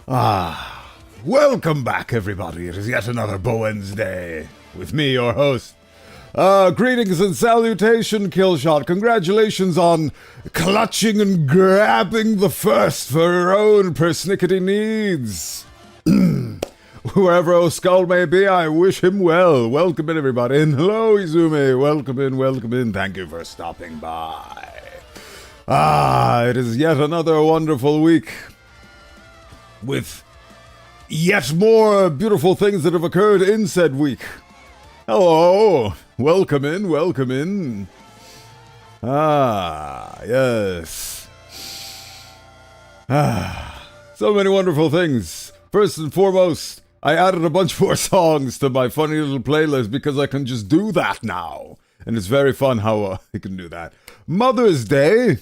Welcome back, everybody. It is yet another Bowenthius with me, your host. Greetings and salutation, Killshot. Congratulations on clutching and grabbing the first for your own persnickety needs. Wherever Oskull may be, I wish him well. Welcome in, everybody. And hello, Izumi. Welcome in. Thank you for stopping by. It is yet another wonderful week with yet more beautiful things that have occurred in said week. Hello. Welcome in. Yes. So many wonderful things. First and foremost, I added a bunch more songs to my funny little playlist because I can just do that now. And it's very fun how I can do that. Mother's Day.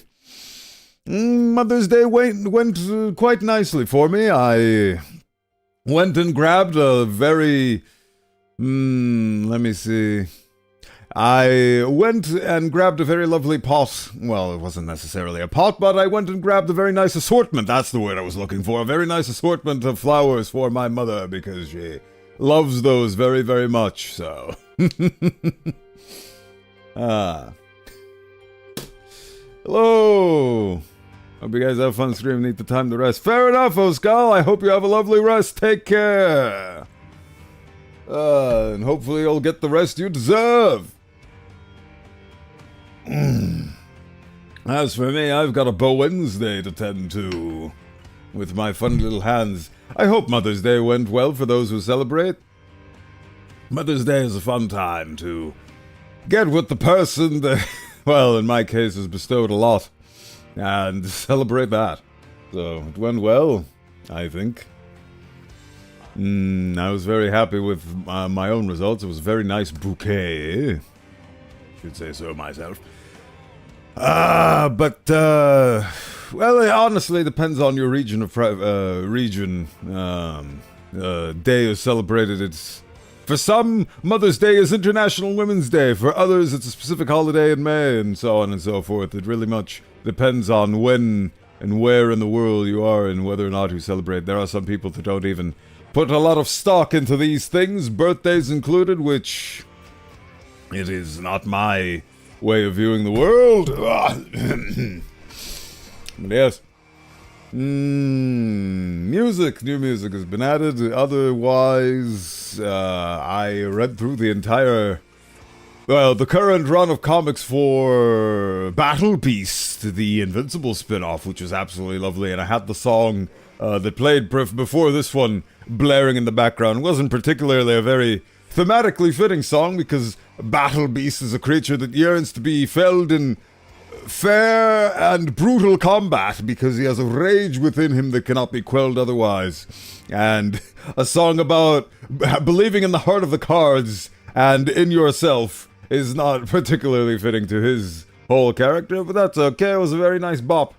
Mother's Day went quite nicely for me. I went and grabbed a very... let me see. I went and grabbed a very lovely pot. Well, it wasn't necessarily a pot, but I went and grabbed a very nice assortment. That's the word I was looking for. A very nice assortment of flowers for my mother because she loves those very, very much, so. Hello. Hope you guys have fun streaming. Need the time to rest. Fair enough, Oskull. I hope you have a lovely rest. Take care. And hopefully you'll get the rest you deserve. As for me, I've got a Bowenthius to tend to with my fun little hands. I hope Mother's Day went well for those who celebrate. Mother's Day is a fun time to get with the person that, well, in my case, has bestowed a lot, and celebrate that. So, it went well, I think. I was very happy with my own results. It was a very nice bouquet. Should say so myself. Well, it honestly depends on your region of day is celebrated. It's for some, Mother's Day is International Women's Day. For others, it's a specific holiday in May, and so on and so forth. It really much depends on when and where in the world you are and whether or not you celebrate. There are some people that don't even put a lot of stock into these things, birthdays included, which it is not my way of viewing the world. But yes. Music. New music has been added. Otherwise, I read through the entire... Well, the current run of comics for Battle Beast, the Invincible spin-off, which was absolutely lovely, and I had the song that played before this one blaring in the background. It wasn't particularly a very thematically fitting song, because Battle Beast is a creature that yearns to be felled in fair and brutal combat, because he has a rage within him that cannot be quelled otherwise. And a song about believing in the heart of the cards and in yourself is not particularly fitting to his whole character, but that's okay. It was a very nice bop.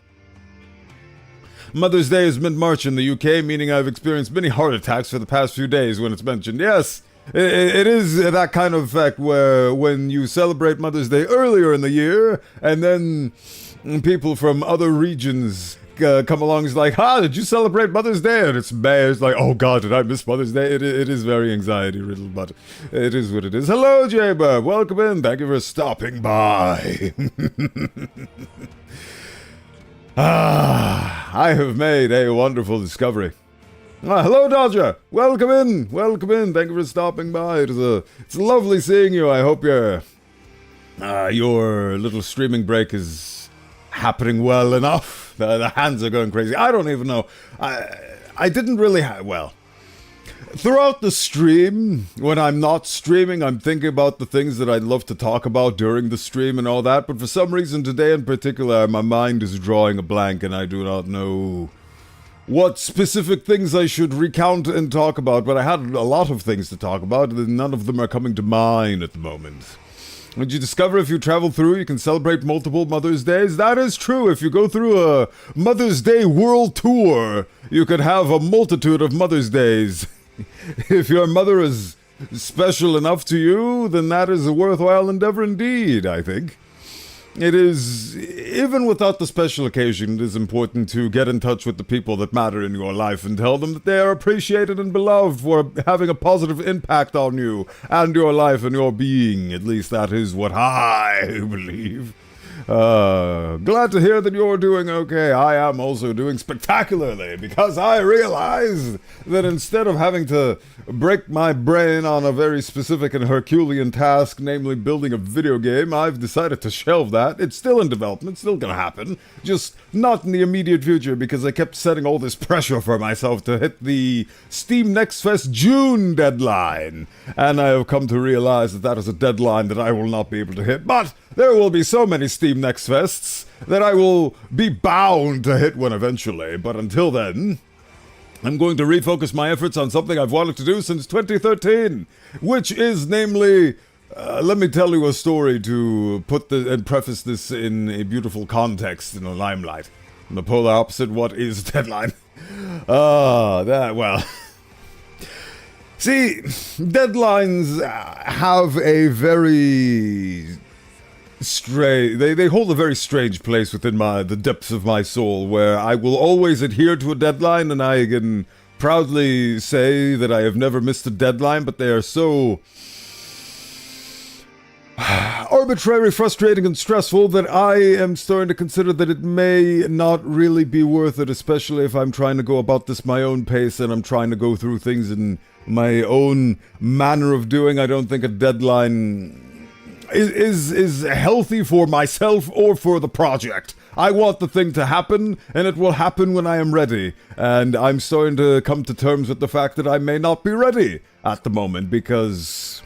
Mother's Day is mid-March in the UK, meaning I've experienced many heart attacks for the past few days when it's mentioned. Yes, it is that kind of effect where when you celebrate Mother's Day earlier in the year, and then people from other regions come along and is like, did you celebrate Mother's Day? And it's bad. It's like, oh god, did I miss Mother's Day? It is very anxiety-riddled, but it is what it is. Hello, J-Burb. Welcome in. Thank you for stopping by. I have made a wonderful discovery. Hello, Dodger. Welcome in. Thank you for stopping by. It's lovely seeing you. I hope your little streaming break is happening well enough. The hands are going crazy. I don't even know. I didn't really well. Throughout the stream, when I'm not streaming, I'm thinking about the things that I'd love to talk about during the stream and all that, but for some reason today in particular, my mind is drawing a blank and I do not know what specific things I should recount and talk about, but I had a lot of things to talk about, and none of them are coming to mind at the moment. Did you discover if you travel through, you can celebrate multiple Mother's Days? That is true. If you go through a Mother's Day world tour, you could have a multitude of Mother's Days. If your mother is special enough to you, then that is a worthwhile endeavor indeed, I think. it is, even without the special occasion, it is important to get in touch with the people that matter in your life and tell them that they are appreciated and beloved for having a positive impact on you and your life and your being. At least that is what I believe. Glad to hear that you're doing okay. I am also doing spectacularly because I realized that instead of having to break my brain on a very specific and Herculean task, namely building a video game, I've decided to shelve that. It's still in development, still gonna happen, just not in the immediate future because I kept setting all this pressure for myself to hit the Steam Next Fest June deadline. And I have come to realize that that is a deadline that I will not be able to hit, but there will be so many Steam Next Fests that I will be bound to hit one eventually. But until then, I'm going to refocus my efforts on something I've wanted to do since 2013, which is namely, let me tell you a story to put and preface this in a beautiful context in the limelight. In the polar opposite, what is deadline? Well... See, deadlines have a very... They hold a very strange place within the depths of my soul, where I will always adhere to a deadline, and I can proudly say that I have never missed a deadline, but they are so arbitrary, frustrating, and stressful that I am starting to consider that it may not really be worth it, especially if I'm trying to go about this my own pace and I'm trying to go through things in my own manner of doing. I don't think a deadline is healthy for myself or for the project. I want the thing to happen, and it will happen when I am ready. And I'm starting to come to terms with the fact that I may not be ready at the moment, because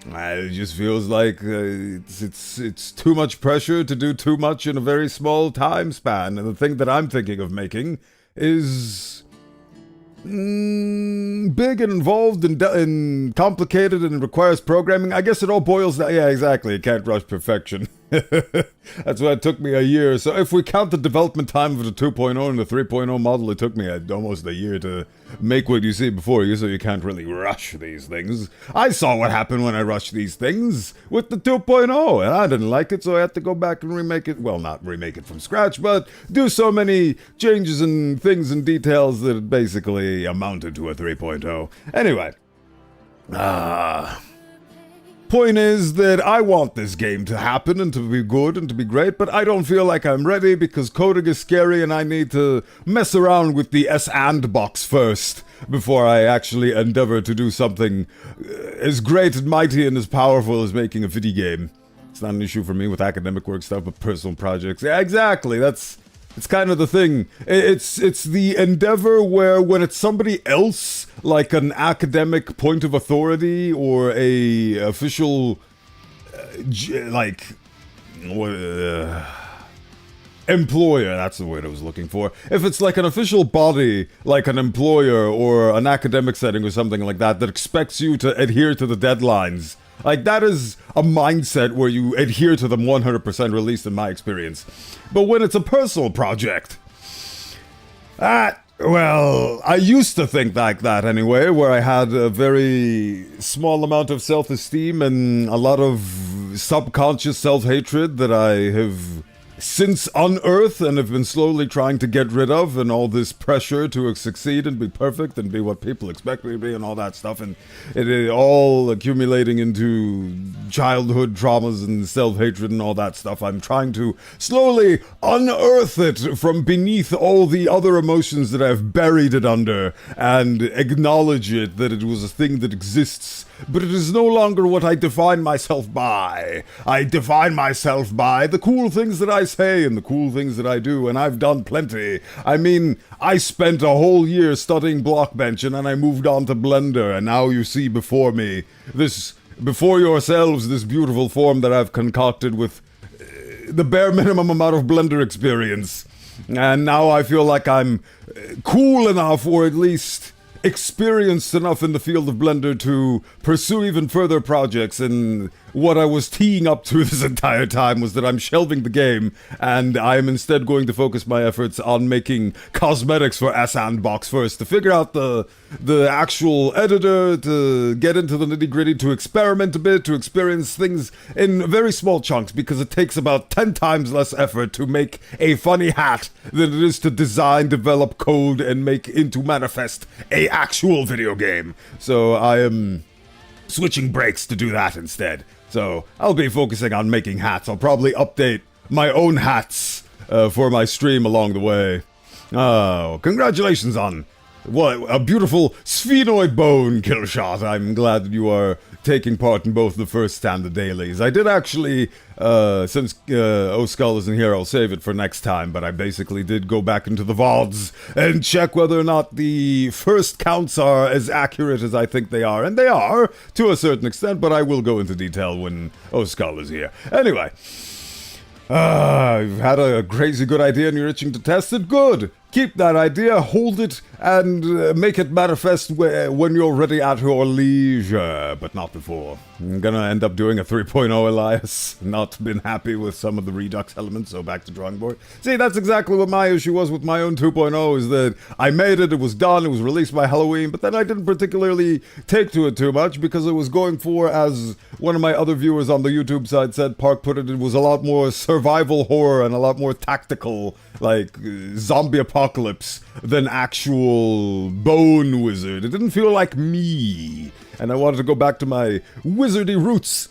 it just feels like it's too much pressure to do too much in a very small time span. And the thing that I'm thinking of making is big and involved and complicated and requires programming. I guess it all boils down... Yeah, exactly. It can't rush perfection. That's why it took me a year. So if we count the development time of the 2.0 and the 3.0 model, it took me almost a year to make what you see before you, so you can't really rush these things. I saw what happened when I rushed these things with the 2.0, and I didn't like it, so I had to go back and remake it. Well, not remake it from scratch, but do so many changes and things and details that it basically amounted to a 3.0. Anyway. Point is that I want this game to happen and to be good and to be great, but I don't feel like I'm ready because coding is scary and I need to mess around with the S&D box first before I actually endeavor to do something as great and mighty and as powerful as making a video game. It's not an issue for me with academic work stuff, but personal projects. Yeah, exactly. It's kind of the thing. It's the endeavor where when it's somebody else, like an academic point of authority or a official, employer, that's the word I was looking for. If it's like an official body, like an employer or an academic setting or something like that, that expects you to adhere to the deadlines, like, that is a mindset where you adhere to them 100%, at least in my experience. But when it's a personal project, well, I used to think like that anyway, where I had a very small amount of self-esteem and a lot of subconscious self-hatred that I have since unearthed and have been slowly trying to get rid of, and all this pressure to succeed and be perfect and be what people expect me to be and all that stuff, and it all accumulating into childhood traumas and self-hatred and all that stuff. I'm trying to slowly unearth it from beneath all the other emotions that I've buried it under and acknowledge it, that it was a thing that exists. But it is no longer what I define myself by. I define myself by the cool things that I say and the cool things that I do, and I've done plenty. I mean, I spent a whole year studying Blockbench, and then I moved on to Blender, and now you see before yourselves, this beautiful form that I've concocted with the bare minimum amount of Blender experience. And now I feel like I'm cool enough, or at least experienced enough in the field of Blender to pursue even further projects, and what I was teeing up to this entire time was that I'm shelving the game, and I'm instead going to focus my efforts on making cosmetics for Sandbox first, to figure out the actual editor, to get into the nitty-gritty, to experiment a bit, to experience things in very small chunks, because it takes about 10 times less effort to make a funny hat than it is to design, develop, code, and make into manifest a actual video game. So I am switching breaks to do that instead. So I'll be focusing on making hats. I'll probably update my own hats for my stream along the way. Oh, congratulations on what a beautiful sphenoid bone kill shot. I'm glad that you are taking part in both the first and the dailies. I did actually, since Skull isn't here, I'll save it for next time, but I basically did go back into the VODs and check whether or not the first counts are as accurate as I think they are, and they are, to a certain extent, but I will go into detail when Skull is here. Anyway, you've had a crazy good idea and you're itching to test it? Good! Keep that idea, hold it, and make it manifest when you're ready at your leisure, but not before. I'm gonna end up doing a 3.0 Elias. Not been happy with some of the Redux elements, so back to drawing board. See, that's exactly what my issue was with my own 2.0, is that I made it, it was done, it was released by Halloween, but then I didn't particularly take to it too much, because it was going for, as one of my other viewers on the YouTube side said, Park put it, it was a lot more survival horror and a lot more tactical, like zombie apocalypse, than actual bone wizard. It didn't feel like me, and I wanted to go back to my wizardy roots.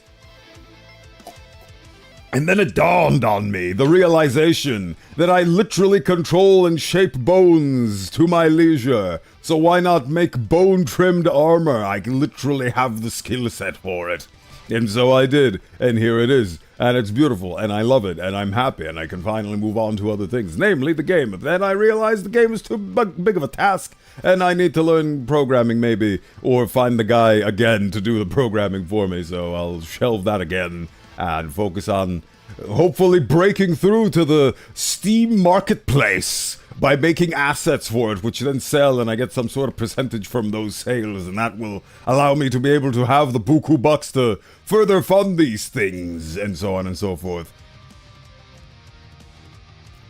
And then it dawned on me, the realization that I literally control and shape bones to my leisure. So why not make bone-trimmed armor? I literally have the skill set for it. And so I did, and here it is. And it's beautiful, and I love it, and I'm happy, and I can finally move on to other things, namely the game. But then I realized the game is too big of a task, and I need to learn programming maybe, or find the guy again to do the programming for me, so I'll shelve that again, and focus on hopefully breaking through to the Steam marketplace by making assets for it, which then sell, and I get some sort of percentage from those sales, and that will allow me to be able to have the buku bucks to further fund these things, and so on and so forth.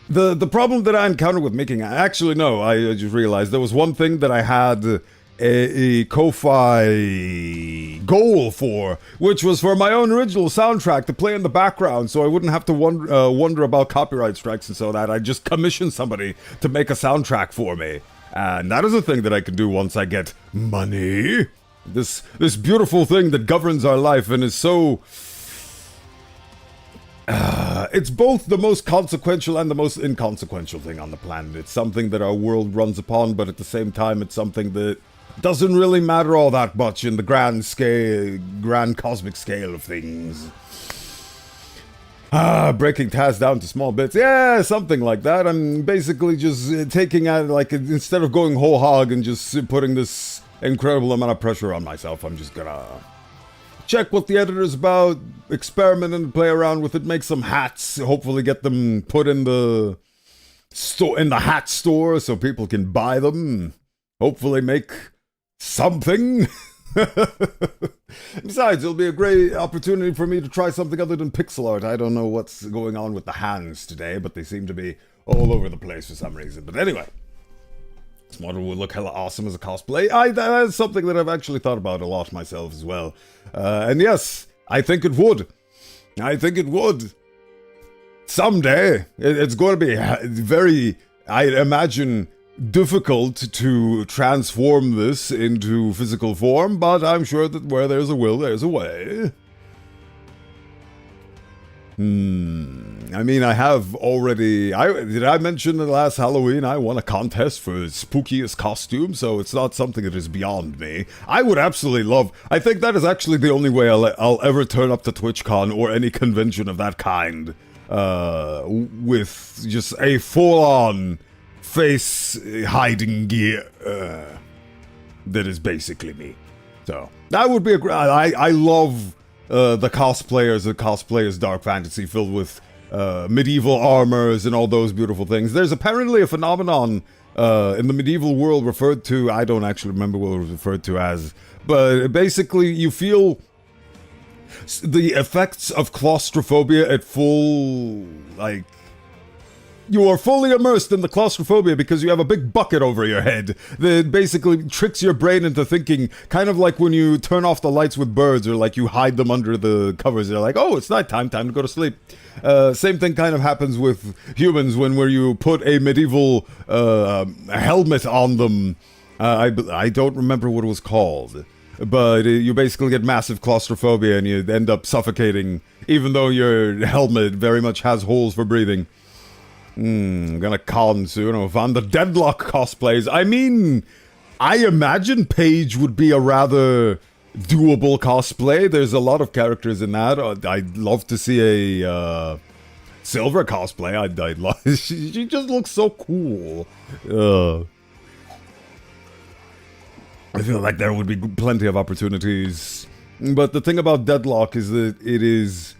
The problem that I encountered with making... Actually, no, I just realized there was one thing that I had a Ko-Fi goal for, which was for my own original soundtrack to play in the background, so I wouldn't have to wonder about copyright strikes and so that. I just commissioned somebody to make a soundtrack for me, and that is a thing that I can do once I get money. This beautiful thing that governs our life and is so... it's both the most consequential and the most inconsequential thing on the planet. It's something that our world runs upon, but at the same time, it's something that doesn't really matter all that much in the grand cosmic scale of things. Breaking tasks down to small bits. Yeah, something like that. I'm basically just taking out, like, instead of going whole hog and just putting this incredible amount of pressure on myself, I'm just gonna check what the editor's about, experiment and play around with it, make some hats, hopefully get them put in the hat store so people can buy them. Hopefully make something. Besides, it'll be a great opportunity for me to try something other than pixel art. I don't know what's going on with the hands today, but they seem to be all over the place for some reason. But anyway, this model would look hella awesome as a cosplay. That's something that I've actually thought about a lot myself as well. And yes, I think it would. I think it would. Someday, it's going to be very, I imagine, difficult to transform this into physical form, but I'm sure that where there's a will, there's a way. I mean, I have already... Did I mention that last Halloween I won a contest for spookiest costume, so it's not something that is beyond me. I would absolutely love... I think that is actually the only way I'll ever turn up to TwitchCon or any convention of that kind, with just a full-on face hiding gear that is basically me. So that would be a great... I love the cosplayers dark fantasy filled with medieval armors and all those beautiful things. There's apparently a phenomenon in the medieval world referred to, I don't actually remember what it was referred to as, but basically you feel the effects of claustrophobia at full, like, you are fully immersed in the claustrophobia because you have a big bucket over your head that basically tricks your brain into thinking, kind of like when you turn off the lights with birds or like you hide them under the covers. They're like, oh, it's nighttime, time to go to sleep. Same thing kind of happens with humans where you put a medieval helmet on them. I don't remember what it was called. But you basically get massive claustrophobia and you end up suffocating, even though your helmet very much has holes for breathing. I'm gonna con soon on the Deadlock cosplays. I mean, I imagine Paige would be a rather doable cosplay. There's a lot of characters in that. I'd love to see a Silver cosplay. I'd love. She just looks so cool. I feel like there would be plenty of opportunities. But the thing about Deadlock is that it is,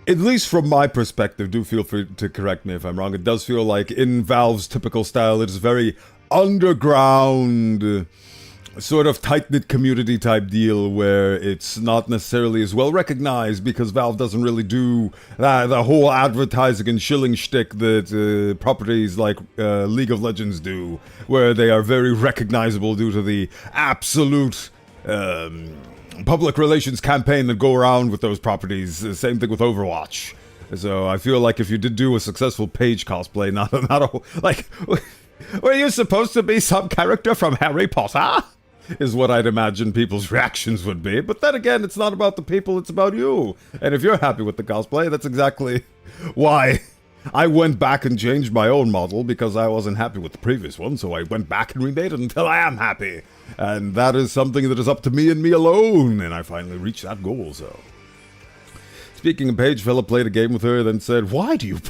at least from my perspective, do feel free to correct me if I'm wrong, it does feel like in Valve's typical style, it is very underground, sort of tight-knit community type deal where it's not necessarily as well recognized because Valve doesn't really do the whole advertising and shilling shtick that properties like League of Legends do, where they are very recognizable due to the absolute public relations campaign that go around with those properties. Same thing with Overwatch. So I feel like if you did do a successful Paige cosplay, not a like, were you supposed to be some character from Harry Potter? Is what I'd imagine people's reactions would be. But then again, it's not about the people, it's about you. And if you're happy with the cosplay, that's exactly why I went back and changed my own model, because I wasn't happy with the previous one, so I went back and remade it until I am happy. And that is something that is up to me and me alone, and I finally reached that goal, so. Speaking of Paige, fella played a game with her, then said, why do you...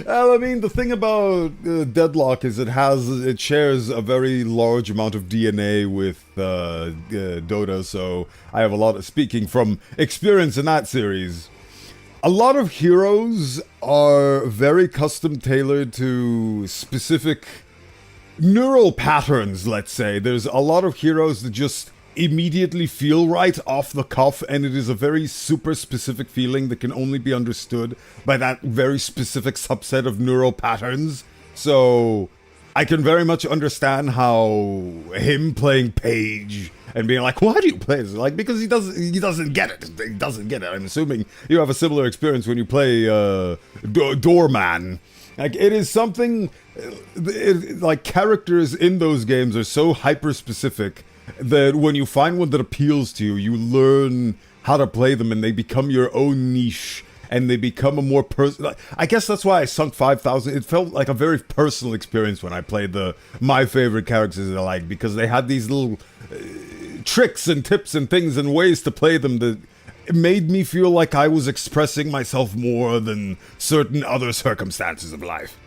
Well, I mean, the thing about Deadlock is it shares a very large amount of DNA with Dota, so I have a lot of, speaking from experience in that series, a lot of heroes are very custom tailored to specific neural patterns, let's say. There's a lot of heroes that just immediately feel right off the cuff, and it is a very super specific feeling that can only be understood by that very specific subset of neural patterns. So I can very much understand how him playing Paige and being like, why do you play this? Like, because he doesn't get it. He doesn't get it. I'm assuming you have a similar experience when you play Doorman. Like, it is something, like, characters in those games are so hyper-specific that when you find one that appeals to you, you learn how to play them, and they become your own niche, and they become a more personal... I guess that's why I sunk 5,000. It felt like a very personal experience when I played my favorite characters that I like, because they had these little tricks and tips and things and ways to play them that made me feel like I was expressing myself more than certain other circumstances of life.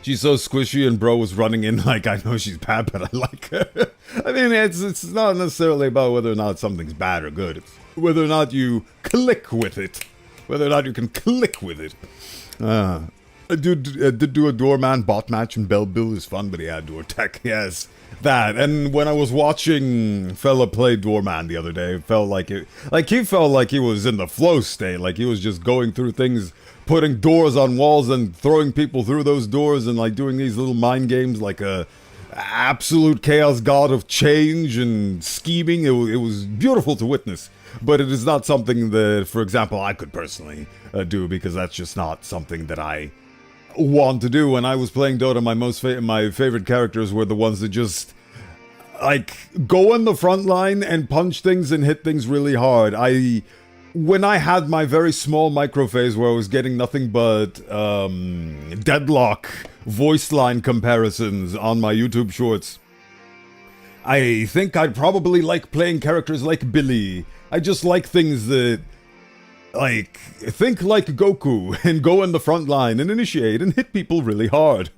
She's so squishy, and bro was running in like, I know she's bad, but I like her. I mean, it's not necessarily about whether or not something's bad or good. It's whether or not you click with it. Whether or not you can click with it. I did do a Doorman bot match, and Bellbill is fun, but he had Door Tech. Yes, that. And when I was watching fella play Doorman the other day, it felt like he felt like he was in the flow state. Like he was just going through things, putting doors on walls and throwing people through those doors, and like doing these little mind games like a absolute chaos god of change and scheming. It was beautiful to witness, but it is not something that, for example, I could personally do, because that's just not something that I want to do. When I was playing Dota, my favorite characters were the ones that just like go in the front line and punch things and hit things really hard. When I had my very small micro phase where I was getting nothing but Deadlock voice line comparisons on my YouTube shorts, I think I'd probably like playing characters like Billy. I just like things that, like, think like Goku and go in the front line and initiate and hit people really hard.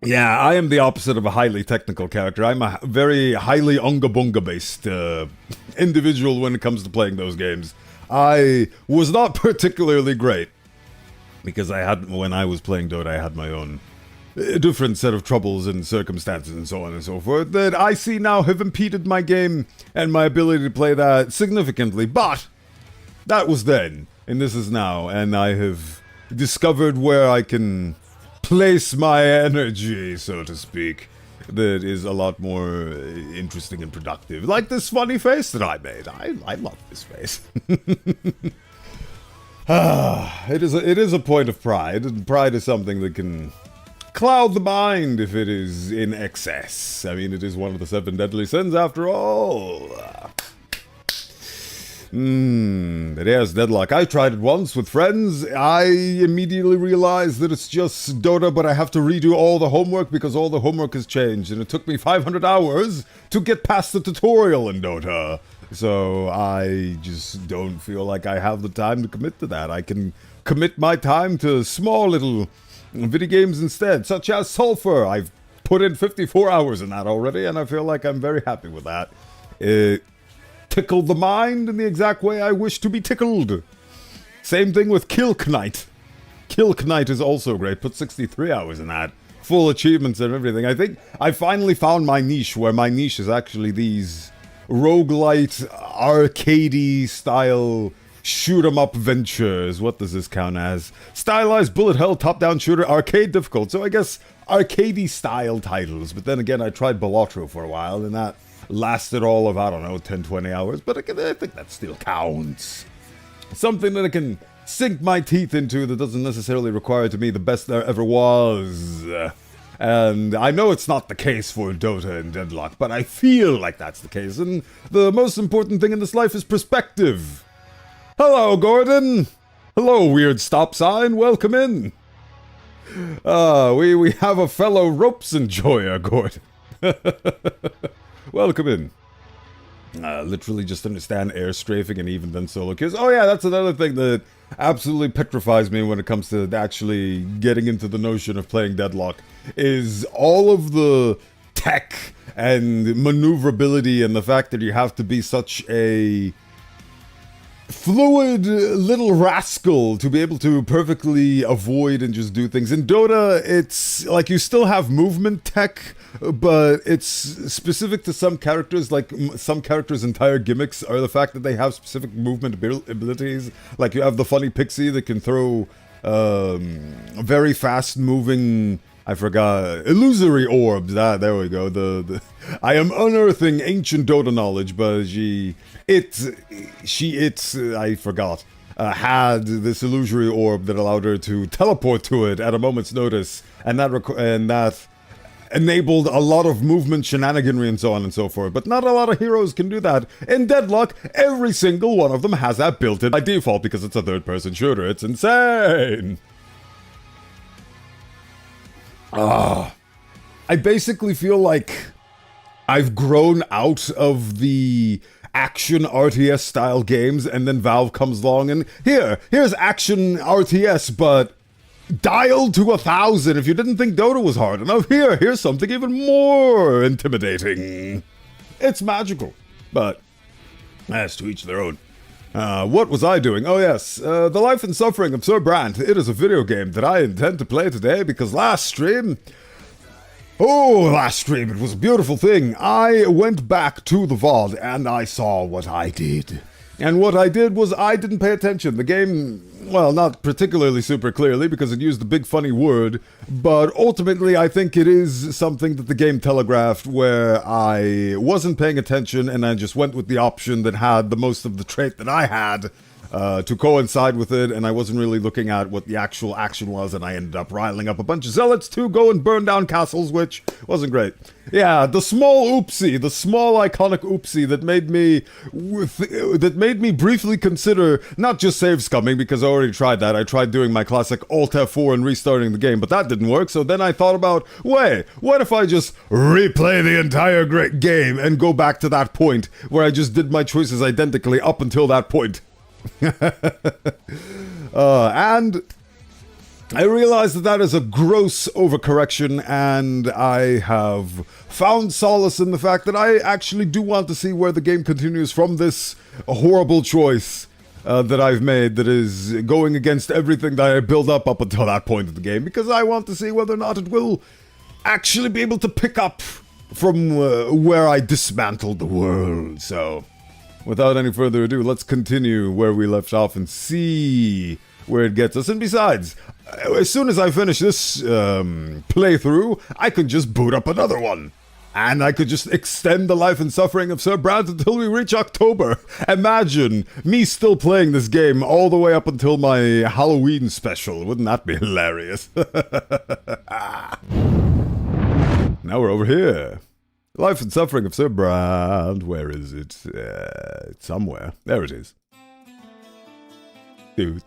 Yeah, I am the opposite of a highly technical character. I'm a very highly unga-bunga based individual when it comes to playing those games. I was not particularly great, because when I was playing Dota, I had my own different set of troubles and circumstances and so on and so forth that I see now have impeded my game and my ability to play that significantly. But that was then, and this is now, and I have discovered where I can place my energy, so to speak, that is a lot more interesting and productive. Like this funny face that I made. I love this face. It is a point of pride, and pride is something that can cloud the mind if it is in excess. I mean, it is one of the 7 deadly sins after all. But yes, deadlock. I tried it once with friends. I immediately realized that it's just Dota, but I have to redo all the homework because all the homework has changed, and it took me 500 hours to get past the tutorial in Dota. So I just don't feel like I have the time to commit to that. I can commit my time to small little video games instead, such as Sulfur. I've put in 54 hours in that already, and I feel like I'm very happy with that. It tickled the mind in the exact way I wish to be tickled. Same thing with Kill Knight. Kill Knight is also great. Put 63 hours in that. Full achievements and everything. I think I finally found my niche, where my niche is actually these roguelite, arcadey style shoot 'em up ventures. What does this count as? Stylized bullet hell top-down shooter, arcade difficult. So I guess arcadey style titles. But then again, I tried Balatro for a while, and that lasted all of, I don't know, 10-20 hours. But again, I think that still counts. Something that I can sink my teeth into that doesn't necessarily require to me the best there ever was. And I know it's not the case for Dota and Deadlock, but I feel like that's the case. And the most important thing in this life is perspective. Hello, Gordon. Hello, weird stop sign. Welcome in. We have a fellow ropes enjoyer, Gordon. Welcome in. Literally just understand air strafing and even then solo kills. Oh yeah, that's another thing that absolutely petrifies me when it comes to actually getting into the notion of playing Deadlock, is all of the tech and maneuverability and the fact that you have to be such a fluid little rascal to be able to perfectly avoid and just do things. In Dota, it's like you still have movement tech, but it's specific to some characters. Like some characters' entire gimmicks are the fact that they have specific movement abilities. Like you have the funny pixie that can throw very fast moving, I forgot, illusory orbs. There we go. I am unearthing ancient Dota knowledge, but I forgot, had this illusory orb that allowed her to teleport to it at a moment's notice, and that enabled a lot of movement shenaniganry and so on and so forth. But not a lot of heroes can do that. In Deadlock, every single one of them has that built in by default because it's a third-person shooter. It's insane. I basically feel like I've grown out of the action RTS style games, and then Valve comes along and here's action RTS, but dialed to 1,000. If you didn't think Dota was hard enough, here's something even more intimidating. It's magical, but as to each their own. What was I doing? Oh yes, The Life and Suffering of Sir Brante. It is a video game that I intend to play today because last stream, it was a beautiful thing. I went back to the VOD and I saw what I did. And what I did was I didn't pay attention. The game, well, not particularly super clearly because it used the big funny word, but ultimately I think it is something that the game telegraphed where I wasn't paying attention and I just went with the option that had the most of the trait that I had to coincide with it, and I wasn't really looking at what the actual action was, and I ended up riling up a bunch of zealots to go and burn down castles, which wasn't great. Yeah, the small oopsie, the small iconic oopsie that made me briefly consider not just save scumming, because I already tried that. I tried doing my classic Alt F4 and restarting the game, but that didn't work, so then I thought about, wait, what if I just replay the entire great game and go back to that point where I just did my choices identically up until that point? And I realized that is a gross overcorrection, and I have found solace in the fact that I actually do want to see where the game continues from this horrible choice. that I've made that is going against everything that I built up until that point of the game, because I want to see whether or not it will actually be able to pick up from where I dismantled the world. So, without any further ado, let's continue where we left off and see where it gets us. And besides, as soon as I finish this playthrough, I could just boot up another one. And I could just extend the life and suffering of Sir Brante until we reach October. Imagine me still playing this game all the way up until my Halloween special. Wouldn't that be hilarious? Now we're over here. Life and suffering of Sir Brante. Where is it? It's somewhere. There it is. It's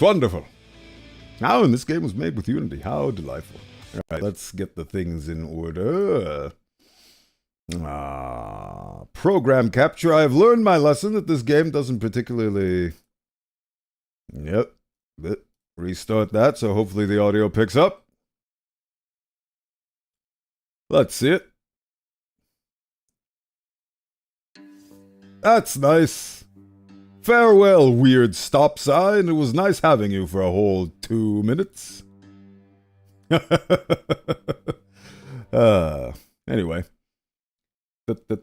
wonderful. Now, and this game was made with Unity. How delightful. Alright, let's get the things in order. Program capture. I have learned my lesson that this game doesn't particularly... Yep. Restart that, so hopefully the audio picks up. Let's see it. That's nice. Farewell, weird stop sign. It was nice having you for a whole 2 minutes. Anyway.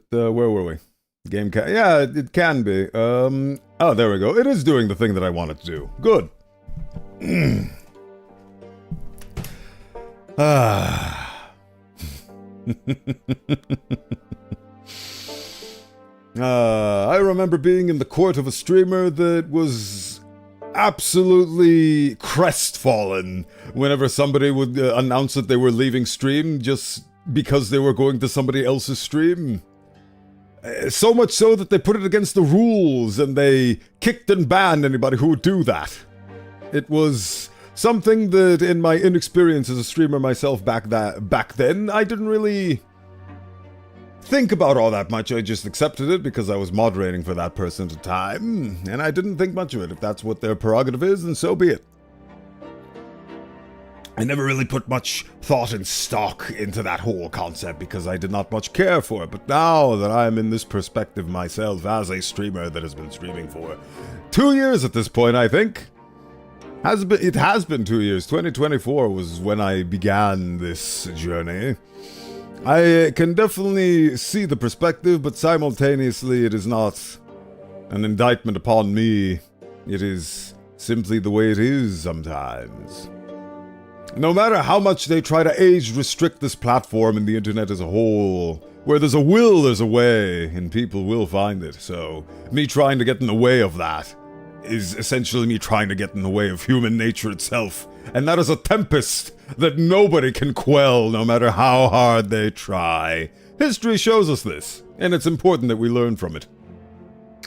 Where were we? Game can... Yeah, it can be. Oh, there we go. It is doing the thing that I want it to do. Good. I remember being in the court of a streamer that was absolutely crestfallen whenever somebody would announce that they were leaving stream just because they were going to somebody else's stream. So much so that they put it against the rules and they kicked and banned anybody who would do that. It was something that, in my inexperience as a streamer myself back then, I didn't really think about all that much. I just accepted it because I was moderating for that person at the time, and I didn't think much of it. If that's what their prerogative is, then so be it. I never really put much thought and stock into that whole concept because I did not much care for it, but now that I'm in this perspective myself as a streamer that has been streaming for 2 years at this point, I think, it has been 2 years. 2024 was when I began this journey. I can definitely see the perspective, but simultaneously it is not an indictment upon me. It is simply the way it is sometimes. No matter how much they try to age restrict this platform and the internet as a whole, where there's a will, there's a way, and people will find it. So, me trying to get in the way of that is essentially me trying to get in the way of human nature itself. And that is a tempest that nobody can quell, no matter how hard they try. History shows us this, and it's important that we learn from it.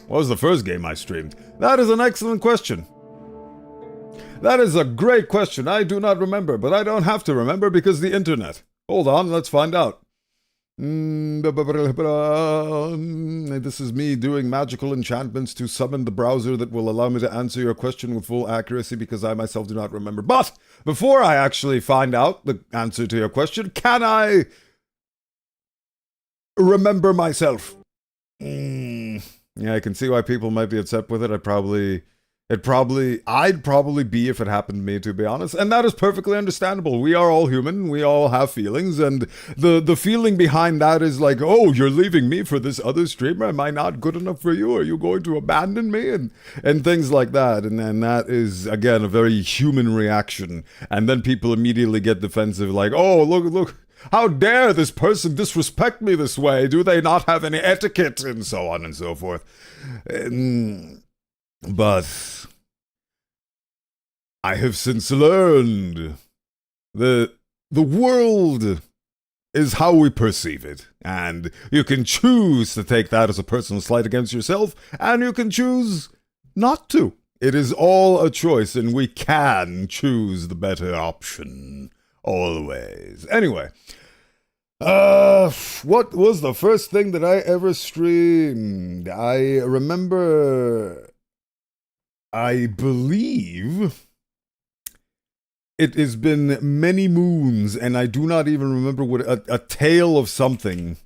What was the first game I streamed? That is an excellent question. That is a great question. I do not remember, but I don't have to remember because the internet. Hold on, let's find out. This is me doing magical enchantments to summon the browser that will allow me to answer your question with full accuracy because I myself do not remember. But before I actually find out the answer to your question, can I remember myself? Yeah, I can see why people might be upset with it. I'd probably be if it happened to me, to be honest. And that is perfectly understandable. We are all human. We all have feelings. And the feeling behind that is like, oh, you're leaving me for this other streamer? Am I not good enough for you? Are you going to abandon me? And things like that. And then that is, again, a very human reaction. And then people immediately get defensive like, oh, look. How dare this person disrespect me this way? Do they not have any etiquette? And so on and so forth. But I have since learned that the world is how we perceive it, and you can choose to take that as a personal slight against yourself, and you can choose not to. It is all a choice, and we can choose the better option, always. Anyway, what was the first thing that I ever streamed? I remember... I believe it has been many moons, and I do not even remember what a tale of something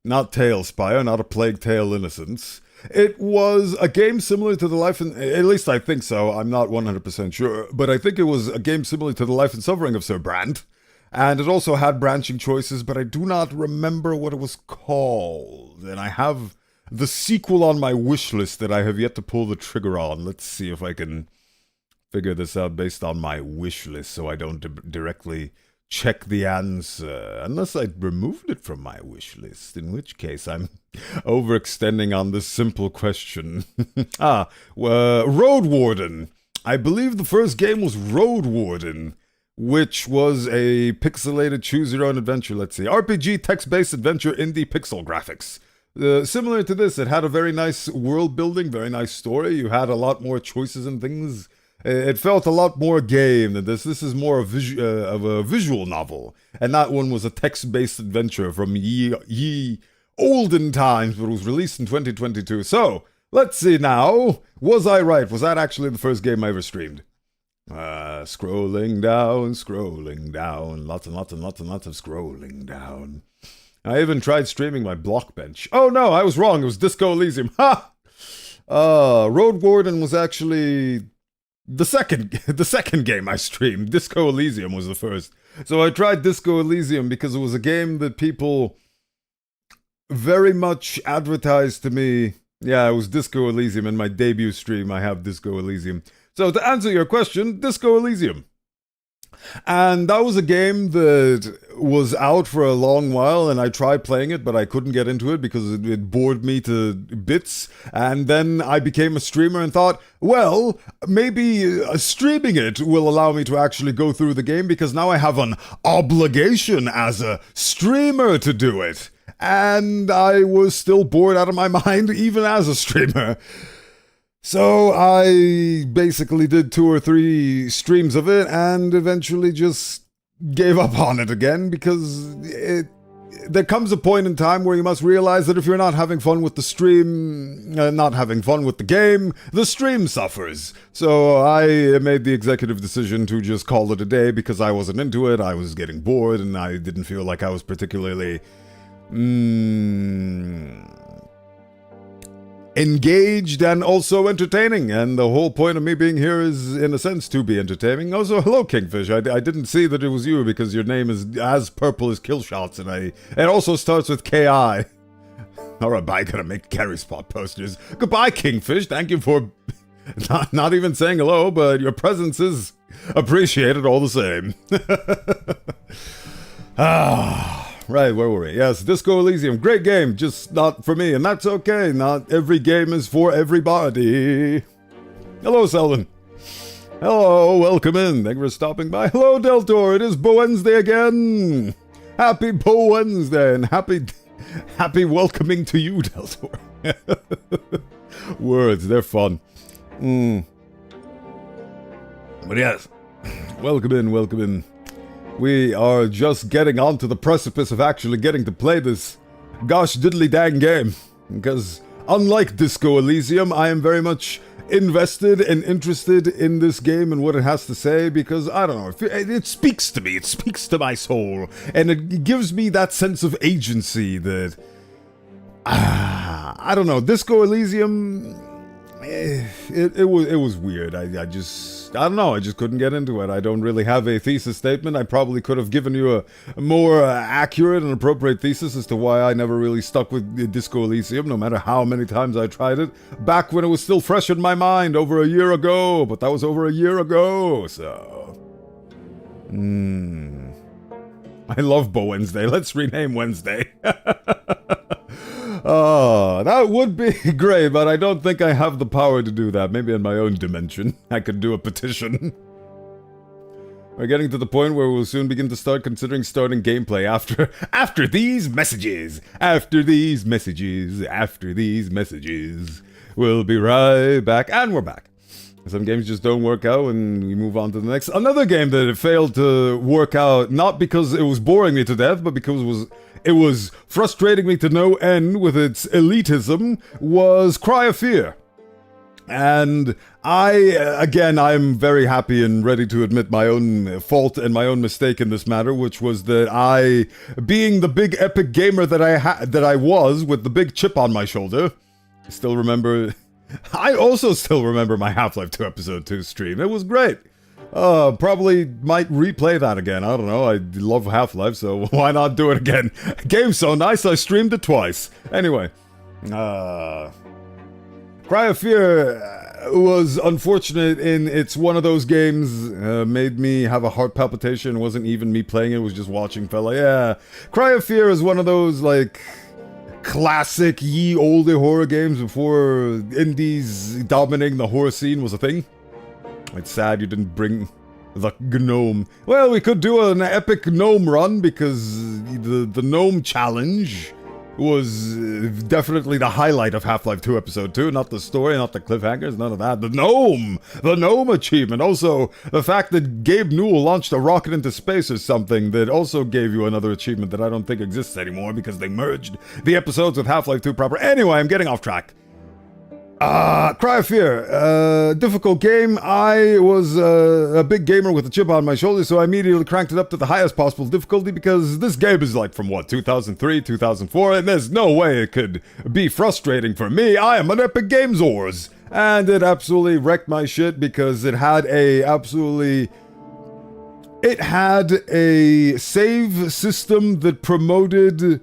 not Tailspire, not A Plague Tale Innocence. It was a game similar to the life and... At least I think so, I'm not 100% sure. But I think it was a game similar to the life and suffering of Sir Brante. And it also had branching choices, but I do not remember what it was called. And I have the sequel on my wish list that I have yet to pull the trigger on. Let's see if I can figure this out based on my wish list so I don't directly check the answer. Unless I removed it from my wish list, in which case I'm overextending on this simple question. Road Warden. I believe the first game was Road Warden, which was a pixelated choose-your-own-adventure, let's see, RPG text-based adventure indie pixel graphics. Similar to this, it had a very nice world building, very nice story. You had a lot more choices and things. It felt a lot more game than this. This is more of a visual novel, and that one was a text-based adventure from ye olden times, but it was released in 2022. So, let's see now. Was I right? Was that actually the first game I ever streamed? Scrolling down, lots and lots and lots and lots of scrolling down. I even tried streaming my block bench. Oh no, I was wrong, it was Disco Elysium. Ha! Road Warden was actually the second game I streamed. Disco Elysium was the first. So I tried Disco Elysium because it was a game that people very much advertised to me. Yeah, it was Disco Elysium. In my debut stream, I have Disco Elysium. So to answer your question, Disco Elysium. And that was a game that was out for a long while, and I tried playing it, but I couldn't get into it because it bored me to bits. And then I became a streamer and thought, well, maybe streaming it will allow me to actually go through the game, because now I have an obligation as a streamer to do it. And I was still bored out of my mind, even as a streamer. So I basically did 2 or 3 streams of it and eventually just gave up on it again, because there comes a point in time where you must realize that if you're not having fun with the stream, not having fun with the game, the stream suffers. So I made the executive decision to just call it a day because I wasn't into it, I was getting bored, and I didn't feel like I was particularly engaged and also entertaining, and the whole point of me being here is, in a sense, to be entertaining. Also, hello, Kingfish. I didn't see that it was you because your name is as purple as Killshots, and it also starts with K-I. Alright, bye. Gotta make carry spot posters. Goodbye, Kingfish. Thank you for not even saying hello, but your presence is appreciated all the same. Right, where were we? Yes, Disco Elysium, great game, just not for me, and that's okay. Not every game is for everybody. Hello, Selden. Hello, welcome in. Thank you for stopping by. Hello, Deltor. It is Bowenthius again. Happy Bowenthius, and happy welcoming to you, Deltor. Words, they're fun. But yes, welcome in. We are just getting onto the precipice of actually getting to play this gosh diddly dang game. Because unlike Disco Elysium, I am very much invested and interested in this game and what it has to say, because, I don't know, it speaks to me, it speaks to my soul, and it gives me that sense of agency that, I don't know, Disco Elysium, it was weird. I don't know, I just couldn't get into it. I don't really have a thesis statement. I probably could have given you a more accurate and appropriate thesis as to why I never really stuck with Disco Elysium, no matter how many times I tried it, back when it was still fresh in my mind over a year ago, but that was over a year ago, so... I love Bowenthius. Let's rename Wednesday. Oh, that would be great, but I don't think I have the power to do that. Maybe in my own dimension, I could do a petition. We're getting to the point where we'll soon begin to start considering starting gameplay after these messages. After these messages. We'll be right back, and we're back. Some games just don't work out, and we move on to the next. Another game that it failed to work out, not because it was boring me to death, but because it was frustrating me to no end with its elitism, was Cry of Fear. And I'm very happy and ready to admit my own fault and my own mistake in this matter, which was that I, being the big epic gamer that I was with the big chip on my shoulder, I also still remember my Half-Life 2 Episode 2 stream. It was great. Probably might replay that again. I don't know. I love Half-Life, so why not do it again? Game's so nice, I streamed it twice. Anyway, Cry of Fear was unfortunate in it's one of those games, made me have a heart palpitation. It wasn't even me playing it was just watching fella. Yeah, Cry of Fear is one of those, like, classic ye olde horror games before indies dominating the horror scene was a thing. It's sad you didn't bring the gnome. Well, we could do an epic gnome run because the gnome challenge was definitely the highlight of Half-Life 2 Episode 2, not the story, not the cliffhangers, none of that. The gnome achievement. Also, the fact that Gabe Newell launched a rocket into space is something that also gave you another achievement that I don't think exists anymore because they merged the episodes with Half-Life 2 proper. Anyway, I'm getting off track. Cry of Fear, difficult game. I was a big gamer with a chip on my shoulder, so I immediately cranked it up to the highest possible difficulty because this game is like from 2003, 2004, and there's no way it could be frustrating for me. I am an Epic Games Wars, and it absolutely wrecked my shit because it had a save system that promoted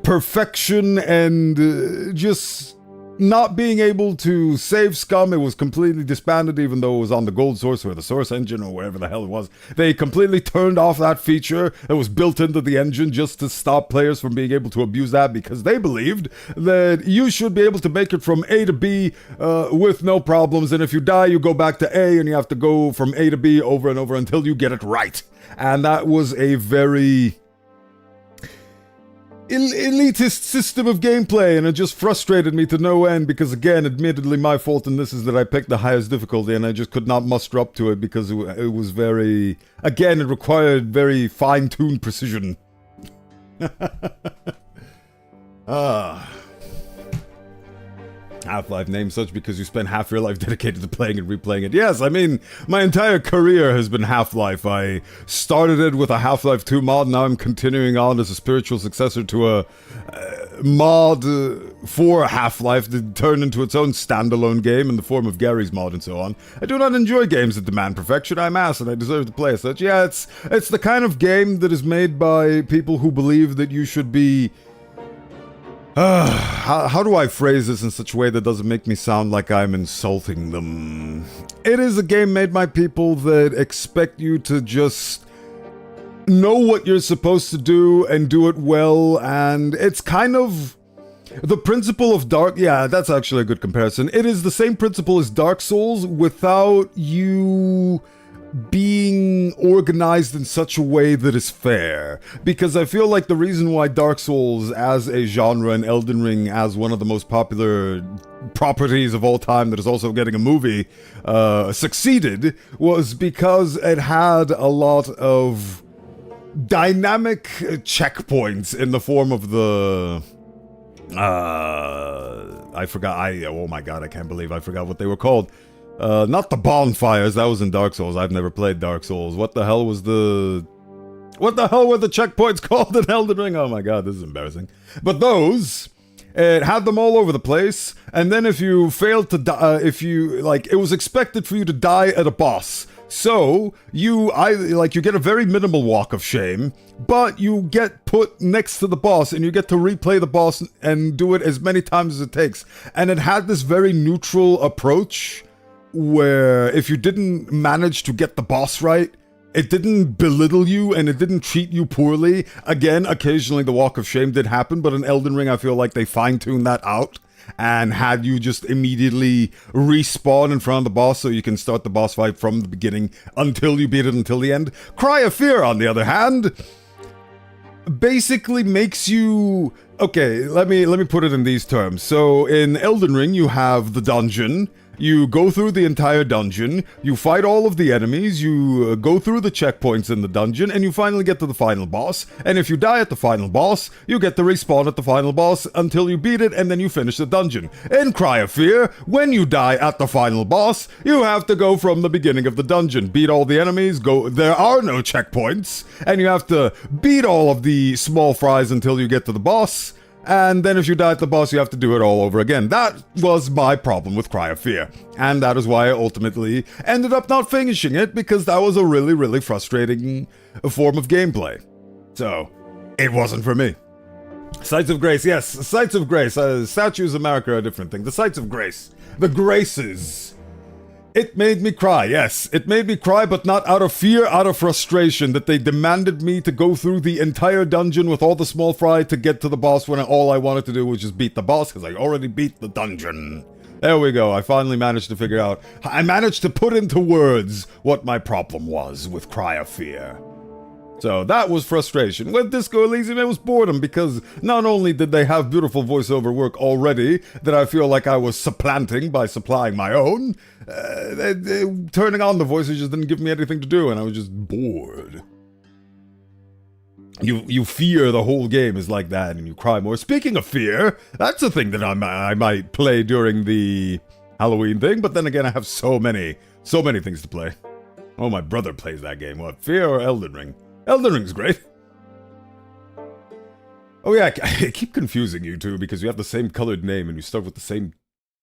perfection and just not being able to save scum. It was completely disbanded, even though it was on the gold source or the source engine or wherever the hell it was. They completely turned off that feature that was built into the engine just to stop players from being able to abuse that because they believed that you should be able to make it from A to B with no problems, and if you die, you go back to A and you have to go from A to B over and over until you get it right. And that was a very elitist system of gameplay, and it just frustrated me to no end because, again, admittedly my fault in this is that I picked the highest difficulty and I just could not muster up to it because it was very, again, it required very fine-tuned precision. Half-Life named such because you spend half your life dedicated to playing and replaying it. Yes, I mean, my entire career has been Half-Life. I started it with a Half-Life 2 mod, now I'm continuing on as a spiritual successor to a mod for Half-Life that turned into its own standalone game in the form of Gary's mod and so on. I do not enjoy games that demand perfection. I'm ass and I deserve to play as such. Yeah, it's the kind of game that is made by people who believe that you should be... how do I phrase this in such a way that doesn't make me sound like I'm insulting them? It is a game made by people that expect you to just know what you're supposed to do and do it well, and it's kind of the principle of yeah, that's actually a good comparison. It is the same principle as Dark Souls without you being organized in such a way that is fair. Because I feel like the reason why Dark Souls as a genre and Elden Ring as one of the most popular properties of all time that is also getting a movie succeeded was because it had a lot of dynamic checkpoints in the form of the... oh my god, I can't believe I forgot what they were called. Not the bonfires, that was in Dark Souls. I've never played Dark Souls. What the hell were the checkpoints called in Elden Ring? Oh my god, this is embarrassing. But those, it had them all over the place, and then if you failed to die, it was expected for you to die at a boss. So, you get a very minimal walk of shame, but you get put next to the boss, and you get to replay the boss and do it as many times as it takes. And it had this very neutral approach, where if you didn't manage to get the boss right, it didn't belittle you and it didn't treat you poorly. Again, occasionally the walk of shame did happen, but in Elden Ring I feel like they fine-tuned that out and had you just immediately respawn in front of the boss so you can start the boss fight from the beginning until you beat it until the end. Cry of Fear, on the other hand, basically makes you... Okay, let me put it in these terms. So in Elden Ring you have the dungeon, You go through the entire dungeon, you fight all of the enemies, you go through the checkpoints in the dungeon, and you finally get to the final boss. And if you die at the final boss, you get to respawn at the final boss until you beat it, and then you finish the dungeon. In Cry of Fear, when you die at the final boss, you have to go from the beginning of the dungeon, beat all the enemies, there are no checkpoints, and you have to beat all of the small fries until you get to the boss. And then if you die at the boss, you have to do it all over again. That was my problem with Cry of Fear. And that is why I ultimately ended up not finishing it, because that was a really, really frustrating form of gameplay. So, it wasn't for me. Sites of Grace, yes, Sites of Grace. Statues of America are a different thing. The Sites of Grace. The Graces. It made me cry, yes. It made me cry, but not out of fear, out of frustration that they demanded me to go through the entire dungeon with all the small fry to get to the boss when all I wanted to do was just beat the boss, because I already beat the dungeon. There we go. I finally managed to figure out. I managed to put into words what my problem was with Cry of Fear. So that was frustration. With Disco Elysium, it was boredom, because not only did they have beautiful voiceover work already that I feel like I was supplanting by supplying my own, turning on the voices just didn't give me anything to do, and I was just bored. You fear the whole game is like that, and you cry more. Speaking of fear, that's a thing that I might play during the Halloween thing, but then again, I have so many things to play. Oh, my brother plays that game. What, Fear or Elden Ring? Elden Ring's great. Oh yeah, I keep confusing you two because you have the same colored name and you start with the same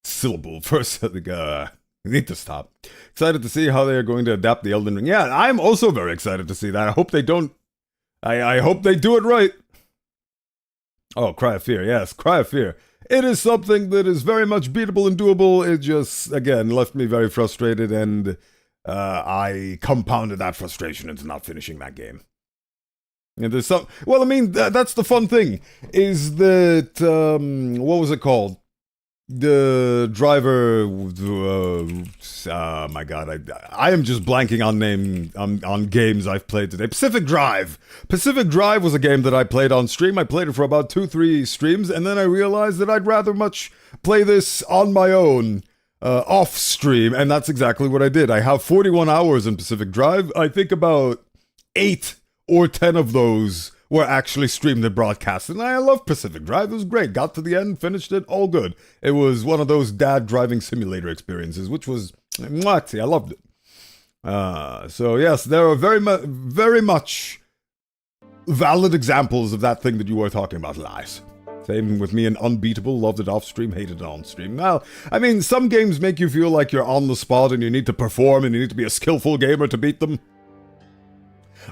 syllable first. I need to stop. Excited to see how they are going to adapt the Elden Ring. Yeah, I'm also very excited to see that. I hope they don't. I hope they do it right. Oh, Cry of Fear. Yes, Cry of Fear. It is something that is very much beatable and doable. It just, again, left me very frustrated, and I compounded that frustration into not finishing that game. And there's some. Well, I mean, that's the fun thing. Is that what was it called? The driver. My God, I am just blanking on games I've played today. Pacific Drive. Pacific Drive was a game that I played on stream. I played it for about 2-3 streams, and then I realized that I'd rather much play this on my own. Off stream, and that's exactly what I did. I have 41 hours in Pacific Drive. I think about 8 or 10 of those were actually streamed and broadcast, and I love Pacific Drive. It was great. Got to the end, finished it, all good. It was one of those dad driving simulator experiences, which was mwah, I loved it. So yes, there are very much valid examples of that thing that you were talking about, Lies. Same with me and Unbeatable, loved it off stream, hated it on stream. Well, I mean, some games make you feel like you're on the spot and you need to perform and you need to be a skillful gamer to beat them.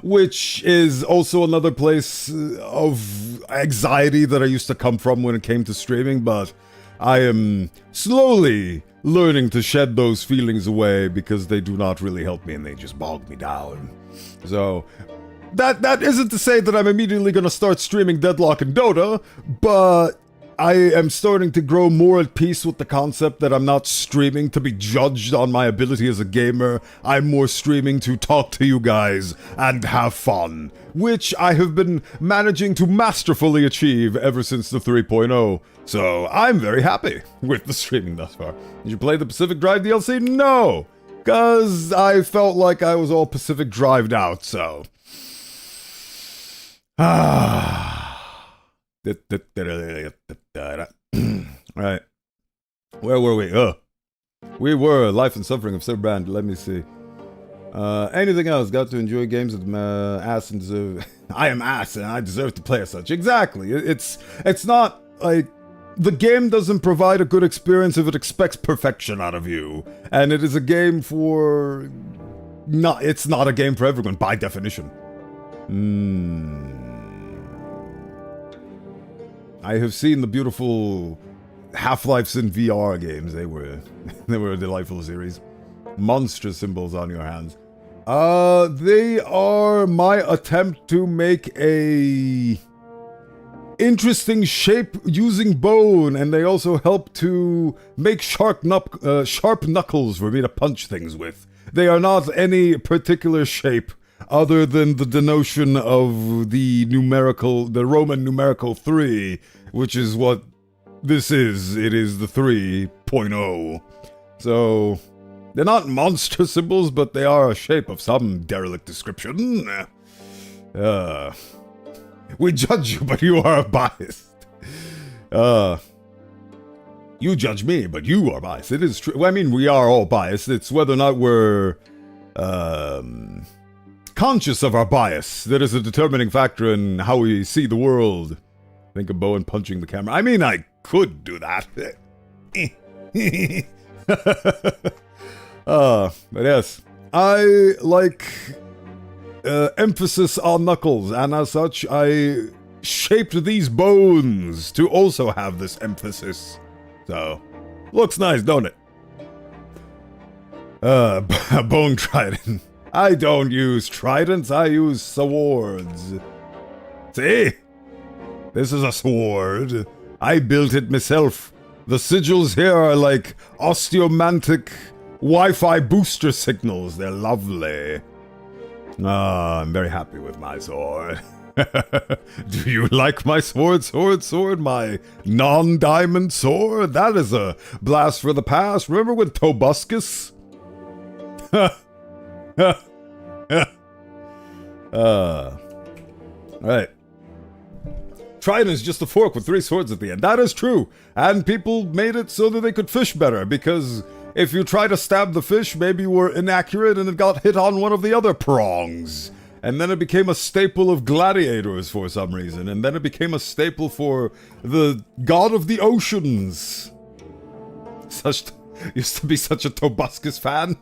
Which is also another place of anxiety that I used to come from when it came to streaming, but I am slowly learning to shed those feelings away because they do not really help me and they just bog me down. So, that isn't to say that I'm immediately going to start streaming Deadlock and Dota, but I am starting to grow more at peace with the concept that I'm not streaming to be judged on my ability as a gamer. I'm more streaming to talk to you guys and have fun, which I have been managing to masterfully achieve ever since the 3.0. So I'm very happy with the streaming thus far. Did you play the Pacific Drive DLC? No, because I felt like I was all Pacific Drived out, so... Right. Where were we? We were Life and Suffering of Sir Brand. Let me see. Anything else? Got to enjoy games that ass and deserve. I am ass and I deserve to play as such. Exactly. It's not like the game doesn't provide a good experience if it expects perfection out of you, and it is a game for. It's not a game for everyone by definition. I have seen the beautiful Half-Lifes in VR games. They were a delightful series. Monstrous symbols on your hands. They are my attempt to make a interesting shape using bone, and they also help to make sharp knuckles for me to punch things with. They are not any particular shape other than the denotion of the Roman numerical 3, which is what this is. It is the 3.0. So, they're not monster symbols, but they are a shape of some derelict description. We judge you, but you are biased. You judge me, but you are biased. It is true. Well, I mean, we are all biased. It's whether or not we're conscious of our bias that is a determining factor in how we see the world. Think of Bowen punching the camera. I mean, I could do that. But yes, I like emphasis on knuckles, and as such, I shaped these bones to also have this emphasis. So, looks nice, don't it? Bone trident. I don't use tridents, I use swords. See? This is a sword. I built it myself. The sigils here are like osteomantic Wi-Fi booster signals. They're lovely. I'm very happy with my sword. Do you like my sword? My non-diamond sword? That is a blast for the past. Remember with Tobuscus? Alright. Trident is just a fork with 3 swords at the end. That is true. And people made it so that they could fish better, because if you try to stab the fish, maybe you were inaccurate and it got hit on one of the other prongs. And then it became a staple of gladiators for some reason. And then it became a staple for the god of the oceans. Used to be such a Tobuscus fan.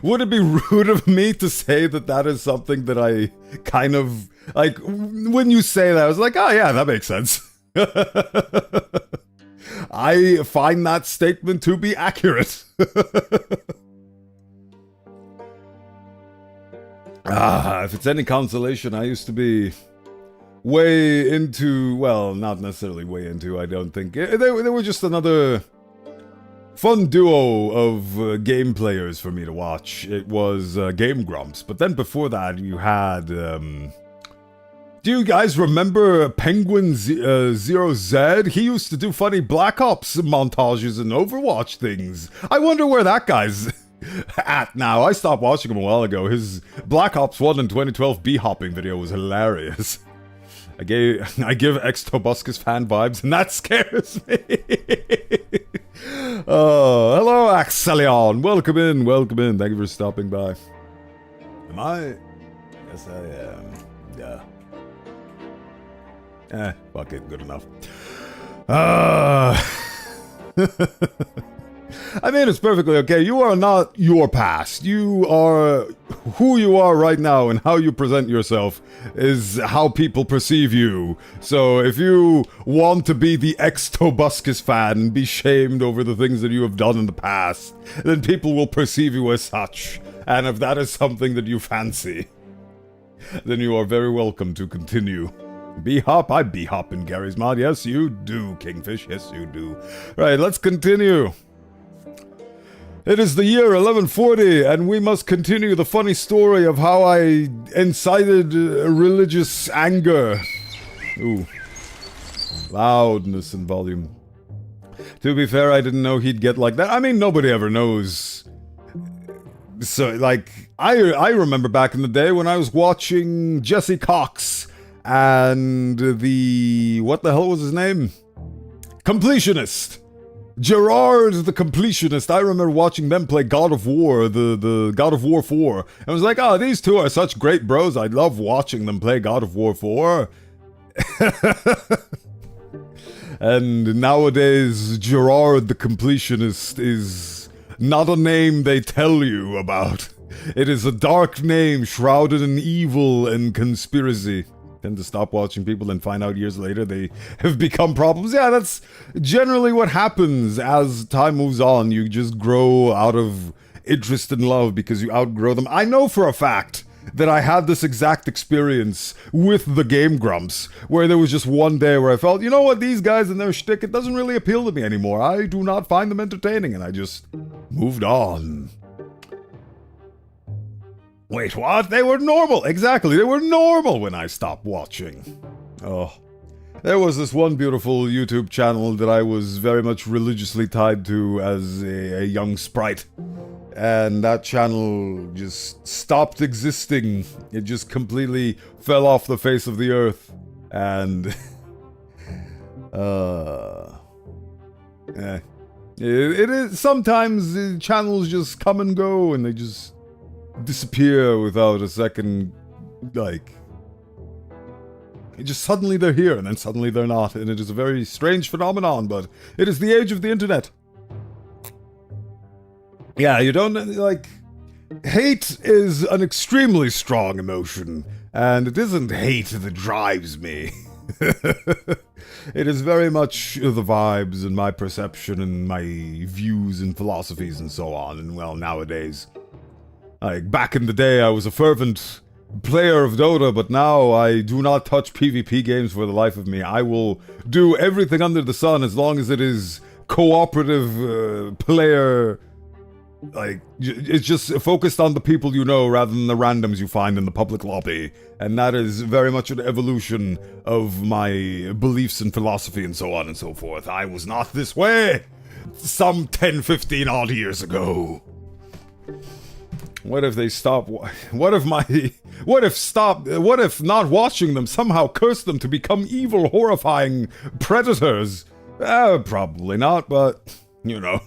Would it be rude of me to say that that is something that I kind of, like, when you say that, I was like, oh yeah, that makes sense. I find that statement to be accurate. If it's any consolation, I used to be way into, well, not necessarily way into, I don't think. They were just another fun duo of game players for me to watch. It was Game Grumps, but then before that you had, do you guys remember Penguin Zero Z? He used to do funny Black Ops montages and Overwatch things. I wonder where that guy's at now. I stopped watching him a while ago. His Black Ops 1 in 2012 bee-hopping video was hilarious. I give ex-Tobuscus fan vibes, and that scares me. Hello, Axelion. Welcome in. Thank you for stopping by. Am I? Yes, I am. Yeah. Fuck it. Good enough. I mean, it's perfectly okay. You are not your past. You are who you are right now, and how you present yourself is how people perceive you. So if you want to be the ex-Tobuscus fan and be shamed over the things that you have done in the past, then people will perceive you as such. And if that is something that you fancy, then you are very welcome to continue. B-hop? I B-hop in Gary's mod. Yes, you do, Kingfish. Yes, you do. Right, let's continue. It is the year 1140, and we must continue the funny story of how I incited religious anger. Ooh. Loudness and volume. To be fair, I didn't know he'd get like that. I mean, nobody ever knows. So, like, I remember back in the day when I was watching Jesse Cox and the... what the hell was his name? Completionist. Gerard the Completionist. I remember watching them play God of War, the God of War 4. And I was like, oh, these two are such great bros. I love watching them play God of War 4. And nowadays, Gerard the Completionist is not a name they tell you about. It is a dark name shrouded in evil and conspiracy. Tend to stop watching people and find out years later they have become problems. Yeah, that's generally what happens as time moves on. You just grow out of interest and love because you outgrow them. I know for a fact that I had this exact experience with the Game Grumps, where there was just one day where I felt, you know what, these guys and their shtick, it doesn't really appeal to me anymore. I do not find them entertaining, and I just moved on. Wait, what? They were normal! Exactly, they were normal when I stopped watching. Oh. There was this one beautiful YouTube channel that I was very much religiously tied to as a young sprite. And that channel just stopped existing. It just completely fell off the face of the earth. And... It is... Sometimes the channels just come and go and they just disappear without a second, like... Just suddenly they're here, and then suddenly they're not, and it is a very strange phenomenon, but it is the age of the internet. Yeah, you don't, like... Hate is an extremely strong emotion, and it isn't hate that drives me. It is very much the vibes and my perception and my views and philosophies and so on, and well, nowadays... Like, back in the day, I was a fervent player of Dota, but now I do not touch PvP games for the life of me. I will do everything under the sun as long as it is cooperative player. Like, it's just focused on the people you know rather than the randoms you find in the public lobby. And that is very much an evolution of my beliefs and philosophy and so on and so forth. I was not this way some 10, 15 odd years ago. What if they stop? What if not watching them somehow cursed them to become evil, horrifying predators? Probably not, but, you know.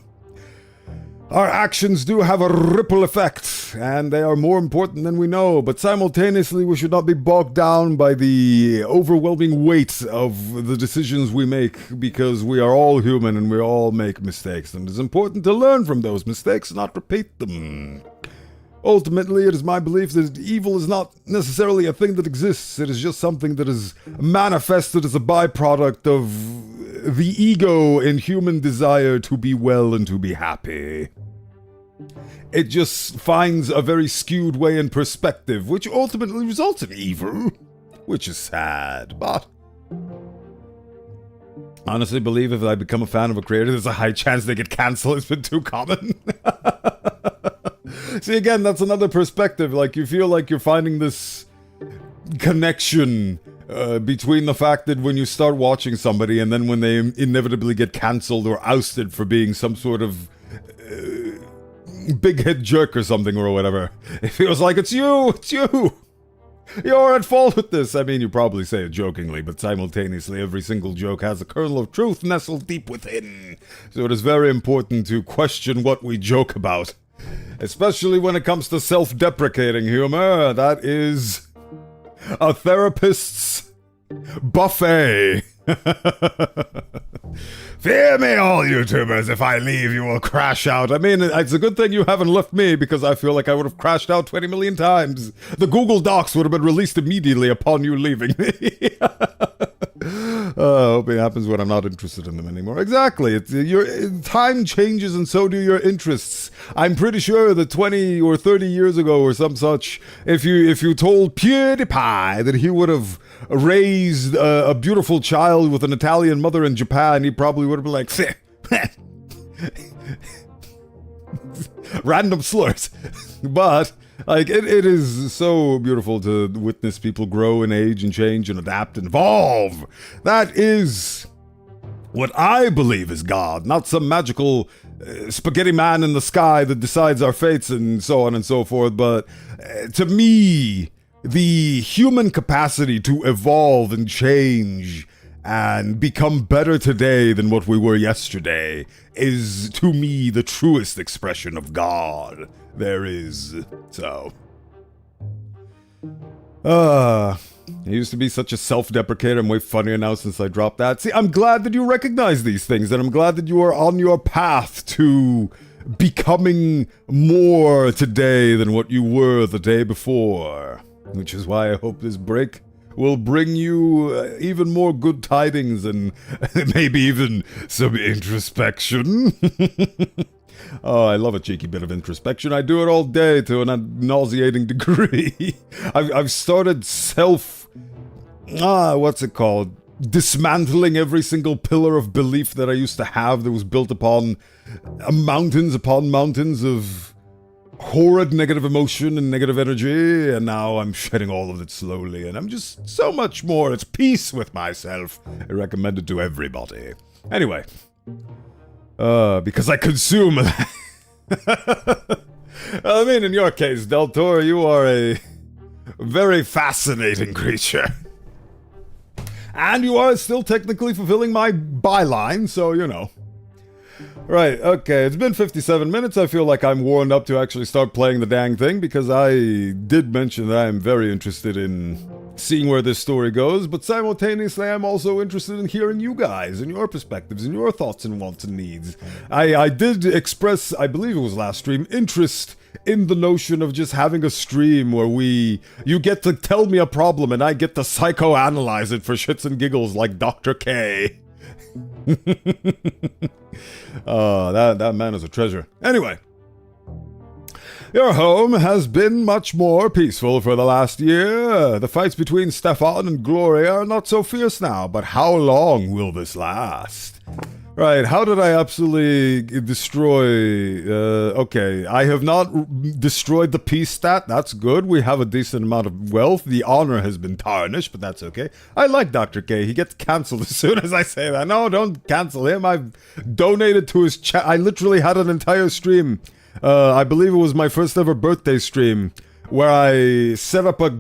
Our actions do have a ripple effect, and they are more important than we know, but simultaneously we should not be bogged down by the overwhelming weight of the decisions we make, because we are all human and we all make mistakes, and it's important to learn from those mistakes and not repeat them. Ultimately, it is my belief that evil is not necessarily a thing that exists. It is just something that is manifested as a byproduct of the ego and human desire to be well and to be happy. It just finds a very skewed way in perspective, which ultimately results in evil, which is sad, but... honestly believe if I become a fan of a creator, there's a high chance they get cancelled. It's been too common. See, again, that's another perspective. Like, you feel like you're finding this connection between the fact that when you start watching somebody and then when they inevitably get cancelled or ousted for being some sort of big head jerk or something or whatever, it feels like it's you! You're at fault with this! I mean, you probably say it jokingly, but simultaneously every single joke has a kernel of truth nestled deep within. So it is very important to question what we joke about. Especially when it comes to self-deprecating humor. That is a therapist's buffet. Fear me, all YouTubers. If I leave, you will crash out. I mean, it's a good thing you haven't left me, because I feel like I would have crashed out 20 million times. The Google Docs would have been released immediately upon you leaving me. I hope it happens when I'm not interested in them anymore. Exactly. Your time changes and so do your interests. I'm pretty sure that 20 or 30 years ago or some such, if you told PewDiePie that he would have raised a beautiful child with an Italian mother in Japan, he probably would have been like, random slurs. But... like, it is so beautiful to witness people grow and age and change and adapt and evolve. That is what I believe is God, not some magical spaghetti man in the sky that decides our fates and so on and so forth. But to me, the human capacity to evolve and change and become better today than what we were yesterday is, to me, the truest expression of God there is. So, I used to be such a self-deprecator. I'm way funnier now since I dropped that. See, I'm glad that you recognize these things, and I'm glad that you are on your path to becoming more today than what you were the day before. Which is why I hope this break will bring you even more good tidings and maybe even some introspection. Oh, I love a cheeky bit of introspection. I do it all day to a nauseating degree. I've started what's it called? Dismantling every single pillar of belief that I used to have that was built upon mountains of horrid negative emotion and negative energy, and now I'm shedding all of it slowly, and I'm just so much more at peace with myself. I recommend it to everybody. Anyway, because I consume that. I mean, in your case, Del Toro, you are a very fascinating creature. And you are still technically fulfilling my byline, so you know. Right, okay, it's been 57 minutes. I feel like I'm warmed up to actually start playing the dang thing, because I did mention that I'm very interested in seeing where this story goes, but simultaneously I'm also interested in hearing you guys, and your perspectives, and your thoughts and wants and needs. I did express, I believe it was last stream, interest in the notion of just having a stream where you get to tell me a problem, and I get to psychoanalyze it for shits and giggles like Dr. K. That man is a treasure. Anyway, your home has been much more peaceful for the last year. The fights between Stefan and Gloria are not so fierce now, but how long will this last? Right, how did I absolutely destroy... okay, I have not destroyed the peace stat. That's good. We have a decent amount of wealth. The honor has been tarnished, but that's okay. I like Dr. K. He gets cancelled as soon as I say that. No, don't cancel him. I've donated to his chat. I literally had an entire stream. I believe it was my first ever birthday stream, where I set up a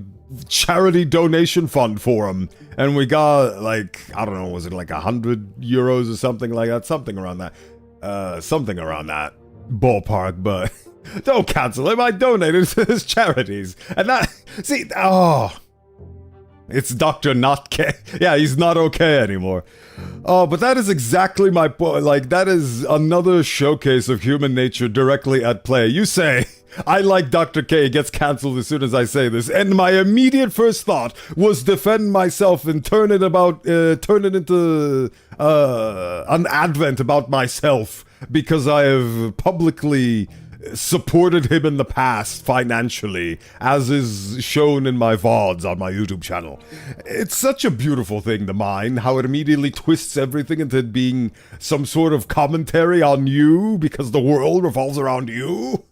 charity donation fund for him, and we got like, I don't know, was it like 100 euros or something like that, something around that ballpark. But don't cancel him. I donated to his charities, and that, see, it's Dr. Not K. Yeah, he's not okay anymore. Oh, but that is exactly my point. Like, that is another showcase of human nature directly at play. You say, I like Dr. K, gets cancelled as soon as I say this, and my immediate first thought was defend myself and turn it into an advent about myself, because I have publicly supported him in the past financially, as is shown in my VODs on my YouTube channel. It's such a beautiful thing, the mind, how it immediately twists everything into being some sort of commentary on you, because the world revolves around you.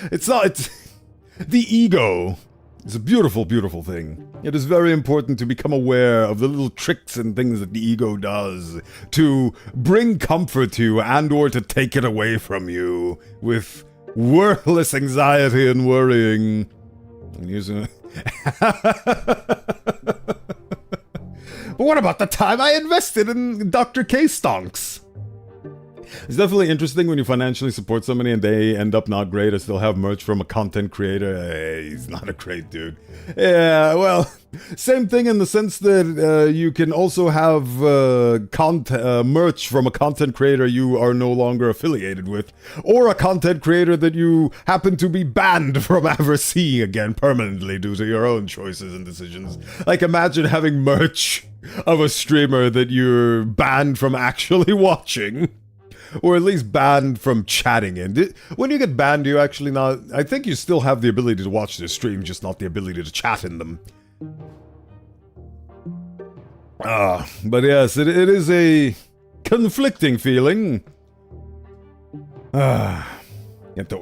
It's the ego. It's a beautiful, beautiful thing. It is very important to become aware of the little tricks and things that the ego does to bring comfort to you and or to take it away from you with worthless anxiety and worrying. But what about the time I invested in Dr. K stonks? It's definitely interesting when you financially support somebody and they end up not great. I still have merch from a content creator. Hey, he's not a great dude. Yeah, well, same thing in the sense that you can also have merch from a content creator you are no longer affiliated with, or a content creator that you happen to be banned from ever seeing again permanently due to your own choices and decisions. Like, imagine having merch of a streamer that you're banned from actually watching. Or at least banned from chatting in. When you get banned, do you actually not... I think you still have the ability to watch the stream, just not the ability to chat in them. But yes, it is a conflicting feeling. You get to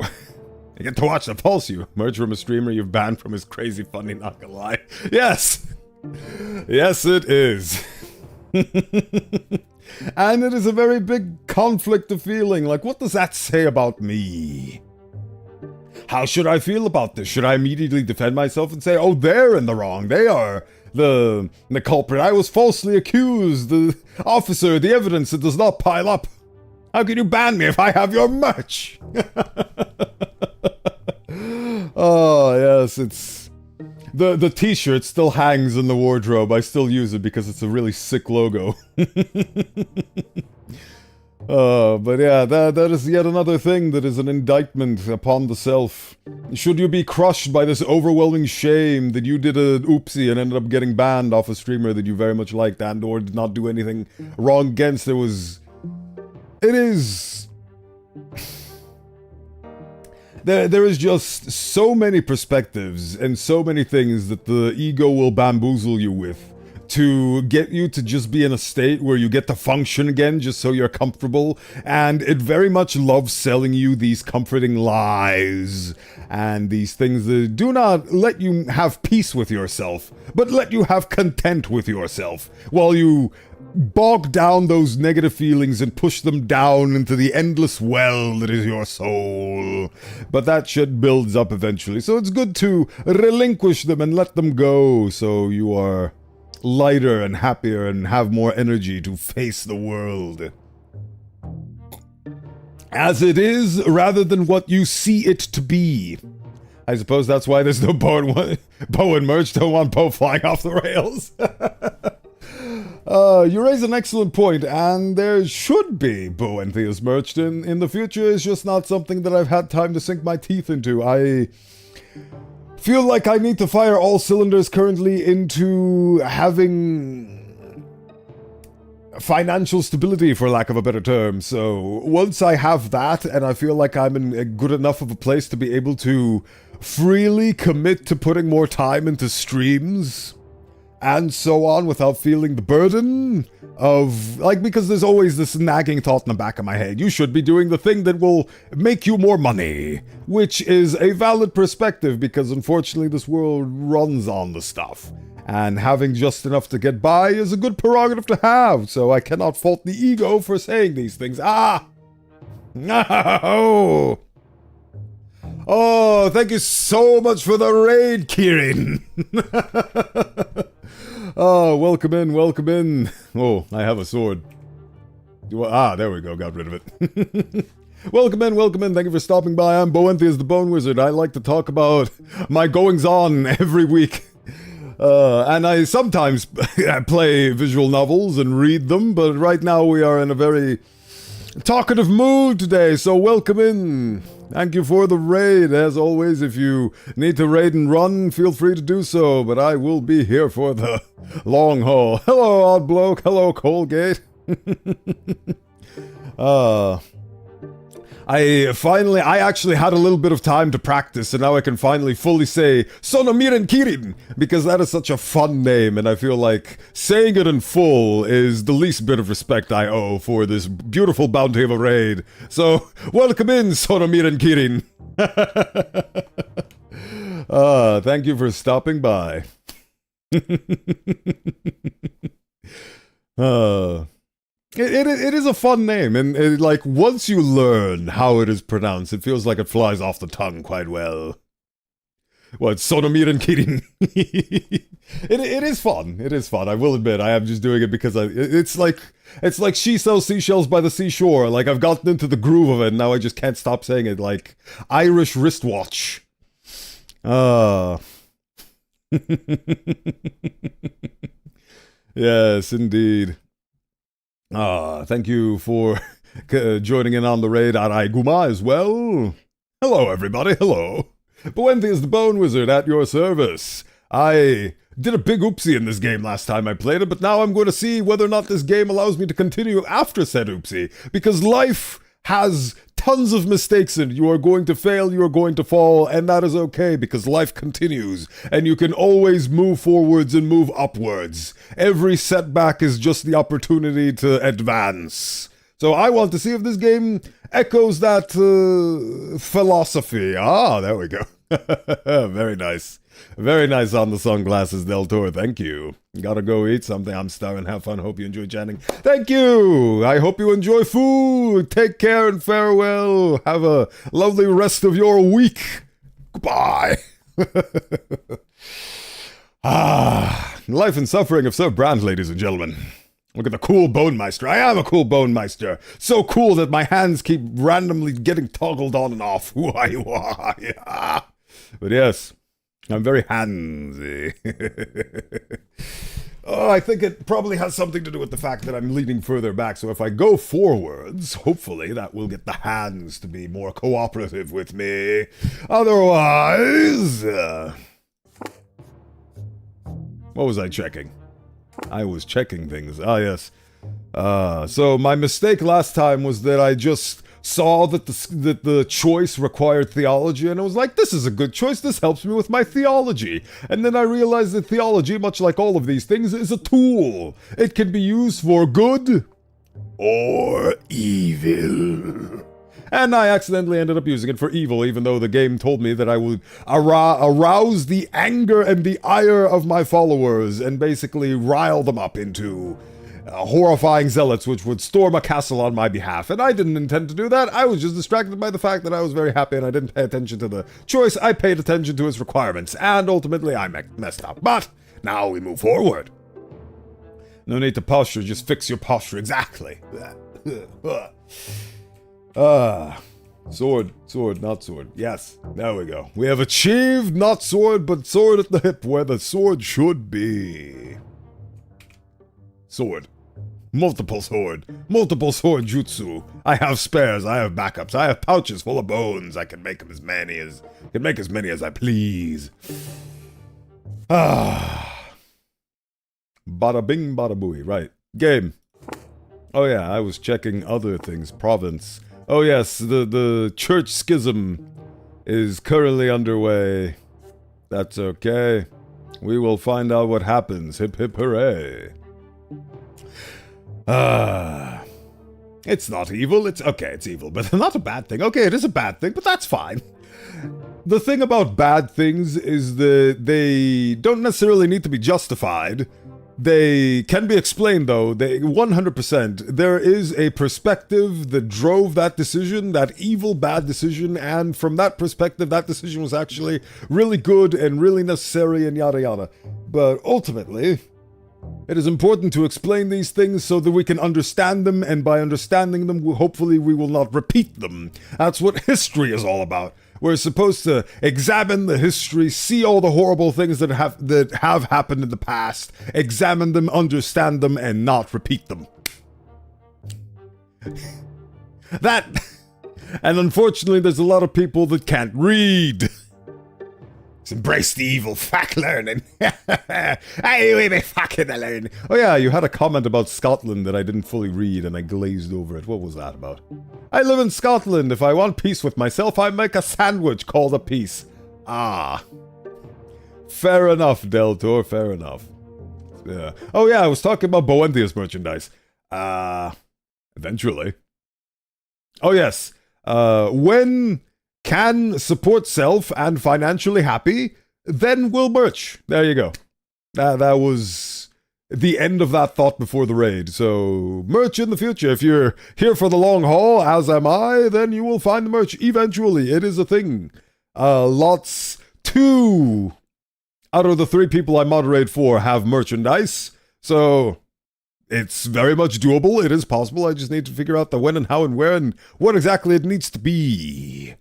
watch the pulse you merge from a streamer you've banned from his crazy funny, not gonna lie. Yes! Yes, it is. And it is a very big conflict of feeling. Like, what does that say about me? How should I feel about this? Should I immediately defend myself and say, oh, they're in the wrong. They are the culprit. I was falsely accused. The officer, the evidence, it does not pile up. How can you ban me if I have your merch? Oh, yes, it's... The t-shirt still hangs in the wardrobe. I still use it because it's a really sick logo. But yeah, that is yet another thing that is an indictment upon the self. Should you be crushed by this overwhelming shame that you did an oopsie and ended up getting banned off a streamer that you very much liked and or did not do anything wrong against, it is... There is just so many perspectives and so many things that the ego will bamboozle you with to get you to just be in a state where you get to function again just so you're comfortable, and it very much loves selling you these comforting lies and these things that do not let you have peace with yourself, but let you have content with yourself, while you bog down those negative feelings and push them down into the endless well that is your soul. But that shit builds up eventually, so it's good to relinquish them and let them go so you are lighter and happier and have more energy to face the world as it is, rather than what you see it to be. I suppose that's why there's no Bow and merch. Don't want Bow flying off the rails. You raise an excellent point, and there should be Bowenthius merch in the future. It's just not something that I've had time to sink my teeth into. I feel like I need to fire all cylinders currently into having financial stability, for lack of a better term. So once I have that, and I feel like I'm in a good enough of a place to be able to freely commit to putting more time into streams and so on without feeling the burden of, like, because there's always this nagging thought in the back of my head, you should be doing the thing that will make you more money, which is a valid perspective, because unfortunately this world runs on the stuff, and having just enough to get by is a good prerogative to have, so I cannot fault the ego for saying these things. No! Oh, thank you so much for the raid, Kieran! Oh, welcome in, welcome in. Oh, I have a sword. There we go, got rid of it. Welcome in, welcome in, thank you for stopping by. I'm Bowenthius the Bone Wizard. I like to talk about my goings-on every week. And I sometimes play visual novels and read them, but right now we are in a very talkative mood today, so welcome in. Thank you for the raid. As always, if you need to raid and run, feel free to do so, but I will be here for the long haul. Hello, odd bloke. Hello, Colgate. I actually had a little bit of time to practice, and now I can finally fully say Sonomiren Kirin, because that is such a fun name, and I feel like saying it in full is the least bit of respect I owe for this beautiful bounty of a raid. So, welcome in, Sonomiren Kirin. Thank you for stopping by. It is a fun name, and like, once you learn how it is pronounced, it feels like it flies off the tongue quite well. What, Sonomiren Kirin? It is fun. It is fun. I will admit, I am just doing it because it's like she sells seashells by the seashore. Like, I've gotten into the groove of it, and now I just can't stop saying it. Like, Irish wristwatch. Yes, indeed. Thank you for joining in on the raid at Aiguma as well. Hello, everybody, hello. Bowenthius the Bone Wizard at your service. I did a big oopsie in this game last time I played it, but now I'm going to see whether or not this game allows me to continue after said oopsie, because life has tons of mistakes in it. You are going to fail, you are going to fall, and that is okay, because life continues, and you can always move forwards and move upwards. Every setback is just the opportunity to advance. So I want to see if this game echoes that philosophy. There we go. Very nice. Very nice on the sunglasses, Del Toro. Thank you. Gotta go eat something. I'm starving. Have fun. Hope you enjoy chatting. Thank you. I hope you enjoy food. Take care and farewell. Have a lovely rest of your week. Goodbye. Life and suffering of Sir Brante, ladies and gentlemen. Look at the cool Bone Meister. I am a cool Bone Meister. So cool that my hands keep randomly getting toggled on and off. But yes, I'm very handsy. I think it probably has something to do with the fact that I'm leaning further back, so if I go forwards, hopefully that will get the hands to be more cooperative with me. Otherwise... what was I checking? I was checking things. Yes. So my mistake last time was that I just saw that the choice required theology, and I was like, this is a good choice, this helps me with my theology. And then I realized that theology, much like all of these things, is a tool. It can be used for good or evil. And I accidentally ended up using it for evil, even though the game told me that I would arouse the anger and the ire of my followers and basically rile them up into horrifying zealots which would storm a castle on my behalf. And I didn't intend to do that. I was just distracted by the fact that I was very happy and I didn't pay attention to the choice. I paid attention to its requirements, and ultimately I messed up. But now we move forward. No need to posture, just fix your posture exactly. Sword, not sword. Yes, there we go. We have achieved not sword, but sword at the hip where the sword should be. Sword. Multiple sword jutsu. I have spares, I have backups, I have pouches full of bones. I can make as many as I please. Bada bing, bada booey. Right. Game. Oh yeah, I was checking other things. Province. Oh yes, the church schism is currently underway. That's okay. We will find out what happens. Hip hip hooray. It's not evil. It's evil, but not a bad thing. Okay, it is a bad thing, but that's fine. The thing about bad things is that they don't necessarily need to be justified. They can be explained, though. 100%. There is a perspective that drove that decision, that evil, bad decision, and from that perspective, that decision was actually really good and really necessary and yada yada. But ultimately, it is important to explain these things so that we can understand them, and by understanding them, hopefully we will not repeat them. That's what history is all about. We're supposed to examine the history, see all the horrible things that have happened in the past, examine them, understand them, and not repeat them. And unfortunately, there's a lot of people that can't read. Let's embrace the evil, fuck learning. Hey, we be fucking learning. Oh yeah, you had a comment about Scotland that I didn't fully read and I glazed over it. What was that about? I live in Scotland. If I want peace with myself, I make a sandwich called a peace. Ah. Fair enough, Deltor, fair enough. Yeah. Oh yeah, I was talking about Bowenthius merchandise. Eventually. Oh yes. When can support self and financially happy, then we'll merch. There you go. That was the end of that thought before the raid. So, merch in the future. If you're here for the long haul, as am I, then you will find the merch eventually. It is a thing. Lots 2 out of the 3 people I moderate for have merchandise. So, it's very much doable. It is possible. I just need to figure out the when and how and where and what exactly it needs to be.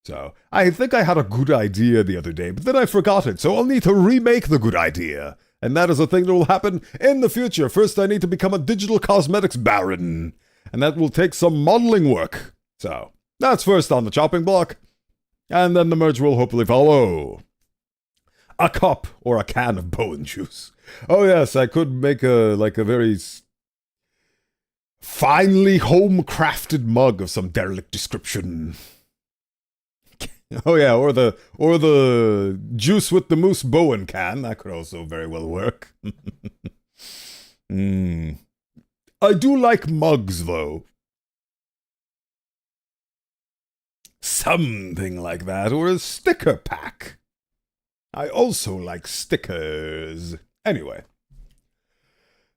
So, I think I had a good idea the other day, but then I forgot it, so I'll need to remake the good idea. And that is a thing that will happen in the future. First, I need to become a digital cosmetics baron, and that will take some modeling work. So, that's first on the chopping block, and then the merch will hopefully follow. A cup or a can of Bowen juice. Oh yes, I could make a very finely home-crafted mug of some derelict description. Oh yeah, or the juice with the moose Bowen can. That could also very well work. I do like mugs, though. Something like that, or a sticker pack. I also like stickers. Anyway.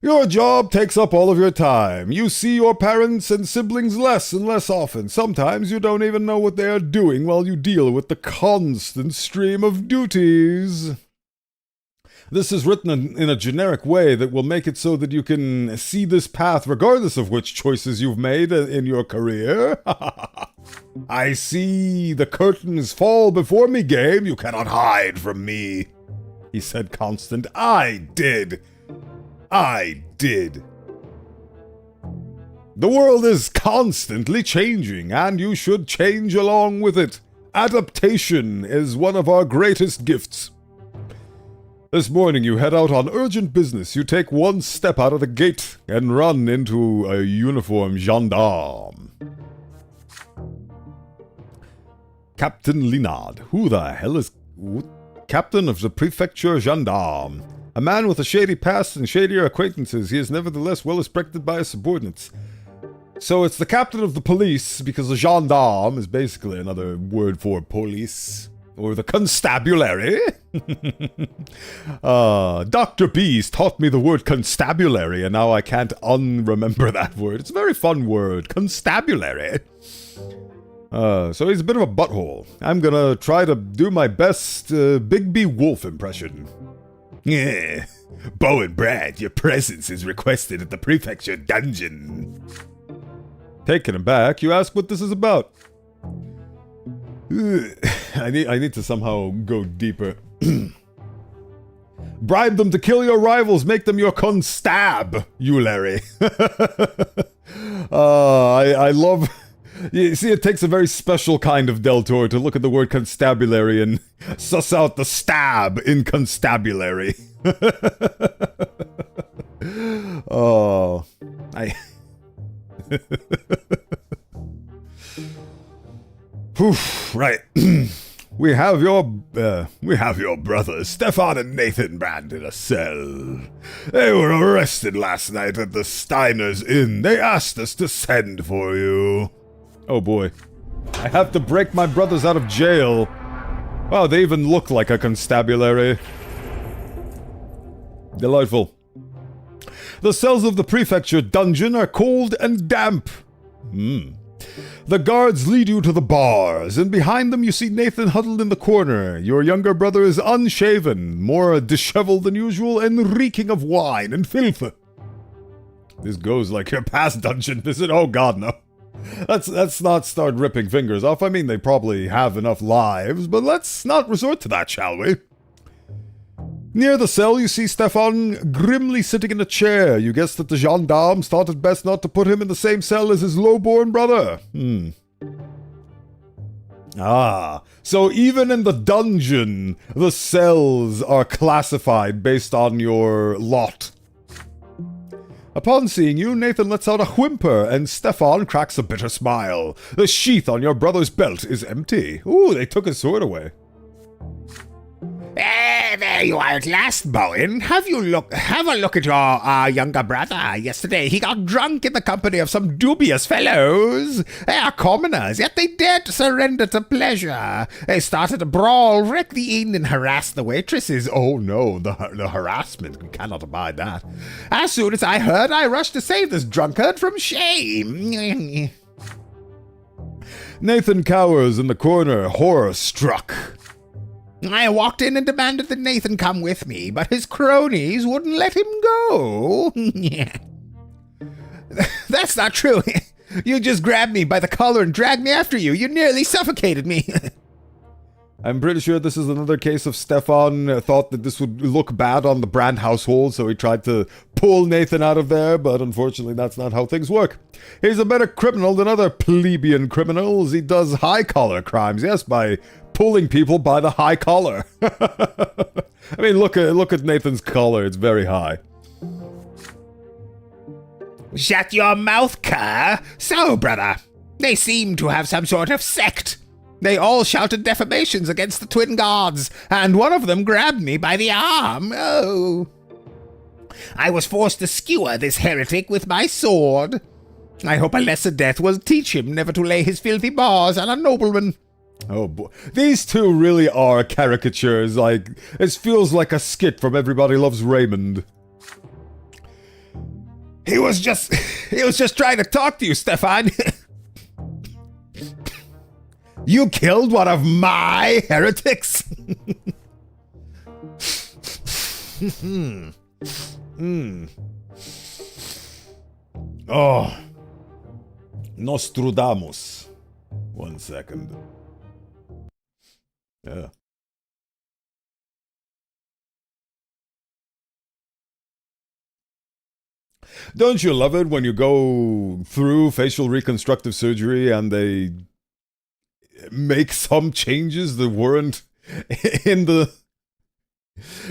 Your job takes up all of your time. You see your parents and siblings less and less often. Sometimes you don't even know what they are doing while you deal with the constant stream of duties. This is written in a generic way that will make it so that you can see this path regardless of which choices you've made in your career. I see the curtains fall before me, game. You cannot hide from me. He said constant. I did. The world is constantly changing, and you should change along with it. Adaptation is one of our greatest gifts. This morning you head out on urgent business. You take one step out of the gate and run into a uniformed gendarme. Captain Linard. Who the hell is... Captain of the Prefecture Gendarme. A man with a shady past and shadier acquaintances, he is nevertheless well respected by his subordinates. So it's the captain of the police, because the gendarme is basically another word for police. Or the constabulary. Dr. Bees taught me the word constabulary, and now I can't unremember that word. It's a very fun word, constabulary. So he's a bit of a butthole. I'm gonna try to do my best Bigby Wolf impression. Yeah. Bo and Brad, your presence is requested at the prefecture dungeon. Taken aback, you ask what this is about. I need to somehow go deeper. Bribe them to kill your rivals, make them your constab, you Larry. I love... You see, it takes a very special kind of Deltor to look at the word constabulary and suss out the stab in constabulary. Oh, right. We have your brothers, Stefan and Nathan Brand, in a cell. They were arrested last night at the Steiner's Inn. They asked us to send for you. Oh boy. I have to break my brothers out of jail. Wow, they even look like a constabulary. Delightful. The cells of the prefecture dungeon are cold and damp. The guards lead you to the bars, and behind them you see Nathan huddled in the corner. Your younger brother is unshaven, more disheveled than usual, and reeking of wine and filth. This goes like your past dungeon visit. Oh god, no. Let's not start ripping fingers off. I mean, they probably have enough lives, but let's not resort to that, shall we? Near the cell, you see Stefan grimly sitting in a chair. You guess that the gendarmes thought it best not to put him in the same cell as his low-born brother. So even in the dungeon, the cells are classified based on your lot. Upon seeing you, Nathan lets out a whimper, and Stefan cracks a bitter smile. The sheath on your brother's belt is empty. Ooh, they took his sword away. There you are at last, Bowen. Have a look at your younger brother. Yesterday he got drunk in the company of some dubious fellows. They are commoners, yet they dared to surrender to pleasure. They started a brawl, wrecked the inn, and harassed the waitresses. Oh no, the harassment. We cannot abide that. As soon as I heard, I rushed to save this drunkard from shame. Nathan cowers in the corner, horror-struck. I walked in and demanded that Nathan come with me, but his cronies wouldn't let him go. That's not true. You just grabbed me by the collar and dragged me after you. You nearly suffocated me. I'm pretty sure this is another case of Stefan thought that this would look bad on the Brand household, so he tried to pull Nathan out of there, but unfortunately that's not how things work. He's a better criminal than other plebeian criminals. He does high-collar crimes, yes, by pulling people by the high collar. I mean, look at Nathan's collar. It's very high. Shut your mouth, cur. So, brother, they seem to have some sort of sect. They all shouted defamations against the twin gods, and one of them grabbed me by the arm. Oh. I was forced to skewer this heretic with my sword. I hope a lesser death will teach him never to lay his filthy paws on a nobleman. Oh boy. These two really are caricatures. Like, this feels like a skit from Everybody Loves Raymond. He was just trying to talk to you, Stefan. You killed one of my heretics. Oh. Nostradamus. 1 second. Yeah. Don't you love it when you go through facial reconstructive surgery and they make some changes that weren't in the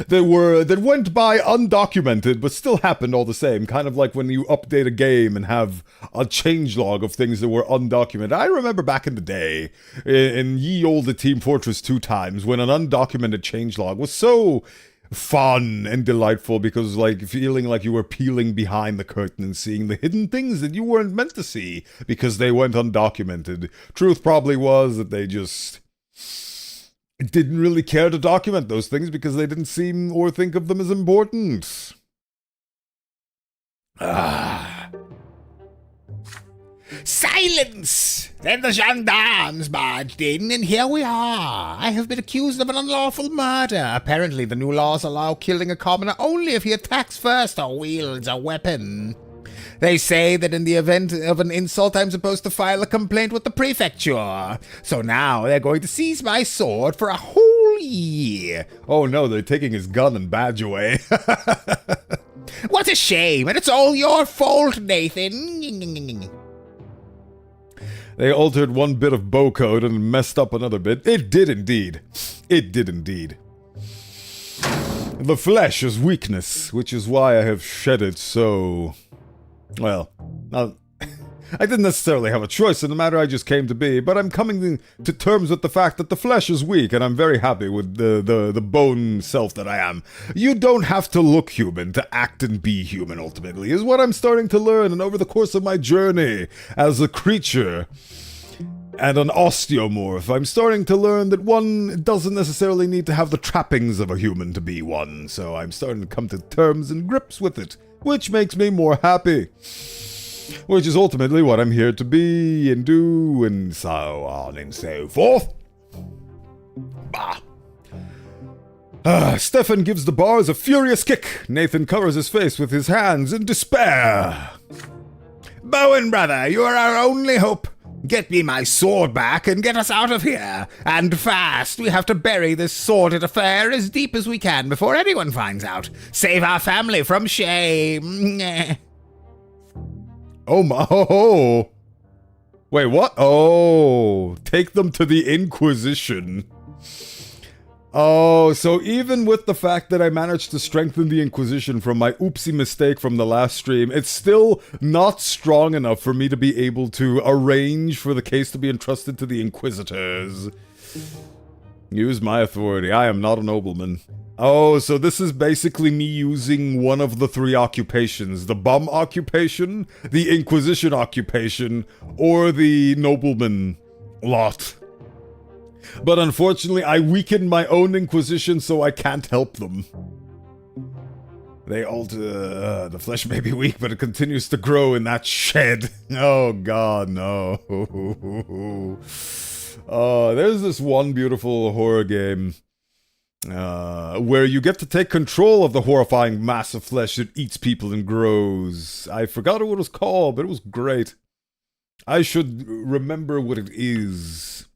that went by undocumented, but still happened all the same. Kind of like when you update a game and have a changelog of things that were undocumented. I remember back in the day, in ye olde Team Fortress 2 times, when an undocumented changelog was so fun and delightful, because like feeling like you were peeling behind the curtain and seeing the hidden things that you weren't meant to see because they went undocumented. Truth probably was that they just didn't really care to document those things because they didn't seem or think of them as important. Silence! Then the gendarmes barged in, and here we are. I have been accused of an unlawful murder. Apparently, the new laws allow killing a commoner only if he attacks first or wields a weapon. They say that in the event of an insult, I'm supposed to file a complaint with the prefecture. So now they're going to seize my sword for a whole year. Oh no, they're taking his gun and badge away. What a shame, and it's all your fault, Nathan. They altered one bit of bow code and messed up another bit. It did indeed. It did indeed. The flesh is weakness, which is why I have shed it so... Well, I didn't necessarily have a choice in the matter, I just came to be, but I'm coming to terms with the fact that the flesh is weak, and I'm very happy with the bone self that I am. You don't have to look human to act and be human, ultimately, is what I'm starting to learn, and over the course of my journey as a creature and an osteomorph, I'm starting to learn that one doesn't necessarily need to have the trappings of a human to be one, so I'm starting to come to terms and grips with it, which makes me more happy. Which is ultimately what I'm here to be and do, and so on and so forth. Bah. Stefan gives the bars a furious kick. Nathan covers his face with his hands in despair. Bowen, brother, you are our only hope. Get me my sword back and get us out of here. And fast. We have to bury this sordid affair as deep as we can before anyone finds out. Save our family from shame. Oh my, oh. Wait, what? Oh, take them to the Inquisition. Oh, so even with the fact that I managed to strengthen the Inquisition from my oopsie mistake from the last stream, it's still not strong enough for me to be able to arrange for the case to be entrusted to the Inquisitors. Use my authority. I am not a nobleman. Oh, so this is basically me using one of the three occupations. The bum occupation, the Inquisition occupation, or the nobleman lot. But unfortunately, I weakened my own Inquisition, so I can't help them. They alter... the flesh may be weak, but it continues to grow in that shed. Oh god, no. There's this one beautiful horror game where you get to take control of the horrifying mass of flesh that eats people and grows. I forgot what it was called, but it was great. I should remember what it is.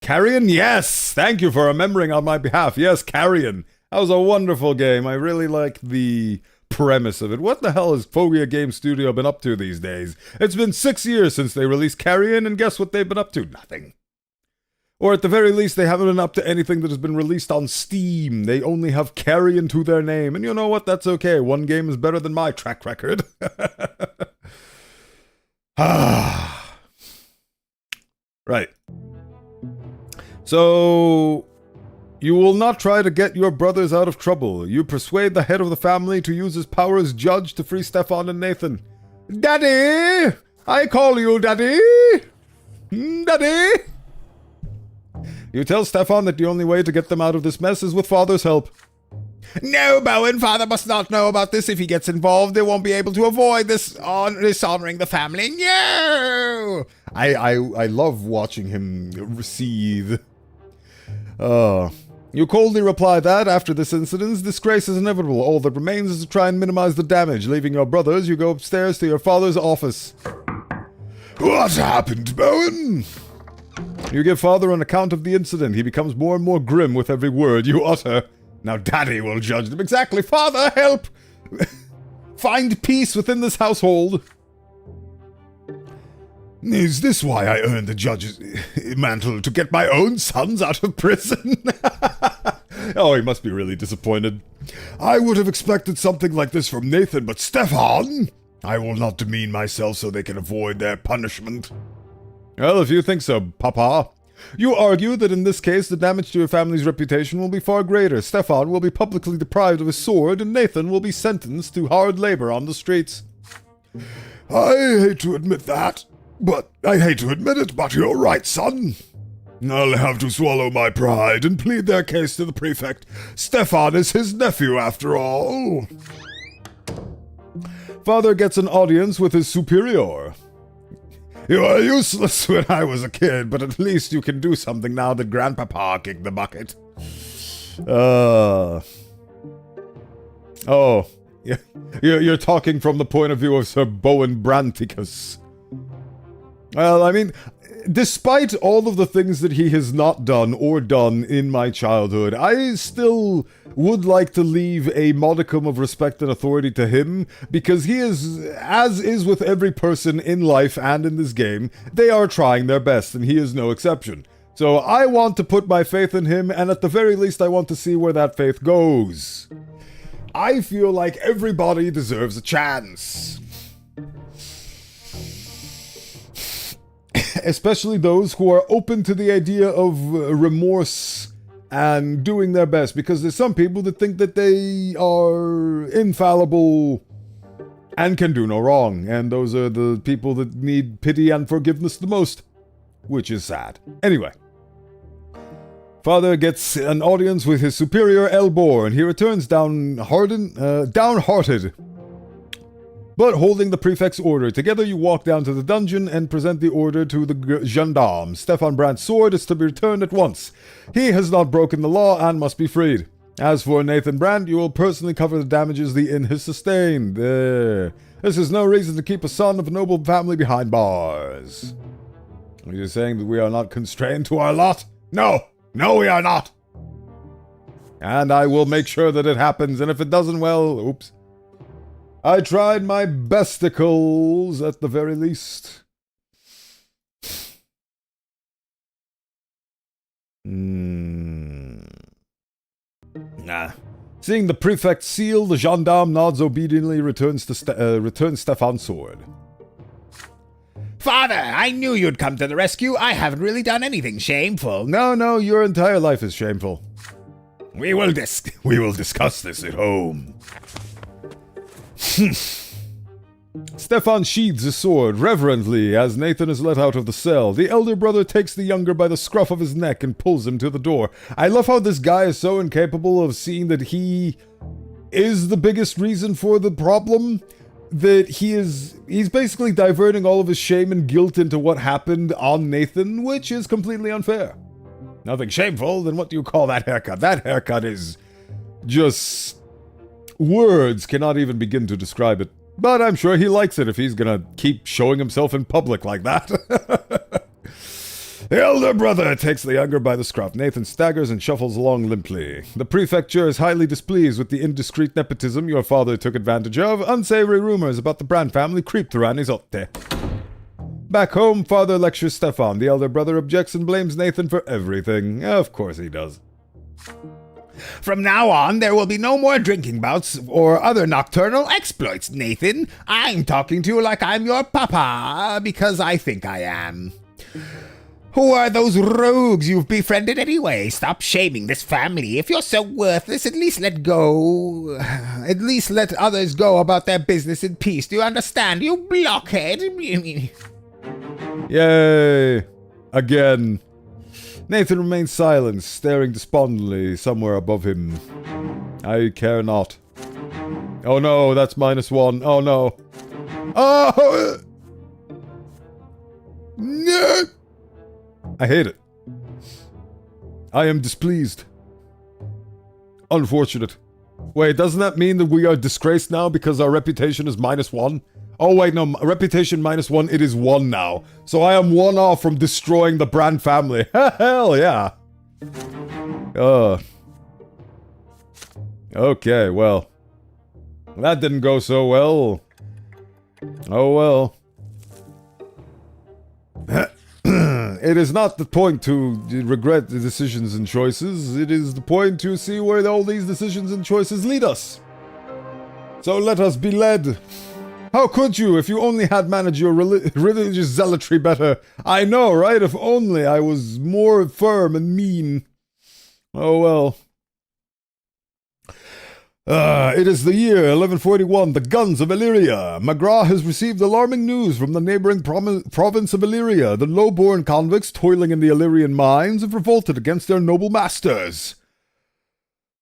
Carrion? Yes! Thank you for remembering on my behalf. Yes, Carrion. That was a wonderful game. I really like the premise of it. What the hell has Fogia Game Studio been up to these days? It's been 6 years since they released Carrion, and guess what they've been up to? Nothing. Or at the very least, they haven't been up to anything that has been released on Steam. They only have Carrion to their name. And you know what? That's okay. One game is better than my track record. Right. So, you will not try to get your brothers out of trouble. You persuade the head of the family to use his power as judge to free Stefan and Nathan. Daddy! I call you Daddy! Daddy! You tell Stefan that the only way to get them out of this mess is with Father's help. No, Bowen, Father must not know about this. If he gets involved, they won't be able to avoid this dishonoring the family. No! I love watching him receive. You coldly reply that, after this incident, disgrace is inevitable. All that remains is to try and minimize the damage. Leaving your brothers, you go upstairs to your father's office. What happened, Bowen? You give Father an account of the incident. He becomes more and more grim with every word you utter. Now Daddy will judge them. Exactly. Father, help! Find peace within this household. Is this why I earned the judge's mantle, to get my own sons out of prison? Oh, he must be really disappointed. I would have expected something like this from Nathan, but Stefan! I will not demean myself so they can avoid their punishment. Well, if you think so, Papa. You argue that in this case the damage to your family's reputation will be far greater. Stefan will be publicly deprived of his sword, and Nathan will be sentenced to hard labor on the streets. I hate to admit that, but you're right, son. I'll have to swallow my pride and plead their case to the prefect. Stefan is his nephew, after all. Father gets an audience with his superior. You were useless when I was a kid, but at least you can do something now that Grandpapa kicked the bucket. Oh, you're talking from the point of view of Sir Bowenthius. Well, I mean, despite all of the things that he has not done or done in my childhood, I still would like to leave a modicum of respect and authority to him, because he is, as is with every person in life and in this game, they are trying their best, and he is no exception. So I want to put my faith in him, and at the very least I want to see where that faith goes. I feel like everybody deserves a chance. Especially those who are open to the idea of remorse and doing their best, because there's some people that think that they are infallible and can do no wrong, and those are the people that need pity and forgiveness the most, which is sad. Anyway, Father gets an audience with his superior Elbor, and he returns downhearted, but holding the prefect's order. Together you walk down to the dungeon and present the order to the gendarme. Stefan Brandt's sword is to be returned at once. He has not broken the law and must be freed. As for Nathan Brandt, you will personally cover the damages the inn has sustained. There. This is no reason to keep a son of a noble family behind bars. Are you saying that we are not constrained to our lot? No! No, we are not! And I will make sure that it happens, and if it doesn't, well, oops. I tried my besticles, at the very least. Seeing the prefect's seal, the gendarme nods obediently, returns Stefan's sword. Father, I knew you'd come to the rescue. I haven't really done anything shameful. No, your entire life is shameful. We will discuss this at home. Stefan sheathes his sword reverently as Nathan is let out of the cell. The elder brother takes the younger by the scruff of his neck and pulls him to the door. I love how this guy is so incapable of seeing that he is the biggest reason for the problem, that he's basically diverting all of his shame and guilt into what happened on Nathan, which is completely unfair. Nothing shameful, then what do you call that haircut? That haircut is just... words cannot even begin to describe it. But I'm sure he likes it if he's gonna keep showing himself in public like that. The elder brother takes the younger by the scruff. Nathan staggers and shuffles along limply. The prefecture is highly displeased with the indiscreet nepotism your father took advantage of. Unsavory rumors about the Brandt family creep through Anisotte. Back home, father lectures Stefan. The elder brother objects and blames Nathan for everything. Of course he does. From now on, there will be no more drinking bouts or other nocturnal exploits, Nathan. I'm talking to you like I'm your papa, because I think I am. Who are those rogues you've befriended anyway? Stop shaming this family. If you're so worthless, at least let go. At least let others go about their business in peace. Do you understand, you blockhead? Yay! Again. Nathan remains silent, staring despondently somewhere above him. I care not. Oh no, that's -1. Oh no. Oh! No! I hate it. I am displeased. Unfortunate. Wait, doesn't that mean that we are disgraced now because our reputation is -1? Oh wait, no, reputation -1, it is 1 now. So I am 1 off from destroying the Brandt family. Hell yeah. Okay, well. That didn't go so well. Oh well. It is not the point to regret the decisions and choices. It is the point to see where all these decisions and choices lead us. So let us be led. How could you if you only had managed your religious zealotry better? I know, right? If only I was more firm and mean. Oh well. It is the year 1141, the guns of Illyria. McGraw has received alarming news from the neighboring province of Illyria. The low-born convicts toiling in the Illyrian mines have revolted against their noble masters.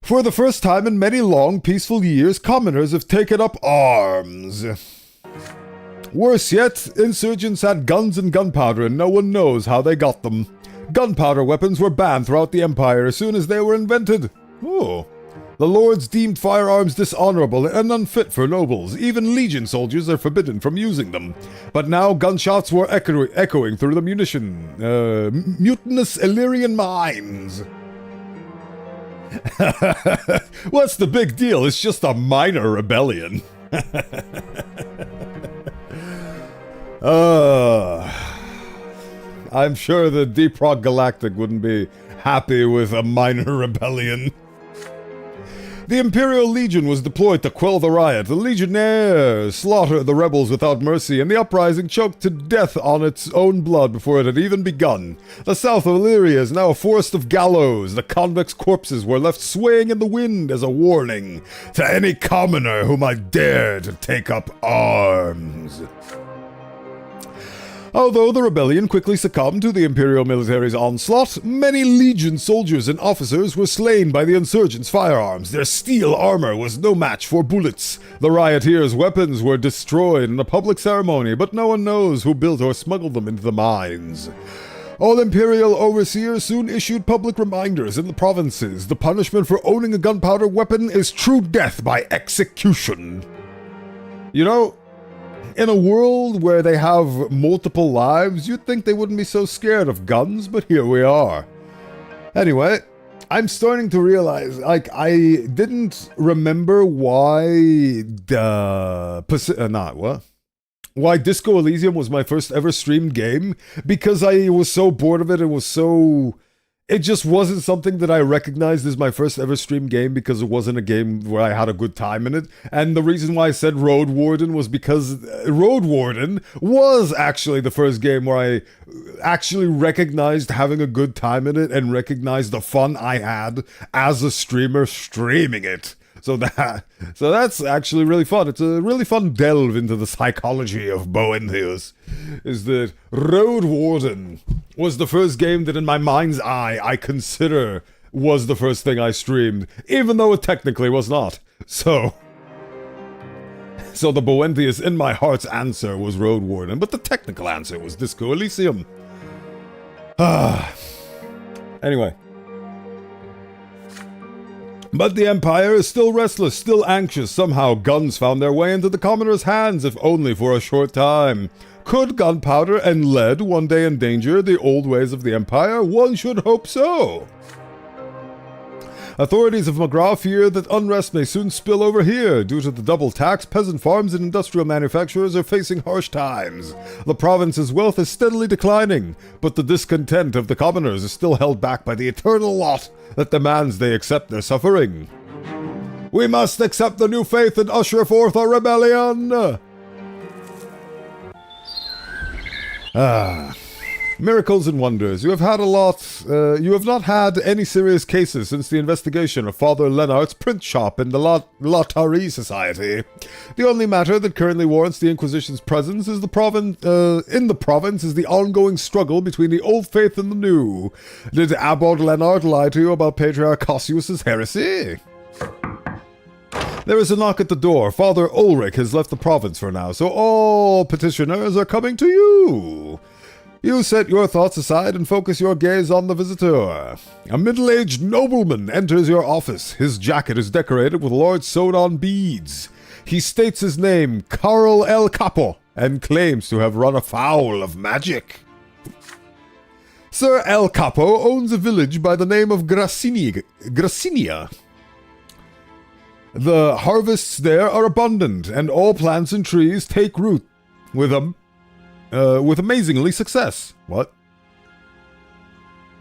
For the first time in many long, peaceful years, commoners have taken up arms. Worse yet, insurgents had guns and gunpowder, and no one knows how they got them. Gunpowder weapons were banned throughout the Empire as soon as they were invented. Oh. The lords deemed firearms dishonorable and unfit for nobles. Even legion soldiers are forbidden from using them. But now gunshots were echoing through the mutinous Illyrian mines. What's the big deal? It's just a minor rebellion. I'm sure the Deprog Galactic wouldn't be happy with a minor rebellion. The Imperial Legion was deployed to quell the riot. The Legionnaires slaughtered the rebels without mercy, and the uprising choked to death on its own blood before it had even begun. The south of Illyria is now a forest of gallows. The convicts' corpses were left swaying in the wind as a warning to any commoner who might dare to take up arms. Although the rebellion quickly succumbed to the Imperial military's onslaught, many Legion soldiers and officers were slain by the insurgents' firearms. Their steel armor was no match for bullets. The rioters' weapons were destroyed in a public ceremony, but no one knows who built or smuggled them into the mines. All Imperial overseers soon issued public reminders in the provinces. The punishment for owning a gunpowder weapon is true death by execution. You know, in a world where they have multiple lives, you'd think they wouldn't be so scared of guns, but here we are. Anyway, I'm starting to realize, like, I didn't remember why why Disco Elysium was my first ever streamed game, because I was so bored of it. It just wasn't something that I recognized as my first ever streamed game because it wasn't a game where I had a good time in it. And the reason why I said Road Warden was because Road Warden was actually the first game where I actually recognized having a good time in it and recognized the fun I had as a streamer streaming it. So that's actually really fun. It's a really fun delve into the psychology of Bowenthius. Is that Road Warden was the first game that in my mind's eye I consider was the first thing I streamed, even though it technically was not. So the Bowenthius in my heart's answer was Road Warden, but the technical answer was Disco Elysium. Anyway. But the Empire is still restless, still anxious. Somehow guns found their way into the commoner's hands, if only for a short time. Could gunpowder and lead one day endanger the old ways of the Empire? One should hope so. Authorities of McGraw fear that unrest may soon spill over here. Due to the double tax, peasant farms and industrial manufacturers are facing harsh times. The province's wealth is steadily declining, but the discontent of the commoners is still held back by the eternal lot that demands they accept their suffering. We must accept the new faith and usher forth a rebellion! Miracles and wonders. You have not had any serious cases since the investigation of Father Lenart's print shop in the Latari Society. The only matter that currently warrants the Inquisition's presence is in the province is the ongoing struggle between the old faith and the new. Did Abbot Lenart lie to you about Patriarch Cossius's heresy? There is a knock at the door. Father Ulrich has left the province for now, so all petitioners are coming to you. You set your thoughts aside and focus your gaze on the visitor. A middle-aged nobleman enters your office. His jacket is decorated with large sewed-on beads. He states his name, Carl El Capo, and claims to have run afoul of magic. Sir El Capo owns a village by the name of Gracinia. The harvests there are abundant, and all plants and trees take root with amazingly success. What?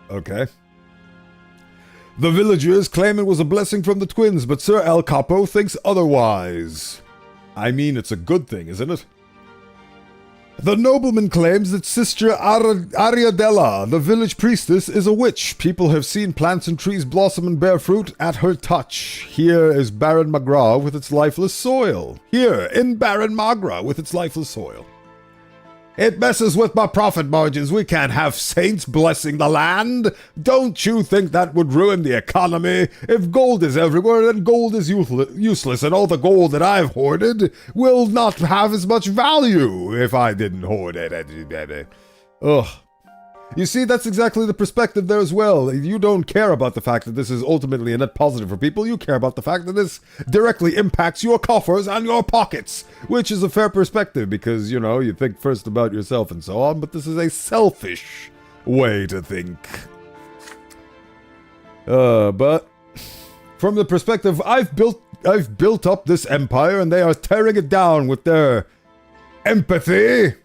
Okay. The villagers claim it was a blessing from the twins, but Sir El Capo thinks otherwise. I mean, it's a good thing, isn't it? The nobleman claims that Sister Ariadella, the village priestess, is a witch. People have seen plants and trees blossom and bear fruit at her touch. Here is barren Magra with its lifeless soil. Here, in barren Magra with its lifeless soil. It messes with my profit margins. We can't have saints blessing the land. Don't you think that would ruin the economy? If gold is everywhere, then gold is useless, and all the gold that I've hoarded will not have as much value if I didn't hoard it. Ugh. You see, that's exactly the perspective there as well. You don't care about the fact that this is ultimately a net positive for people. You care about the fact that this directly impacts your coffers and your pockets, which is a fair perspective because, you know, you think first about yourself and so on, but this is a selfish way to think. But from the perspective, I've built up this empire and they are tearing it down with their empathy.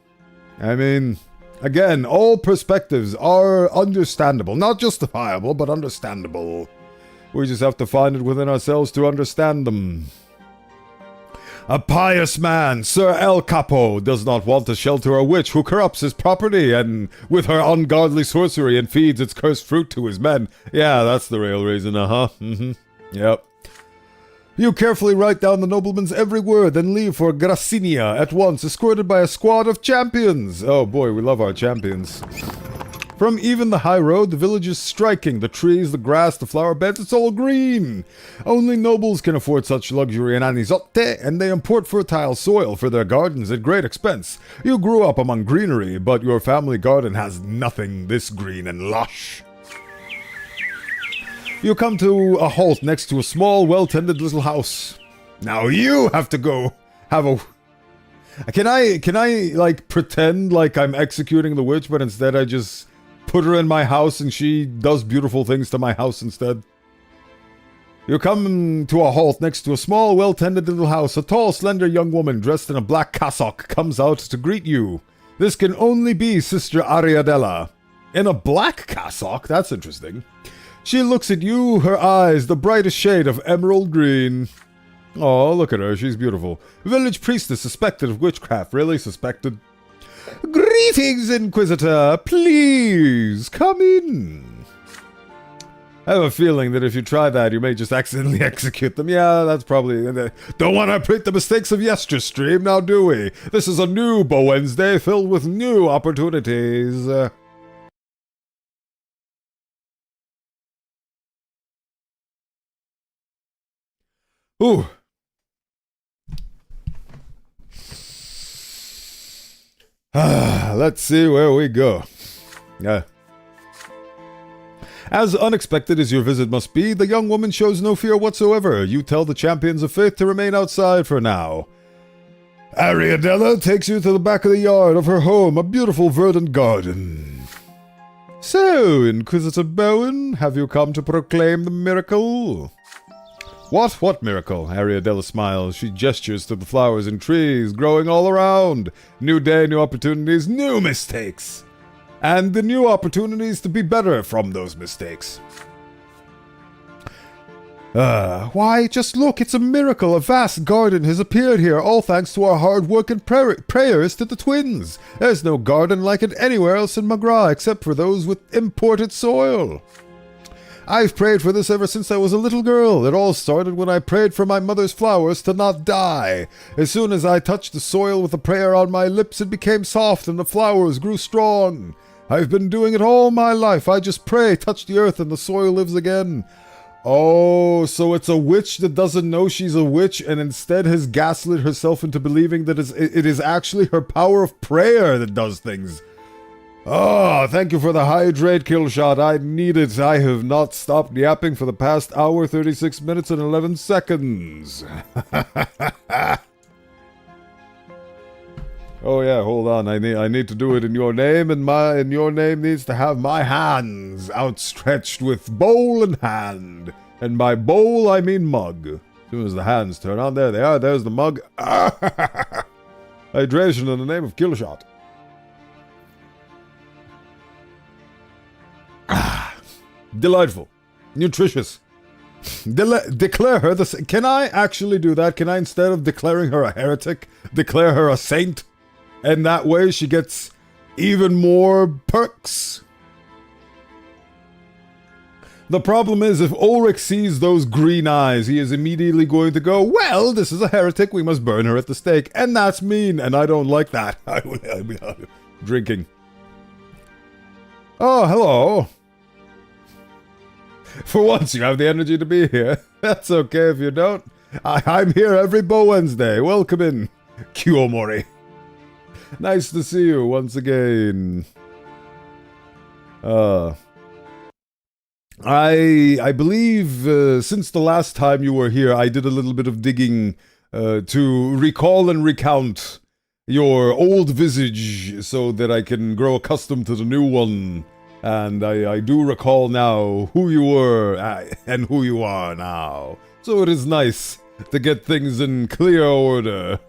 I mean, again, all perspectives are understandable. Not justifiable, but understandable. We just have to find it within ourselves to understand them. A pious man, Sir El Capo, does not want to shelter a witch who corrupts his property and with her ungodly sorcery and feeds its cursed fruit to his men. Yeah, that's the real reason, Yep. You carefully write down the nobleman's every word, then leave for Gracinia at once, escorted by a squad of champions. Oh boy, we love our champions. From even the high road, the village is striking. The trees, the grass, the flower beds, it's all green. Only nobles can afford such luxury in Anizote, and they import fertile soil for their gardens at great expense. You grew up among greenery, but your family garden has nothing this green and lush. You come to a halt next to a small, well-tended little house. Now you have to go have a... Can I, like, pretend like I'm executing the witch, but instead I just put her in my house and she does beautiful things to my house instead? You come to a halt next to a small, well-tended little house. A tall, slender young woman dressed in a black cassock comes out to greet you. This can only be Sister Ariadella. In a black cassock? That's interesting. She looks at you, her eyes the brightest shade of emerald green. Oh, look at her, she's beautiful. Village priestess suspected of witchcraft, really suspected. Greetings, Inquisitor, please, come in. I have a feeling that if you try that, you may just accidentally execute them. Yeah, that's probably... Don't want to repeat the mistakes of yesterstream, now do we? This is a new Bowenthius filled with new opportunities. Ooh. Let's see where we go. As unexpected as your visit must be, the young woman shows no fear whatsoever. You tell the champions of faith to remain outside for now. Ariadella takes you to the back of the yard of her home, a beautiful verdant garden. So, Inquisitor Bowen, have you come to proclaim the miracle? What miracle? Ariadella smiles. She gestures to the flowers and trees growing all around. New day, new opportunities, new mistakes. And the new opportunities to be better from those mistakes. Why, just look, it's a miracle. A vast garden has appeared here, all thanks to our hard work and prayers to the twins. There's no garden like it anywhere else in Magra, except for those with imported soil. I've prayed for this ever since I was a little girl. It all started when I prayed for my mother's flowers to not die. As soon as I touched the soil with a prayer on my lips, it became soft and the flowers grew strong. I've been doing it all my life. I just pray, touch the earth, and the soil lives again. Oh, so it's a witch that doesn't know she's a witch and instead has gaslit herself into believing that it is actually her power of prayer that does things. Oh, thank you for the hydrate kill shot. I need it. I have not stopped yapping for the past hour, 36 minutes, and 11 seconds. Oh yeah, hold on. I need to do it in your name, and your name needs to have my hands outstretched with bowl in hand. And by bowl, I mean mug. As soon as the hands turn on, there they are. There's the mug. Hydration in the name of Killshot. Delightful. Nutritious. Declare her the... Can I actually do that? Can I, instead of declaring her a heretic, declare her a saint? And that way she gets even more perks? The problem is, if Ulrich sees those green eyes, he is immediately going to go, well, this is a heretic, we must burn her at the stake. And that's mean, and I don't like that. Drinking. Oh, hello. For once, you have the energy to be here. That's okay if you don't. I'm here every Bow Wednesday. Welcome in, Kiyomori. Nice to see you once again. I believe since the last time you were here, I did a little bit of digging to recall and recount your old visage so that I can grow accustomed to the new one. And I do recall now who you were and who you are now. So it is nice to get things in clear order.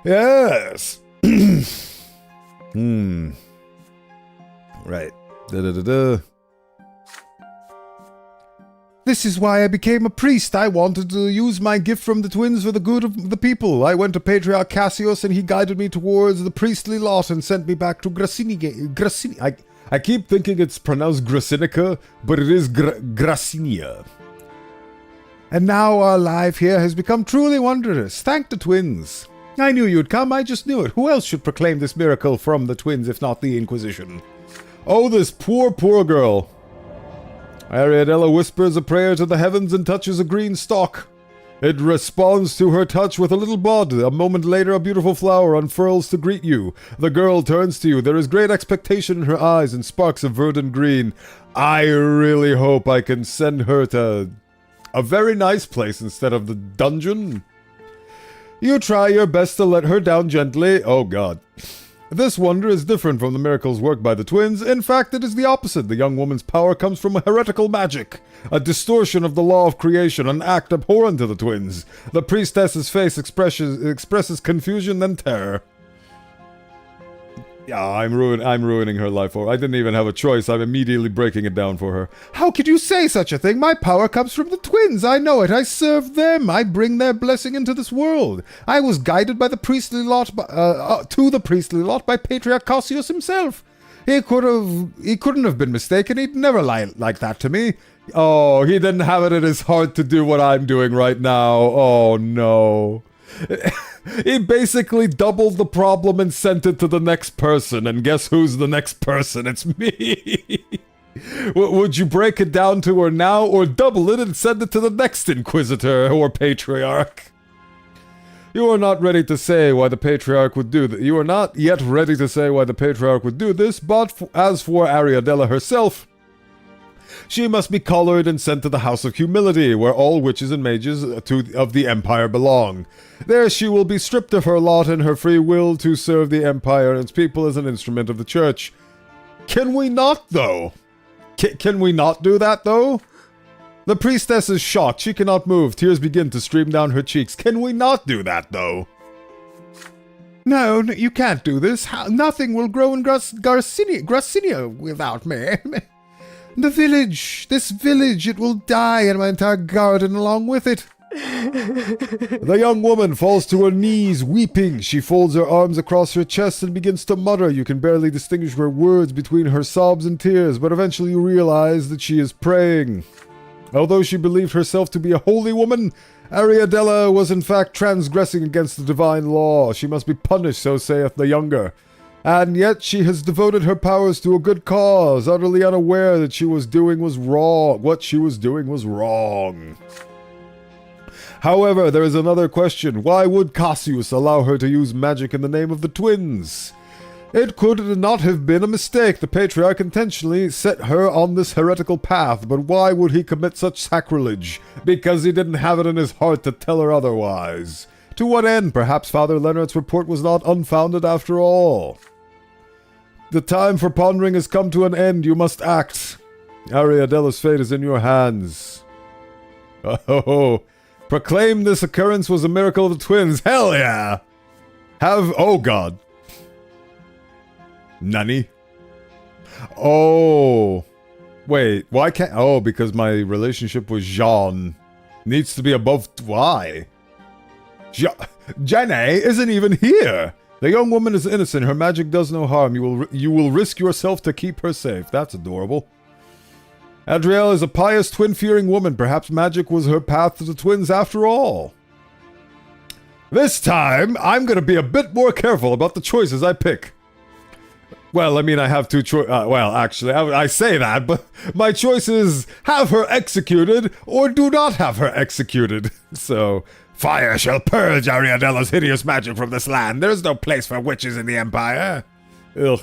Yes. Right. Da-da-da-da. This is why I became a priest. I wanted to use my gift from the twins for the good of the people. I went to Patriarch Cassius and he guided me towards the priestly lot and sent me back to Gracinia. I keep thinking it's pronounced Gracinica, but it is Gracinia. And now our life here has become truly wondrous. Thank the twins. I knew you'd come, I just knew it. Who else should proclaim this miracle from the twins if not the Inquisition? Oh, this poor, poor girl. Ariadella whispers a prayer to the heavens and touches a green stalk. It responds to her touch with a little bud. A moment later, a beautiful flower unfurls to greet you. The girl turns to you. There is great expectation in her eyes and sparks of verdant green. I really hope I can send her to a very nice place instead of the dungeon. You try your best to let her down gently. Oh, God. This wonder is different from the miracles worked by the twins. In fact, it is the opposite. The young woman's power comes from a heretical magic, a distortion of the law of creation, an act abhorrent to the twins. The priestess's face expresses confusion and terror. Yeah, I'm ruining her life for her. I didn't even have a choice. I'm immediately breaking it down for her. How could you say such a thing? My power comes from the twins. I know it. I serve them. I bring their blessing into this world. I was guided by the priestly lot, to the priestly lot by Patriarch Cassius himself. He couldn't have been mistaken. He'd never lie like that to me. Oh, he didn't have it in his heart to do what I'm doing right now. Oh, no. He basically doubled the problem and sent it to the next person, and guess who's the next person? It's me! Would you break it down to her now, or double it and send it to the next Inquisitor or Patriarch? You are not ready to say why the Patriarch would do that. You are not yet ready to say why the Patriarch would do this, but as for Ariadella herself, she must be collared and sent to the House of Humility, where all witches and mages of the Empire belong. There she will be stripped of her lot and her free will to serve the Empire and its people as an instrument of the Church. Can we not, though? Can we not do that, though? The priestess is shocked. She cannot move. Tears begin to stream down her cheeks. Can we not do that, though? No, you can't do this. Nothing will grow in Gracinia without me. The village, this village, it will die, and my entire garden along with it. The young woman falls to her knees, weeping. She folds her arms across her chest and begins to mutter. You can barely distinguish her words between her sobs and tears, but eventually you realize that she is praying. Although she believed herself to be a holy woman, Ariadella was in fact transgressing against the divine law. She must be punished, so saith the younger. And yet she has devoted her powers to a good cause, utterly unaware that what she was doing was wrong. However, there is another question. Why would Cassius allow her to use magic in the name of the twins? It could not have been a mistake. The Patriarch intentionally set her on this heretical path, but why would he commit such sacrilege? Because he didn't have it in his heart to tell her otherwise. To what end? Perhaps Father Leonard's report was not unfounded after all. The time for pondering has come to an end. You must act. Ariadella's fate is in your hands. Oh, proclaim this occurrence was a miracle of the twins. Hell yeah! Oh God. Nani? Oh. Wait, why can't... Oh, because my relationship with Jean needs to be above... Why? Jenny isn't even here! The young woman is innocent. Her magic does no harm. You will risk yourself to keep her safe. That's adorable. Adrielle is a pious, twin-fearing woman. Perhaps magic was her path to the twins after all. This time, I'm going to be a bit more careful about the choices I pick. Well, I mean, I have two choices. Well, actually, I say that, but my choice is have her executed or do not have her executed. So, fire shall purge Ariadella's hideous magic from this land. There is no place for witches in the Empire. Ugh.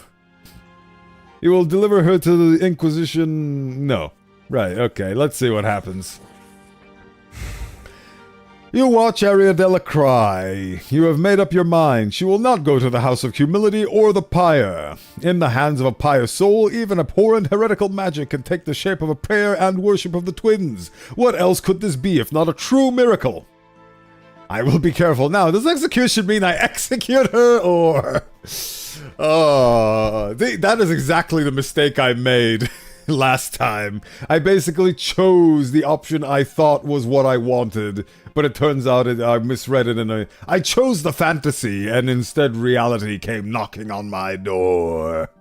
You will deliver her to the Inquisition? No. Right, okay, let's see what happens. You watch Ariadella cry. You have made up your mind. She will not go to the House of Humility or the Pyre. In the hands of a pious soul, even abhorrent heretical magic can take the shape of a prayer and worship of the twins. What else could this be if not a true miracle? I will be careful. Now, does execution mean I execute her, or... that is exactly the mistake I made last time. I basically chose the option I thought was what I wanted, but it turns out I misread it I chose the fantasy, and instead reality came knocking on my door.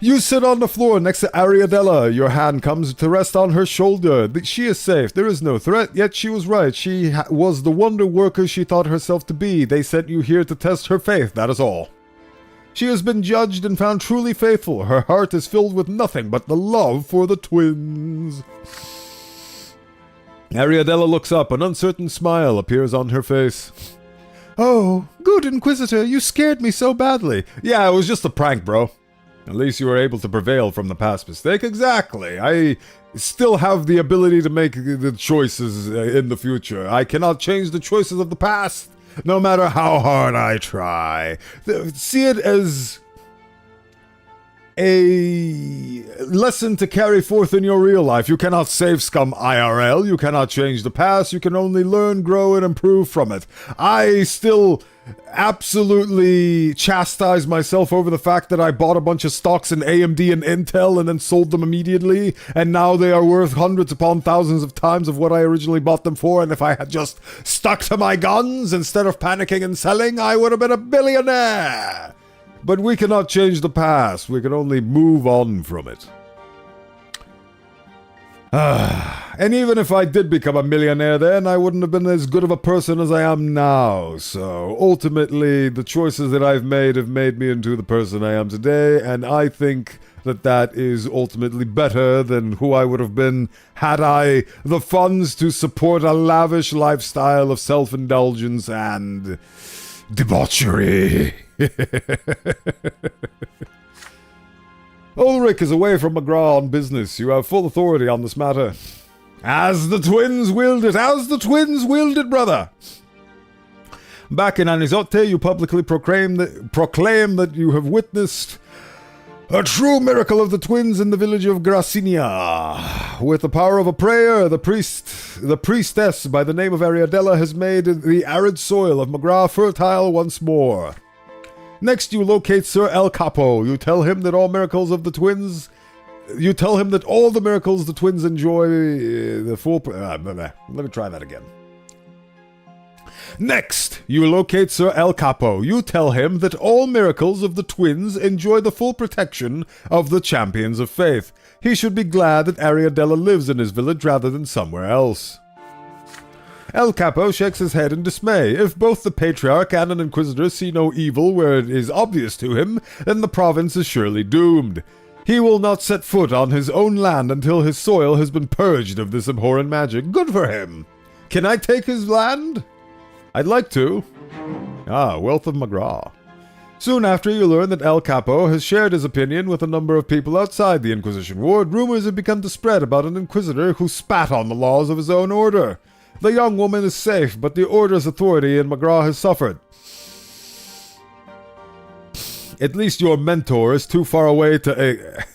You sit on the floor next to Ariadella. Your hand comes to rest on her shoulder. She is safe. There is no threat, yet she was right. She was the wonder worker she thought herself to be. They sent you here to test her faith, that is all. She has been judged and found truly faithful. Her heart is filled with nothing but the love for the twins. Ariadella looks up. An uncertain smile appears on her face. Oh, good Inquisitor, you scared me so badly. Yeah, it was just a prank, bro. At least you were able to prevail from the past mistake. Exactly. I still have the ability to make the choices in the future. I cannot change the choices of the past, no matter how hard I try. See it as a lesson to carry forth in your real life. You cannot save scum IRL. You cannot change the past. You can only learn, grow, and improve from it. I still absolutely chastise myself over the fact that I bought a bunch of stocks in AMD and Intel and then sold them immediately, and now they are worth hundreds upon thousands of times of what I originally bought them for, and if I had just stuck to my guns instead of panicking and selling, I would have been a billionaire. But we cannot change the past. We can only move on from it. And even if I did become a millionaire then, I wouldn't have been as good of a person as I am now. So, ultimately, the choices that I've made have made me into the person I am today, and I think that is ultimately better than who I would have been had I the funds to support a lavish lifestyle of self-indulgence and debauchery. Ulrich is away from McGraw on business. You have full authority on this matter. As the twins willed it, brother! Back in Anizote, you publicly proclaim that you have witnessed a true miracle of the twins in the village of Gracinia. With the power of a prayer, the priestess by the name of Ariadella has made the arid soil of McGraw fertile once more. Next, you locate Sir El Capo. You tell him that all the miracles the twins enjoy the full... let me try that again. Next, you locate Sir El Capo. You tell him that all miracles of the twins enjoy the full protection of the Champions of Faith. He should be glad that Ariadella lives in his village rather than somewhere else. El Capo shakes his head in dismay. If both the Patriarch and an Inquisitor see no evil where it is obvious to him, then the province is surely doomed. He will not set foot on his own land until his soil has been purged of this abhorrent magic. Good for him. Can I take his land? I'd like to. Wealth of McGraw. Soon after, you learn that El Capo has shared his opinion with a number of people outside the Inquisition ward. Rumors have begun to spread about an Inquisitor who spat on the laws of his own order. The young woman is safe, but the Order's authority in McGraw has suffered. At least your mentor is too far away to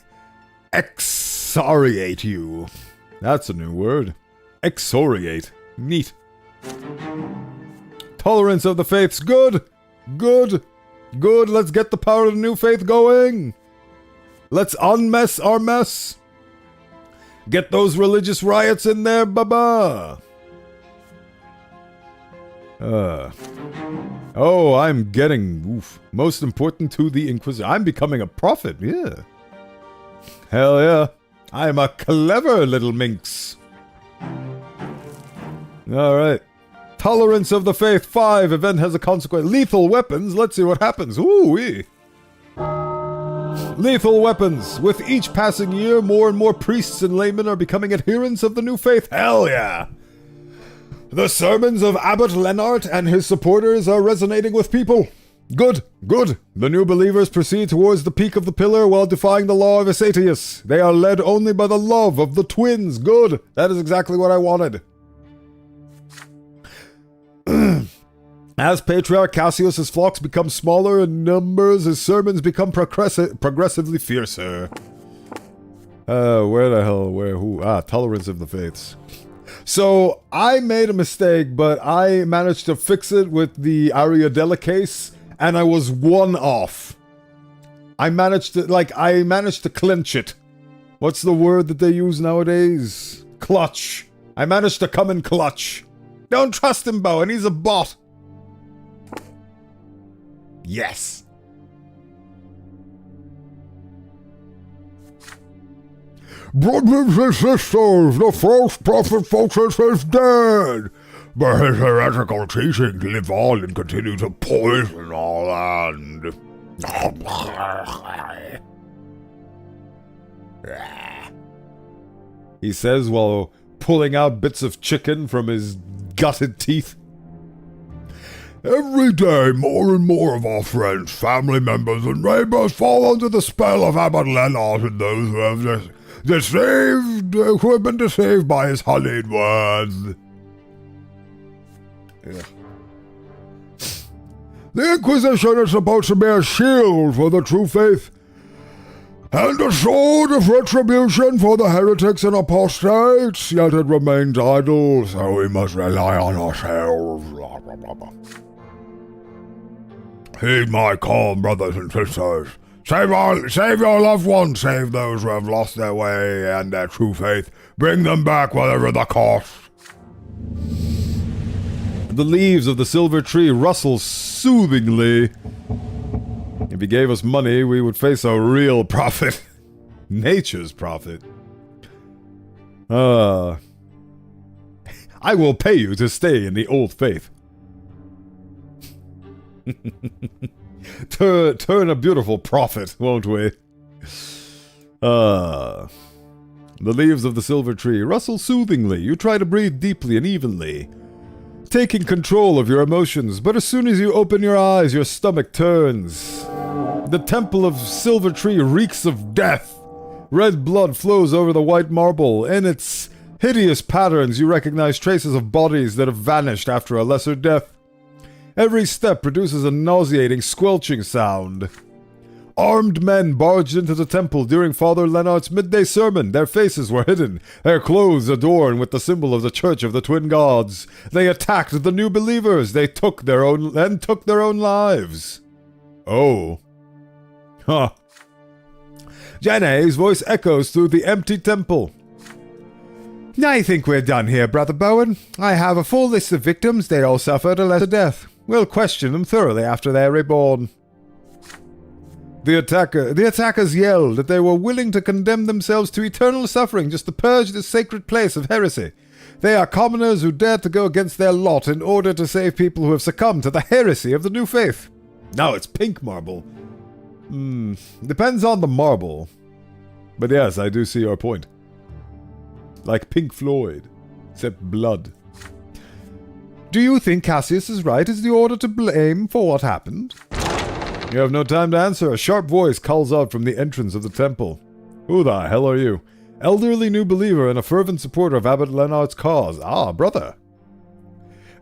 excoriate you. That's a new word. Excoriate. Neat. Tolerance of the faiths. Good. Good. Good. Let's get the power of the new faith going. Let's unmess our mess. Get those religious riots in there, baba. Oh, I'm getting, most important to the Inquisitor. I'm becoming a prophet, yeah. Hell yeah. I'm a clever little minx. Alright. Tolerance of the Faith 5. Event has a consequence. Lethal weapons. Let's see what happens. Ooh-wee. Lethal weapons. With each passing year, more and more priests and laymen are becoming adherents of the new faith. Hell yeah. The sermons of Abbot Lennart and his supporters are resonating with people. Good, good. The new believers proceed towards the peak of the pillar while defying the law of Asatius. They are led only by the love of the twins. Good. That is exactly what I wanted. As Patriarch Cassius's flocks become smaller in numbers, his sermons become progressively fiercer. Where the hell? Where? Who? Tolerance of the faiths. So, I made a mistake, but I managed to fix it with the Ariadella case, and I was one off. I managed to clinch it. What's the word that they use nowadays? Clutch. I managed to come in clutch. Don't trust him, Bowen, he's a bot. Yes. Brothers and sisters, the false prophet Phocis is dead, but his heretical teachings live on and continue to poison our land. He says while pulling out bits of chicken from his gutted teeth. Every day, more and more of our friends, family members, and neighbors fall under the spell of Abbot Lennart and those who have who have been deceived by his honeyed words. Yeah. The Inquisition is supposed to be a shield for the true faith, and a sword of retribution for the heretics and apostates, yet it remains idle, so we must rely on ourselves. Heed my call, brothers and sisters. Save your loved ones, save those who have lost their way and their true faith. Bring them back, whatever the cost. The leaves of the silver tree rustle soothingly. If he gave us money, we would face a real prophet. Nature's prophet. I will pay you to stay in the old faith. Turn a beautiful prophet, won't we? The leaves of the silver tree rustle soothingly. You try to breathe deeply and evenly, taking control of your emotions, but as soon as you open your eyes, your stomach turns. The temple of silver tree reeks of death. Red blood flows over the white marble. In its hideous patterns, you recognize traces of bodies that have vanished after a lesser death. Every step produces a nauseating, squelching sound. Armed men barged into the temple during Father Lennart's midday sermon. Their faces were hidden, their clothes adorned with the symbol of the Church of the Twin Gods. They attacked the new believers. They took their own lives. Oh. Huh. Janae's voice echoes through the empty temple. I think we're done here, Brother Bowen. I have a full list of victims. They all suffered a lesser death. We'll question them thoroughly after they're reborn. The attackers yelled that they were willing to condemn themselves to eternal suffering just to purge this sacred place of heresy. They are commoners who dare to go against their lot in order to save people who have succumbed to the heresy of the new faith. Now it's pink marble. Depends on the marble. But yes, I do see your point. Like Pink Floyd, except blood. Do you think Cassius is right? Is the order to blame for what happened? You have no time to answer. A sharp voice calls out from the entrance of the temple. Who the hell are you? Elderly new believer and a fervent supporter of Abbot Lennart's cause. Ah, brother.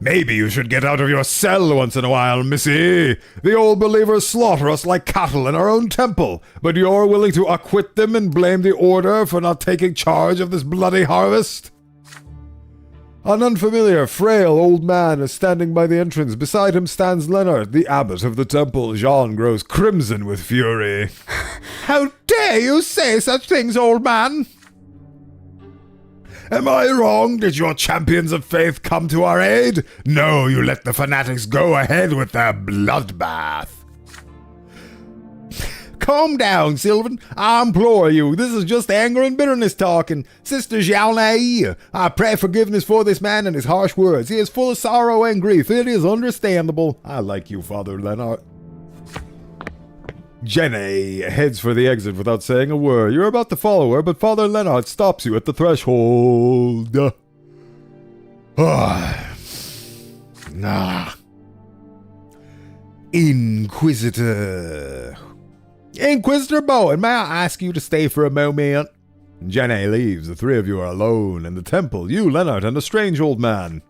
Maybe you should get out of your cell once in a while, missy. The old believers slaughter us like cattle in our own temple, but you're willing to acquit them and blame the order for not taking charge of this bloody harvest? An unfamiliar, frail old man is standing by the entrance. Beside him stands Leonard, the abbot of the temple. Jean grows crimson with fury. How dare you say such things, old man? Am I wrong? Did your champions of faith come to our aid? No, you let the fanatics go ahead with their bloodbath. Calm down, Sylvan. I implore you. This is just anger and bitterness talking. Sister Jalnai, I pray forgiveness for this man and his harsh words. He is full of sorrow and grief. It is understandable. I like you, Father Leonard. Jenny heads for the exit without saying a word. You're about to follow her, but Father Leonard stops you at the threshold. Inquisitor. Inquisitor Bowen, may I ask you to stay for a moment? Jenny leaves. The three of you are alone in the temple. You, Leonard, and a strange old man.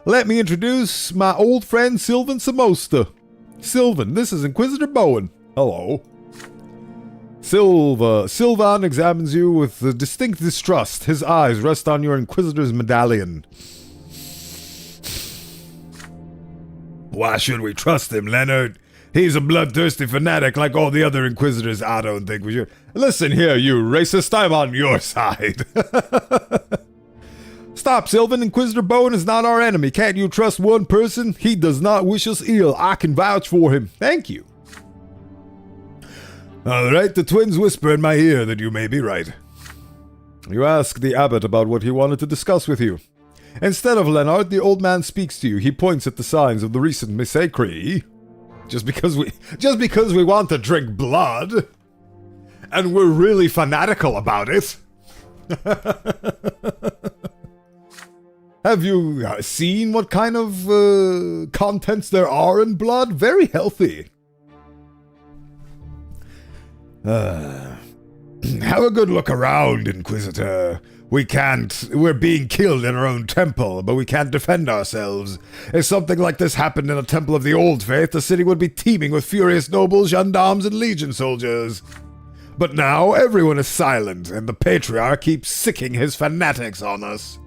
Let me introduce my old friend Sylvan Samosta. Sylvan, this is Inquisitor Bowen. Hello. Sylvan examines you with distinct distrust. His eyes rest on your Inquisitor's medallion. Why should we trust him, Leonard? He's a bloodthirsty fanatic like all the other Inquisitors. I don't think we should. Listen here, you racist. I'm on your side. Stop, Sylvan. Inquisitor Bowen is not our enemy. Can't you trust one person? He does not wish us ill. I can vouch for him. Thank you. All right, the twins whisper in my ear that you may be right. You ask the abbot about what he wanted to discuss with you. Instead of Leonard, the old man speaks to you. He points at the signs of the recent massacre. Just because we want to drink blood, and we're really fanatical about it. Have you seen what kind of contents there are in blood? Very healthy. Have a good look around, Inquisitor. We're being killed in our own temple, but we can't defend ourselves. If something like this happened in a temple of the Old Faith, the city would be teeming with furious nobles, gendarmes, and legion soldiers. But now everyone is silent, and the Patriarch keeps sicking his fanatics on us.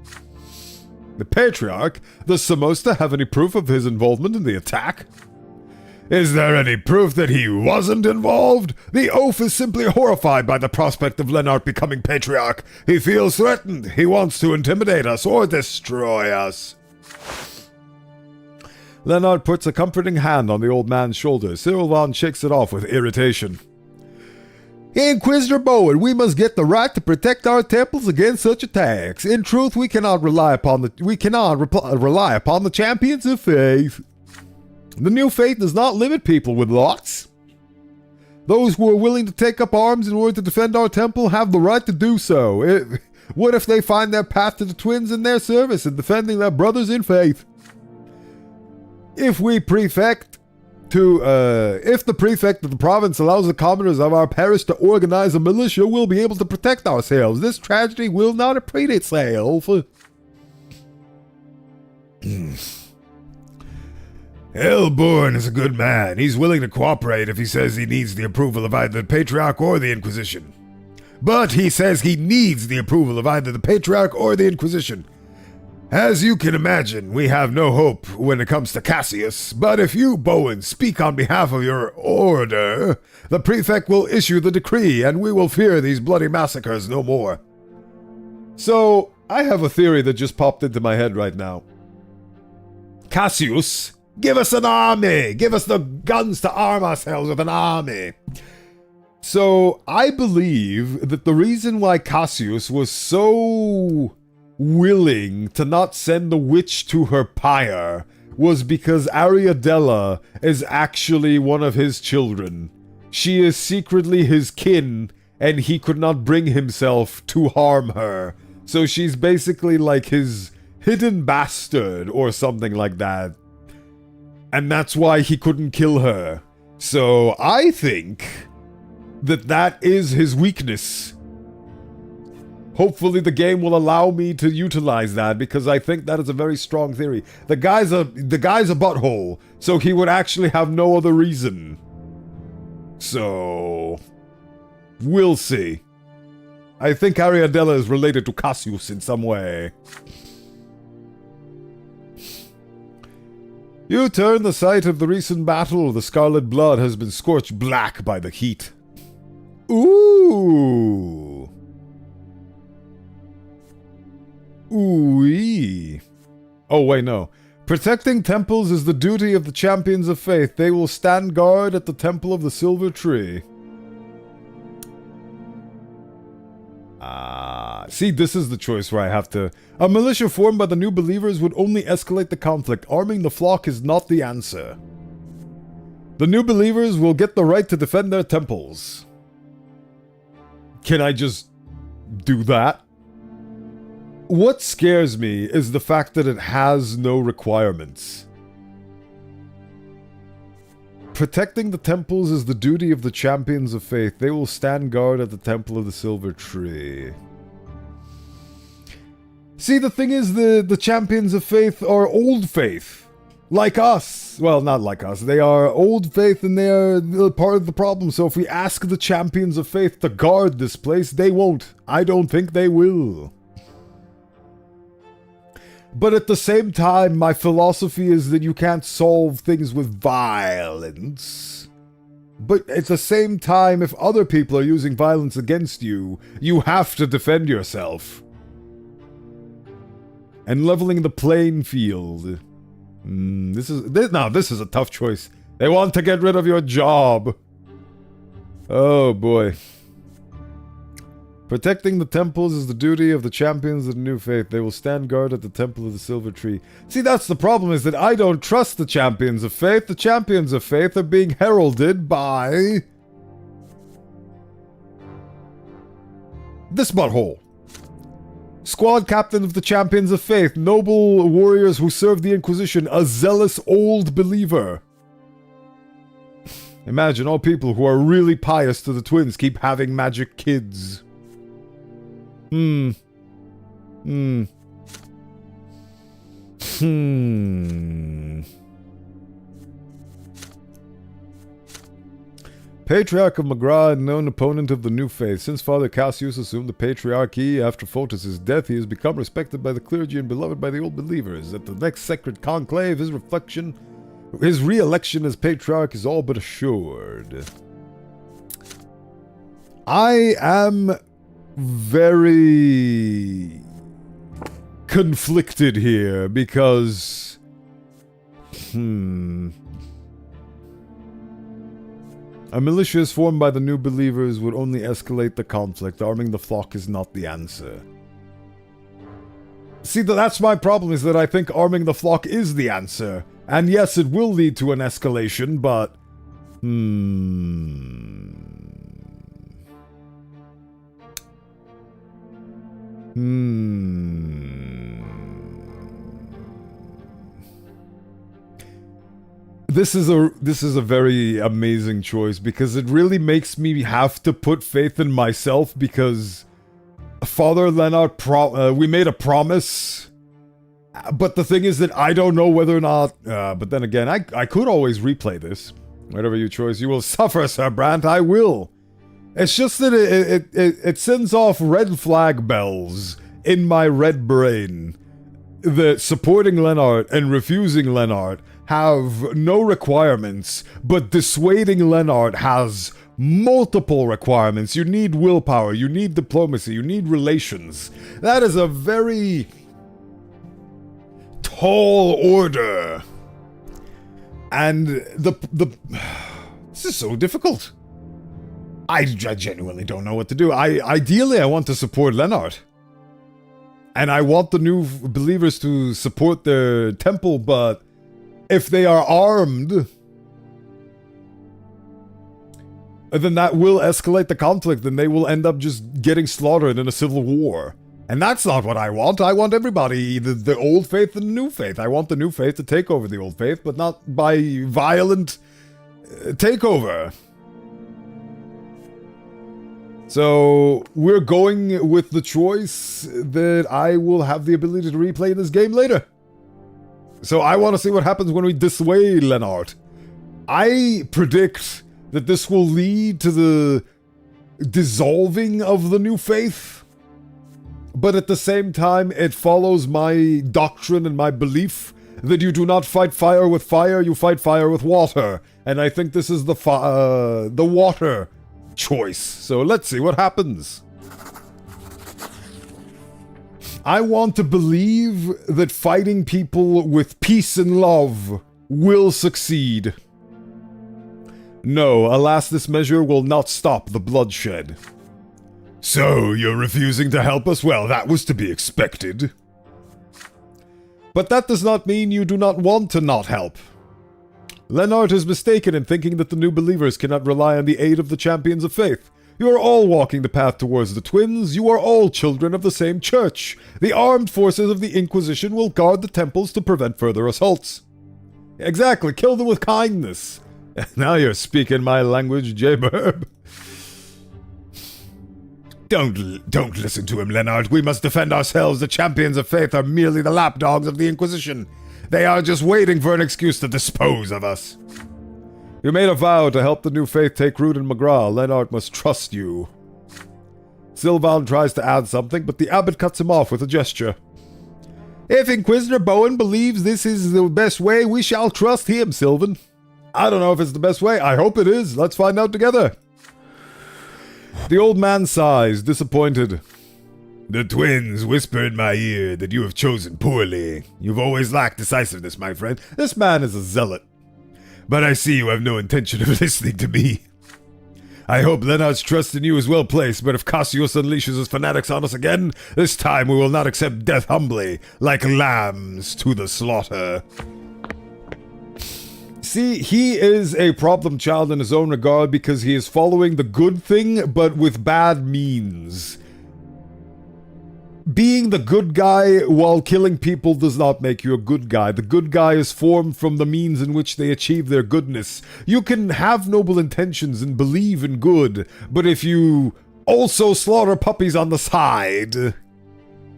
The Patriarch? Does Samosta have any proof of his involvement in the attack? Is there any proof that he wasn't involved? The oaf is simply horrified by the prospect of Leonard becoming Patriarch. He feels threatened. He wants to intimidate us or destroy us. Leonard puts a comforting hand on the old man's shoulder. Sylvan shakes it off with irritation. Inquisitor Bowen, we must get the right to protect our temples against such attacks. In truth, we cannot rely upon the champions of faith. The new faith does not limit people with lots. Those who are willing to take up arms in order to defend our temple have the right to do so. What if they find their path to the twins in their service and defending their brothers in faith? If the prefect of the province allows the commoners of our parish to organize a militia, we'll be able to protect ourselves. This tragedy will not repeat itself. Hellborn is a good man. He's willing to cooperate if he says he needs the approval of either the Patriarch or the Inquisition. But he says he needs the approval of either the Patriarch or the Inquisition. As you can imagine, we have no hope when it comes to Cassius, but if you, Bowen, speak on behalf of your order, the prefect will issue the decree and we will fear these bloody massacres no more. So, I have a theory that just popped into my head right now. Cassius, give us an army! Give us the guns to arm ourselves with an army! So, I believe that the reason why Cassius was so willing to not send the witch to her pyre was because Ariadella is actually one of his children. She is secretly his kin, and he could not bring himself to harm her. So she's basically like his hidden bastard or something like that. And that's why he couldn't kill her. So I think that is his weakness. Hopefully the game will allow me to utilize that, because I think that is a very strong theory. The guy's a butthole, so he would actually have no other reason. So we'll see. I think Ariadella is related to Cassius in some way. You turn the site of the recent battle. The scarlet blood has been scorched black by the heat. Ooh. Ooh-wee. Oh, wait, no. Protecting temples is the duty of the champions of faith. They will stand guard at the temple of the silver tree. See, this is the choice where I have to... A militia formed by the new believers would only escalate the conflict. Arming the flock is not the answer. The new believers will get the right to defend their temples. Can I just do that? What scares me is the fact that it has no requirements. Protecting the temples is the duty of the champions of faith. They will stand guard at the temple of the silver tree. See, the thing is, the champions of faith are old faith. Like us. Well, not like us. They are old faith and they are part of the problem. So if we ask the champions of faith to guard this place, they won't. I don't think they will. But at the same time, my philosophy is that you can't solve things with violence. But at the same time, if other people are using violence against you, you have to defend yourself. And leveling the playing field. This is a tough choice. They want to get rid of your job. Oh boy. Protecting the temples is the duty of the champions of the new faith. They will stand guard at the temple of the silver tree. See, that's the problem, is that I don't trust the champions of faith. The champions of faith are being heralded by... this butthole. Squad captain of the champions of faith. Noble warriors who serve the Inquisition. A zealous old believer. Imagine all people who are really pious to the twins keep having magic kids. Patriarch of Magra, known opponent of the new faith. Since Father Cassius assumed the patriarchy after Photis' death, he has become respected by the clergy and beloved by the old believers. At the next sacred conclave, his re-election as patriarch is all but assured. I am very conflicted here because a militia is formed by the new believers would only escalate the conflict. Arming the flock is not the answer. See, that's my problem, is that I think arming the flock is the answer. And yes, it will lead to an escalation, but This is a very amazing choice because it really makes me have to put faith in myself, because Father Leonard we made a promise, but the thing is that I don't know whether or not but then again, I could always replay this. Whatever you choose, you will suffer, Sir Brant. I will. It's just that it sends off red flag bells in my red brain that supporting Lennart and refusing Lennart have no requirements, but dissuading Lennart has multiple requirements. You need willpower, you need diplomacy, you need relations. That is a very tall order. And this is so difficult. I genuinely don't know what to do. Ideally, I want to support Lennart. And I want the new believers to support their temple, but if they are armed, then that will escalate the conflict, and they will end up just getting slaughtered in a civil war. And that's not what I want. I want everybody, the old faith and the new faith. I want the new faith to take over the old faith, but not by violent takeover. So, we're going with the choice that I will have the ability to replay this game later. So I want to see what happens when we dissuade Lennart. I predict that this will lead to the dissolving of the new faith. But at the same time, it follows my doctrine and my belief that you do not fight fire with fire, you fight fire with water. And I think this is the water choice. So let's see what happens. I want to believe that fighting people with peace and love will succeed. No, alas, this measure will not stop the bloodshed. So, you're refusing to help us? Well, that was to be expected. But that does not mean you do not want to not help. Lennart is mistaken in thinking that the new believers cannot rely on the aid of the champions of faith. You are all walking the path towards the twins. You are all children of the same church. The armed forces of the Inquisition will guard the temples to prevent further assaults. Exactly, kill them with kindness. Now you're speaking my language, J-Burb. Don't listen to him, Lennart. We must defend ourselves. The champions of faith are merely the lapdogs of the Inquisition. They are just waiting for an excuse to dispose of us. You made a vow to help the new faith take root in McGraw. Lennart must trust you. Sylvan tries to add something, but the abbot cuts him off with a gesture. If Inquisitor Bowen believes this is the best way, we shall trust him, Sylvan. I don't know if it's the best way. I hope it is. Let's find out together. The old man sighs, disappointed. The twins whisper in my ear that you have chosen poorly. You've always lacked decisiveness, my friend. This man is a zealot. But I see you have no intention of listening to me. I hope Lennart's trust in you is well placed, but if Cassius unleashes his fanatics on us again, this time we will not accept death humbly, like lambs to the slaughter. See, he is a problem child in his own regard because he is following the good thing, but with bad means. Being the good guy while killing people does not make you a good guy. The good guy is formed from the means in which they achieve their goodness. You can have noble intentions and believe in good, but if you also slaughter puppies on the side,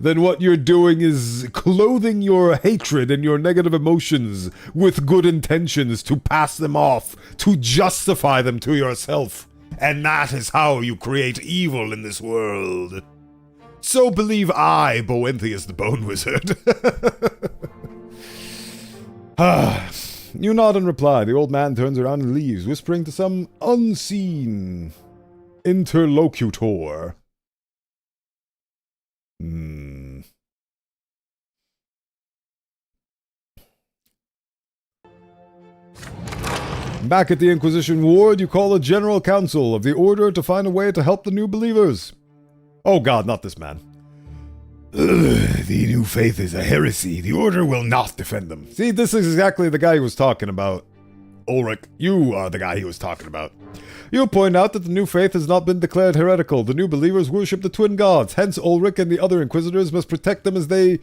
then what you're doing is clothing your hatred and your negative emotions with good intentions to pass them off, to justify them to yourself. And that is how you create evil in this world. So believe I, Bowenthius the Bone Wizard. You nod in reply. The old man turns around and leaves, whispering to some unseen interlocutor. Back at the Inquisition Ward, you call a general council of the Order to find a way to help the new believers. Oh god, not this man. The new faith is a heresy. The Order will not defend them. See, this is exactly the guy he was talking about. Ulrich, you are the guy he was talking about. You point out that the new faith has not been declared heretical. The new believers worship the twin gods. Hence, Ulrich and the other inquisitors must protect them as they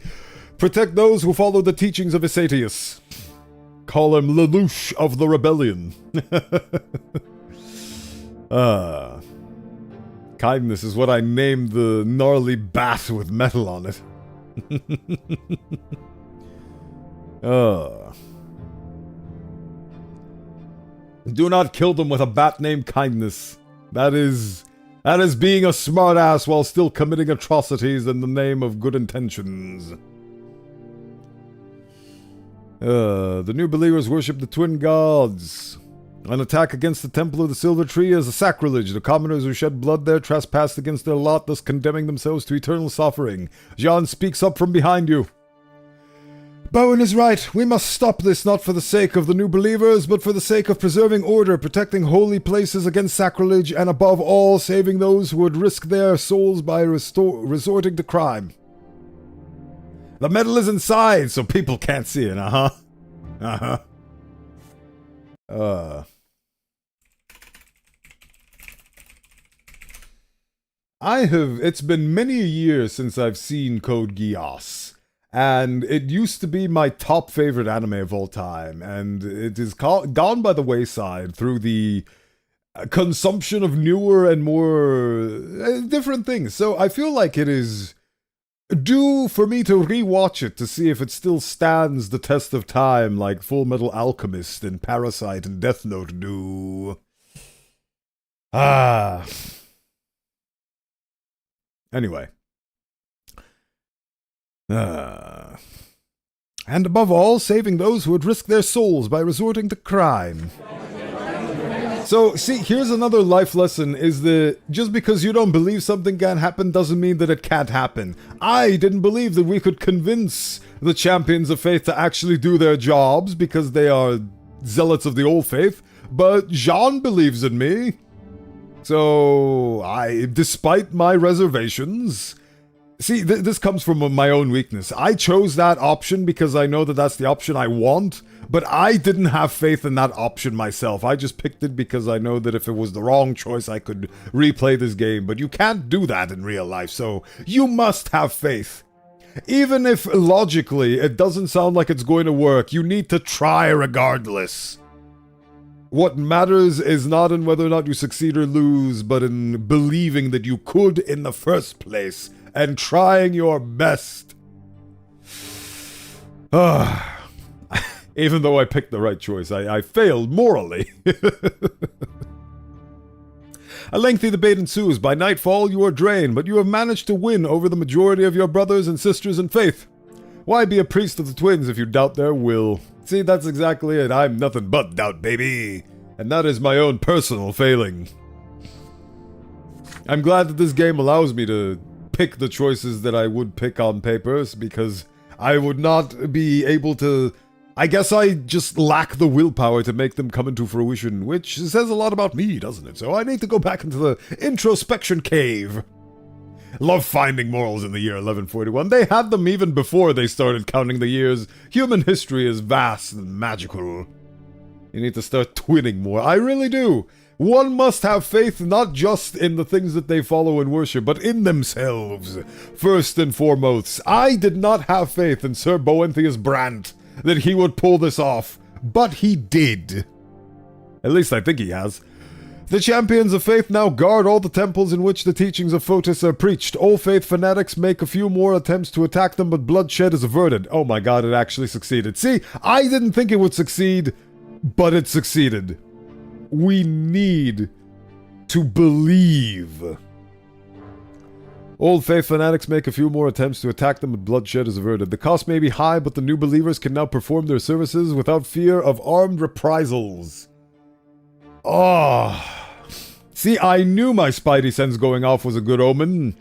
protect those who follow the teachings of Isatius. Call him Lelouch of the Rebellion. Kindness is what I named the gnarly bat with metal on it. Do not kill them with a bat named Kindness. That is being a smartass while still committing atrocities in the name of good intentions. The new believers worship the twin gods. An attack against the Temple of the Silver Tree is a sacrilege. The commoners who shed blood there trespassed against their lot, thus condemning themselves to eternal suffering. Jean speaks up from behind you. Bowen is right. We must stop this not for the sake of the new believers, but for the sake of preserving order, protecting holy places against sacrilege, and above all, saving those who would risk their souls by resorting to crime. The medal is inside, so people can't see it, It's been many years since I've seen Code Geass, and it used to be my top favorite anime of all time, and it is gone by the wayside through the consumption of newer and more different things. So I feel like it is due for me to rewatch it to see if it still stands the test of time like Full Metal Alchemist and Parasite and Death Note do. Anyway. And above all, saving those who would risk their souls by resorting to crime. So, see, here's another life lesson, is that just because you don't believe something can happen doesn't mean that it can't happen. I didn't believe that we could convince the champions of faith to actually do their jobs because they are zealots of the old faith, but Jean believes in me. So, despite my reservations... See, this comes from my own weakness. I chose that option because I know that that's the option I want, but I didn't have faith in that option myself. I just picked it because I know that if it was the wrong choice, I could replay this game. But you can't do that in real life, so you must have faith. Even if logically it doesn't sound like it's going to work, you need to try regardless. What matters is not in whether or not you succeed or lose, but in believing that you could in the first place. And trying your best. Even though I picked the right choice, I failed morally. A lengthy debate ensues. By nightfall, you are drained, but you have managed to win over the majority of your brothers and sisters in faith. Why be a priest of the twins if you doubt their will? See, that's exactly it. I'm nothing but doubt, baby. And that is my own personal failing. I'm glad that this game allows me to pick the choices that I would pick on papers, because I would not be able to... I guess I just lack the willpower to make them come into fruition, which says a lot about me, doesn't it? So I need to go back into the introspection cave. Love finding morals in the year 1141. They had them even before they started counting the years. Human history is vast and magical. You need to start twinning more. I really do. One must have faith not just in the things that they follow and worship, but in themselves, first and foremost. I did not have faith in Sir Bowenthius Brante that he would pull this off, but he did. At least I think he has. The champions of faith now guard all the temples in which the teachings of Photis are preached. All faith fanatics make a few more attempts to attack them, but bloodshed is averted. Oh my god, it actually succeeded. See, I didn't think it would succeed, but it succeeded. We need to believe. Old faith fanatics make a few more attempts to attack them, but bloodshed is averted. The cost may be high, but the new believers can now perform their services without fear of armed reprisals. Oh. See, I knew my spidey sense going off was a good omen.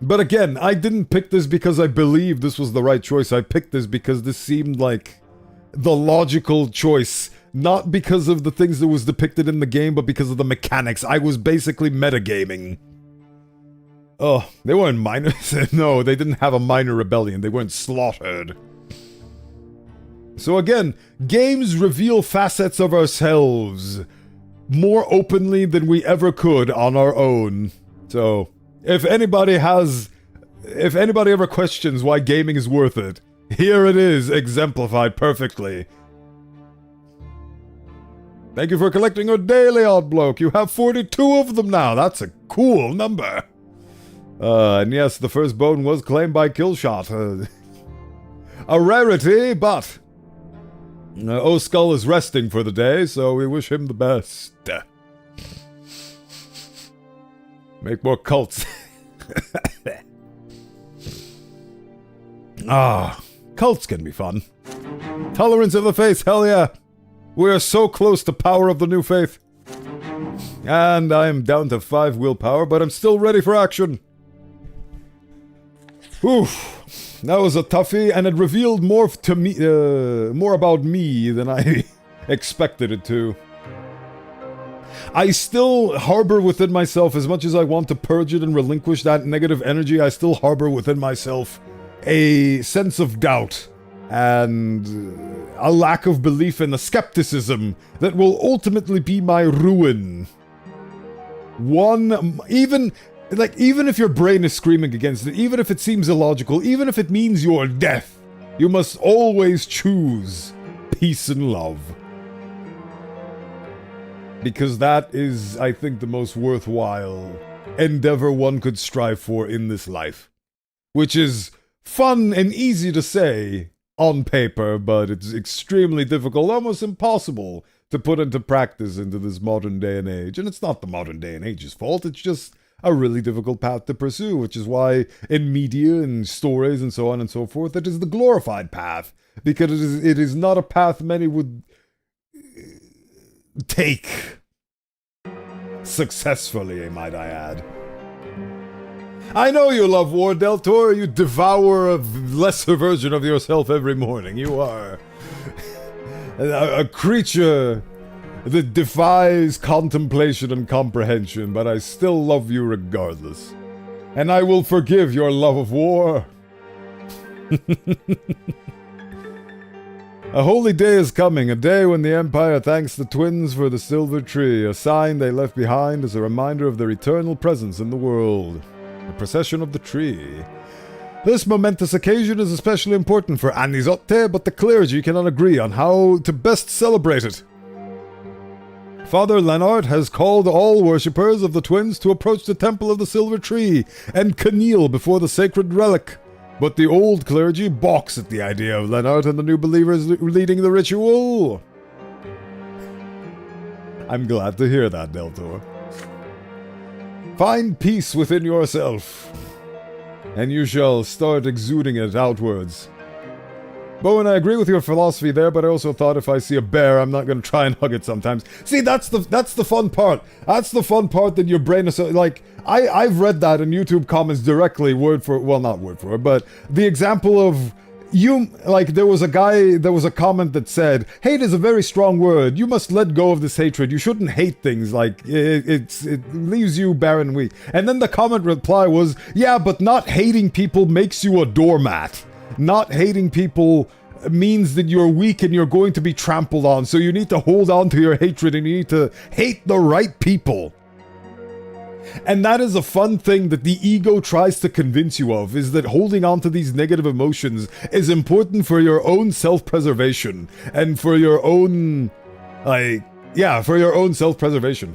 But again, I didn't pick this because I believed this was the right choice. I picked this because this seemed like the logical choice. Not because of the things that was depicted in the game, but because of the mechanics. I was basically metagaming. Oh, they weren't minors. No, they didn't have a minor rebellion. They weren't slaughtered. So again, games reveal facets of ourselves more openly than we ever could on our own. So, if anybody ever questions why gaming is worth it, here it is, exemplified perfectly. Thank you for collecting your daily, odd bloke. You have 42 of them now. That's a cool number. And yes, the first bone was claimed by Killshot. A rarity, but... Skull is resting for the day, so we wish him the best. Make more cults. Cults can be fun. Tolerance of the faith, hell yeah. We are so close to power of the new faith. And I'm down to 5 willpower, but I'm still ready for action. Oof. That was a toughie, and it revealed more to me, more about me than I expected it to. I still harbor within myself, as much as I want to purge it and relinquish that negative energy, I still harbor within myself a sense of doubt and a lack of belief in the skepticism that will ultimately be my ruin. Even if your brain is screaming against it, even if it seems illogical, even if it means your death, you must always choose peace and love. Because that is, I think, the most worthwhile endeavor one could strive for in this life. Which is fun and easy to say on paper, but it's extremely difficult, almost impossible to put into practice into this modern day and age. And it's not the modern day and age's fault, it's just a really difficult path to pursue, which is why in media and stories and so on and so forth, it is the glorified path, because it is not a path many would take successfully, might I add. I know you love war, Del Toro. You devour a lesser version of yourself every morning. You are a creature that defies contemplation and comprehension, but I still love you regardless. And I will forgive your love of war. A holy day is coming, a day when the Empire thanks the twins for the silver tree, a sign they left behind as a reminder of their eternal presence in the world. The procession of the tree. This momentous occasion is especially important for Anizotte, but the clergy cannot agree on how to best celebrate it. Father Leonard has called all worshippers of the twins to approach the Temple of the Silver Tree and kneel before the sacred relic. But the old clergy balks at the idea of Leonard and the new believers leading the ritual. I'm glad to hear that, Deltor. Find peace within yourself, and you shall start exuding it outwards. Bowen, I agree with your philosophy there, but I also thought if I see a bear, I'm not going to try and hug it sometimes. See, that's the fun part. That's the fun part that your brain is... Like, I've read that in YouTube comments directly, word for... Well, not word for it, but the example of... You... Like, there was a comment that said, hate is a very strong word. You must let go of this hatred. You shouldn't hate things. Like, it leaves you barren and weak. And then the comment reply was, yeah, but not hating people makes you a doormat. Not hating people means that you're weak and you're going to be trampled on, so you need to hold on to your hatred and you need to hate the right people. And that is a fun thing that the ego tries to convince you of, is that holding on to these negative emotions is important for your own self-preservation and for your own, for your own self-preservation.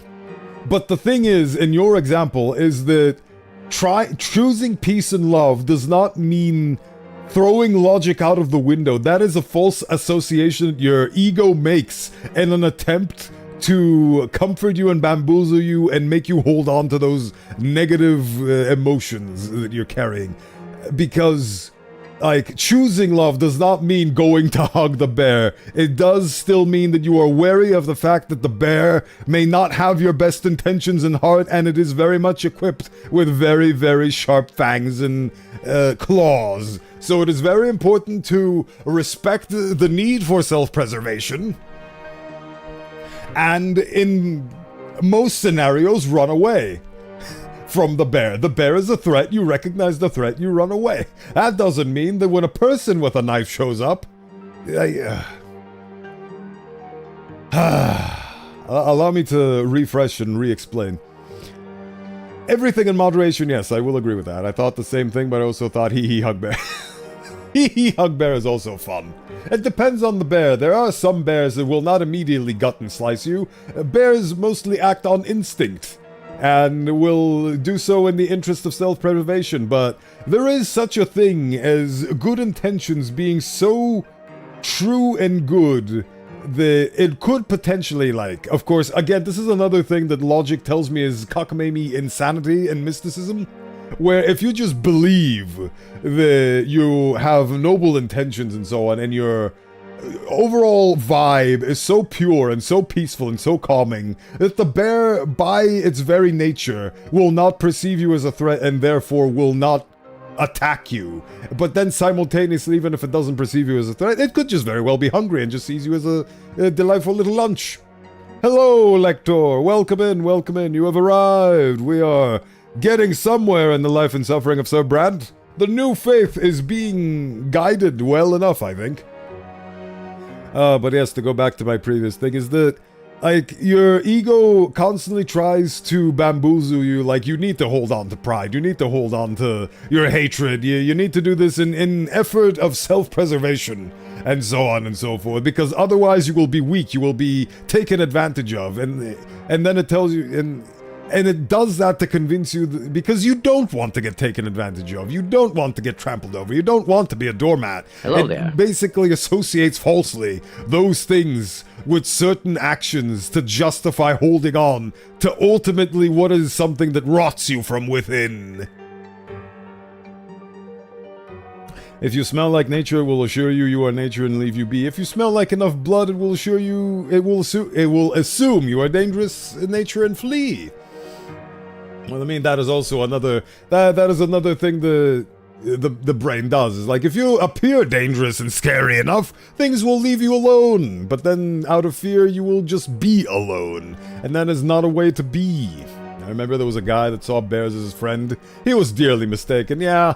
But the thing is, in your example, is that choosing peace and love does not mean throwing logic out of the window. That is a false association your ego makes in an attempt to comfort you and bamboozle you and make you hold on to those negative emotions that you're carrying. Because, like, choosing love does not mean going to hug the bear. It does still mean that you are wary of the fact that the bear may not have your best intentions in heart, and it is very much equipped with very, very sharp fangs and claws. So it is very important to respect the need for self-preservation. And in most scenarios, run away from the bear. The bear is a threat, you recognize the threat, you run away. That doesn't mean that when a person with a knife shows up... Allow me to refresh and re-explain. Everything in moderation, yes, I will agree with that. I thought the same thing, but I also thought hee hug bear. Hee hug bear is also fun. It depends on the bear. There are some bears that will not immediately gut and slice you. Bears mostly act on instinct, and will do so in the interest of self-preservation, but there is such a thing as good intentions being so true and good that it could potentially, like, of course, again, this is another thing that logic tells me is cockamamie insanity and mysticism, where if you just believe that you have noble intentions and so on, and your overall vibe is so pure and so peaceful and so calming that the bear, by its very nature, will not perceive you as a threat and therefore will not attack you. But then simultaneously, even if it doesn't perceive you as a threat, it could just very well be hungry and just sees you as a delightful little lunch. Hello, Lector. Welcome in. You have arrived. We are getting somewhere in the life and suffering of Sir Brante. The new faith is being guided well enough, I think. But yes, to go back to my previous thing, is that, like, your ego constantly tries to bamboozle you, like, you need to hold on to pride, you need to hold on to your hatred, you need to do this in effort of self-preservation, and so on and so forth, because otherwise you will be weak, you will be taken advantage of, and then it tells you, And it does that to convince you, because you don't want to get taken advantage of. You don't want to get trampled over. You don't want to be a doormat. Hello it there. basically associates falsely those things with certain actions to justify holding on to ultimately what is something that rots you from within. If you smell like nature, it will assure you you are nature and leave you be. If you smell like enough blood, it will assure you, it will assume you are dangerous in nature and flee. Well, I mean, that is also another, that is another thing the brain does. Is like, if you appear dangerous and scary enough, things will leave you alone. But then, out of fear, you will just be alone. And that is not a way to be. I remember there was a guy that saw bears as his friend. He was dearly mistaken, yeah.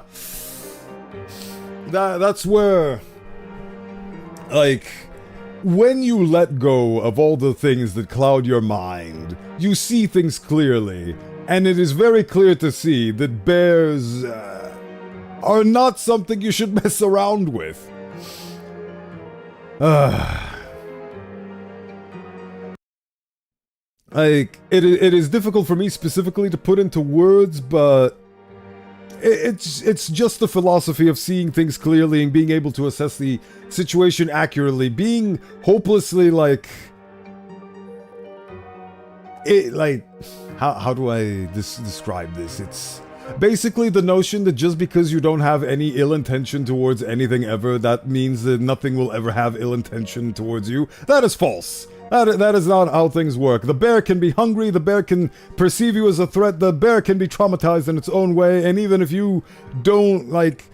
That's where, like, when you let go of all the things that cloud your mind, you see things clearly. And it is very clear to see that bears are not something you should mess around with. Like, it is difficult for me specifically to put into words, but it's just the philosophy of seeing things clearly and being able to assess the situation accurately, being hopelessly like... How do I describe this? It's basically the notion that just because you don't have any ill intention towards anything ever, that means that nothing will ever have ill intention towards you. That is false. That is not how things work. The bear can be hungry, the bear can perceive you as a threat, the bear can be traumatized in its own way, and even if you don't, like,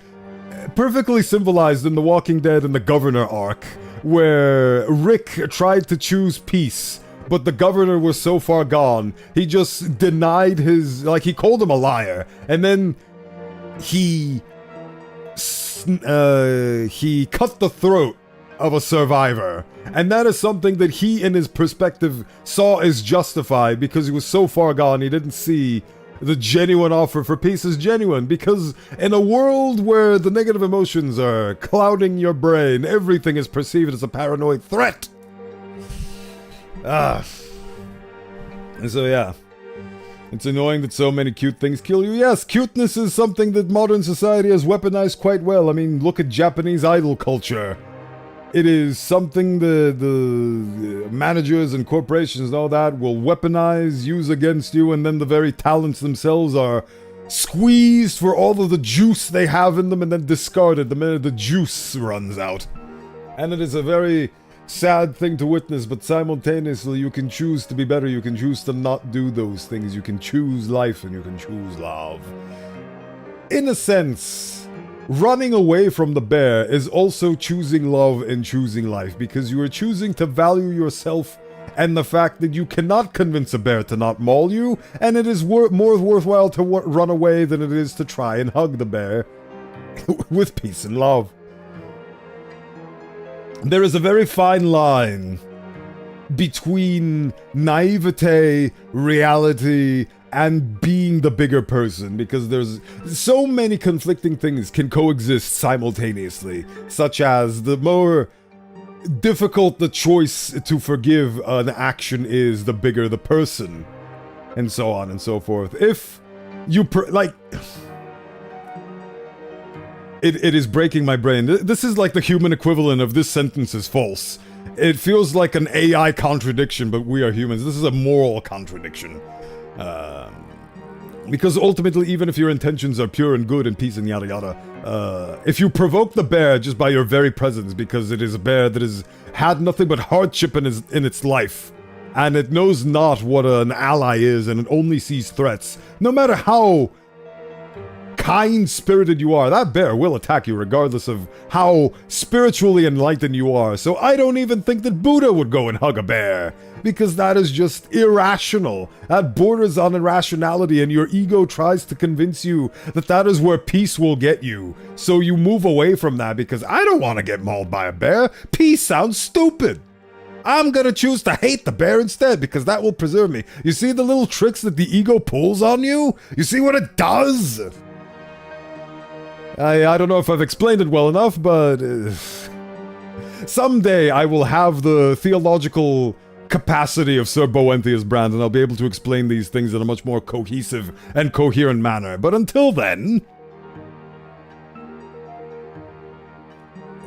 perfectly symbolized in The Walking Dead in the Governor arc, where Rick tried to choose peace, but the governor was so far gone, he just denied his, like, he called him a liar, and then he cut the throat of a survivor. And that is something that he, in his perspective, saw as justified because he was so far gone he didn't see the genuine offer for peace as genuine. Because in a world where the negative emotions are clouding your brain, everything is perceived as a paranoid threat. And so yeah, it's annoying that so many cute things kill you. Yes, cuteness is something that modern society has weaponized quite well. I mean, look at Japanese idol culture. It is something the managers and corporations and all that will weaponize, use against you, and then the very talents themselves are squeezed for all of the juice they have in them and then discarded the minute the juice runs out. And it is a very sad thing to witness, but simultaneously you can choose to be better, you can choose to not do those things, you can choose life and you can choose love. In a sense, running away from the bear is also choosing love and choosing life, because you are choosing to value yourself and the fact that you cannot convince a bear to not maul you, and it is more worthwhile to run away than it is to try and hug the bear with peace and love. There is a very fine line between naivete, reality, and being the bigger person, because there's so many conflicting things can coexist simultaneously, such as the more difficult the choice to forgive an action is, the bigger the person, and so on and so forth. If you it is breaking my brain. This is like the human equivalent of this sentence is false. It feels like an AI contradiction, but we are humans. This is a moral contradiction. Because ultimately, even if your intentions are pure and good and peace and yada yada, if you provoke the bear just by your very presence, because it is a bear that has had nothing but hardship in its life, and it knows not what an ally is, and it only sees threats, no matter how kind-spirited you are, that bear will attack you regardless of how spiritually enlightened you are. So I don't even think that Buddha would go and hug a bear, because that is just irrational. That borders on irrationality, and your ego tries to convince you that that is where peace will get you. So you move away from that because I don't want to get mauled by a bear. Peace sounds stupid. I'm gonna choose to hate the bear instead, because that will preserve me. You see the little tricks that the ego pulls on you? You see what it does? I don't know if I've explained it well enough, but someday I will have the theological capacity of Sir Bowenthius Brand, and I'll be able to explain these things in a much more cohesive and coherent manner. But until then,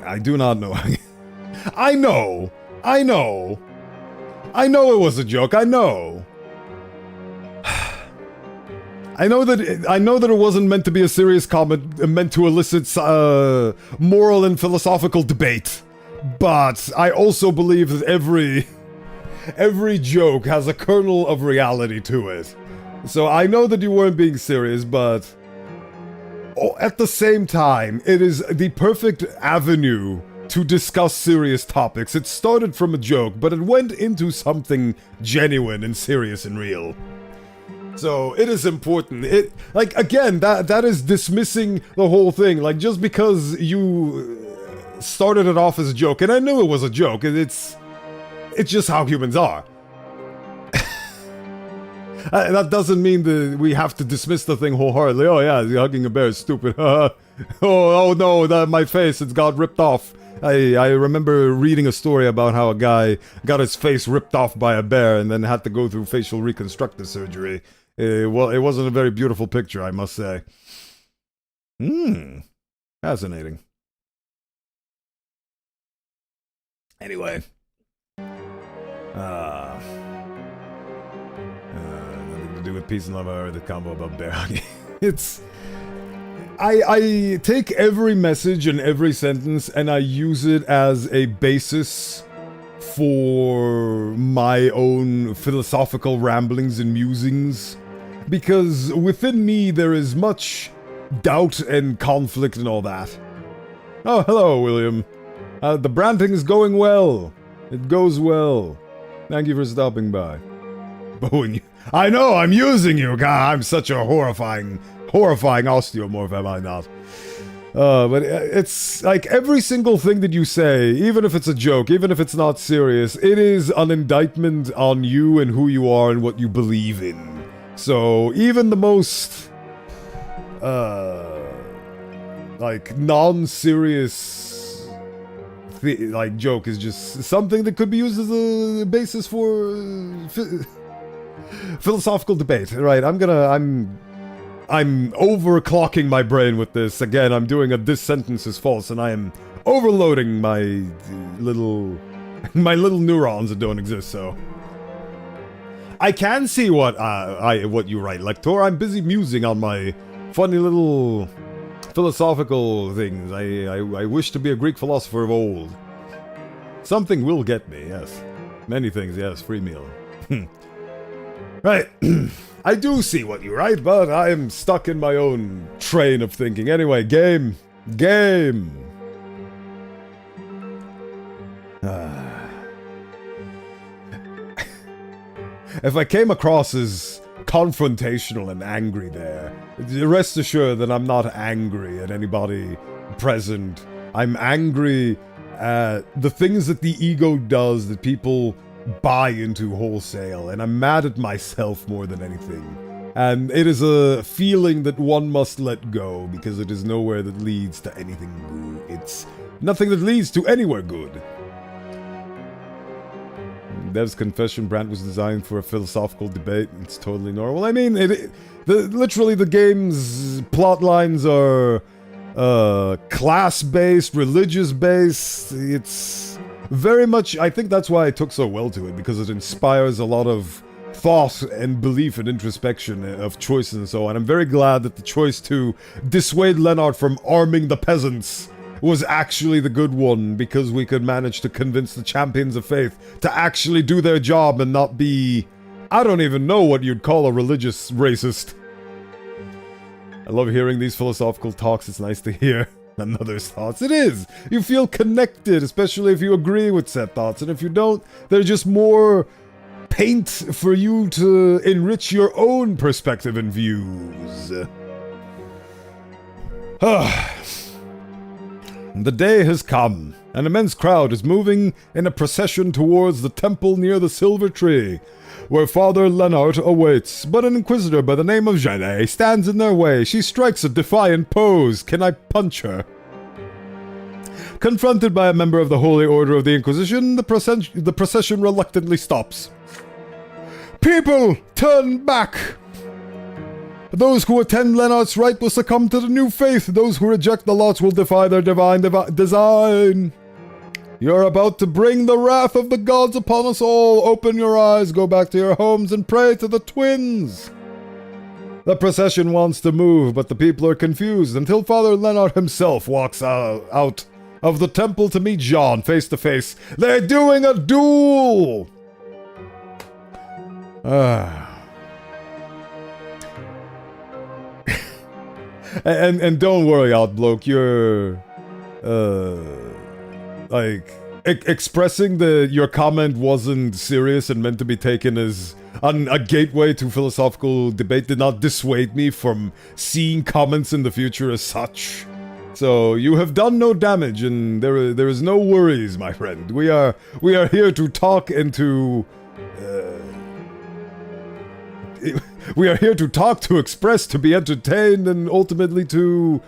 I do not know. I know it was a joke. I know that it wasn't meant to be a serious comment, meant to elicit moral and philosophical debate. But I also believe that every joke has a kernel of reality to it. So I know that you weren't being serious, but at the same time, it is the perfect avenue to discuss serious topics. It started from a joke, but it went into something genuine and serious and real. So it is important. Again, that is dismissing the whole thing. Like, just because you started it off as a joke, and I knew it was a joke, it's just how humans are. That doesn't mean that we have to dismiss the thing wholeheartedly. Oh yeah, hugging a bear is stupid. oh no, my face, it's got ripped off. I remember reading a story about how a guy got his face ripped off by a bear and then had to go through facial reconstructive surgery. Well, it wasn't a very beautiful picture, I must say. Fascinating. Anyway. Nothing to do with peace and love or the combo about bear hugging. I take every message and every sentence and I use it as a basis for my own philosophical ramblings and musings. Because within me there is much doubt and conflict and all that. Oh, hello, William. The branting is going well. It goes well. Thank you for stopping by. Bowen, I know, I'm using you. God, I'm such a horrifying osteomorph, am I not? But it's like every single thing that you say, even if it's a joke, even if it's not serious, it is an indictment on you and who you are and what you believe in. So even the most, non-serious, joke is just something that could be used as a basis for philosophical debate. Right, I'm overclocking my brain with this. Again, I'm doing a this sentence is false, and I am overloading my little neurons that don't exist, so I can see what you write, Lector. I'm busy musing on my funny little philosophical things. I wish to be a Greek philosopher of old. Something will get me, yes. Many things, yes. Free meal. Right. I do see what you write, but I am stuck in my own train of thinking. Anyway, game. If I came across as confrontational and angry there, rest assured that I'm not angry at anybody present. I'm angry at the things that the ego does that people buy into wholesale, and I'm mad at myself more than anything. And it is a feeling that one must let go, because it is nowhere that leads to anything good. It's nothing that leads to anywhere good. Dev's confession, Brant was designed for a philosophical debate. It's totally normal. I mean, literally the game's plot lines are class-based, religious-based. It's very much, I think that's why I took so well to it, because it inspires a lot of thought and belief and introspection of choices and so on. I'm very glad that the choice to dissuade Leonard from arming the peasants was actually the good one, because we could manage to convince the champions of faith to actually do their job and not be, I don't even know what you'd call a religious racist. I love hearing these philosophical talks. It's nice to hear another's thoughts. It is! You feel connected, especially if you agree with said thoughts, and if you don't, they're just more paint for you to enrich your own perspective and views. The day has come. An immense crowd is moving in a procession towards the temple near the Silver Tree, where Father Leonard awaits, but an inquisitor by the name of Jeanne stands in their way. She strikes a defiant pose. Can I punch her? Confronted by a member of the Holy Order of the Inquisition, the procession reluctantly stops. People, turn back! Those who attend Lennart's rite will succumb to the new faith. Those who reject the lots will defy their divine design. You're about to bring the wrath of the gods upon us all. Open your eyes, go back to your homes, and pray to the twins. The procession wants to move, but the people are confused until Father Lennart himself walks out of the temple to meet Jean face to face. They're doing a duel! And don't worry, Outbloke, you're expressing your comment wasn't serious and meant to be taken as a gateway to philosophical debate did not dissuade me from seeing comments in the future as such. So you have done no damage, and there is no worries, my friend. We are here to talk and to we are here to talk, to express, to be entertained, and ultimately to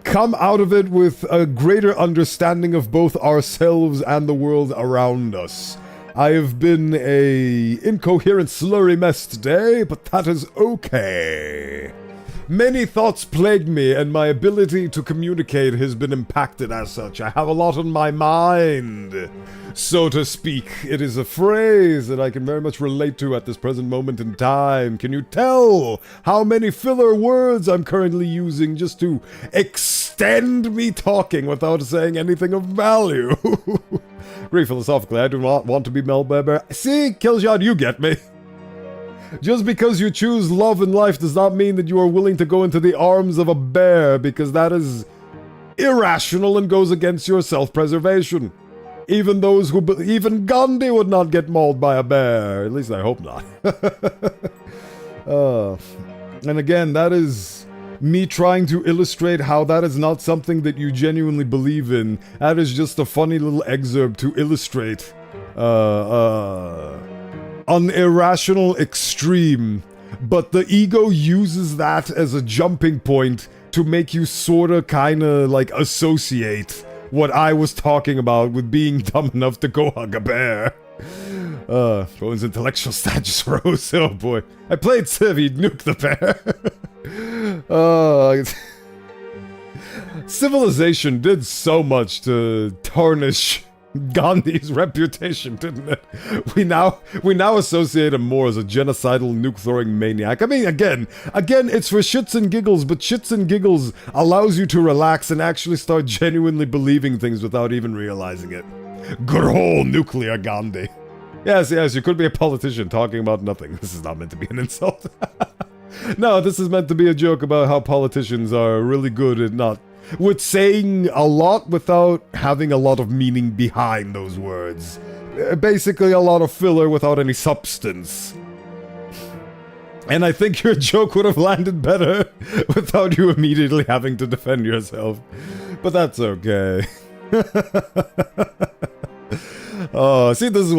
come out of it with a greater understanding of both ourselves and the world around us. I have been a incoherent slurry mess today, but that is okay. Many thoughts plague me, and my ability to communicate has been impacted as such. I have a lot on my mind, so to speak. It is a phrase that I can very much relate to at this present moment in time. Can you tell how many filler words I'm currently using just to extend me talking without saying anything of value? Very philosophically, I do not want to be Melbeber. See, Killshot, you get me. Just because you choose love in life does not mean that you are willing to go into the arms of a bear, because that is irrational and goes against your self-preservation. Even even Gandhi would not get mauled by a bear. At least I hope not. And again, that is me trying to illustrate how that is not something that you genuinely believe in. That is just a funny little excerpt to illustrate an irrational extreme, but the ego uses that as a jumping point to make you sorta kinda like associate what I was talking about with being dumb enough to go hug a bear. Owen's intellectual status rose. Oh boy. I played Civ, he'd nuke the bear. Civilization did so much to tarnish Gandhi's reputation, didn't it? We now associate him more as a genocidal nuke-throwing maniac. I mean, again, it's for shits and giggles, but shits and giggles allows you to relax and actually start genuinely believing things without even realizing it. Good old nuclear Gandhi. Yes, you could be a politician talking about nothing. This is not meant to be an insult. No, this is meant to be a joke about how politicians are really good at with saying a lot without having a lot of meaning behind those words. Basically a lot of filler without any substance. And I think your joke would have landed better without you immediately having to defend yourself. But that's okay. Oh, see, this is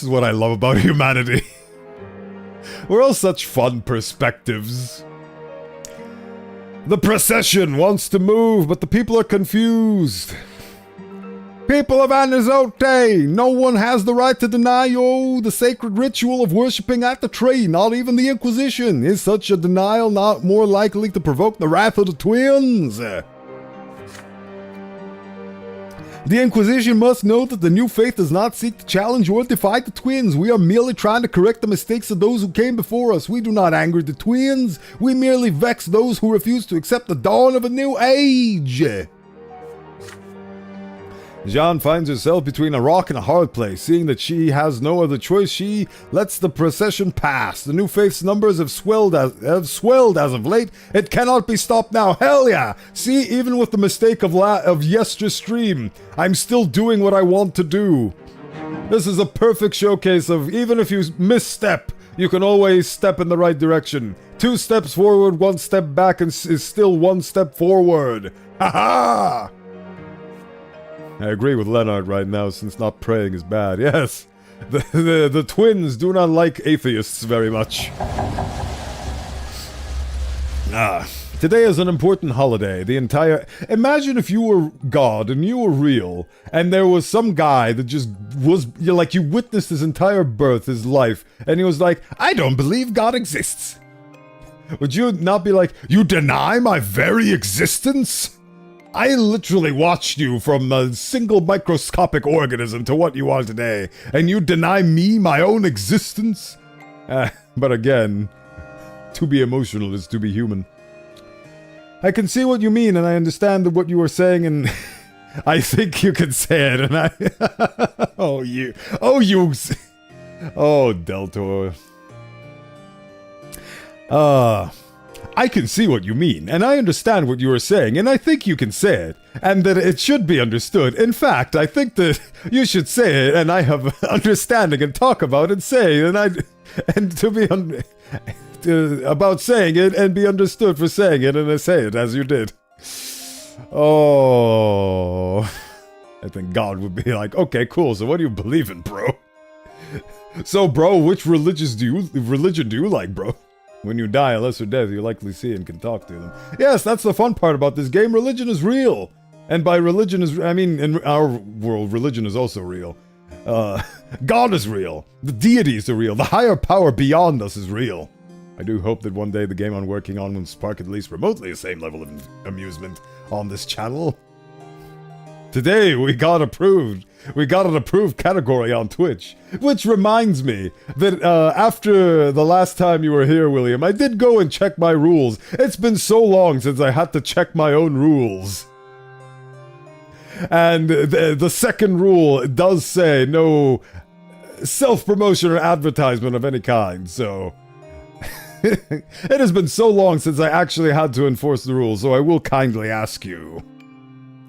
what I love about humanity. We're all such fun perspectives. The procession wants to move, but the people are confused. People of Anizote, no one has the right to deny you the sacred ritual of worshipping at the tree, not even the Inquisition. Is such a denial not more likely to provoke the wrath of the twins? The Inquisition must know that the new faith does not seek to challenge or defy the twins. We are merely trying to correct the mistakes of those who came before us. We do not anger the twins. We merely vex those who refuse to accept the dawn of a new age. Jean finds herself between a rock and a hard place. Seeing that she has no other choice, she lets the procession pass. The new faith's numbers have swelled as of late. It cannot be stopped now. Hell yeah! See, even with the mistake of yesterstream, I'm still doing what I want to do. This is a perfect showcase of even if you misstep, you can always step in the right direction. 2 steps forward, 1 step back, and is still 1 step forward. Ha ha! I agree with Leonard right now, since not praying is bad. Yes, the twins do not like atheists very much. Today is an important holiday. Imagine if you were God and you were real, and there was some guy that just was, you witnessed his entire birth, his life, and he was like, I don't believe God exists. Would you not be like, you deny my very existence? I literally watched you from a single microscopic organism to what you are today, and you deny me my own existence? But again, to be emotional is to be human. I can see what you mean, and I understand what you are saying, and I think you can say it, and I... Oh, Deltor. I can see what you mean, and I understand what you are saying, and I think you can say it, and that it should be understood. In fact, I think that you should say it, and I have understanding and talk about it, say, about saying it and be understood for saying it, and I say it as you did. Oh, I think God would be like, okay, cool, so what do you believe in, bro? So, bro, which religion do you like, bro? When you die a lesser death, you likely see and can talk to them. Yes, that's the fun part about this game. Religion is real. And by religion in our world, religion is also real. God is real. The deities are real. The higher power beyond us is real. I do hope that one day the game I'm working on will spark at least remotely the same level of amusement on this channel. Today we got approved. We got an approved category on Twitch. Which reminds me that after the last time you were here, William, I did go and check my rules. It's been so long since I had to check my own rules. And the second rule does say no self-promotion or advertisement of any kind, so... It has been so long since I actually had to enforce the rules, so I will kindly ask you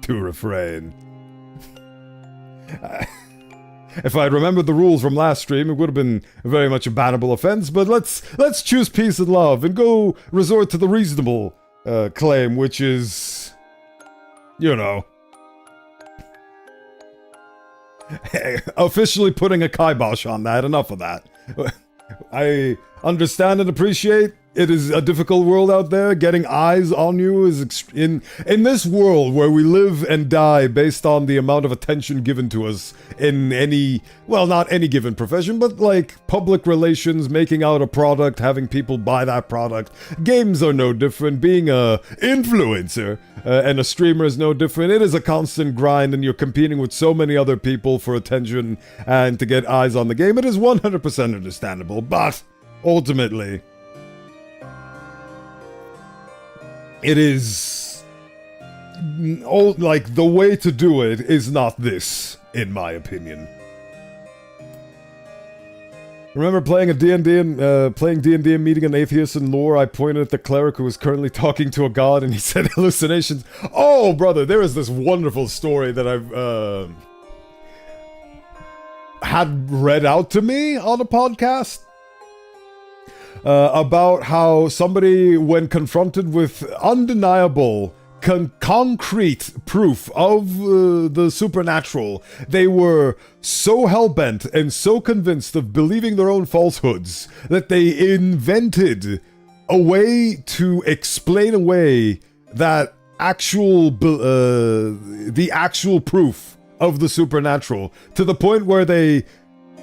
to refrain. If I'd remembered the rules from last stream, it would have been very much a bannable offense, but let's choose peace and love and go resort to the reasonable claim, which is, you know, officially putting a kibosh on that. Enough of that. I understand and appreciate it is a difficult world out there. Getting eyes on you is in this world where we live and die based on the amount of attention given to us in any, well, not any given profession, but like public relations, making out a product, having people buy that product. Games are no different. Being a influencer and a streamer is no different. It is a constant grind, and you're competing with so many other people for attention and to get eyes on the game. It is 100% understandable, but ultimately, it is... like, the way to do it is not this, in my opinion. Remember playing D&D and meeting an atheist in lore? I pointed at the cleric who was currently talking to a god, and he said hallucinations. Oh, brother, there is this wonderful story that I've had read out to me on a podcast. About how somebody, when confronted with undeniable, concrete proof of the supernatural, they were so hell-bent and so convinced of believing their own falsehoods that they invented a way to explain away that the actual proof of the supernatural, to the point where they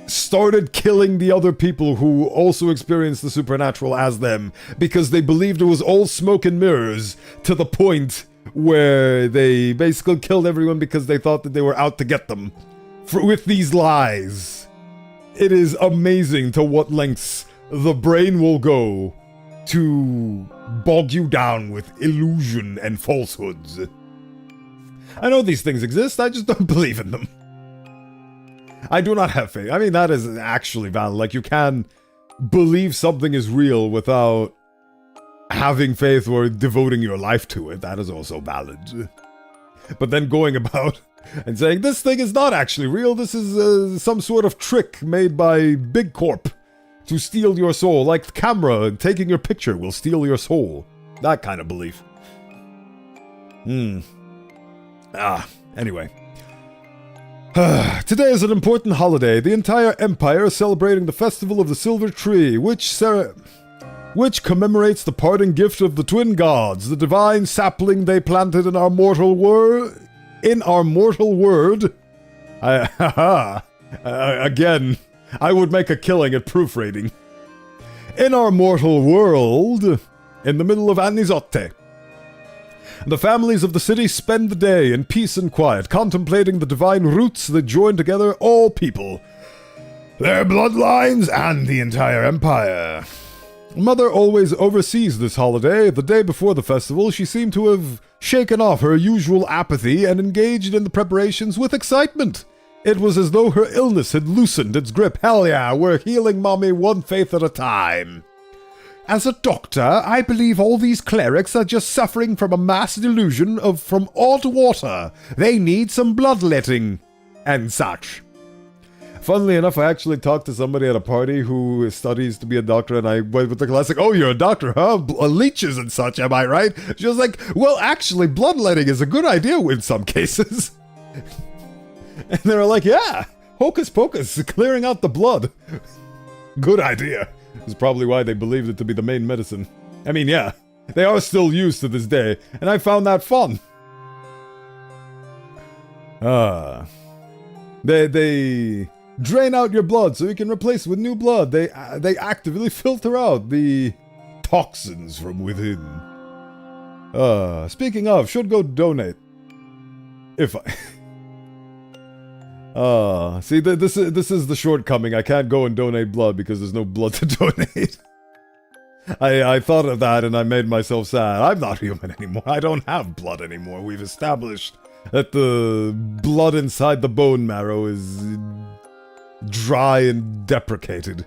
started killing the other people who also experienced the supernatural as them, because they believed it was all smoke and mirrors, to the point where they basically killed everyone because they thought that they were out to get them with these lies. It is amazing to what lengths the brain will go to bog you down with illusion and falsehoods. I know these things exist, I just don't believe in them. I do not have faith. I mean, that is actually valid. Like, you can believe something is real without having faith or devoting your life to it. That is also valid. But then going about and saying, this thing is not actually real, this is some sort of trick made by Big Corp to steal your soul, like the camera taking your picture will steal your soul. That kind of belief. Anyway. Today is an important holiday. The entire empire is celebrating the Festival of the Silver Tree, which which commemorates the parting gift of the twin gods, the divine sapling they planted in our mortal world. Again, I would make a killing at proofreading. In our mortal world, in the middle of Anizote, the families of the city spend the day in peace and quiet, contemplating the divine roots that join together all people, their bloodlines, and the entire empire. Mother always oversees this holiday. The day before the festival, she seemed to have shaken off her usual apathy and engaged in the preparations with excitement. It was as though her illness had loosened its grip. Hell yeah, we're healing Mommy one faith at a time. As a doctor, I believe all these clerics are just suffering from a mass delusion from odd water. They need some bloodletting and such. Funnily enough, I actually talked to somebody at a party who studies to be a doctor, and I went with the classic, oh, you're a doctor, huh? Leeches and such, am I right? She was like, well, actually, bloodletting is a good idea in some cases. And they were like, yeah, hocus pocus, clearing out the blood. Good idea. Is probably why they believed it to be the main medicine. I mean, yeah, they are still used to this day, and I found that fun. They drain out your blood so you can replace it with new blood. They actively filter out the toxins from within. Speaking of, should go donate. If I... see, this is the shortcoming. I can't go and donate blood because there's no blood to donate. I thought of that and I made myself sad. I'm not human anymore. I don't have blood anymore. We've established that the blood inside the bone marrow is dry and deprecated.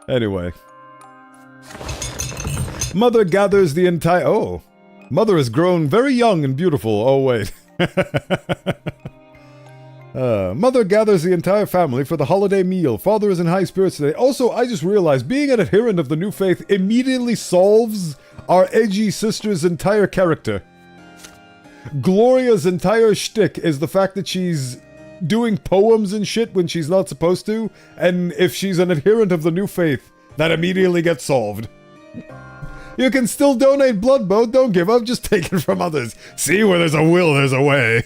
Anyway. Mother gathers the entire... Oh. Mother has grown very young and beautiful. Oh, wait. Mother gathers the entire family for the holiday meal. Father is in high spirits today. Also, I just realized being an adherent of the new faith immediately solves our edgy sister's entire character. Gloria's entire shtick is the fact that she's doing poems and shit when she's not supposed to, and if she's an adherent of the new faith, that immediately gets solved. You can still donate blood, Bo. Don't give up. Just take it from others. See, where there's a will, there's a way.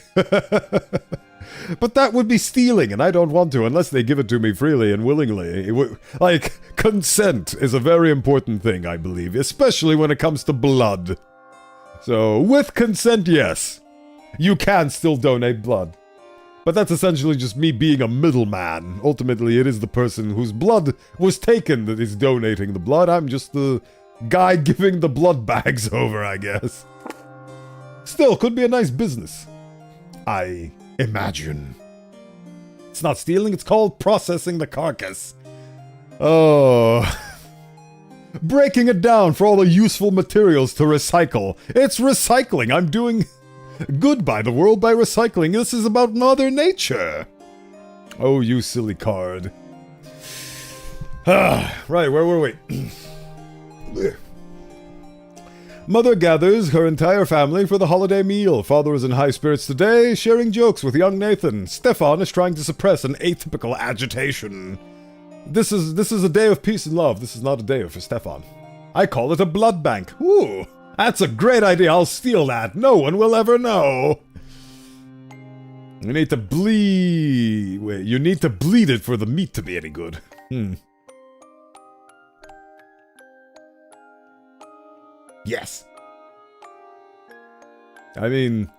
But that would be stealing, and I don't want to unless they give it to me freely and willingly. Like, consent is a very important thing, I believe, especially when it comes to blood. So, with consent, yes, you can still donate blood. But that's essentially just me being a middleman. Ultimately, it is the person whose blood was taken that is donating the blood. I'm just the guy giving the blood bags over, I guess. Still, could be a nice business. I imagine. It's not stealing, it's called processing the carcass. Oh. Breaking it down for all the useful materials to recycle. It's recycling. I'm doing good by the world by recycling. This is about Mother Nature. Oh, you silly card. Right, where were we? Mother gathers her entire family for the holiday meal. Father is in high spirits today, sharing jokes with young Nathan. Stefan is trying to suppress an atypical agitation. This is a day of peace and love. This is not a day for Stefan. I call it a blood bank. Ooh, that's a great idea. I'll steal that. No one will ever know. You need to bleed... Wait, you need to bleed it for the meat to be any good. Yes. I mean,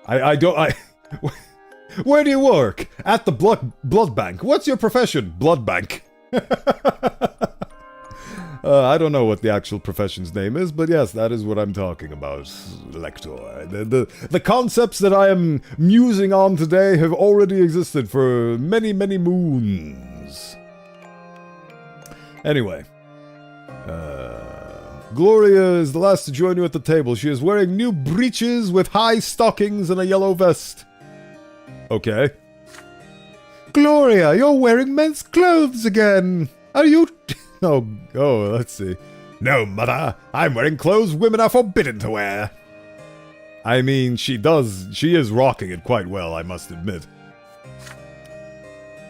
I don't... Where do you work? At the blood bank. What's your profession? Blood bank. I don't know what the actual profession's name is, but yes, that is what I'm talking about, Lector. The concepts that I am musing on today have already existed for many, many moons. Anyway. Gloria is the last to join you at the table. She is wearing new breeches with high stockings and a yellow vest. Okay. Gloria, you're wearing men's clothes again. Are you... Oh, let's see. No, Mother. I'm wearing clothes women are forbidden to wear. I mean, she is rocking it quite well, I must admit.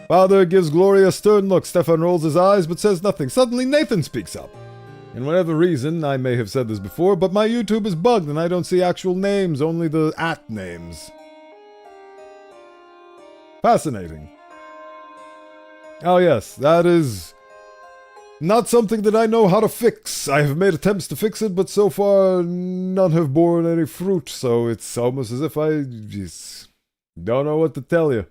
Father gives Gloria a stern look. Stefan rolls his eyes but says nothing. Suddenly, Nathan speaks up. And whatever reason, I may have said this before, but my YouTube is bugged and I don't see actual names, only the @ names. Fascinating. Oh yes, that is not something that I know how to fix. I have made attempts to fix it, but so far none have borne any fruit, so it's almost as if I just don't know what to tell you.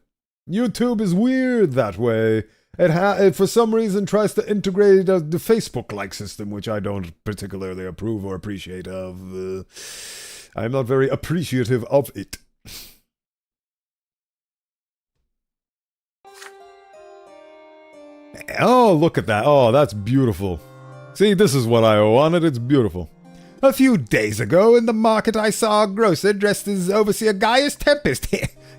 YouTube is weird that way. It for some reason tries to integrate the Facebook-like system, which I don't particularly approve or appreciate of. I'm not very appreciative of it. Oh, look at that. Oh, that's beautiful. See, this is what I wanted. It's beautiful. A few days ago in the market I saw a grocer dressed as Overseer Gaius Tempest.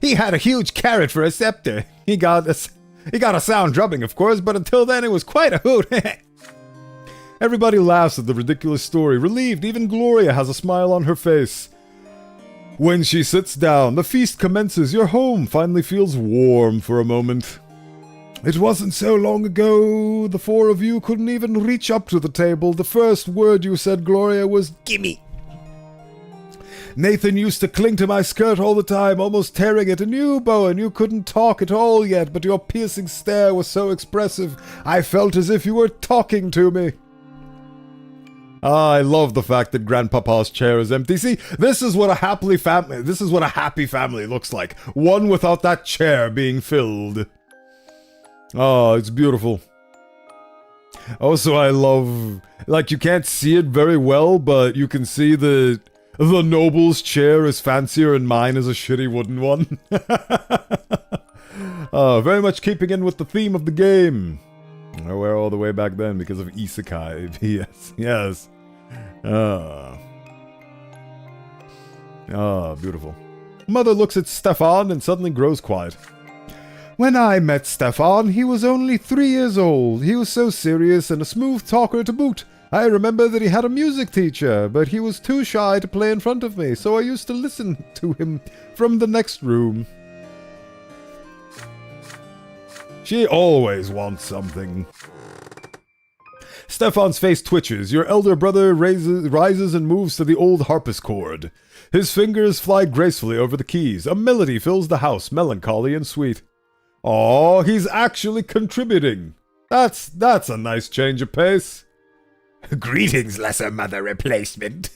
He had a huge carrot for a scepter. He got a sound drubbing, of course, but until then it was quite a hoot. Everybody laughs at the ridiculous story. Relieved, even Gloria has a smile on her face. When she sits down, the feast commences. Your home finally feels warm for a moment. It wasn't so long ago the four of you couldn't even reach up to the table. The first word you said, Gloria, was "Gimme." Nathan used to cling to my skirt all the time, almost tearing it. And you, Bowen, you couldn't talk at all yet, but your piercing stare was so expressive, I felt as if you were talking to me. I love the fact that Grandpapa's chair is empty. See, this is what a happy family looks like. One without that chair being filled. Oh, it's beautiful. Also, I love, like, you can't see it very well, but you can see the noble's chair is fancier and mine is a shitty wooden one. Very much keeping in with the theme of the game. We're all the way back then because of isekai. Yes. Beautiful. Mother looks at Stefan and suddenly grows quiet. When I met Stefan, he was only 3 years old. He was so serious and a smooth talker to boot. I remember that he had a music teacher, but he was too shy to play in front of me, so I used to listen to him from the next room. She always wants something. Stefan's face twitches. Your elder brother rises and moves to the old harpsichord. His fingers fly gracefully over the keys. A melody fills the house, melancholy and sweet. Oh, he's actually contributing. That's a nice change of pace. Greetings, lesser mother replacement.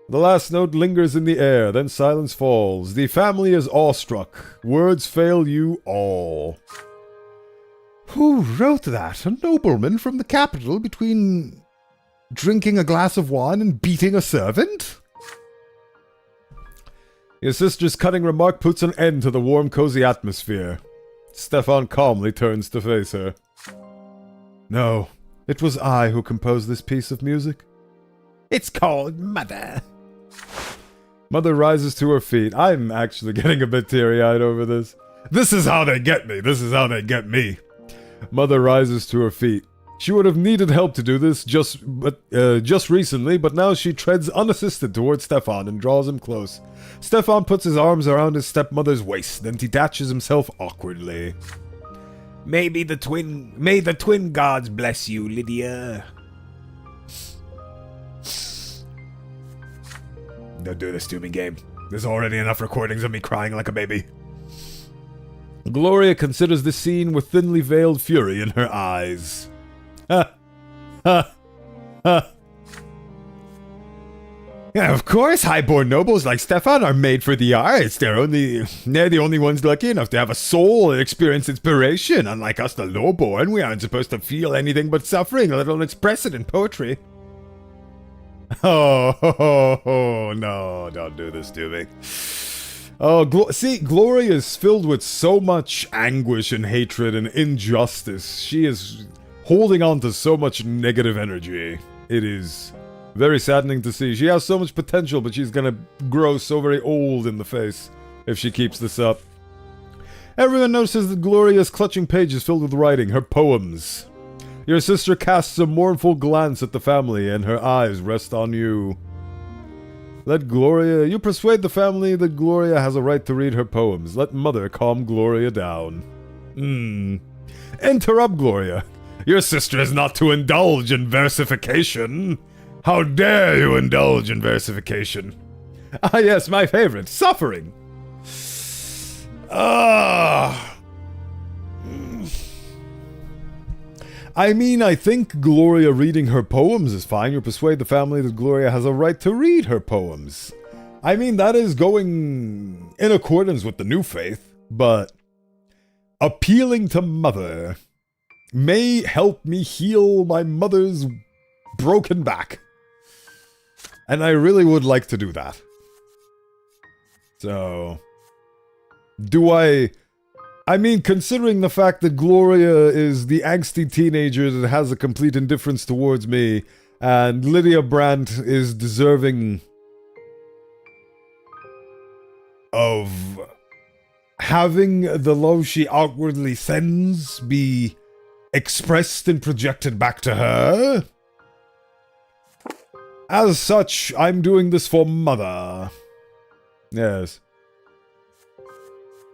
The last note lingers in the air, then silence falls. The family is awestruck. Words fail you all. Who wrote that? A nobleman from the capital between drinking a glass of wine and beating a servant? Your sister's cutting remark puts an end to the warm, cozy atmosphere. Stefan calmly turns to face her. No, it was I who composed this piece of music. It's called Mother. Mother rises to her feet. I'm actually getting a bit teary-eyed over this. This is how they get me. This is how they get me. Mother rises to her feet. She would have needed help to do this just recently, but now she treads unassisted towards Stefan and draws him close. Stefan puts his arms around his stepmother's waist, then detaches himself awkwardly. May the twin gods bless you, Lydia. Don't do this to me, game. There's already enough recordings of me crying like a baby. Gloria considers the scene with thinly veiled fury in her eyes. Ha! Ha! Ha! Yeah, of course, highborn nobles like Stefan are made for the arts. They're the only ones lucky enough to have a soul and experience inspiration. Unlike us, the lowborn, we aren't supposed to feel anything but suffering, let alone express it in poetry. Oh, no, don't do this to me. Oh, see, Gloria is filled with so much anguish and hatred and injustice. She is holding on to so much negative energy. It is very saddening to see. She has so much potential, but she's gonna grow so very old in the face if she keeps this up. Everyone notices that Gloria is clutching pages filled with writing, her poems. Your sister casts a mournful glance at the family, and her eyes rest on you. You persuade the family that Gloria has a right to read her poems. Let Mother calm Gloria down. Interrupt Gloria. Your sister is not to indulge in versification. How dare you indulge in versification? Ah, yes, my favorite, suffering. I mean, I think Gloria reading her poems is fine. You persuade the family that Gloria has a right to read her poems. I mean, that is going in accordance with the new faith, but appealing to mother may help me heal my mother's broken back. And I really would like to do that. So, I mean, considering the fact that Gloria is the angsty teenager that has a complete indifference towards me, and Lydia Brandt is deserving of having the love she outwardly sends be expressed and projected back to her. As such, I'm doing this for Mother. Yes.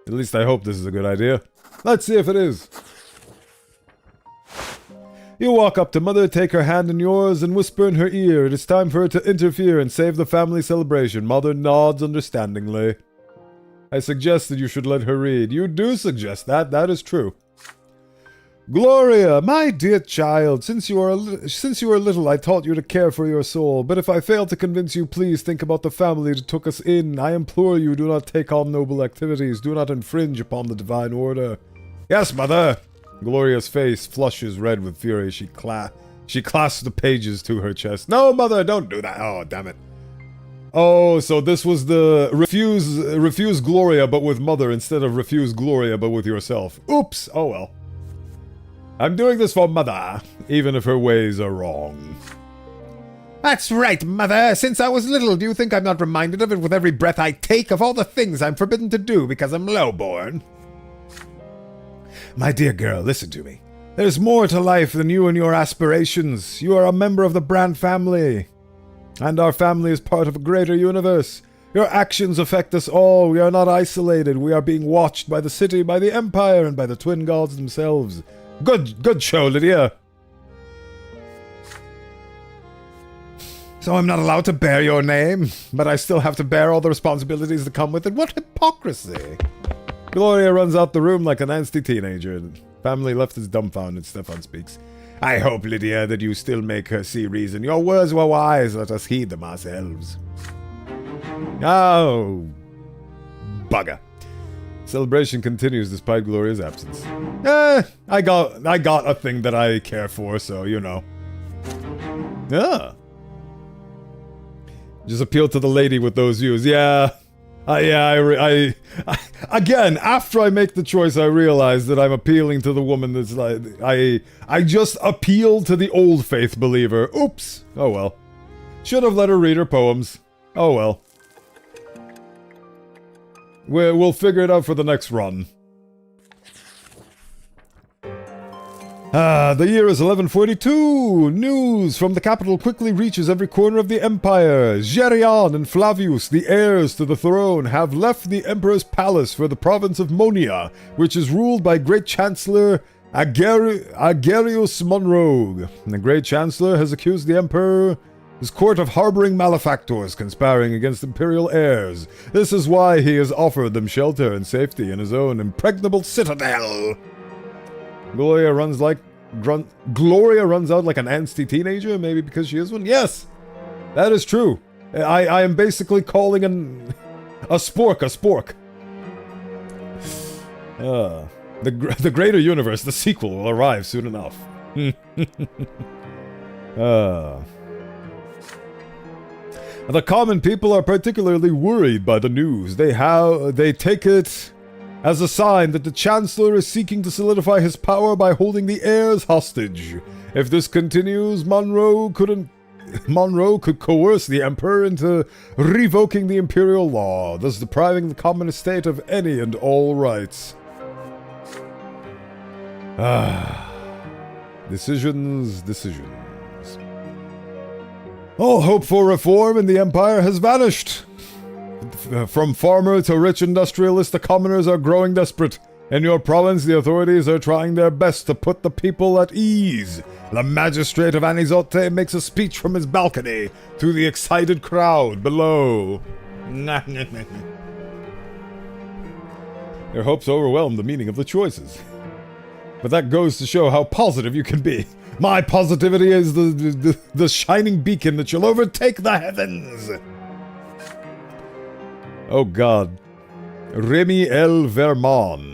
At least I hope this is a good idea. Let's see if it is. You walk up to Mother, take her hand in yours, and whisper in her ear. It is time for her to interfere and save the family celebration. Mother nods understandingly. I suggest that you should let her read. You do suggest that. That is true. Gloria, my dear child, since you were little, I taught you to care for your soul. But if I fail to convince you, please think about the family that took us in. I implore you, do not take on noble activities. Do not infringe upon the divine order. Yes, Mother. Gloria's face flushes red with fury. She clasps the pages to her chest. No, Mother, don't do that. Oh, damn it. Oh, so this was the refuse Gloria, but with Mother, instead of refuse Gloria, but with yourself. Oops. Oh, well. I'm doing this for Mother, even if her ways are wrong. That's right, Mother. Since I was little, do you think I'm not reminded of it with every breath I take, of all the things I'm forbidden to do because I'm lowborn? My dear girl, listen to me. There's more to life than you and your aspirations. You are a member of the Brant family, and our family is part of a greater universe. Your actions affect us all. We are not isolated. We are being watched by the city, by the Empire, and by the twin gods themselves. Good show, Lydia. So I'm not allowed to bear your name, but I still have to bear all the responsibilities that come with it. What hypocrisy! Gloria runs out the room like an angsty teenager. Family left is dumbfounded. Stefan speaks. I hope, Lydia, that you still make her see reason. Your words were wise. Let us heed them ourselves. Oh, bugger. Celebration continues despite Gloria's absence. I got a thing that I care for, so you know. Just appeal to the lady with those views. Yeah. Again, after I make the choice, I realize that I'm appealing to the woman that's like, I just appeal to the old faith believer. Oops. Oh well. Should have let her read her poems. Oh well. We'll figure it out for the next run. The year is 1142. News from the capital quickly reaches every corner of the empire. Gerion and Flavius, the heirs to the throne, have left the emperor's palace for the province of Monia, which is ruled by Great Chancellor Agerius Monroe. The Great Chancellor has accused the emperor his court of harboring malefactors conspiring against imperial heirs. This is why he has offered them shelter and safety in his own impregnable citadel. Gloria runs out like an angsty teenager, maybe because she is one? Yes! That is true. I am basically calling a spork a spork. The greater universe, the sequel, will arrive soon enough. The common people are particularly worried by the news. They take it as a sign that the Chancellor is seeking to solidify his power by holding the heirs hostage. If this continues, Monroe could coerce the Emperor into revoking the imperial law, thus depriving the common estate of any and all rights. Decisions. All hope for reform in the Empire has vanished. From farmer to rich industrialist, the commoners are growing desperate. In your province, the authorities are trying their best to put the people at ease. The magistrate of Anizote makes a speech from his balcony to the excited crowd below. Their hopes overwhelm the meaning of the choices. But that goes to show how positive you can be. My positivity is the shining beacon that shall overtake the heavens. Oh God. Remy L. Vermont.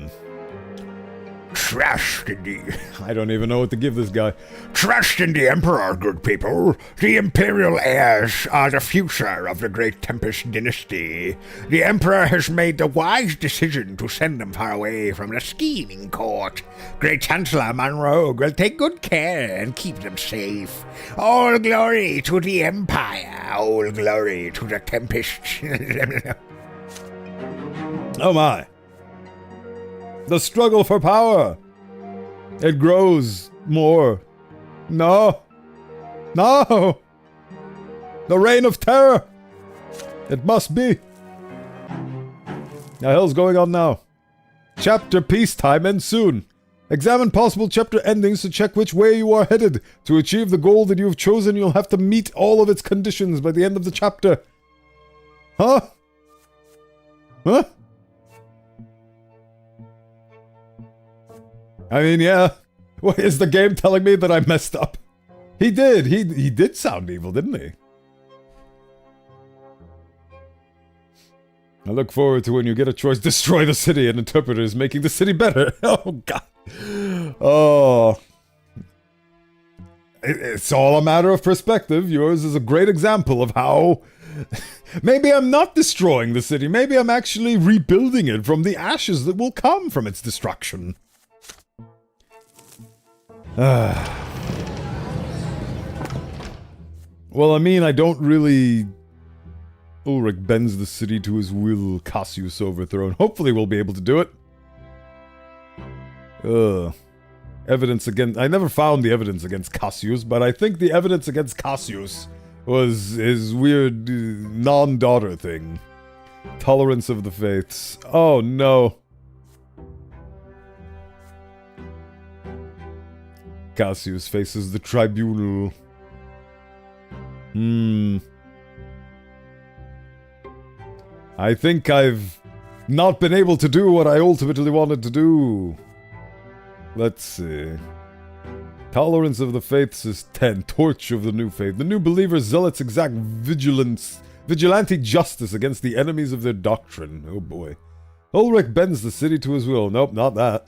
Trust in the... I don't even know what to give this guy. Trust in the Emperor, good people. The Imperial heirs are the future of the Great Tempest dynasty. The Emperor has made the wise decision to send them far away from the scheming court. Great Chancellor Monroe will take good care and keep them safe. All glory to the Empire. All glory to the Tempest. Oh my. The struggle for power. It grows more. No. No. The reign of terror. It must be. The hell's going on now? Chapter peacetime ends soon. Examine possible chapter endings to check which way you are headed. To achieve the goal that you have chosen, you'll have to meet all of its conditions by the end of the chapter. Huh? Huh? I mean, yeah. What, is the game telling me that I messed up? He did. He did sound evil, didn't he? I look forward to when you get a choice. Destroy the city and interpreters, making the city better. Oh, God. Oh. It's all a matter of perspective. Yours is a great example of how... Maybe I'm not destroying the city. Maybe I'm actually rebuilding it from the ashes that will come from its destruction. Well, I mean, I don't really... Ulrich bends the city to his will, Cassius overthrown. Hopefully we'll be able to do it. Evidence against... I never found the evidence against Cassius, but I think the evidence against Cassius was his weird non-daughter thing. Tolerance of the faiths. Oh, no. Cassius faces the tribunal. I think I've not been able to do what I ultimately wanted to do. Let's see. Tolerance of the faiths is 10. Torch of the new faith. The new believers' zealots exact vigilante justice against the enemies of their doctrine. Oh boy. Ulrich bends the city to his will. Nope, not that.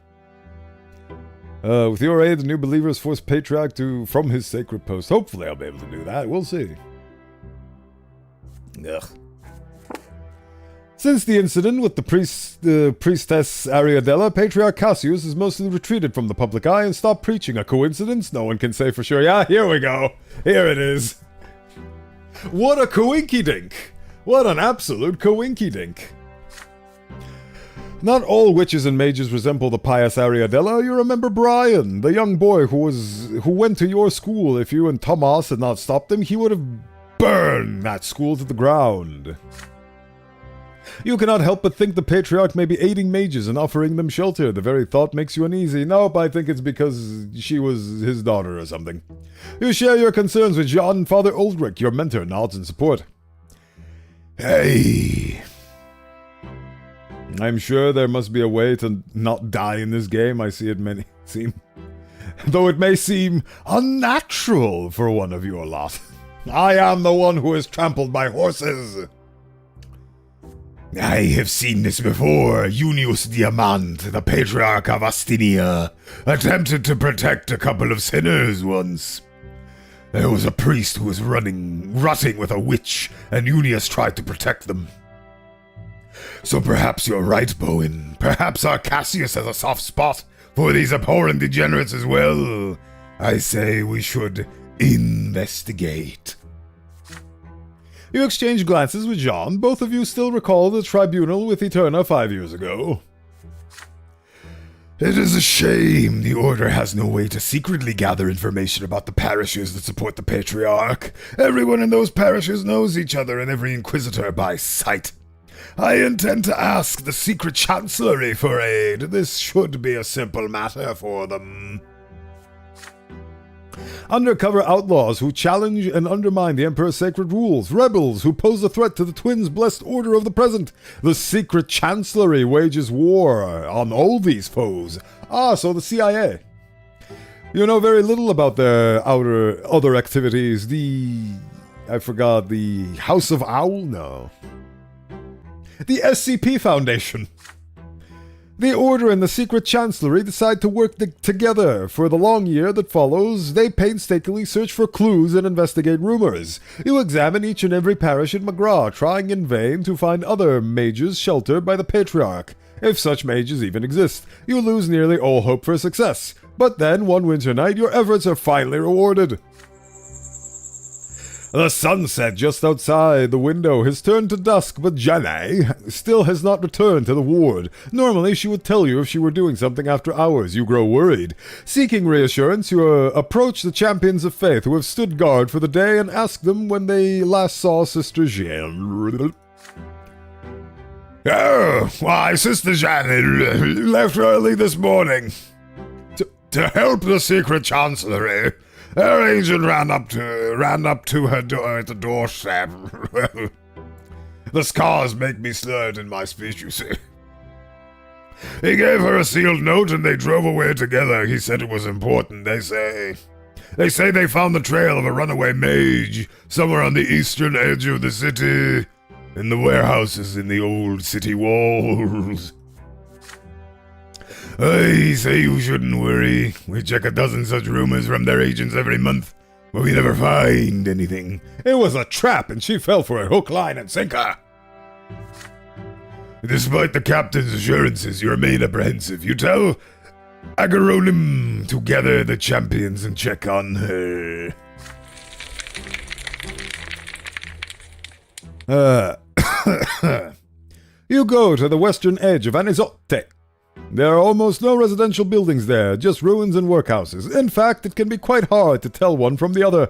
With your aid, the new believers force Patriarch from his sacred post. Hopefully I'll be able to do that. We'll see. Ugh. Since the incident with the priestess Ariadella, Patriarch Cassius has mostly retreated from the public eye and stopped preaching. A coincidence? No one can say for sure. Yeah, here we go. Here it is. What a coinky-dink. What an absolute coinky-dink. Not all witches and mages resemble the pious Ariadella. You remember Brian, the young boy who went to your school. If you and Thomas had not stopped him, he would have burned that school to the ground. You cannot help but think the Patriarch may be aiding mages and offering them shelter. The very thought makes you uneasy. Nope, I think it's because she was his daughter or something. You share your concerns with Jean and Father Ulrich. Your mentor nods in support. Hey... I'm sure there must be a way to not die in this game. I see it though it may seem unnatural for one of your lot. I am the one who is trampled by horses. I have seen this before. Junius Diamant, the Patriarch of Astinia, attempted to protect a couple of sinners once. There was a priest who was rotting with a witch, and Junius tried to protect them. So perhaps you're right, Bowen. Perhaps our Cassius has a soft spot for these abhorrent degenerates as well. I say we should investigate. You exchange glances with Jean. Both of you still recall the tribunal with Eterna 5 years ago. It is a shame the Order has no way to secretly gather information about the parishes that support the Patriarch. Everyone in those parishes knows each other and every Inquisitor by sight. I intend to ask the secret chancellery for aid. This should be a simple matter for them. Undercover outlaws who challenge and undermine the Emperor's sacred rules. Rebels who pose a threat to the twins' blessed order of the present. The secret chancellery wages war on all these foes. Ah, so the CIA. You know very little about their other activities. I forgot, the House of Owl? No. The SCP Foundation. The Order and the Secret Chancellery decide to work together. For the long year that follows, they painstakingly search for clues and investigate rumors. You examine each and every parish in McGraw, trying in vain to find other mages sheltered by the Patriarch. If such mages even exist, you lose nearly all hope for success. But then, one winter night, your efforts are finally rewarded. The sunset just outside the window has turned to dusk, but Jenny still has not returned to the ward. Normally, she would tell you if she were doing something after hours. You grow worried. Seeking reassurance, you approach the champions of faith who have stood guard for the day and ask them when they last saw Sister Jeanne. Oh, why, Sister Jeanne left early this morning to help the secret chancellery. Her agent ran up to her door at the doorstep. The scars make me slurred in my speech, you see. He gave her a sealed note and they drove away together. He said it was important. They say they found the trail of a runaway mage somewhere on the eastern edge of the city, in the warehouses in the old city walls. I say you shouldn't worry. We check a dozen such rumors from their agents every month, but we never find anything. It was a trap, and she fell for it hook, line, and sinker. Despite the captain's assurances, you remain apprehensive. You tell Agaronim to gather the champions and check on her. You go to the western edge of Anizote. There are almost no residential buildings there, just ruins and workhouses. In fact, it can be quite hard to tell one from the other.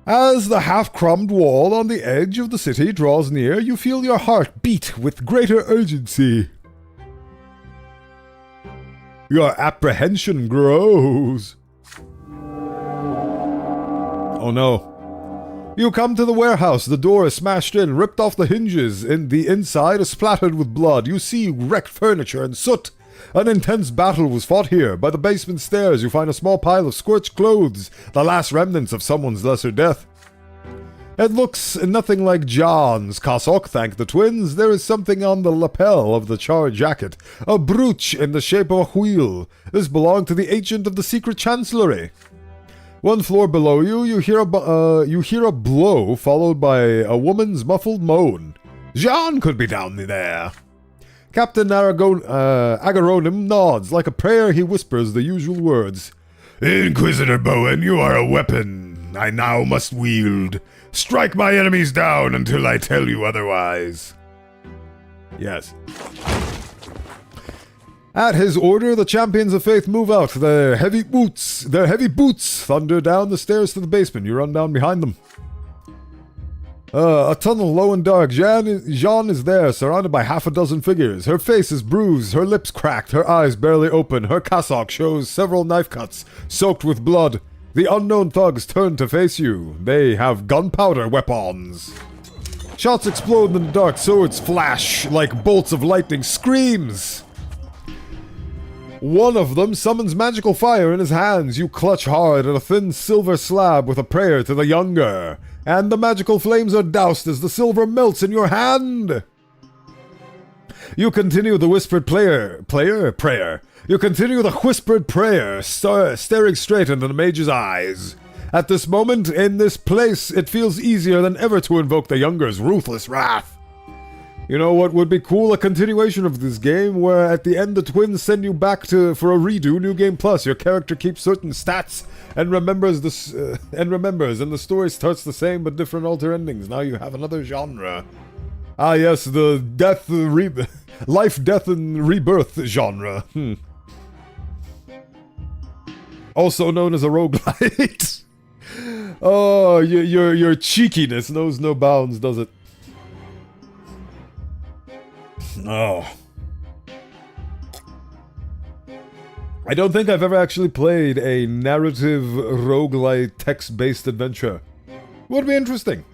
As the half-crumbed wall on the edge of the city draws near, you feel your heart beat with greater urgency. Your apprehension grows. Oh no. You come to the warehouse. The door is smashed in, ripped off the hinges. The inside is splattered with blood. You see wrecked furniture and soot. An intense battle was fought here. By the basement stairs, you find a small pile of scorched clothes, the last remnants of someone's lesser death. It looks nothing like John's cassock, thank the twins. There is something on the lapel of the charred jacket, a brooch in the shape of a wheel. This belonged to the agent of the secret chancellery. One floor below you, you hear a blow followed by a woman's muffled moan. Jean could be down there. Captain Agaronim nods. Like a prayer, he whispers the usual words. Inquisitor Bowen, you are a weapon I now must wield. Strike my enemies down until I tell you otherwise. Yes. At his order, the champions of faith move out. Their heavy boots thunder down the stairs to the basement. You run down behind them. A tunnel low and dark. Jeanne is there, surrounded by half a dozen figures. Her face is bruised, her lips cracked, her eyes barely open. Her cassock shows several knife cuts, soaked with blood. The unknown thugs turn to face you. They have gunpowder weapons. Shots explode in the dark, swords flash like bolts of lightning. Screams! One of them summons magical fire in his hands. You clutch hard at a thin silver slab with a prayer to the younger. And the magical flames are doused as the silver melts in your hand. You continue the whispered prayer. You continue the whispered prayer, staring straight into the mage's eyes. At this moment, in this place, it feels easier than ever to invoke the younger's ruthless wrath. You know what would be cool? A continuation of this game where at the end the twins send you back for a redo, New Game Plus. Your character keeps certain stats and remembers and the story starts the same but different alter endings. Now you have another genre. Ah yes, the life, death, and rebirth genre. Also known as a roguelite. Oh, your cheekiness knows no bounds, does it? Oh. I don't think I've ever actually played a narrative roguelite text-based adventure. Would be interesting.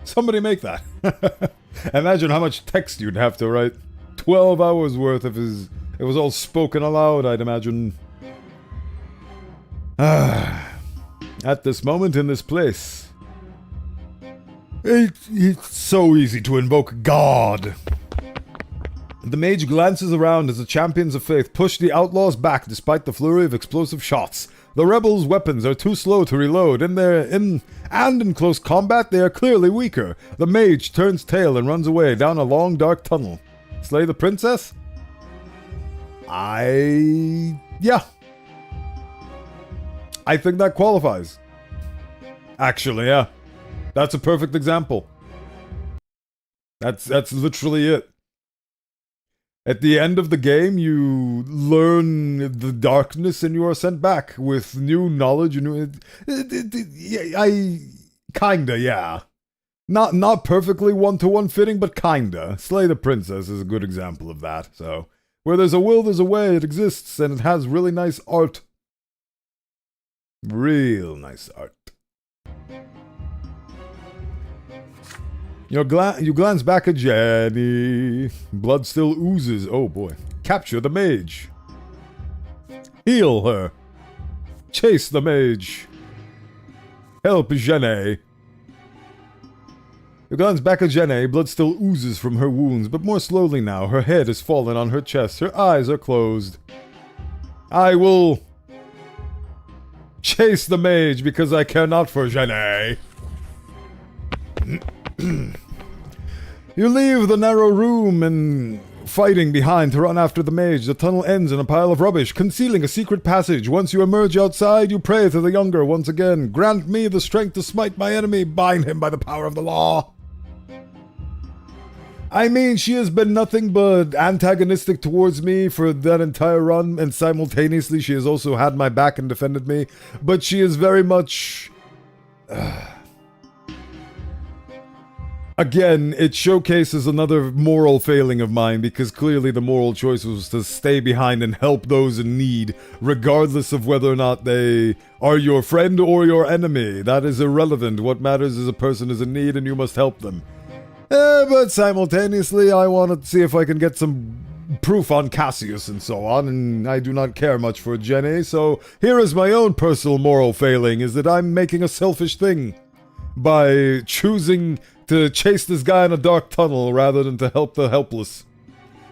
Somebody make that. Imagine how much text you'd have to write. 12 hours worth if it was all spoken aloud, I'd imagine. At this moment in this place. It's so easy to invoke God. The mage glances around as the champions of faith push the outlaws back despite the flurry of explosive shots. The rebels' weapons are too slow to reload, and in close combat they are clearly weaker. The mage turns tail and runs away down a long dark tunnel. Slay the princess? Yeah. I think that qualifies. Actually, yeah. That's a perfect example. That's literally it. At the end of the game, you learn the darkness and you are sent back with new knowledge. Kinda, yeah. Not perfectly one-to-one fitting, but kinda. Slay the Princess is a good example of that. So, where there's a will, there's a way. It exists, and it has really nice art. Real nice art. You glance back at Jenny. Blood still oozes. Oh boy. Capture the mage. Heal her. Chase the mage. Help Jenny. You glance back at Jenny. Blood still oozes from her wounds, but more slowly now. Her head has fallen on her chest. Her eyes are closed. I will chase the mage because I care not for Jenny. You leave the narrow room and fighting behind to run after the mage. The tunnel ends in a pile of rubbish, concealing a secret passage. Once you emerge outside, you pray to the younger once again. Grant me the strength to smite my enemy, bind him by the power of the law. I mean, she has been nothing but antagonistic towards me for that entire run, and simultaneously she has also had my back and defended me, but she is very much... Again, it showcases another moral failing of mine, because clearly the moral choice was to stay behind and help those in need, regardless of whether or not they are your friend or your enemy. That is irrelevant. What matters is a person is in need and you must help them. But simultaneously, I want to see if I can get some proof on Cassius and so on, and I do not care much for Jenny, so here is my own personal moral failing, is that I'm making a selfish thing by choosing to chase this guy in a dark tunnel rather than to help the helpless.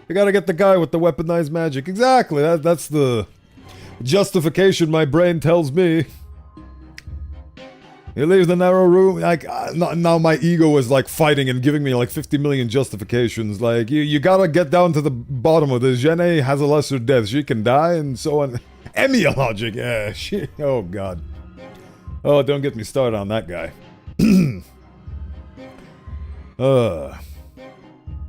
You gotta get the guy with the weaponized magic. Exactly, that's the justification my brain tells me. You leave the narrow room, like, now my ego is like fighting and giving me like 50 million justifications. Like, you gotta get down to the bottom of this. Jenny has a lesser death, she can die, and so on. Emmy logic, yeah, oh god. Oh, don't get me started on that guy. You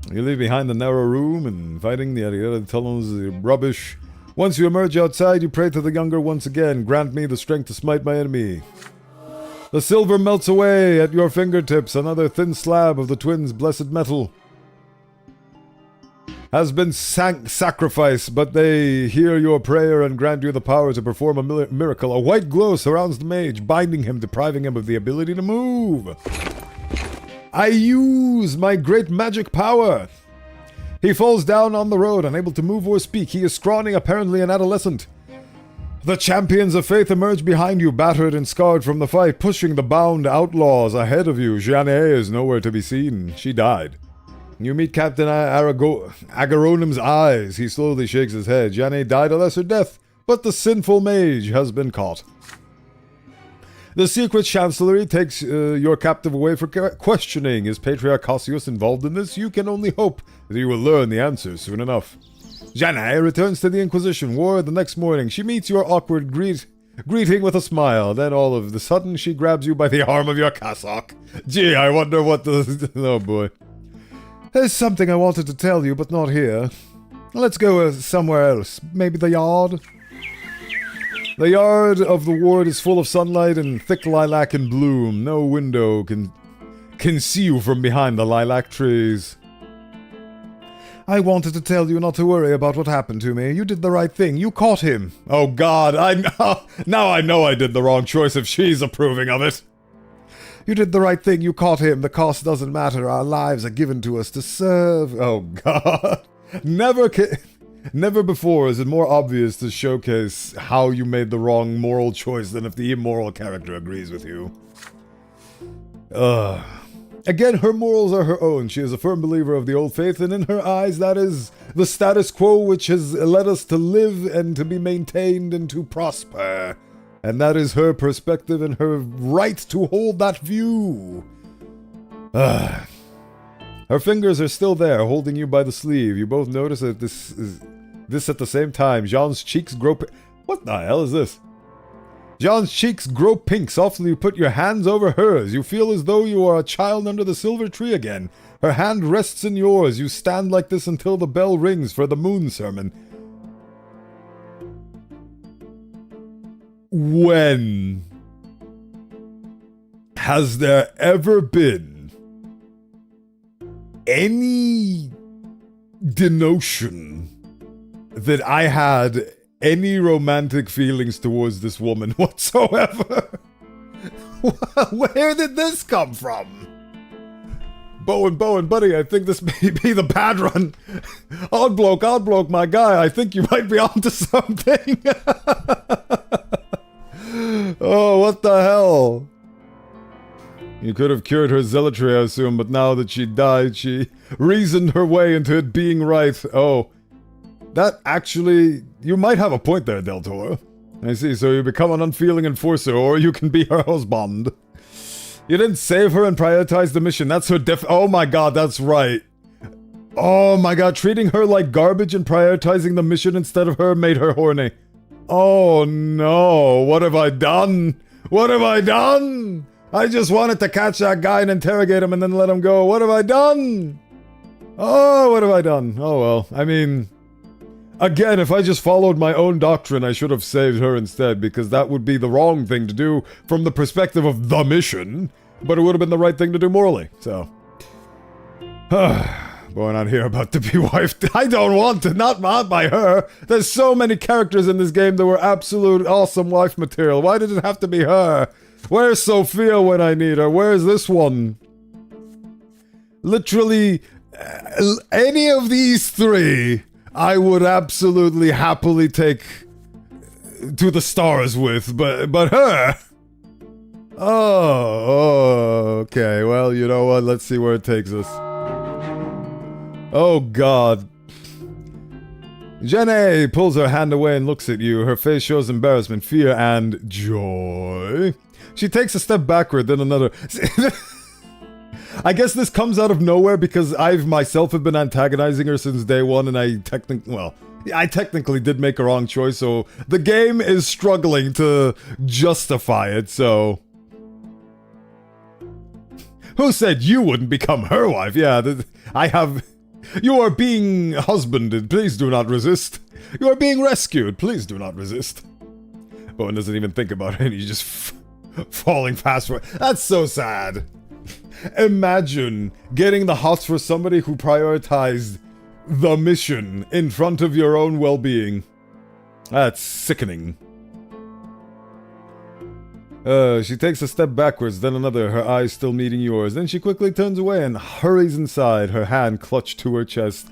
leave behind the narrow room and fighting the other tunnels rubbish. Once you emerge outside, you pray to the younger once again. Grant me the strength to smite my enemy. The silver melts away at your fingertips. Another thin slab of the twins' blessed metal has been sacrificed, but they hear your prayer and grant you the power to perform a miracle. A white glow surrounds the mage, binding him, depriving him of the ability to move. I use my great magic power. He falls down on the road, unable to move or speak. He is scrawny, apparently an adolescent. The champions of faith emerge behind you, battered and scarred from the fight, pushing the bound outlaws ahead of you. Jeanne is nowhere to be seen. She died. You meet Captain Agaronim's eyes. He slowly shakes his head. Jeanne died a lesser death, but the sinful mage has been caught. The secret chancellery takes your captive away for questioning. Is Patriarch Cassius involved in this? You can only hope that you will learn the answers soon enough. Jeanne returns to the Inquisition Ward the next morning. She meets your awkward greeting with a smile. Then all of a sudden she grabs you by the arm of your cassock. Gee, I wonder what the... Oh boy. There's something I wanted to tell you, but not here. Let's go somewhere else. Maybe the yard? The yard of the ward is full of sunlight and thick lilac in bloom. No window can see you from behind the lilac trees. I wanted to tell you not to worry about what happened to me. You did the right thing. You caught him. Oh God, now I know I did the wrong choice if she's approving of it. You did the right thing. You caught him. The cost doesn't matter. Our lives are given to us to serve. Oh God. Never before is it more obvious to showcase how you made the wrong moral choice than if the immoral character agrees with you. Again, her morals are her own. She is a firm believer of the old faith, and in her eyes, that is the status quo which has led us to live and to be maintained and to prosper. And that is her perspective and her right to hold that view. Her fingers are still there, holding you by the sleeve. You both notice that this at the same time. Jean's cheeks grow... What the hell is this? Jean's cheeks grow pink. Softly you put your hands over hers. You feel as though you are a child under the silver tree again. Her hand rests in yours. You stand like this until the bell rings for the moon sermon. When has there ever been any denotion that I had any romantic feelings towards this woman whatsoever? Where did this come from? Bowen, buddy, I think this may be the bad run. Odd bloke, my guy, I think you might be onto something. Oh, what the hell? You could have cured her zealotry, I assume, but now that she died, she reasoned her way into it being right. Oh, that actually... You might have a point there, Del Toro. I see, so you become an unfeeling enforcer, or you can be her husband. You didn't save her and prioritize the mission. That's her Oh my god, that's right. Oh my god, treating her like garbage and prioritizing the mission instead of her made her horny. Oh no, what have I done? What have I done? I just wanted to catch that guy and interrogate him and then let him go. What have I done? Oh, what have I done? Oh well, I mean... Again, if I just followed my own doctrine, I should have saved her instead, because that would be the wrong thing to do from the perspective of the mission, but it would have been the right thing to do morally, so... Going on here about to be wifed. I don't want to, not by her. There's so many characters in this game that were absolute awesome wife material. Why did it have to be her? Where's Sophia when I need her? Where's this one? Literally, any of these three... I would absolutely happily take to the stars with, but her? Oh, okay, well, you know what, let's see where it takes us. Oh god. Jenny pulls her hand away and looks at you. Her face shows embarrassment, fear, and joy. She takes a step backward, then another... I guess this comes out of nowhere because I've myself have been antagonizing her since day one, and I technically did make a wrong choice, so the game is struggling to justify it, so... Who said you wouldn't become her wife? Yeah, I have... You are being husbanded, please do not resist. You are being rescued, please do not resist. Bowen doesn't even think about it, and he's just falling fast for it. That's so sad. Imagine getting the hots for somebody who prioritized the mission in front of your own well-being. That's sickening. She takes a step backwards, then another, her eyes still meeting yours. Then she quickly turns away and hurries inside, her hand clutched to her chest.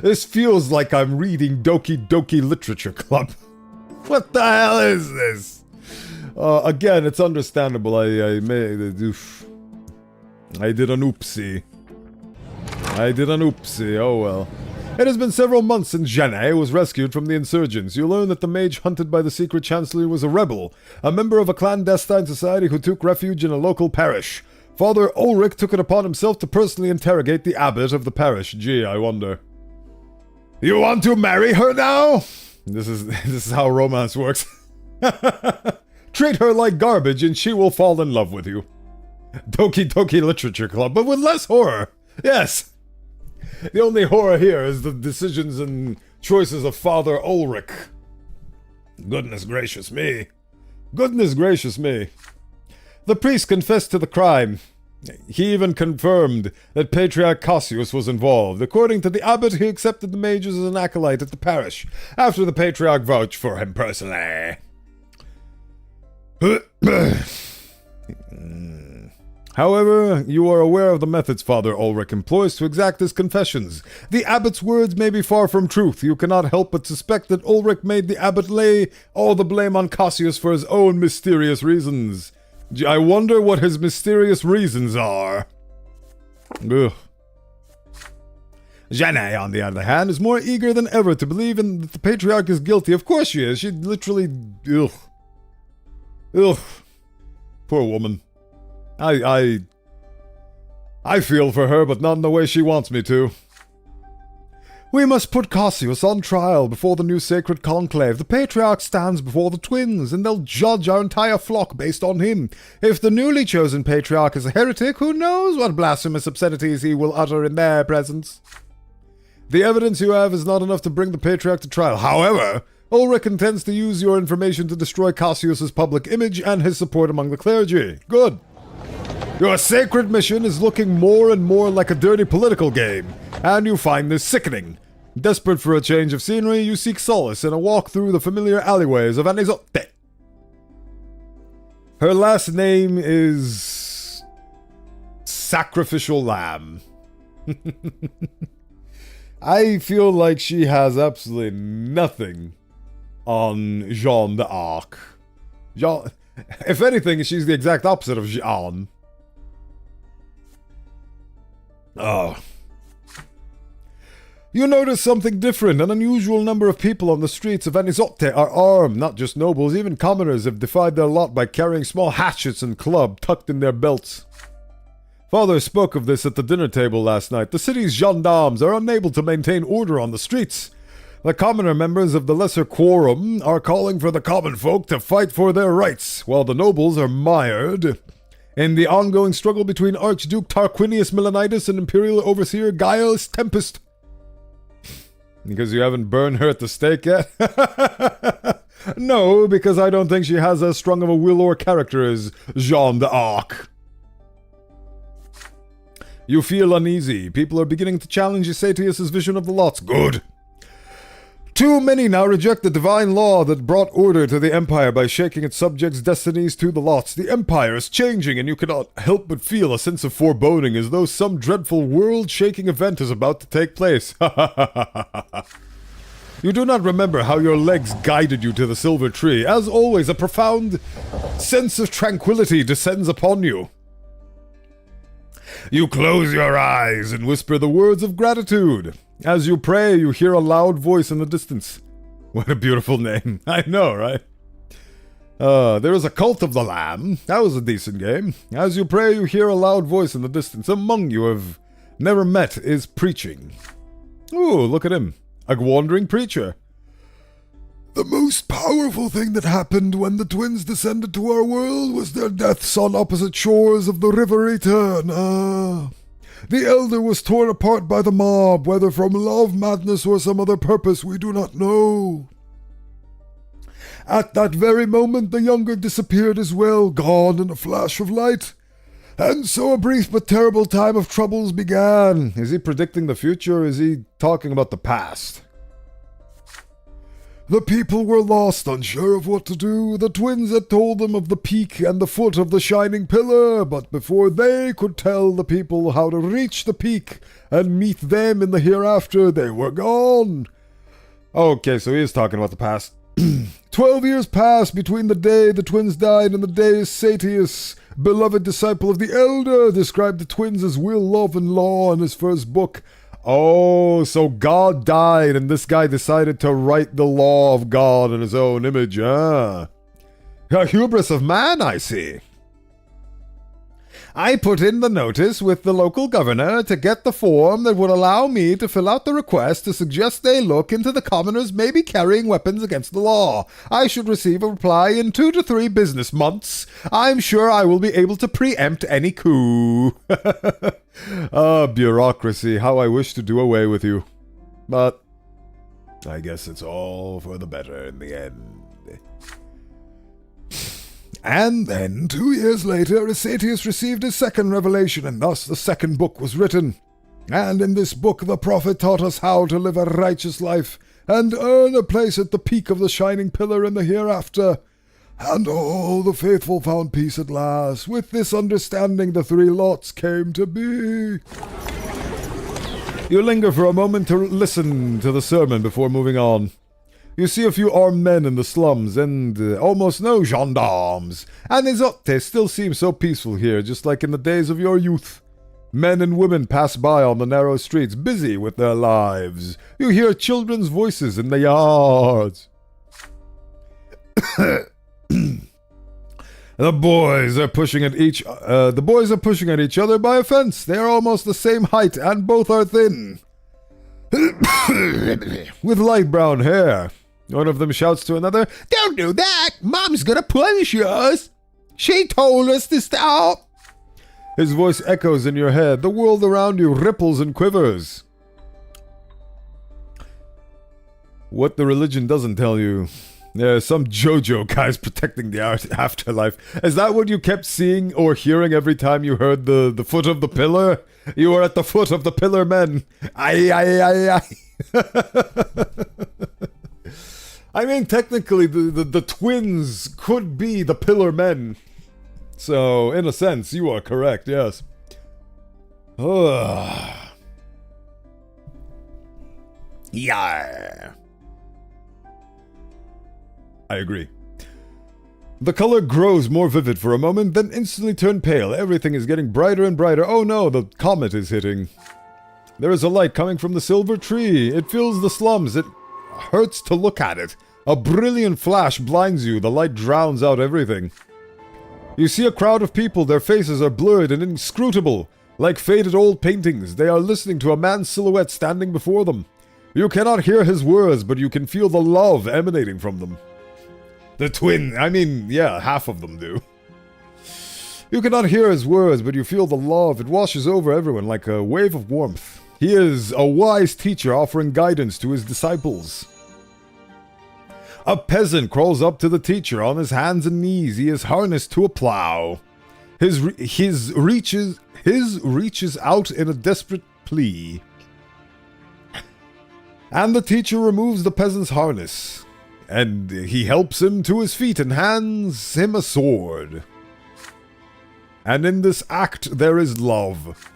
This feels like I'm reading Doki Doki Literature Club. What the hell is this? Again, it's understandable. I did an oopsie. Oh well. It has been several months since Jenny was rescued from the insurgents. You learn that the mage hunted by the secret chancellor was a rebel, a member of a clandestine society who took refuge in a local parish. Father Ulrich took it upon himself to personally interrogate the abbot of the parish. Gee, I wonder. You want to marry her now? This is how romance works. Treat her like garbage and she will fall in love with you. Doki Doki Literature Club, but with less horror. Yes. The only horror here is the decisions and choices of Father Ulrich. Goodness gracious me. Goodness gracious me. The priest confessed to the crime. He even confirmed that Patriarch Cassius was involved. According to the abbot, he accepted the mages as an acolyte at the parish, after the Patriarch vouched for him personally. However, you are aware of the methods Father Ulrich employs to exact his confessions. The abbot's words may be far from truth. You cannot help but suspect that Ulrich made the abbot lay all the blame on Cassius for his own mysterious reasons. I wonder what his mysterious reasons are. Ugh. Jenny, on the other hand, is more eager than ever to believe that the Patriarch is guilty. Of course she is. She literally... Ugh. Ugh. Poor woman. I feel for her, but not in the way she wants me to. We must put Cassius on trial before the new sacred conclave. The Patriarch stands before the twins, and they'll judge our entire flock based on him. If the newly chosen Patriarch is a heretic, who knows what blasphemous obscenities he will utter in their presence? The evidence you have is not enough to bring the Patriarch to trial. However, Ulrich intends to use your information to destroy Cassius's public image and his support among the clergy. Good. Your sacred mission is looking more and more like a dirty political game, and you find this sickening. Desperate for a change of scenery, you seek solace in a walk through the familiar alleyways of Anizote. Her last name is... Sacrificial Lamb. I feel like she has absolutely nothing on Jeanne d'Arc. If anything, she's the exact opposite of Jeanne. Oh. You notice something different. An unusual number of people on the streets of Anizote are armed. Not just nobles, even commoners have defied their lot by carrying small hatchets and clubs tucked in their belts. Father spoke of this at the dinner table last night. The city's gendarmes are unable to maintain order on the streets. The commoner members of the lesser quorum are calling for the common folk to fight for their rights, while the nobles are mired in the ongoing struggle between Archduke Tarquinius Melanitis and Imperial Overseer Gaius Tempest. Because you haven't burned her at the stake yet? No, because I don't think she has as strong of a will or character as Jeanne d'Arc. You feel uneasy. People are beginning to challenge Eustathius' vision of the lots. Good. Too many now reject the divine law that brought order to the Empire by shaking its subjects' destinies to the lots. The Empire is changing, and you cannot help but feel a sense of foreboding as though some dreadful world-shaking event is about to take place. You do not remember how your legs guided you to the silver tree. As always, a profound sense of tranquility descends upon you. You close your eyes and whisper the words of gratitude. As you pray, you hear a loud voice in the distance. What a beautiful name. I know, right? There is a Cult of the Lamb. That was a decent game. As you pray, you hear a loud voice in the distance. Among you have never met is preaching. Ooh, look at him. A wandering preacher. The most powerful thing that happened when the twins descended to our world was their deaths on opposite shores of the River Etern. The elder was torn apart by the mob, whether from love, madness, or some other purpose, we do not know. At that very moment, the younger disappeared as well, gone in a flash of light. And so a brief but terrible time of troubles began. Is he predicting the future, or is he talking about the past? The people were lost, unsure of what to do. The twins had told them of the peak and the foot of the shining pillar, but before they could tell the people how to reach the peak and meet them in the hereafter, they were gone. Okay, so he is talking about the past. 12 years passed between the day the twins died and the day Eustathius, beloved disciple of the elder, described the twins as will, love, and law in his first book. Oh, so God died, and this guy decided to write the law of God in his own image, A hubris of man, I see. I put in the notice with the local governor to get the form that would allow me to fill out the request to suggest they look into the commoners maybe carrying weapons against the law. I should receive a reply in 2 to 3 business months. I'm sure I will be able to preempt any coup. Bureaucracy, how I wish to do away with you. But I guess it's all for the better in the end. And then, 2 years later, Asatius received his second revelation, and thus the second book was written. And in this book the prophet taught us how to live a righteous life and earn a place at the peak of the shining pillar in the hereafter. And all the faithful found peace at last. With this understanding the 3 lots came to be. You linger for a moment to listen to the sermon before moving on. You see a few armed men in the slums and almost no gendarmes. And Izotte still seems so peaceful here, just like in the days of your youth. Men and women pass by on the narrow streets, busy with their lives. You hear children's voices in the yards. The boys are pushing at each other by a fence. They are almost the same height, and both are thin, with light brown hair. One of them shouts to another, Don't do that! Mom's gonna punish us! She told us to stop! His voice echoes in your head. The world around you ripples and quivers. What the religion doesn't tell you. There's some JoJo guys protecting the afterlife. Is that what you kept seeing or hearing every time you heard the foot of the pillar? You were at the foot of the pillar men. Aye. I mean, technically, the twins could be the pillar men. So, in a sense, you are correct, yes. Yar. I agree. The color grows more vivid for a moment, then instantly turn pale. Everything is getting brighter and brighter. Oh no, the comet is hitting. There is a light coming from the silver tree. It fills the slums. It hurts to look at it. A brilliant flash blinds you. The light drowns out everything. You see a crowd of people. Their faces are blurred and inscrutable. Like faded old paintings, they are listening to a man's silhouette standing before them. You cannot hear his words, but you can feel the love emanating from them. Half of them do. You cannot hear his words, but you feel the love. It washes over everyone like a wave of warmth. He is a wise teacher offering guidance to his disciples. A peasant crawls up to the teacher on his hands and knees. He is harnessed to a plow. His reaches out in a desperate plea. And the teacher removes the peasant's harness. And he helps him to his feet and hands him a sword. And in this act there is love.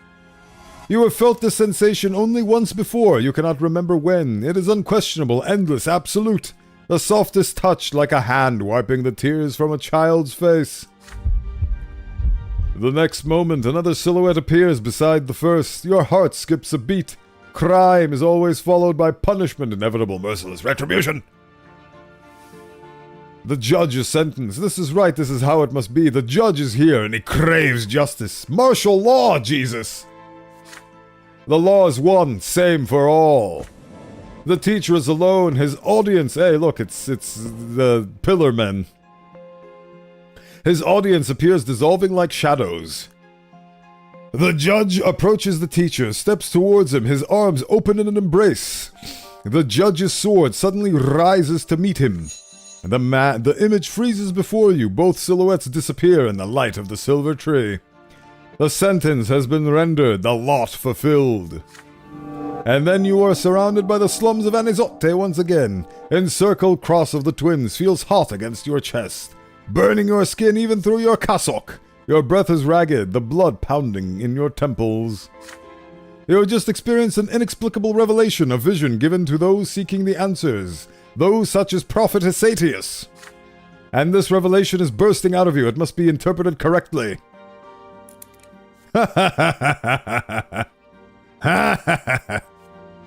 You have felt this sensation only once before. You cannot remember when. It is unquestionable, endless, absolute. The softest touch, like a hand wiping the tears from a child's face. The next moment, another silhouette appears beside the first. Your heart skips a beat. Crime is always followed by punishment, inevitable, merciless retribution. The judge is sentenced. This is right, this is how it must be. The judge is here, and he craves justice. Martial law, Jesus! The law is one, same for all. The teacher is alone. His audience... Hey, look, it's the pillar men. His audience appears dissolving like shadows. The judge approaches the teacher, steps towards him, his arms open in an embrace. The judge's sword suddenly rises to meet him. The image freezes before you. Both silhouettes disappear in the light of the silver tree. The sentence has been rendered, the lot fulfilled. And then you are surrounded by the slums of Anizotte once again. Encircled cross of the twins feels hot against your chest, burning your skin even through your cassock. Your breath is ragged, the blood pounding in your temples. You have just experienced an inexplicable revelation, a vision given to those seeking the answers, those such as Prophet Asatius. And this revelation is bursting out of you. It must be interpreted correctly.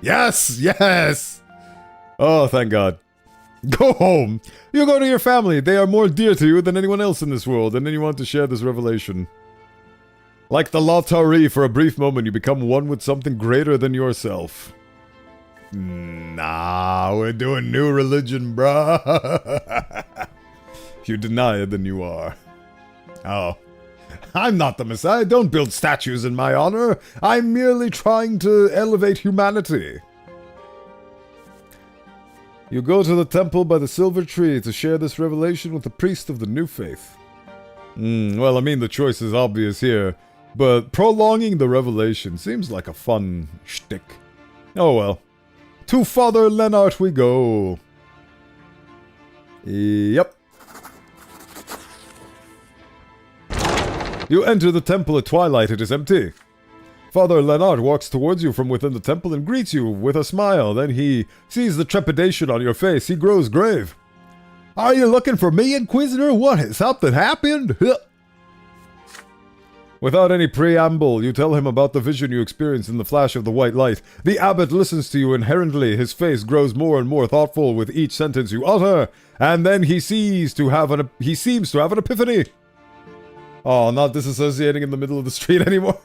Yes! Oh, thank God. Go home. You go to your family. They are more dear to you than anyone else in this world, and then you want to share this revelation. Like the Latari, for a brief moment, you become one with something greater than yourself. Nah, we're doing new religion, bruh. If you deny it, then you are. Oh. I'm not the Messiah. Don't build statues in my honor. I'm merely trying to elevate humanity. You go to the temple by the silver tree to share this revelation with the priest of the new faith. Well, I mean, the choice is obvious here, but prolonging the revelation seems like a fun shtick. Oh well. To Father Lennart we go. Yep. You enter the temple at twilight. It is empty. Father Lennart walks towards you from within the temple and greets you with a smile. Then he sees the trepidation on your face. He grows grave. Are you looking for me, Inquisitor? What, has something happened? Without any preamble, you tell him about the vision you experienced in the flash of the white light. The abbot listens to you inherently. His face grows more and more thoughtful with each sentence you utter, and then he seems to have an epiphany. Oh, not disassociating in the middle of the street anymore.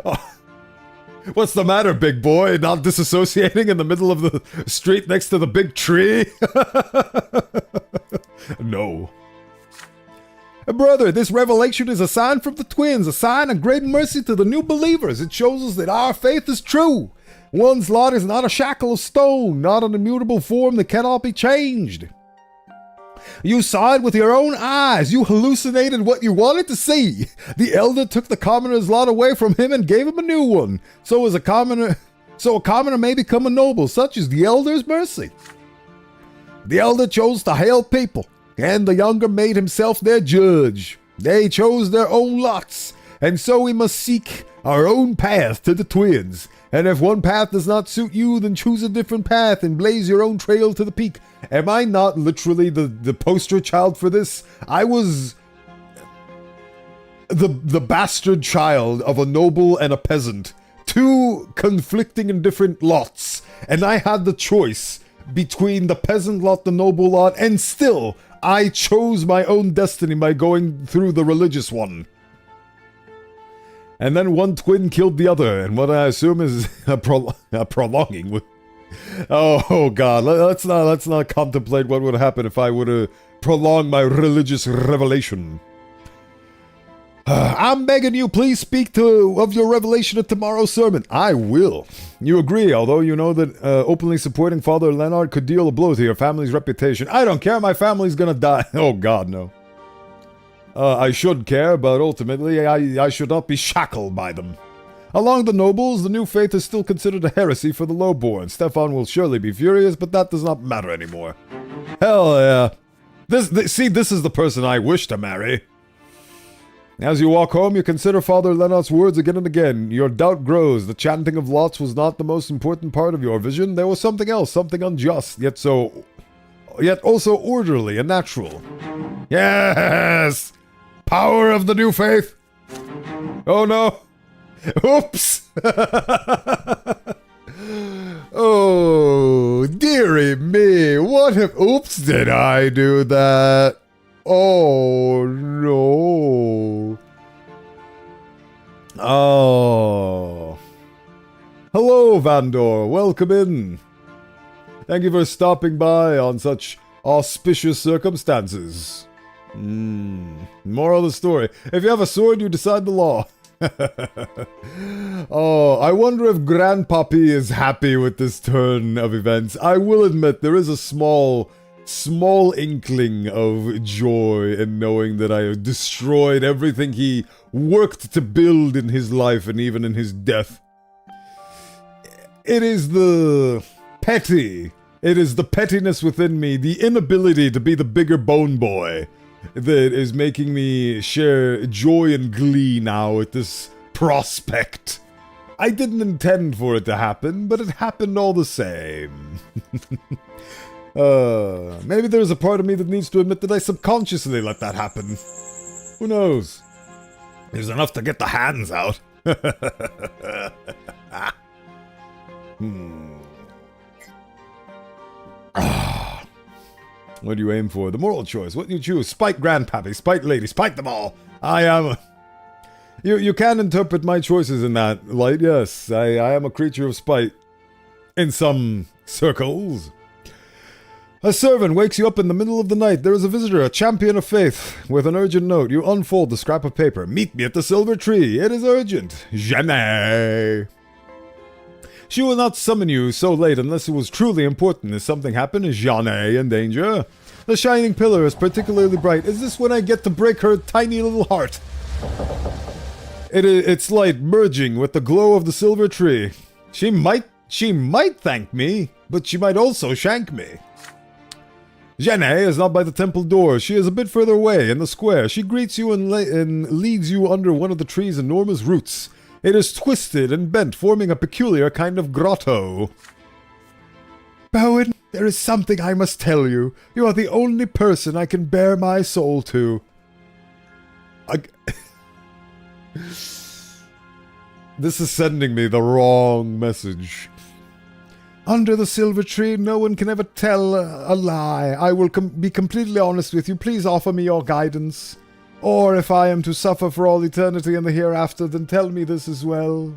Oh. What's the matter, big boy? Not disassociating in the middle of the street next to the big tree? No. Brother, this revelation is a sign from the twins, a sign of great mercy to the new believers. It shows us that our faith is true. One's lot is not a shackle of stone, not an immutable form that cannot be changed. You saw it with your own eyes. You hallucinated what you wanted to see. The elder took the commoner's lot away from him and gave him a new one. So a commoner may become a noble. Such is the elder's mercy. The elder chose to hail people, and the younger made himself their judge. They chose their own lots, and so we must seek our own path to the twins. And if one path does not suit you, then choose a different path and blaze your own trail to the peak. Am I not literally the poster child for this? I was the bastard child of a noble and a peasant. Two conflicting and different lots. And I had the choice between the peasant lot, the noble lot, and still I chose my own destiny by going through the religious one. And then one twin killed the other, and what I assume is a prolonging. Oh God, let's not contemplate what would happen if I were to prolong my religious revelation. I'm begging you, please speak of your revelation at tomorrow's sermon. I will. You agree, although you know that openly supporting Father Lennart could deal a blow to your family's reputation. I don't care, my family's gonna die. Oh God, no. I should care, but ultimately I should not be shackled by them. Among the nobles, the new faith is still considered a heresy for the lowborn. Stefan will surely be furious, but that does not matter anymore. Hell yeah. This is the person I wish to marry. As you walk home, you consider Father Lennart's words again and again. Your doubt grows. The chanting of lots was not the most important part of your vision. There was something else, something unjust, yet also orderly and natural. Yes! Power of the new faith! Oh no! Oops! Oh, dearie me, what if... Oops, did I do that? Oh, no. Oh. Hello, Vandor. Welcome in. Thank you for stopping by on such auspicious circumstances. Moral of the story. If you have a sword, you decide the law. Oh, I wonder if Grandpappy is happy with this turn of events. I will admit, there is a small inkling of joy in knowing that I have destroyed everything he worked to build in his life and even in his death. It is the pettiness within me, the inability to be the bigger bone boy, that is making me share joy and glee now at this prospect. I didn't intend for it to happen, but it happened all the same. Maybe there's a part of me that needs to admit that I subconsciously let that happen. Who knows? There's enough to get the hands out. What do you aim for? The moral choice. What do you choose? Spite Grandpappy, spite Lady, spite them all. I am... You can interpret my choices in that light, yes. I am a creature of spite. In some circles. A servant wakes you up in the middle of the night. There is a visitor, a champion of faith, with an urgent note. You unfold the scrap of paper. Meet me at the silver tree. It is urgent. Jamais. She will not summon you so late unless it was truly important. If something happened, is Jeanne in danger? The shining pillar is particularly bright. Is this when I get to break her tiny little heart? Its light merging with the glow of the silver tree. She might thank me, but she might also shank me. Jene is not by the temple door. She is a bit further away in the square. She greets you and leads you under one of the tree's enormous roots. It is twisted and bent, forming a peculiar kind of grotto. Bowen, there is something I must tell you. You are the only person I can bare my soul to. This is sending me the wrong message. Under the silver tree, no one can ever tell a lie. I will be completely honest with you. Please offer me your guidance. Or if I am to suffer for all eternity in the hereafter, then tell me this as well.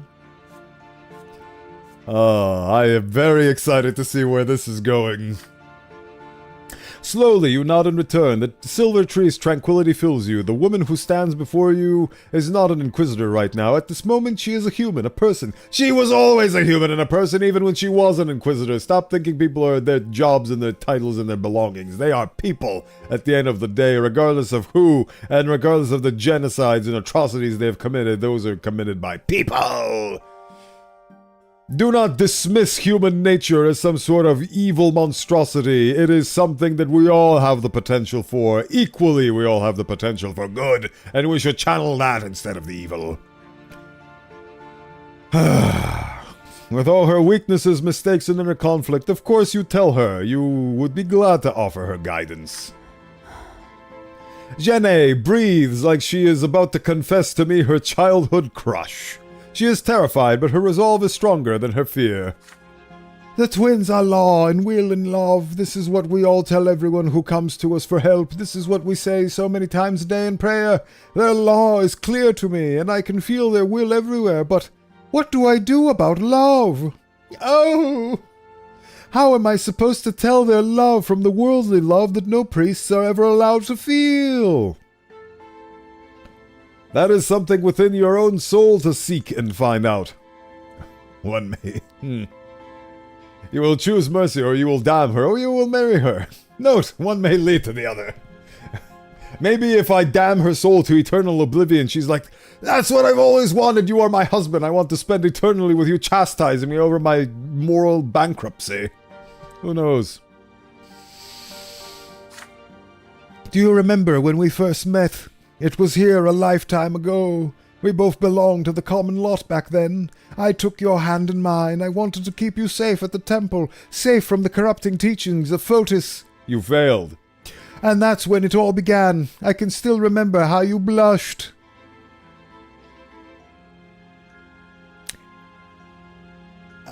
I am very excited to see where this is going. Slowly, you nod in return. The silver tree's tranquility fills you. The woman who stands before you is not an inquisitor right now. At this moment, she is a human, a person. She was always a human and a person, even when she was an inquisitor. Stop thinking people are their jobs and their titles and their belongings. They are people at the end of the day, regardless of who, and regardless of the genocides and atrocities they have committed. Those are committed by people. Do not dismiss human nature as some sort of evil monstrosity. It is something that we all have the potential for. Equally, we all have the potential for good, and we should channel that instead of the evil. With all her weaknesses, mistakes, and inner conflict, of course you tell her you would be glad to offer her guidance. Jene breathes like she is about to confess to me her childhood crush. She is terrified, but her resolve is stronger than her fear. The twins are law and will and love. This is what we all tell everyone who comes to us for help. This is what we say so many times a day in prayer. Their law is clear to me, and I can feel their will everywhere, but what do I do about love? Oh! How am I supposed to tell their love from the worldly love that no priests are ever allowed to feel? That is something within your own soul to seek and find out. One may. You will choose mercy, or you will damn her, or you will marry her. Note, one may lead to the other. Maybe if I damn her soul to eternal oblivion, she's like, that's what I've always wanted, you are my husband, I want to spend eternally with you chastising me over my moral bankruptcy. Who knows? Do you remember when we first met? It was here a lifetime ago. We both belonged to the common lot back then. I took your hand in mine. I wanted to keep you safe at the temple, safe from the corrupting teachings of Fotis. You failed. And that's when it all began. I can still remember how you blushed.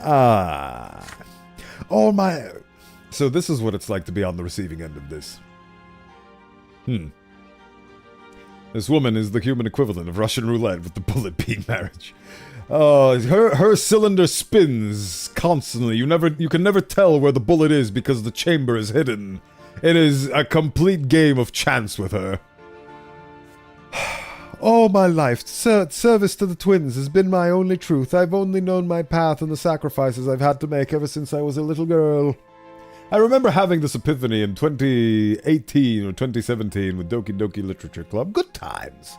All my... So this is what it's like to be on the receiving end of this. This woman is the human equivalent of Russian roulette with the bullet being marriage. Her cylinder spins constantly. You can never tell where the bullet is because the chamber is hidden. It is a complete game of chance with her. All my life, service to the twins has been my only truth. I've only known my path and the sacrifices I've had to make ever since I was a little girl. I remember having this epiphany in 2018 or 2017 with Doki Doki Literature Club. Good times.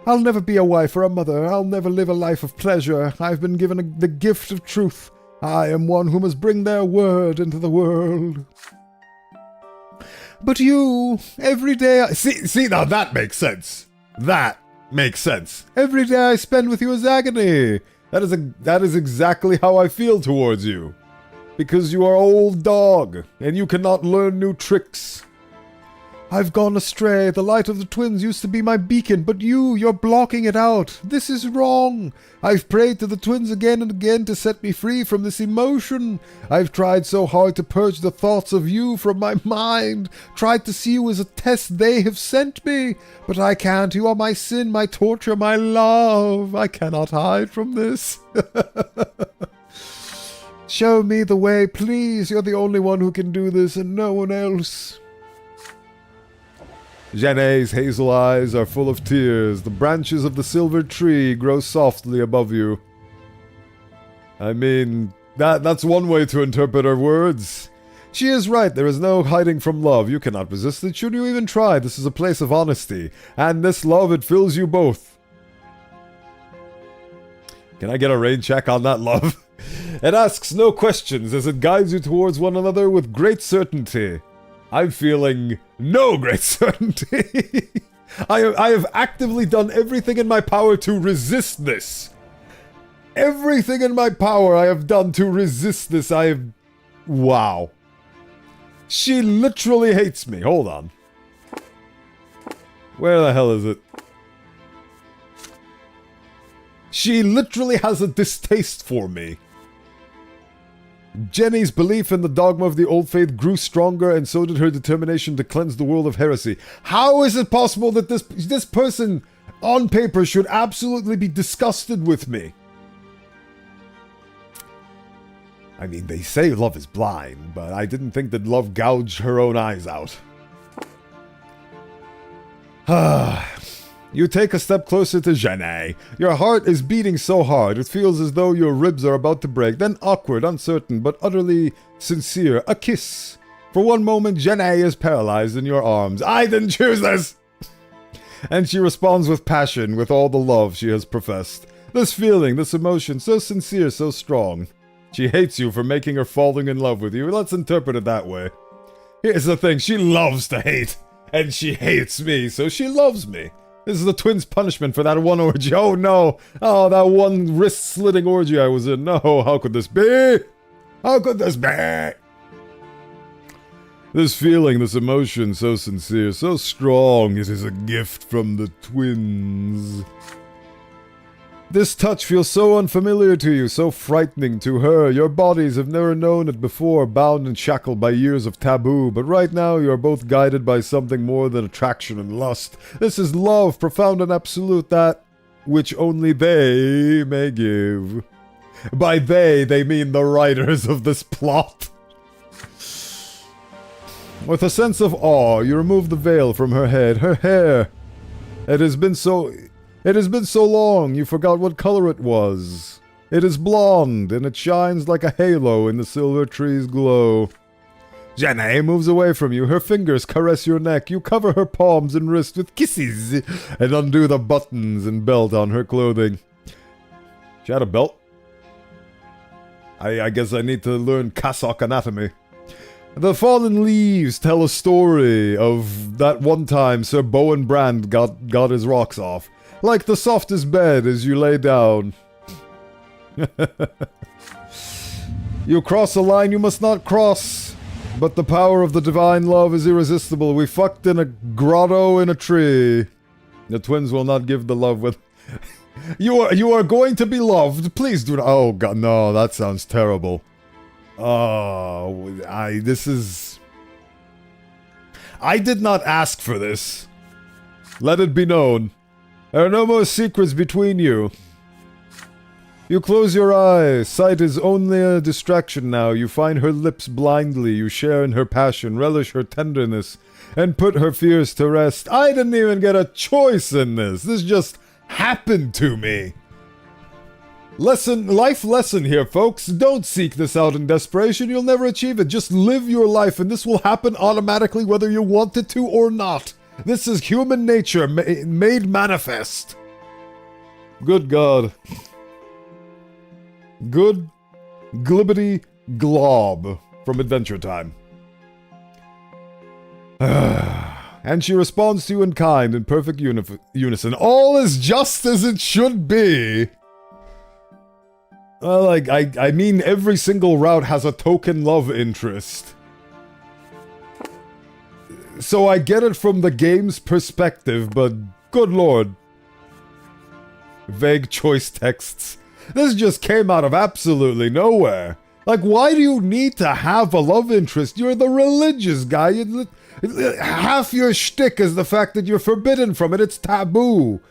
I'll never be a wife or a mother. I'll never live a life of pleasure. I've been given the gift of truth. I am one who must bring their word into the world. But you, every day... See, now that makes sense. That makes sense. Every day I spend with you is agony. That is exactly how I feel towards you. Because you are old dog, and you cannot learn new tricks. I've gone astray. The light of the twins used to be my beacon, but you're blocking it out. This is wrong. I've prayed to the twins again and again to set me free from this emotion. I've tried so hard to purge the thoughts of you from my mind, tried to see you as a test they have sent me. But I can't. You are my sin, my torture, my love. I cannot hide from this. Show me the way, please. You're the only one who can do this, and no one else. Jeanne's hazel eyes are full of tears. The branches of the silver tree grow softly above you. I mean, that's one way to interpret her words. She is right, there is no hiding from love. You cannot resist it, should you even try. This is a place of honesty, and this love, it fills you both. Can I get a rain check on that love? It asks no questions as it guides you towards one another with great certainty. I'm feeling no great certainty. I have actively done everything in my power to resist this. Everything in my power I have done to resist this. Wow. She literally hates me. Hold on. Where the hell is it? She literally has a distaste for me. Jenny's belief in the dogma of the old faith grew stronger, and so did her determination to cleanse the world of heresy. How is it possible that this person, on paper, should absolutely be disgusted with me? I mean, they say love is blind, but I didn't think that love gouged her own eyes out. You take a step closer to Jenny. Your heart is beating so hard, it feels as though your ribs are about to break. Then awkward, uncertain, but utterly sincere. A kiss. For one moment, Jenny is paralyzed in your arms. I didn't choose this! And she responds with passion, with all the love she has professed. This feeling, this emotion, so sincere, so strong. She hates you for making her falling in love with you. Let's interpret it that way. Here's the thing, she loves to hate. And she hates me, so she loves me. This is the twins' punishment for that one orgy. Oh no! Oh, that one wrist-slitting orgy I was in. No, how could this be? How could this be? This feeling, this emotion, so sincere, so strong, it is a gift from the twins. This touch feels so unfamiliar to you, so frightening to her. Your bodies have never known it before, bound and shackled by years of taboo, but right now you are both guided by something more than attraction and lust. This is love, profound and absolute, that which only they may give. By they mean the writers of this plot. With a sense of awe, you remove the veil from her head, her hair. It has been so long, you forgot what color it was. It is blonde, and it shines like a halo in the silver tree's glow. Jenny moves away from you, her fingers caress your neck, you cover her palms and wrists with kisses, and undo the buttons and belt on her clothing. She had a belt? I guess I need to learn cassock anatomy. The fallen leaves tell a story of that one time Sir Bowen Brand got his rocks off. Like the softest bed as you lay down. You cross a line you must not cross, but the power of the divine love is irresistible. We fucked in a grotto in a tree. The twins will not give the love with... You are going to be loved. Please do not... Oh god, no, that sounds terrible. Oh, I did not ask for this. Let it be known. There are no more secrets between you. You close your eyes. Sight is only a distraction now. You find her lips blindly. You share in her passion, relish her tenderness, and put her fears to rest. I didn't even get a choice in this. This just happened to me. Life lesson here, folks. Don't seek this out in desperation. You'll never achieve it. Just live your life, and this will happen automatically whether you want it to or not. This is human nature made manifest. Good God. Good glibbity glob from Adventure Time. And she responds to you in kind, in perfect unison. All is just as it should be. I mean, every single route has a token love interest. So I get it from the game's perspective, but good lord. Vague choice texts. This just came out of absolutely nowhere. Like, why do you need to have a love interest? You're the religious guy. Half your shtick is the fact that you're forbidden from it. It's taboo.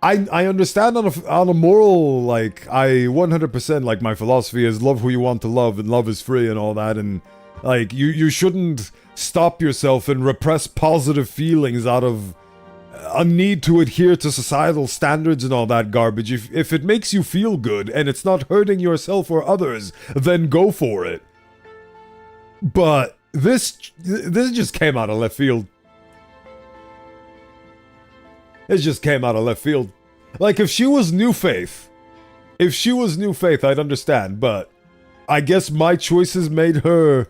I understand on a moral, like, I 100%, like, my philosophy is love who you want to love, and love is free and all that, and, like, you shouldn't stop yourself and repress positive feelings out of a need to adhere to societal standards and all that garbage. If it makes you feel good, and it's not hurting yourself or others, then go for it. But this just came out of left field. It just came out of left field. Like, if she was New Faith, I'd understand, but I guess my choices made her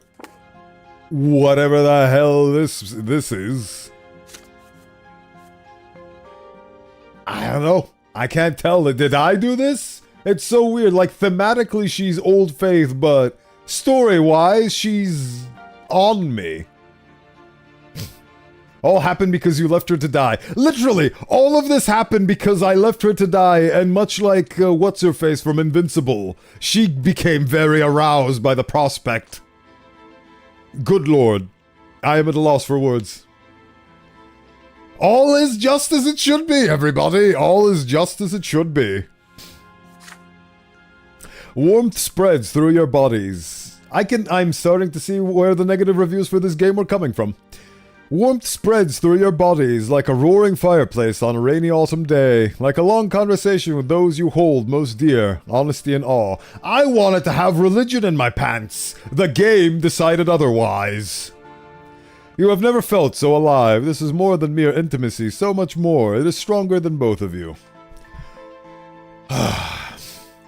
whatever the hell this is. I don't know. I can't tell. Did I do this? It's so weird. Like, thematically, she's Old Faith, but story-wise, she's on me. All happened because you left her to die. Literally, all of this happened because I left her to die, and much like What's-Her-Face from Invincible, she became very aroused by the prospect. Good lord. I am at a loss for words. All is just as it should be, everybody. All is just as it should be. Warmth spreads through your bodies. I'm starting to see where the negative reviews for this game were coming from. Warmth spreads through your bodies like a roaring fireplace on a rainy autumn day, like a long conversation with those you hold most dear, honesty and awe. I wanted to have religion in my pants. The game decided otherwise. You have never felt so alive. This is more than mere intimacy, so much more. It is stronger than both of you.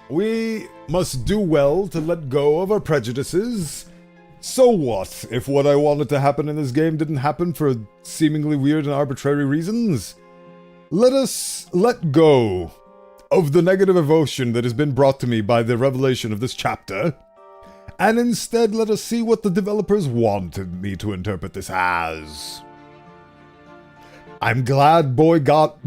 We must do well to let go of our prejudices. So what, if what I wanted to happen in this game didn't happen for seemingly weird and arbitrary reasons? Let us let go of the negative emotion that has been brought to me by the revelation of this chapter, and instead let us see what the developers wanted me to interpret this as. I'm glad boy got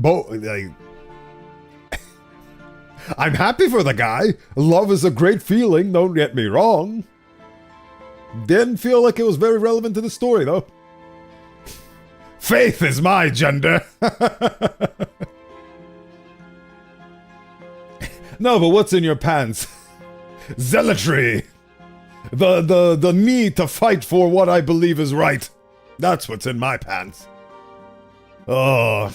I'm happy for the guy. Love is a great feeling, don't get me wrong. Didn't feel like it was very relevant to the story, though. Faith is my gender. No, but what's in your pants? Zealotry. The need to fight for what I believe is right. That's what's in my pants. Oh.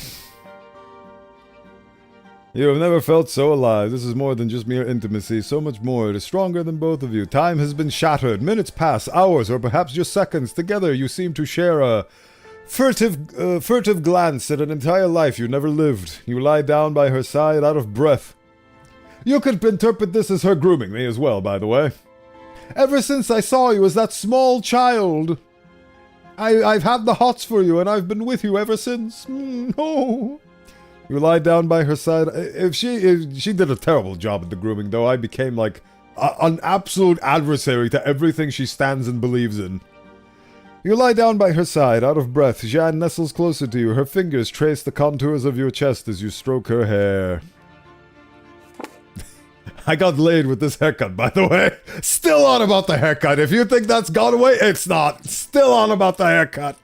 You have never felt so alive. This is more than just mere intimacy, so much more. It is stronger than both of you. Time has been shattered. Minutes pass, hours, or perhaps just seconds. Together you seem to share a furtive glance at an entire life you never lived. You lie down by her side, out of breath. You could interpret this as her grooming me as well, by the way. Ever since I saw you as that small child, I've had the hots for you, and I've been with you ever since. Oh. You lie down by her side. If she did a terrible job at the grooming, though, I became like an absolute adversary to everything she stands and believes in. You lie down by her side, out of breath. Jeanne nestles closer to you. Her fingers trace the contours of your chest as you stroke her hair. I got laid with this haircut, by the way. Still on about the haircut. If you think that's gone away, it's not. Still on about the haircut.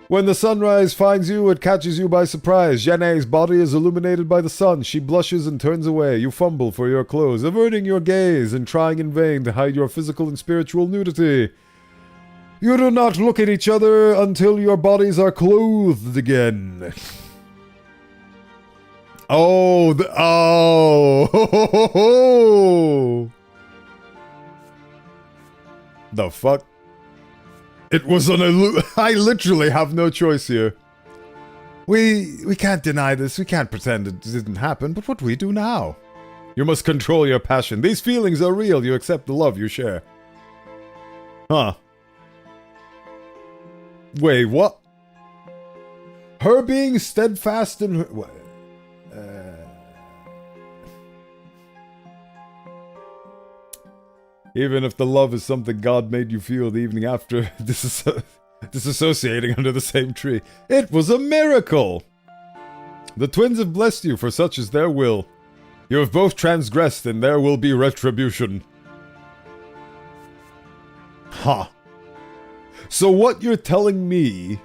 When the sunrise finds you, it catches you by surprise. Jeanne's body is illuminated by the sun. She blushes and turns away. You fumble for your clothes, averting your gaze and trying in vain to hide your physical and spiritual nudity. You do not look at each other until your bodies are clothed again. Oh, the fuck? It was an I literally have no choice here. We can't deny this. We can't pretend it didn't happen. But what do we do now? You must control your passion. These feelings are real. You accept the love you share. Huh. Wait, what? Her being steadfast in her... Even if the love is something God made you feel the evening after disassociating under the same tree, it was a miracle! The twins have blessed you, for such is their will. You have both transgressed, and there will be retribution. Huh. So what you're telling me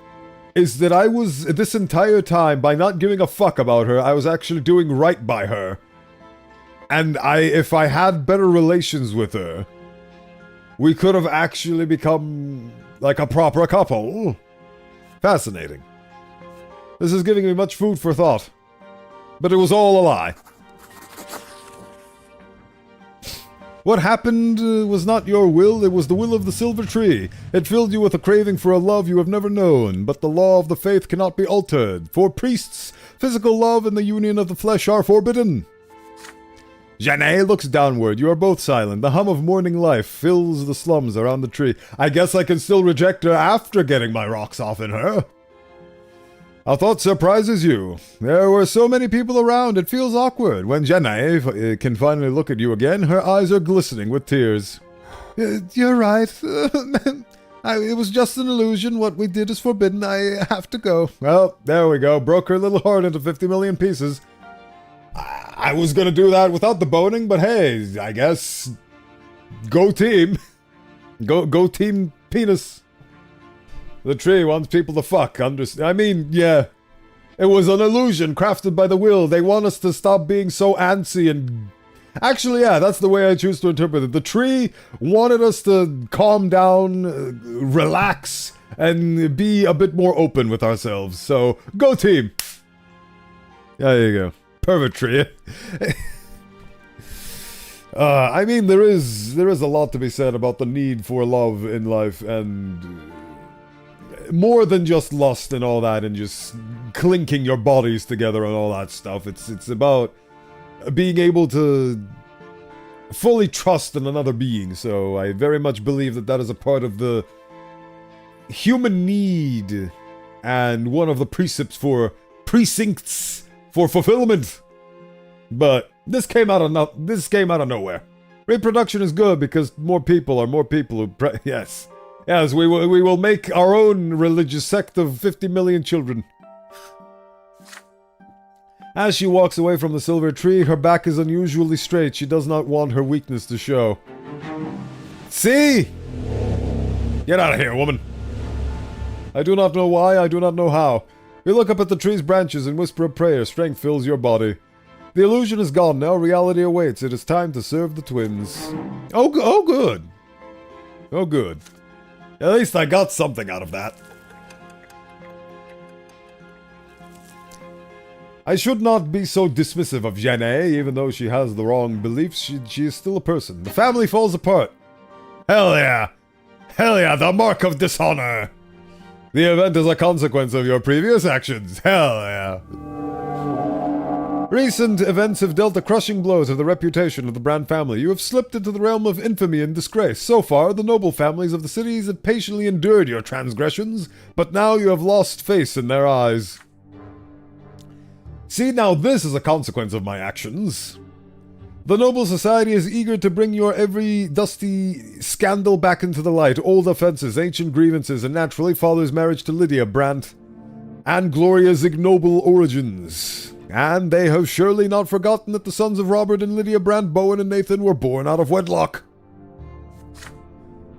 is that I was, this entire time, by not giving a fuck about her, I was actually doing right by her. And if I had better relations with her, we could have actually become like a proper couple. Fascinating. This is giving me much food for thought. But it was all a lie. What happened was not your will, it was the will of the silver tree. It filled you with a craving for a love you have never known, but the law of the faith cannot be altered. For priests, physical love and the union of the flesh are forbidden. Janae looks downward. You are both silent. The hum of morning life fills the slums around the tree. I guess I can still reject her after getting my rocks off in her. A thought surprises you. There were so many people around, it feels awkward. When Janae can finally look at you again, her eyes are glistening with tears. You're right. It was just an illusion. What we did is forbidden. I have to go. Well, there we go. Broke her little heart into 50 million pieces. I was gonna do that without the boning, but hey, I guess... Go team. Go team penis. The tree wants people to fuck, I mean, yeah. It was an illusion crafted by the will. They want us to stop being so antsy and... Actually, yeah, that's the way I choose to interpret it. The tree wanted us to calm down, relax, and be a bit more open with ourselves. So, go team. There you go. Perfect tree. I mean, there is a lot to be said about the need for love in life, and more than just lust and all that, and just clinking your bodies together and all that stuff. It's about being able to fully trust in another being. So I very much believe that is a part of the human need, and one of the precincts for fulfillment. But this came out of nowhere. Reproduction is good because more people who yes, we will make our own religious sect of 50 million children. As she walks away from the silver tree, her back is unusually straight. She does not want her weakness to show. See? Get out of here, woman. I do not know why, I do not know how. You look up at the tree's branches and whisper a prayer. Strength fills your body. The illusion is gone now. Reality awaits. It is time to serve the twins. Oh, good. Oh, good. At least I got something out of that. I should not be so dismissive of Janae, even though she has the wrong beliefs. She is still a person. The family falls apart. Hell yeah. Hell yeah, the mark of dishonor. The event is a consequence of your previous actions. Hell yeah. Recent events have dealt a crushing blow to the reputation of the Brante family. You have slipped into the realm of infamy and disgrace. So far, the noble families of the cities have patiently endured your transgressions, but now you have lost face in their eyes. See, now this is a consequence of my actions. The noble society is eager to bring your every dusty scandal back into the light, old offenses, ancient grievances, and naturally father's marriage to Lydia Brante, and Gloria's ignoble origins. And they have surely not forgotten that the sons of Robert and Lydia Brante, Bowen and Nathan, were born out of wedlock.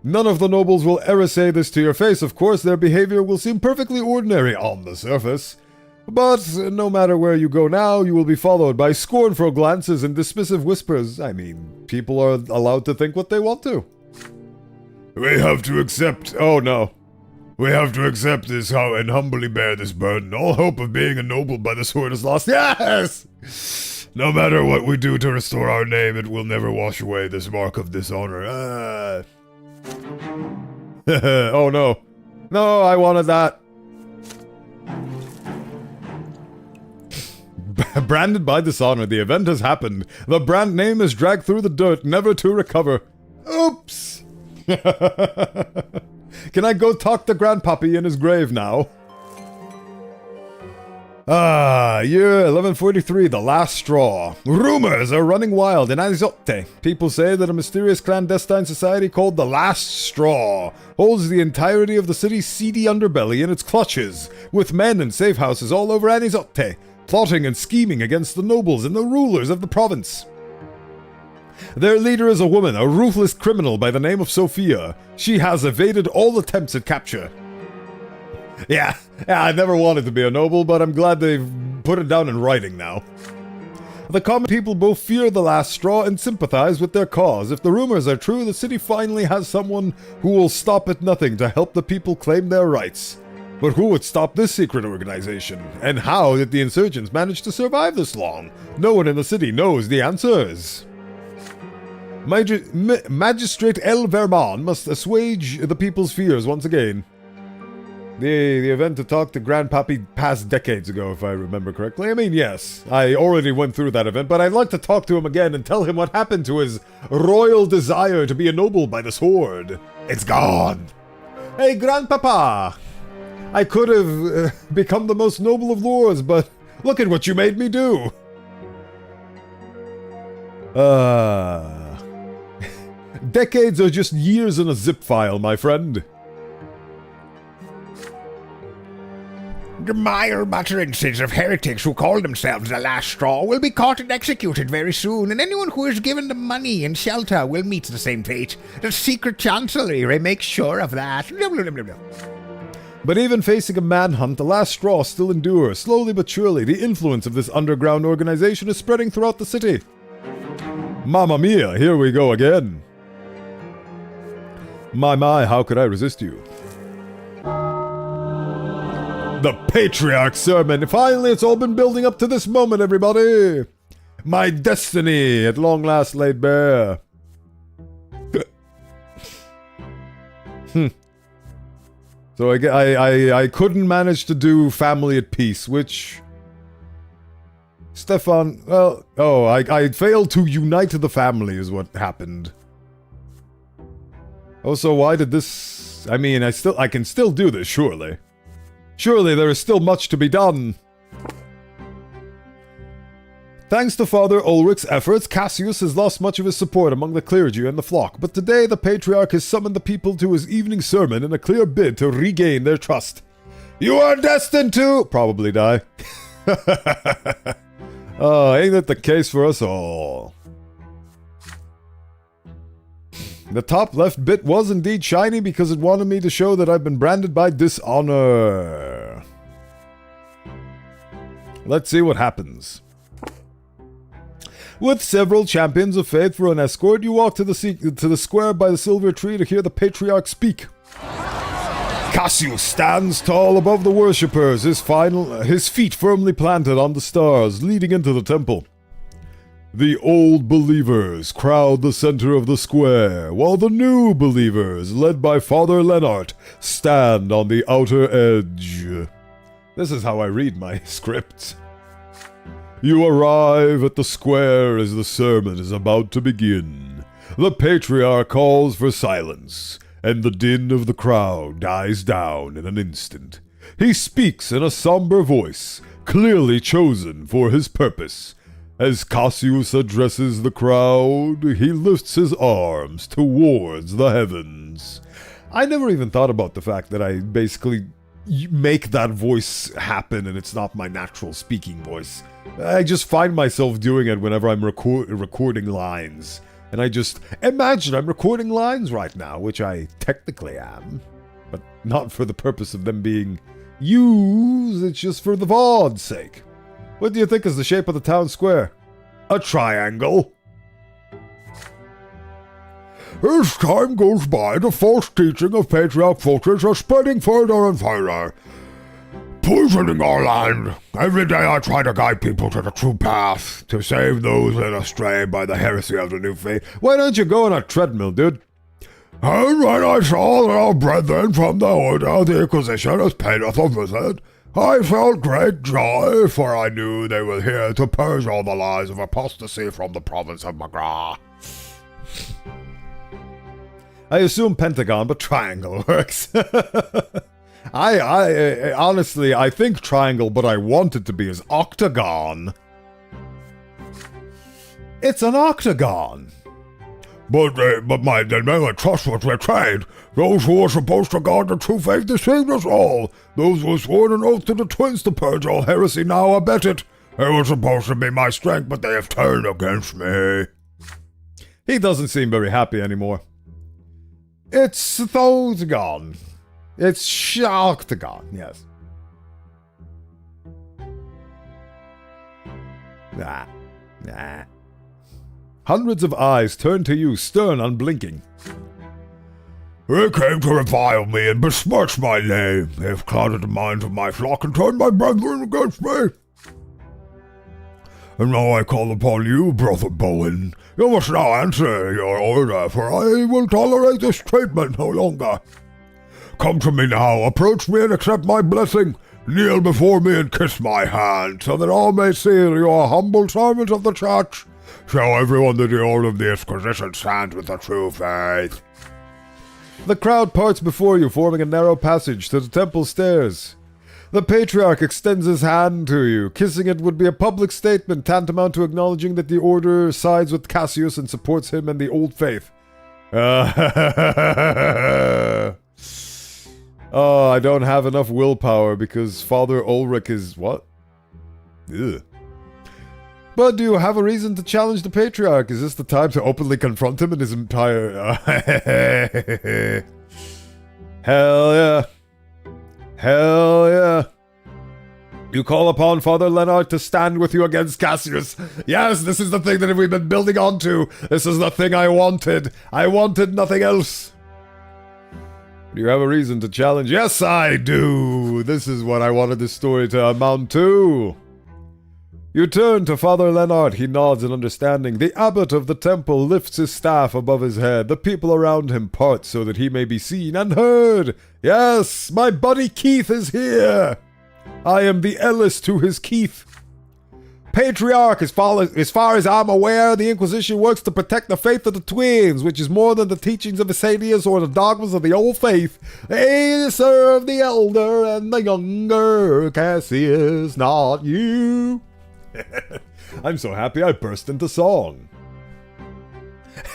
None of the nobles will ever say this to your face, of course. Their behavior will seem perfectly ordinary on the surface. But no matter where you go now, you will be followed by scornful glances and dismissive whispers. I mean, people are allowed to think what they want to. We have to accept... Oh, no. We have to accept this and humbly bear this burden. All hope of being ennobled by the sword is lost. Yes! No matter what we do to restore our name, it will never wash away this mark of dishonor. Oh, no. No, I wanted that. Branded by dishonor, the event has happened. The Brante name is dragged through the dirt, never to recover. Oops! Can I go talk to Grandpappy in his grave now? Year 1143, the last straw. Rumors are running wild in Anizote. People say that a mysterious clandestine society called the Last Straw holds the entirety of the city's seedy underbelly in its clutches, with men and safe houses all over Anizote, plotting and scheming against the nobles and the rulers of the province. Their leader is a woman, a ruthless criminal by the name of Sophia. She has evaded all attempts at capture. Yeah, I never wanted to be a noble, but I'm glad they've put it down in writing now. The common people both fear the Last Straw and sympathize with their cause. If the rumors are true, the city finally has someone who will stop at nothing to help the people claim their rights. But who would stop this secret organization? And how did the insurgents manage to survive this long? No one in the city knows the answers. Magistrate El Verman must assuage the people's fears once again. The event to talk to Grandpappy passed decades ago, if I remember correctly. I mean, yes, I already went through that event, but I'd like to talk to him again and tell him what happened to his royal desire to be ennobled by the sword. It's gone. Hey, Grandpapa! I could have become the most noble of lords, but look at what you made me do! Decades are just years in a zip file, my friend. The mild utterances of heretics who call themselves the last straw will be caught and executed very soon, and anyone who is given them money and shelter will meet the same fate. The secret chancellery makes sure of that. But even facing a manhunt, the last straw still endures. Slowly but surely, the influence of this underground organization is spreading throughout the city. Mamma mia, here we go again. My, how could I resist you? The Patriarch Sermon! Finally, it's all been building up to this moment, everybody! My destiny at long last laid bare. So I couldn't manage to do Family at Peace, which... Stefan, well... Oh, I failed to unite the family is what happened. Also, why did this... I mean, I can still do this, surely. Surely there is still much to be done. Thanks to Father Ulrich's efforts, Cassius has lost much of his support among the clergy and the flock, but today the Patriarch has summoned the people to his evening sermon in a clear bid to regain their trust. You are destined to... probably die. Oh, ain't that the case for us all? The top left bit was indeed shiny because it wanted me to show that I've been branded by dishonor. Let's see what happens. With several champions of faith for an escort, you walk to the square by the silver tree to hear the Patriarch speak. Cassius stands tall above the worshippers, his feet firmly planted on the stars leading into the temple. The old believers crowd the center of the square, while the new believers, led by Father Lennart, stand on the outer edge. This is how I read my scripts. You arrive at the square as the sermon is about to begin. The Patriarch calls for silence, and the din of the crowd dies down in an instant. He speaks in a somber voice, clearly chosen for his purpose. As Cassius addresses the crowd, he lifts his arms towards the heavens. I never even thought about the fact that I basically make that voice happen and it's not my natural speaking voice. I just find myself doing it whenever I'm recording lines. And I just imagine I'm recording lines right now, which I technically am. But not for the purpose of them being used, it's just for the VOD's sake. What do you think is the shape of the town square? A triangle. As time goes by, the false teaching of Patriarch Fortress are spreading further and further, poisoning our land. Every day I try to guide people to the true path, to save those led astray by the heresy of the new faith. Why don't you go on a treadmill, dude? And when I saw that our brethren from the Order of the Inquisition has paid us a visit, I felt great joy, for I knew they were here to purge all the lies of apostasy from the province of Magra. I assume pentagon, but triangle works. I honestly, I think triangle, but I want it to be as octagon. It's an octagon. But my trust was betrayed. Those who were supposed to guard the true faith deceived us all. Those who sworn an oath to the twins to purge all heresy now abet it. It was supposed to be my strength, but they have turned against me. He doesn't seem very happy anymore. It's octagon. It's octagon, yes. Nah. Hundreds of eyes turn to you, stern, unblinking. They came to revile me and besmirch my name. They have clouded the minds of my flock and turned my brethren against me. And now I call upon you, Brother Bowen. You must now answer your order, for I will tolerate this treatment no longer. Come to me now, approach me and accept my blessing. Kneel before me and kiss my hand, so that all may see that you are a humble servant of the church. Show everyone that the order of the Inquisition stands with the true faith. The crowd parts before you, forming a narrow passage to the temple stairs. The Patriarch extends his hand to you. Kissing it would be a public statement tantamount to acknowledging that the Order sides with Cassius and supports him and the Old Faith. Oh, I don't have enough willpower because Father Ulrich is... what? Ugh. But do you have a reason to challenge the Patriarch? Is this the time to openly confront him and his entire... Hell yeah. Hell yeah. You call upon Father Leonard to stand with you against Cassius. Yes, this is the thing that we've been building on to. This is the thing I wanted. I wanted nothing else. Do you have a reason to challenge? Yes, I do. This is what I wanted this story to amount to. You turn to Father Leonard. He nods in understanding. The abbot of the temple lifts his staff above his head. The people around him part so that he may be seen and heard. Yes, my buddy Keith is here. I am the Ellis to his Keith. Patriarch, as far as I'm aware, the Inquisition works to protect the faith of the twins, which is more than the teachings of Asadius or the dogmas of the old faith. They serve the elder and the younger, Cassius, not you. I'm so happy I burst into song.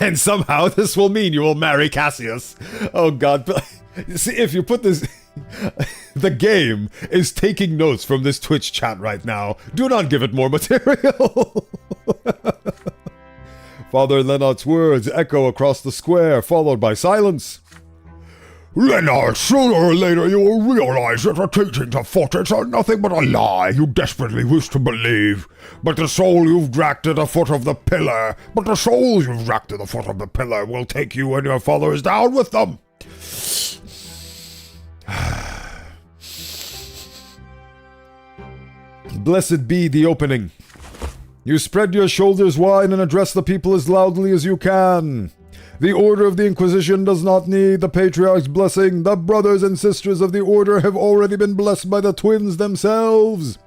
And somehow this will mean you will marry Cassius. Oh God, see, if you put this... The game is taking notes from this Twitch chat right now. Do not give it more material. Father Leonard's words echo across the square, followed by silence. Leonard, sooner or later you will realize that the teachings of Fortis are nothing but a lie you desperately wish to believe. But the soul you've dragged to the foot of the pillar, will take you and your followers down with them. Blessed be the opening. You spread your shoulders wide and address the people as loudly as you can. The Order of the Inquisition does not need the Patriarch's blessing. The brothers and sisters of the Order have already been blessed by the twins themselves.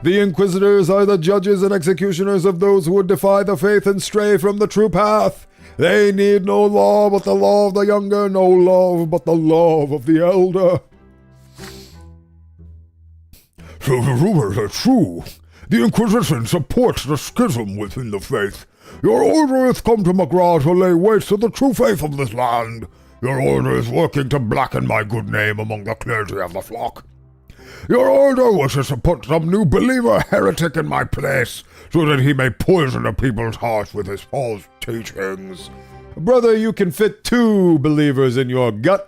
The Inquisitors are the judges and executioners of those who would defy the faith and stray from the true path. They need no law but the law of the younger, no love but the love of the elder. So the rumors are true. The Inquisition supports the schism within the faith. Your order has come to McGraw to lay waste to the true faith of this land. Your order is working to blacken my good name among the clergy of the flock. Your order wishes to put some new believer heretic in my place, so that he may poison the people's hearts with his false teachings. Brother, you can fit 2 believers in your gut.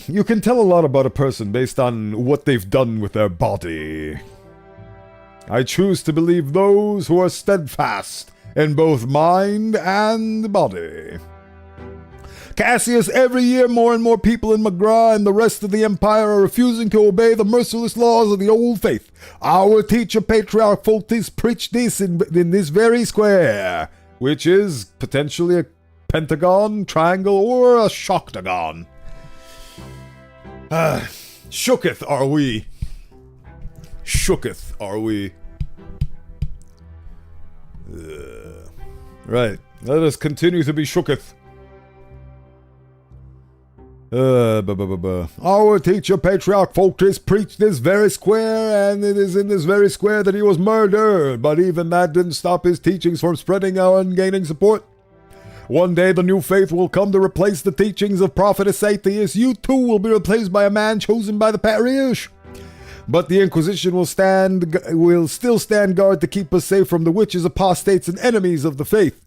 You can tell a lot about a person based on what they've done with their body. I choose to believe those who are steadfast in both mind and body. Cassius, every year more and more people in McGraw and the rest of the Empire are refusing to obey the merciless laws of the old faith. Our teacher, Patriarch Fultis, preached this in this very square, which is potentially a pentagon, triangle, or a shoctagon. Shooketh are we. Shooketh are we. Right, let us continue to be shooketh. Our teacher, Patriarch Fultis, preached this very square, and it is in this very square that he was murdered, but even that didn't stop his teachings from spreading out and gaining support. One day the new faith will come to replace the teachings of Prophetess Atheist. You too will be replaced by a man chosen by the parish. But the Inquisition will still stand guard to keep us safe from the witches, apostates, and enemies of the faith.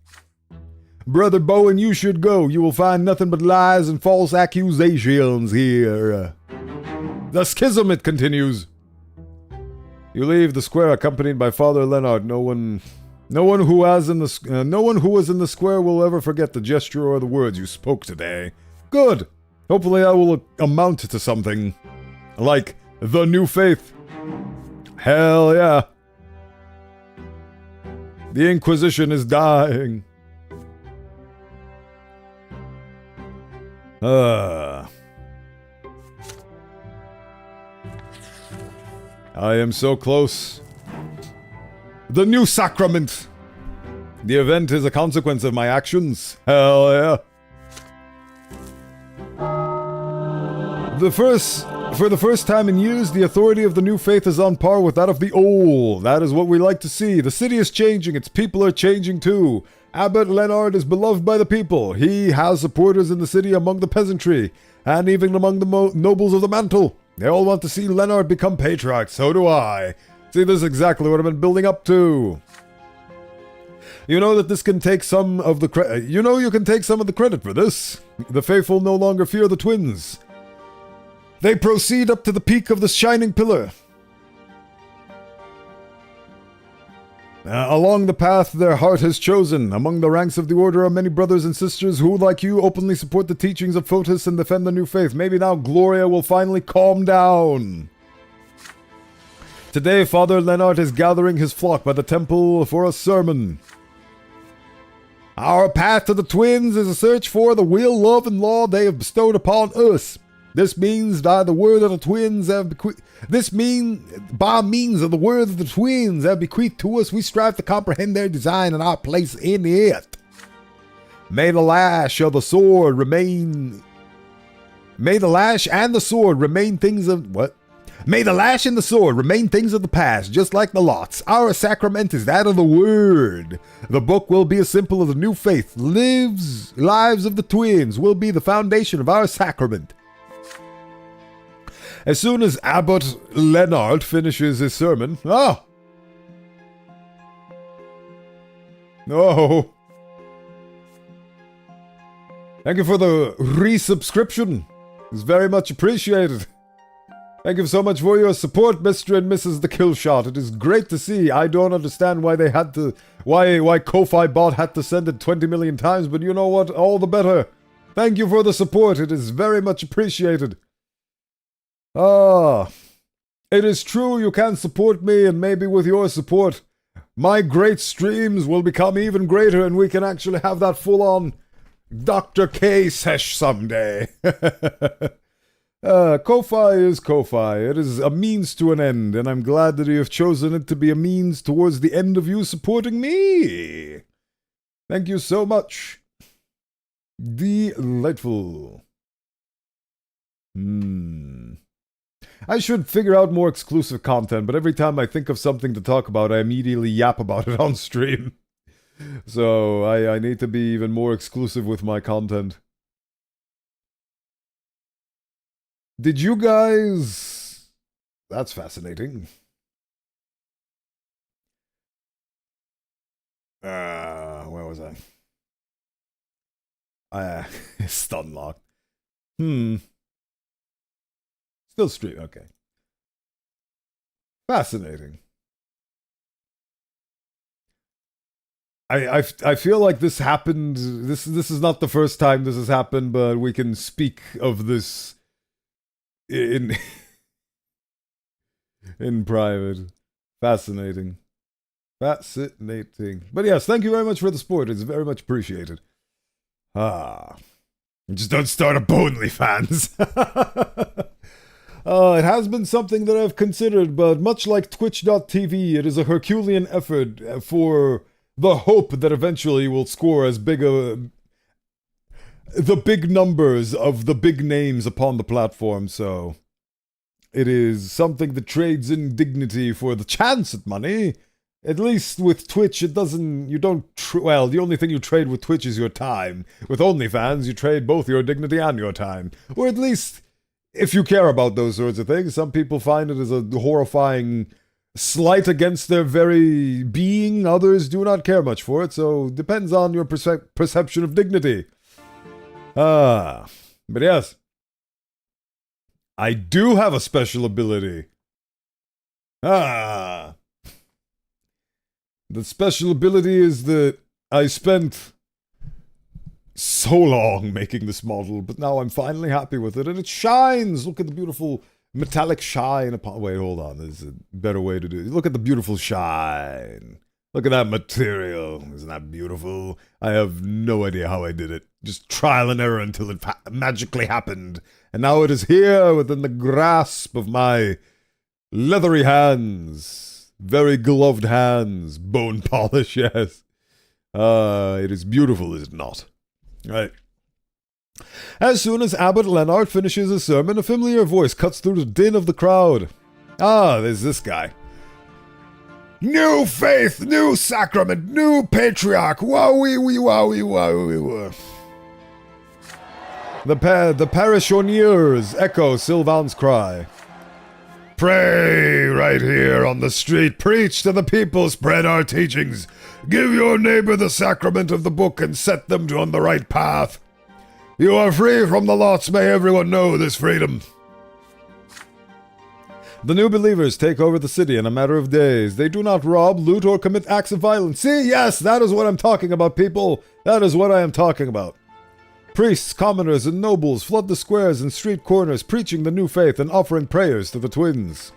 Brother Bowen, you should go. You will find nothing but lies and false accusations here. The schism, it continues. You leave the square accompanied by Father Leonard. No one who was in the square will ever forget the gesture or the words you spoke today. Good. Hopefully I will amount to something. Like the new faith. Hell yeah. The Inquisition is dying. I am so close. The new sacrament. The event is a consequence of my actions. Hell yeah. For the first time in years, the authority of the new faith is on par with that of the old. That is what we like to see. The city is changing, its people are changing too. Abbot Leonard is beloved by the people. He has supporters in the city among the peasantry, and even among the nobles of the mantle. They all want to see Leonard become patriarch, so do I. See, this is exactly what I've been building up to. You know that this can take some of the credit. You know you can take some of the credit for this. The faithful no longer fear the twins. They proceed up to the peak of the shining pillar. Along the path their heart has chosen. Among the ranks of the order are many brothers and sisters who, like you, openly support the teachings of Photis and defend the new faith. Maybe now Gloria will finally calm down. Today, Father Leonard is gathering his flock by the temple for a sermon. Our path to the twins is a search for the will, love, and law they have bestowed upon us. This means by the word of the twins have bequeathed. By means of the word of the twins have bequeathed to us, we strive to comprehend their design and our place in it. May the lash of the sword remain. May the lash and the sword remain things of what? May the lash and the sword remain things of the past, just like the lots. Our sacrament is that of the word. The book will be as simple as the new faith. Lives of the twins will be the foundation of our sacrament. As soon as Abbot Leonard finishes his sermon... Oh! Thank you for the resubscription. It's very much appreciated. Thank you so much for your support, Mr. and Mrs. The Killshot. It is great to see. I don't understand why they had to... Why Ko-Fi Bot had to send it 20 million times, but you know what? All the better. Thank you for the support. It is very much appreciated. It is true you can support me, and maybe with your support, my great streams will become even greater, and we can actually have that full-on Dr. K sesh someday. Ko-Fi is Ko-Fi. It is a means to an end, and I'm glad that you have chosen it to be a means towards the end of you supporting me. Thank you so much. Delightful. I should figure out more exclusive content, but every time I think of something to talk about, I immediately yap about it on stream. So I need to be even more exclusive with my content. Did you guys... That's fascinating. Where was I? Stun lock. Still stream, okay. Fascinating. I feel like this happened. This is not the first time this has happened, but we can speak of this in private. Fascinating. Fascinating. But yes, thank you very much for the support. It's very much appreciated. Just don't start a Bonely fans. It has been something that I've considered, but much like Twitch.tv, it is a Herculean effort for the hope that eventually we'll score as big the big numbers of the big names upon the platform, so it is something that trades in dignity for the chance at money. At least with Twitch, the only thing you trade with Twitch is your time. With OnlyFans, you trade both your dignity and your time. Or at least, if you care about those sorts of things, some people find it as a horrifying slight against their very being. Others do not care much for it, so it depends on your perception of dignity. But yes. I do have a special ability. The special ability is that I spent so long making this model, but now I'm finally happy with it, and it shines! Look at the beautiful Metallic shine upon... Wait, hold on. There's a better way to do it. Look at the beautiful shine. Look at that material. Isn't that beautiful? I have no idea how I did it. Just trial and error until it magically happened. And now it is here within the grasp of my leathery hands. Very gloved hands. Bone polish, yes. It is beautiful, is it not? Right. As soon as Abbot Leonard finishes his sermon, a familiar voice cuts through the din of the crowd. Ah, there's this guy. New faith, new sacrament, new patriarch. Wowie, wowie, wowie. The parishioners echo Sylvan's cry. Pray right here on the street. Preach to the people. Spread our teachings. Give your neighbor the sacrament of the book and set them on the right path. You are free from the lots. May everyone know this freedom. The new believers take over the city in a matter of days. They do not rob, loot, or commit acts of violence. See, yes, that is what I'm talking about, people. That is what I am talking about. Priests, commoners, and nobles flood the squares and street corners, preaching the new faith and offering prayers to the twins.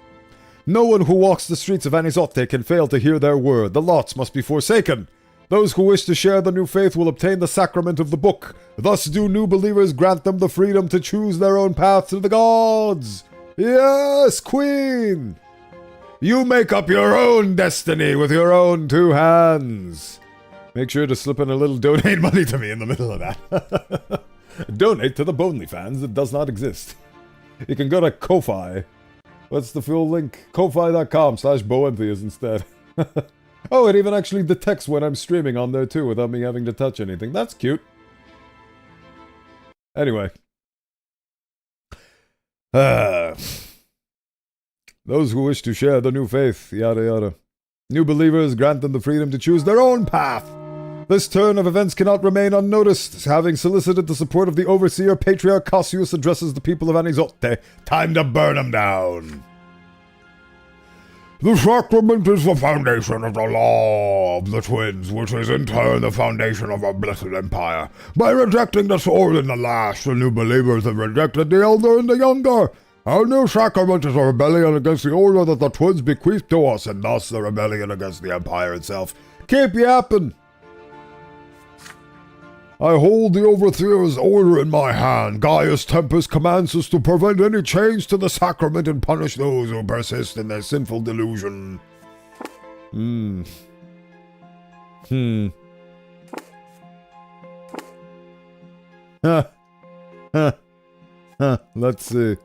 No one who walks the streets of Anizote can fail to hear their word. The lots must be forsaken. Those who wish to share the new faith will obtain the sacrament of the book. Thus do new believers grant them the freedom to choose their own path to the gods. Yes, Queen! You make up your own destiny with your own two hands. Make sure to slip in a little donate money to me in the middle of that. Donate to the Bowenthius. It does not exist. You can go to Ko-Fi. What's the full link? Ko-Fi.com/Bowenthius instead. Oh, it even actually detects when I'm streaming on there too without me having to touch anything. That's cute. Anyway. Those who wish to share the new faith, yada yada. New believers grant them the freedom to choose their own path. This turn of events cannot remain unnoticed. Having solicited the support of the overseer, Patriarch Cassius addresses the people of Anizote. Time to burn them down. The sacrament is the foundation of the law of the twins, which is in turn the foundation of our blessed empire. By rejecting the sword and the lash, the new believers have rejected the elder and the younger. Our new sacrament is a rebellion against the order that the twins bequeathed to us, and thus the rebellion against the empire itself. Keep yapping. I hold the overseer's order in my hand. Gaius Tempus commands us to prevent any change to the sacrament and punish those who persist in their sinful delusion. Let's see.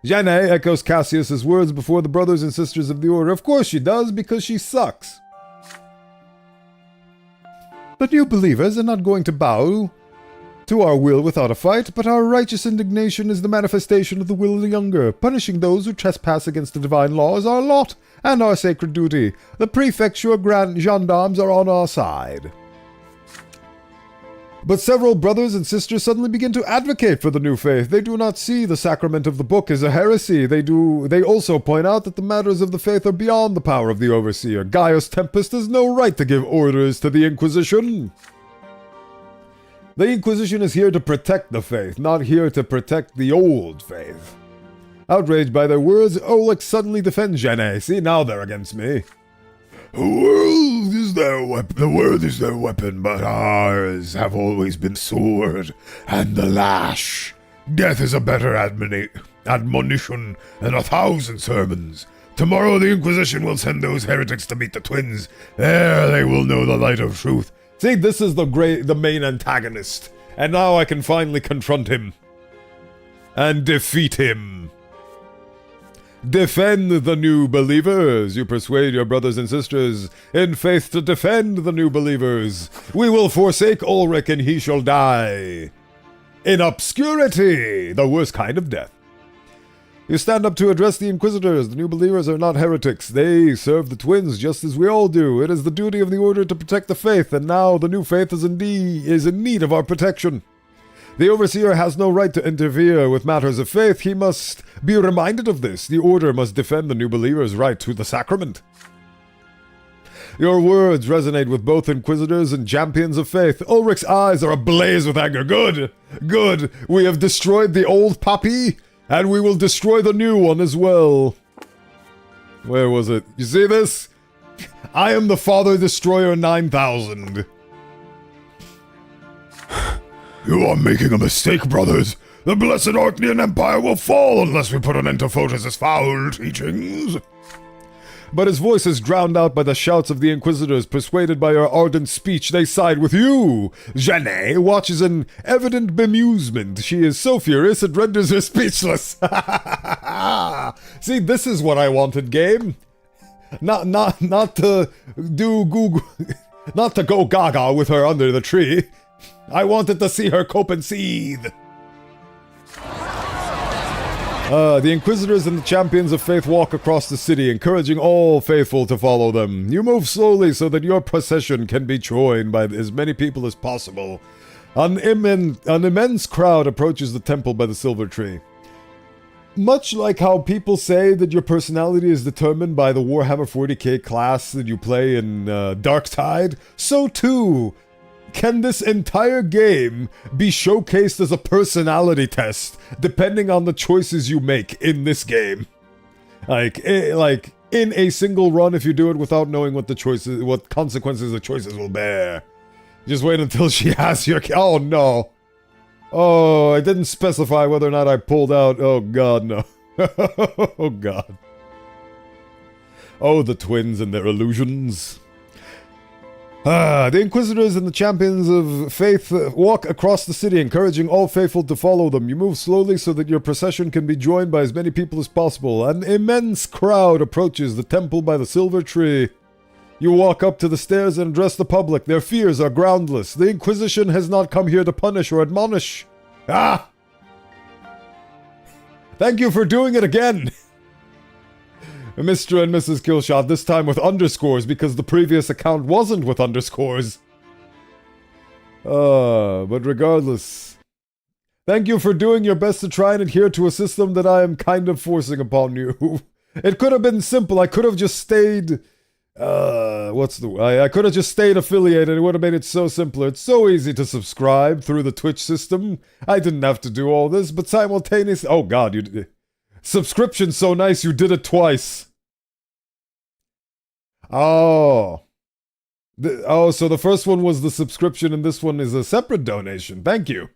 Jane echoes Cassius's words before the brothers and sisters of the order. Of course she does, because she sucks. The new believers are not going to bow to our will without a fight, but our righteous indignation is the manifestation of the will of the younger. Punishing those who trespass against the divine law is our lot and our sacred duty. The prefecture grand gendarmes are on our side. But several brothers and sisters suddenly begin to advocate for the new faith. They do not see the sacrament of the book as a heresy. They also point out that the matters of the faith are beyond the power of the overseer. Gaius Tempest has no right to give orders to the Inquisition. The Inquisition is here to protect the faith, not here to protect the old faith. Outraged by their words, Oleg suddenly defends Jane. See, now they're against me. The world is their weapon, but ours have always been sword and the lash. Death is a better admonition than 1,000 sermons. Tomorrow the Inquisition will send those heretics to meet the twins. There they will know the light of truth. See, this is the main antagonist, and now I can finally confront him and defeat him. Defend the new believers. You persuade your brothers and sisters in faith to defend the new believers. We will forsake Ulrich and he shall die in obscurity, the worst kind of death. You stand up to address the Inquisitors. The new believers are not heretics. They serve the twins just as we all do. It is the duty of the order to protect the faith, and now the new faith is in need of our protection. The overseer has no right to interfere with matters of faith. He must be reminded of this. The order must defend the new believer's right to the sacrament. Your words resonate with both inquisitors and champions of faith. Ulrich's eyes are ablaze with anger. Good, good. We have destroyed the old puppy, And we will destroy the new one as well. Where was it? You see this? I am the Father Destroyer 9000. You are making a mistake, brothers. The blessed Archnean Empire will fall unless we put an end to Photis' foul teachings. But his voice is drowned out by the shouts of the Inquisitors. Persuaded by her ardent speech, they side with you. Jeanne watches in evident bemusement. She is so furious it renders her speechless. See, this is what I wanted, game. Not to do Google, not to go gaga with her under the tree. I wanted to see her cope and seethe. The Inquisitors and the Champions of Faith walk across the city, encouraging all faithful to follow them. You move slowly so that your procession can be joined by as many people as possible. An immense crowd approaches the temple by the silver tree. Much like how people say that your personality is determined by the Warhammer 40k class that you play in Darktide, so too can this entire game be showcased as a personality test, depending on the choices you make in this game. Like in a single run, if you do it without knowing what consequences the choices will bear. Just wait until she has your... Oh, no. Oh, I didn't specify whether or not I pulled out. Oh, God, no. Oh, God. Oh, the twins and their illusions. The Inquisitors and the Champions of Faith walk across the city, encouraging all faithful to follow them. You move slowly so that your procession can be joined by as many people as possible. An immense crowd approaches the temple by the silver tree. You walk up to the stairs and address the public. Their fears are groundless. The Inquisition has not come here to punish or admonish. Ah! Thank you for doing it again! Mr. and Mrs. Killshot, this time with underscores because the previous account wasn't with underscores. But regardless. Thank you for doing your best to try and adhere to a system that I am kind of forcing upon you. It could have been simple. I could have just stayed... I could have just stayed affiliated. It would have made it so simpler. It's so easy to subscribe through the Twitch system. I didn't have to do all this, but simultaneously... Oh, God, you... Subscription's so nice you did it twice. Oh. So the first one was the subscription and this one is a separate donation. Thank you.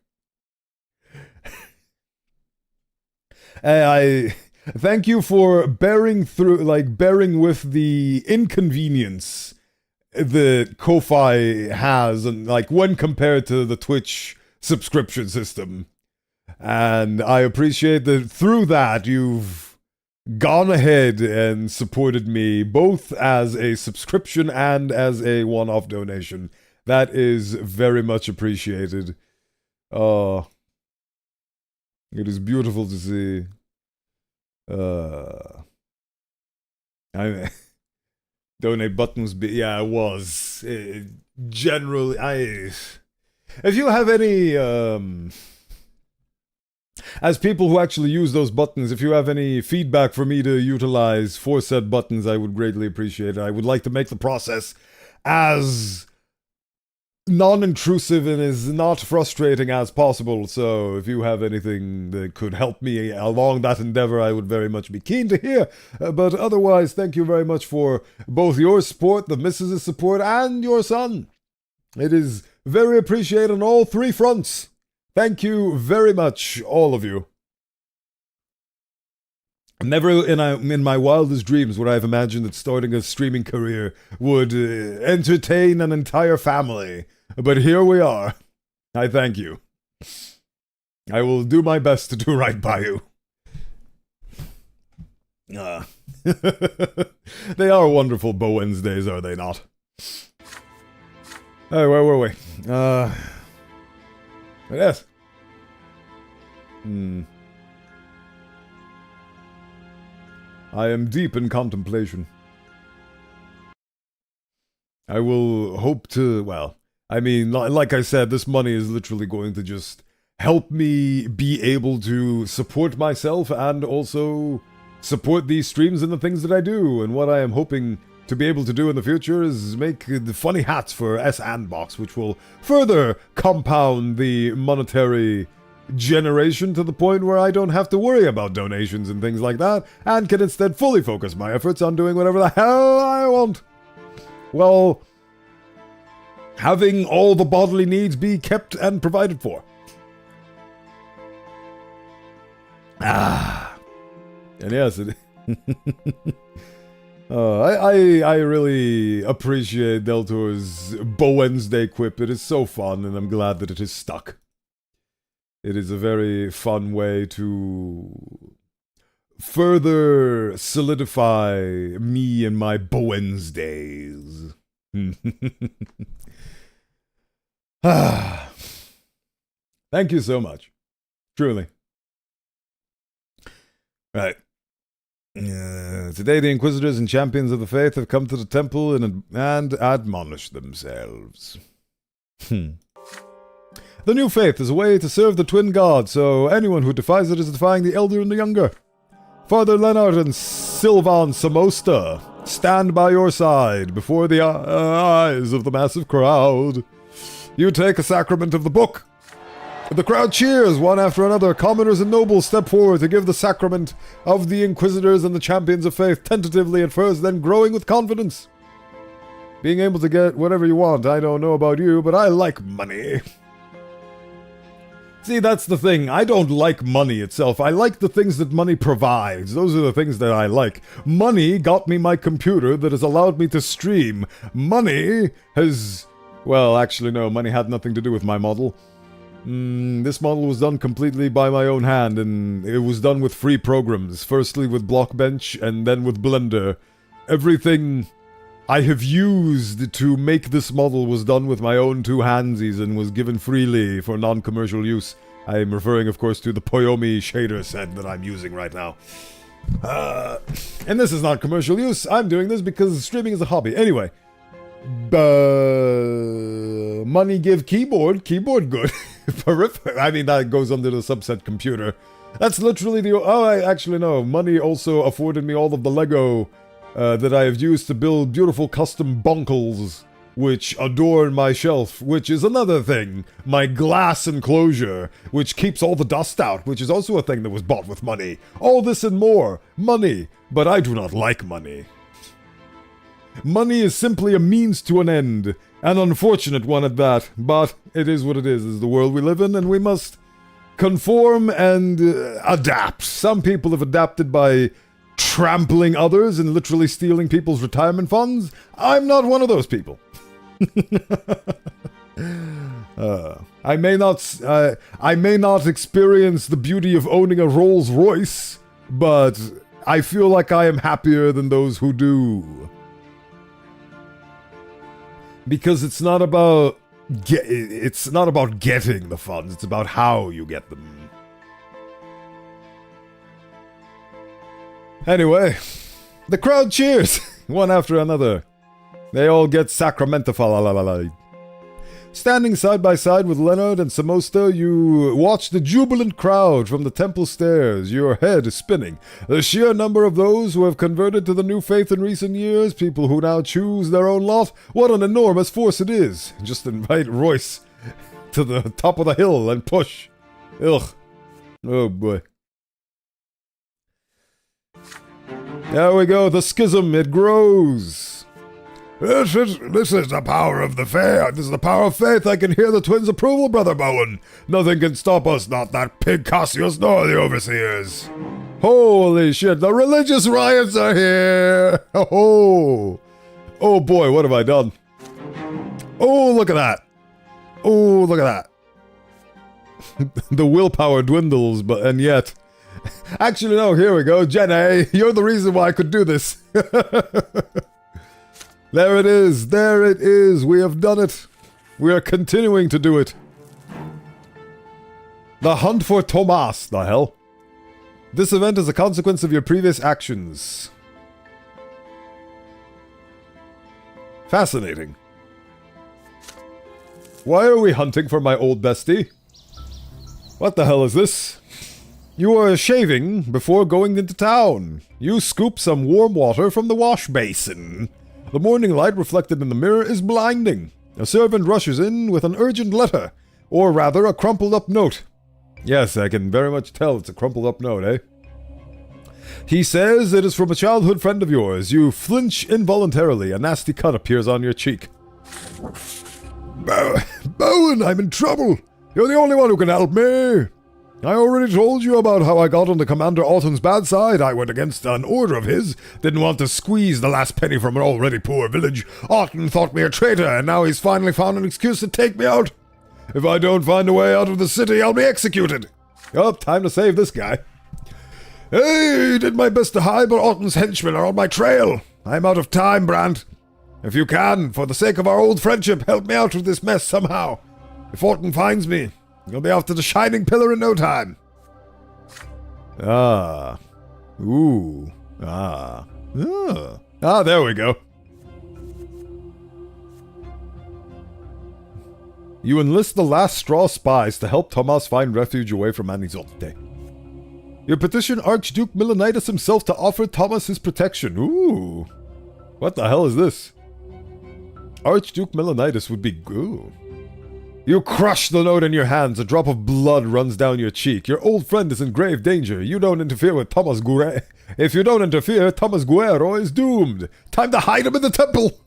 I thank you for bearing with the inconvenience that Ko-Fi has and when compared to the Twitch subscription system. And I appreciate that through that you've gone ahead and supported me both as a subscription and as a one-off donation. That is very much appreciated. It is beautiful to see. Donate buttons yeah, it was. Generally, if you have any, as people who actually use those buttons, if you have any feedback for me to utilize for said buttons, I would greatly appreciate it. I would like to make the process as non-intrusive and as not frustrating as possible, so if you have anything that could help me along that endeavor, I would very much be keen to hear. But otherwise, thank you very much for both your support, the missus' support, and your son. It is very appreciated on all three fronts. Thank you very much, all of you. Never in my wildest dreams would I have imagined that starting a streaming career would entertain an entire family. But here we are. I thank you. I will do my best to do right by you. They are wonderful Bow Wednesdays, are they not? Hey, where were we? Yes. I am deep in contemplation. I will hope to, well, I mean, like I said, this money is literally going to just help me be able to support myself and also support these streams and the things that I do. And what I am hoping to be able to do in the future is make the funny hats for S&Box, which will further compound the monetary generation to the point where I don't have to worry about donations and things like that, and can instead fully focus my efforts on doing whatever the hell I want. Well, having all the bodily needs be kept and provided for. And yes, I really appreciate Deltor's Bowenthius quip. It is so fun, and I'm glad that it is stuck. It is a very fun way to further solidify me and my Bowenthius days. Thank you so much. Truly. Right. Today the Inquisitors and Champions of the Faith have come to the temple and admonished themselves. The new faith is a way to serve the twin gods, so anyone who defies it is defying the elder and the younger. Father Leonard and Sylvan Samosta stand by your side before the eyes of the massive crowd. You take a sacrament of the book. The crowd cheers, one after another. Commoners and nobles step forward to give the sacrament of the Inquisitors and the Champions of Faith, tentatively at first, then growing with confidence. Being able to get whatever you want, I don't know about you, but I like money. See, that's the thing. I don't like money itself. I like the things that money provides. Those are the things that I like. Money got me my computer that has allowed me to stream. Money has... Well, actually, no. Money had nothing to do with my model. This model was done completely by my own hand, and it was done with free programs. Firstly with Blockbench, and then with Blender. Everything I have used to make this model was done with my own two handsies and was given freely for non-commercial use. I am referring, of course, to the Poyomi shader set that I'm using right now. And this is not commercial use. I'm doing this because streaming is a hobby. Anyway. Money give keyboard good. I mean, that goes under the subset computer. That's literally the... Oh, actually, no. Money also afforded me all of the Lego that I have used to build beautiful custom bonkles, which adorn my shelf, which is another thing. My glass enclosure, which keeps all the dust out, which is also a thing that was bought with money. All this and more. Money. But I do not like money. Money is simply a means to an end. An unfortunate one at that. But it is what it is the world we live in, and we must conform and adapt. Some people have adapted by trampling others and literally stealing people's retirement funds. I'm not one of those people. I may not experience the beauty of owning a Rolls Royce, but I feel like I am happier than those who do. Because it's not about getting the funds, it's about how you get them. Anyway, the crowd cheers, one after another. They all get sacramentify. Standing side by side with Leonard and Samosta, you watch the jubilant crowd from the temple stairs, your head spinning. The sheer number of those who have converted to the new faith in recent years, people who now choose their own lot, what an enormous force it is. Just invite Royce to the top of the hill and push. Ugh. Oh boy. There we go, the schism, it grows. This is the power of the faith. This is the power of faith. I can hear the twins' approval, Brother Bowen. Nothing can stop us, not that pig Cassius nor the overseers. Holy shit, the religious riots are here. Oh boy, what have I done? Oh, look at that. Oh, look at that. The willpower dwindles, and yet... Actually, no, here we go. Jenny, you're the reason why I could do this. There it is. There it is. We have done it. We are continuing to do it. The hunt for Tomas, the hell? This event is a consequence of your previous actions. Fascinating. Why are we hunting for my old bestie? What the hell is this? You are shaving before going into town. You scoop some warm water from the wash basin. The morning light reflected in the mirror is blinding. A servant rushes in with an urgent letter, or rather a crumpled up note. Yes, I can very much tell it's a crumpled up note, eh? He says it is from a childhood friend of yours. You flinch involuntarily. A nasty cut appears on your cheek. Bowen, I'm in trouble. You're the only one who can help me. I already told you about how I got on the Commander Alton's bad side. I went against an order of his. Didn't want to squeeze the last penny from an already poor village. Alton thought me a traitor, and now he's finally found an excuse to take me out. If I don't find a way out of the city, I'll be executed. Oh, time to save this guy. Hey, did my best to hide, but Alton's henchmen are on my trail. I'm out of time, Brante. If you can, for the sake of our old friendship, help me out of this mess somehow. If Alton finds me, you'll be off to the Shining Pillar in no time. Ah. Ooh. Ah. Ah. Ah, there we go. You enlist the last straw spies to help Tomas find refuge away from Anizote. You petition Archduke Milonitis himself to offer Thomas his protection. Ooh. What the hell is this? Archduke Milonitis would be... Ooh. You crush the note in your hands. A drop of blood runs down your cheek. Your old friend is in grave danger. You don't interfere with Thomas Guerrero. If you don't interfere, Thomas Guerrero is doomed. Time to hide him in the temple.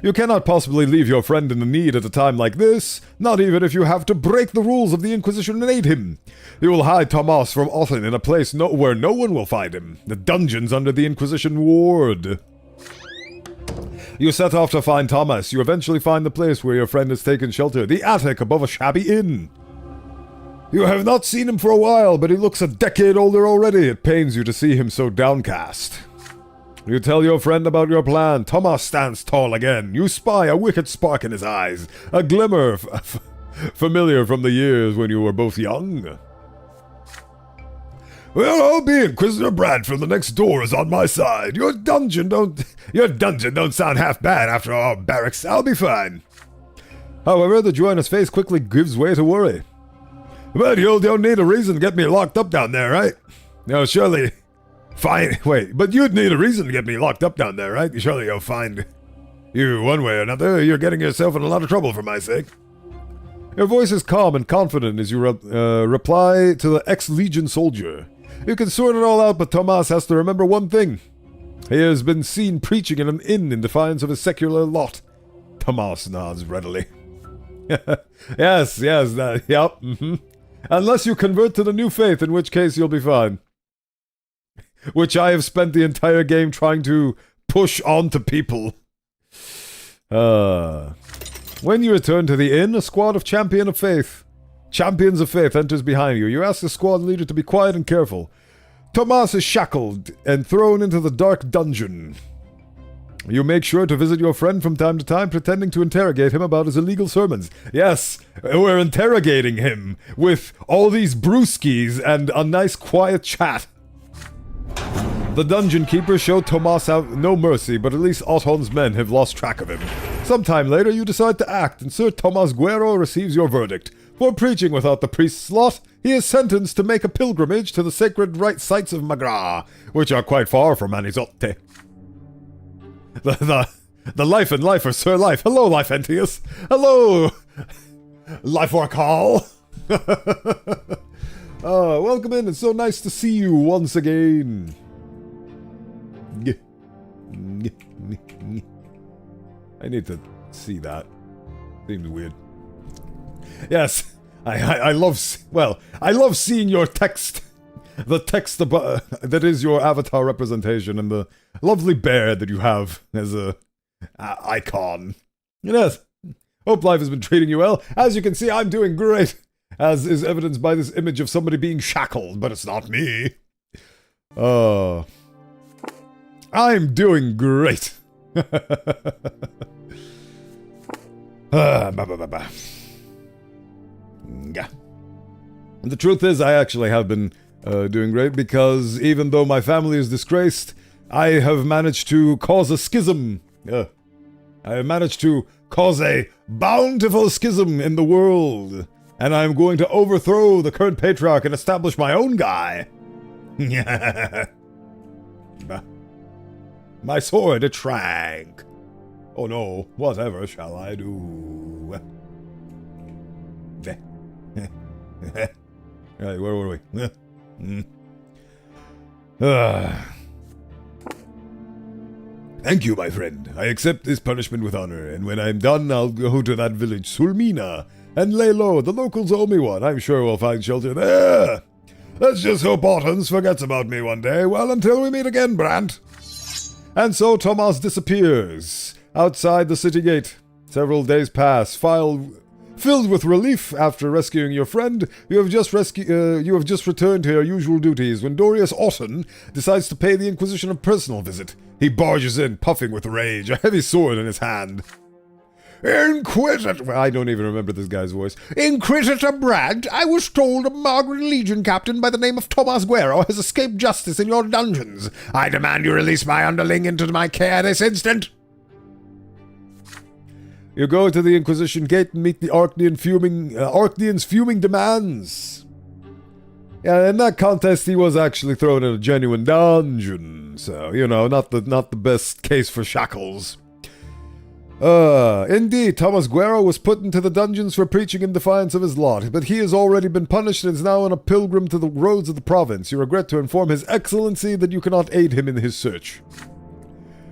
You cannot possibly leave your friend in need at a time like this, not even if you have to break the rules of the Inquisition and aid him. You will hide Tomas from Othin in a place where no one will find him. The dungeons under the Inquisition ward. You set off to find Thomas. You eventually find the place where your friend has taken shelter, the attic above a shabby inn. You have not seen him for a while, but he looks a decade older already. It pains you to see him so downcast. You tell your friend about your plan. Tomas stands tall again. You spy a wicked spark in his eyes, a glimmer familiar from the years when you were both young. Well, I'll be Inquisitor Brad from the next door is on my side. Your dungeon don't sound half bad after our barracks. I'll be fine. However, the joy on his face quickly gives way to worry. But you don't need a reason to get me locked up down there, right? No, surely... Fine. Wait, but you'd need a reason to get me locked up down there, right? Surely you'll find... You, one way or another, you're getting yourself in a lot of trouble for my sake. Your voice is calm and confident as you reply to the ex-Legion soldier. You can sort it all out, but Tomas has to remember one thing. He has been seen preaching in an inn in defiance of his secular lot. Tomas nods readily. Yes, yep, mm-hmm. Unless you convert to the new faith, in which case you'll be fine. Which I have spent the entire game trying to push onto people. When you return to the inn, a squad of Champions of Faith enters behind you. You ask the squad leader to be quiet and careful. Tomas is shackled and thrown into the dark dungeon. You make sure to visit your friend from time to time, pretending to interrogate him about his illegal sermons. Yes, we're interrogating him with all these brewskis and a nice quiet chat. The dungeon keepers show Tomas out no mercy, but at least Otton's men have lost track of him. Sometime later, you decide to act, and Sir Tomas Guerrero receives your verdict. For preaching without the priest's lot, he is sentenced to make a pilgrimage to the sacred right sites of Magra, which are quite far from Anizote. The life and life of Sir Life. Hello, Bowenthius. Hello, Life Orc Hall. Welcome in. It's so nice to see you once again. I need to see that. Seems weird. Yes, I love seeing your text. The text that is your avatar representation and the lovely bear that you have as a icon. Yes, hope life has been treating you well. As you can see, I'm doing great, as is evidenced by this image of somebody being shackled, but it's not me. I'm doing great. Yeah. The truth is, I actually have been doing great, because even though my family is disgraced, I have managed to cause a schism. I have managed to cause a bountiful schism in the world, and I'm going to overthrow the current patriarch and establish my own guy. My sword, it shrank. Oh no, whatever shall I do? Right, where were we? Ah. Thank you, my friend. I accept this punishment with honor, and when I'm done, I'll go to that village, Sulmina, and lay low. The locals owe me one. I'm sure we'll find shelter there. Let's just hope Ottens forgets about me one day. Well, until we meet again, Brant. And so Thomas disappears outside the city gate. Several days pass, filled with relief after rescuing your friend. You have just returned to your usual duties when Dorius Otten decides to pay the Inquisition a personal visit. He barges in, puffing with rage, a heavy sword in his hand. Inquisitor... I don't even remember this guy's voice. Inquisitor Brant, I was told a Margaret Legion captain by the name of Tomas Guerrero has escaped justice in your dungeons. I demand you release my underling into my care this instant. You go to the Inquisition gate and meet the Arcnian's fuming demands. Yeah, in that contest, he was actually thrown in a genuine dungeon, so, you know, not the best case for shackles. Indeed, Thomas Guerrero was put into the dungeons for preaching in defiance of his lot, but he has already been punished and is now on a pilgrim to the roads of the province. You regret to inform His Excellency that you cannot aid him in his search.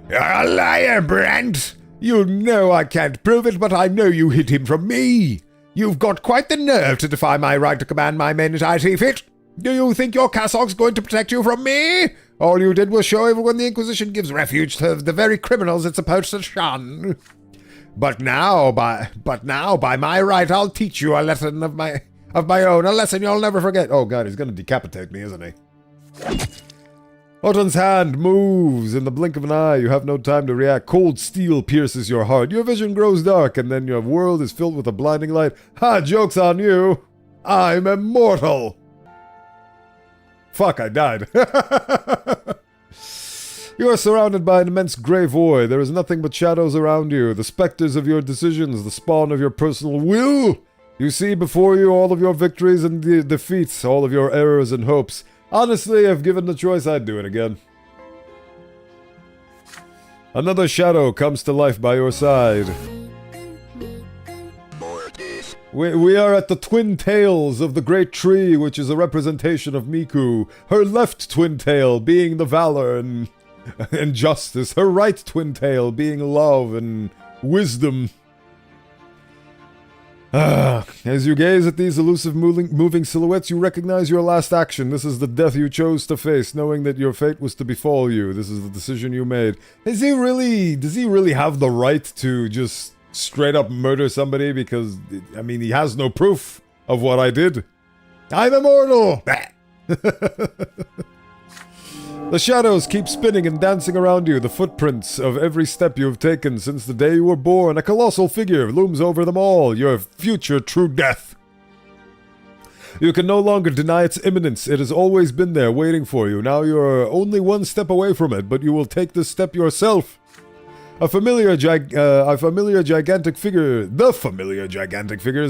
You're a liar, Brant! You know I can't prove it, but I know you hid him from me. You've got quite the nerve to defy my right to command my men as I see fit. Do you think your cassock's going to protect you from me? All you did was show everyone the Inquisition gives refuge to the very criminals it's supposed to shun. But now, by my right, I'll teach you a lesson of my own, a lesson you'll never forget. Oh god, he's gonna decapitate me, isn't he? Otton's hand moves in the blink of an eye. You have no time to react. Cold steel pierces your heart. Your vision grows dark, and then your world is filled with a blinding light. Ha! Joke's on you! I'm immortal! Fuck, I died. You are surrounded by an immense grey void. There is nothing but shadows around you, the specters of your decisions, the spawn of your personal will. You see before you all of your victories and defeats, all of your errors and hopes. Honestly, if given the choice, I'd do it again. Another shadow comes to life by your side. We are at the twin tails of the great tree, which is a representation of Miku. Her left twin tail being the valor and justice. Her right twin tail being love and wisdom. As you gaze at these elusive moving silhouettes, you recognize your last action. This is the death you chose to face, knowing that your fate was to befall you. This is the decision you made. Does he really have the right to just straight up murder somebody? Because, I mean, he has no proof of what I did. I'm immortal! The shadows keep spinning and dancing around you, the footprints of every step you have taken since the day you were born. A colossal figure looms over them all, your future true death. You can no longer deny its imminence. It has always been there, waiting for you. Now you are only one step away from it, but you will take this step yourself. The familiar gigantic figures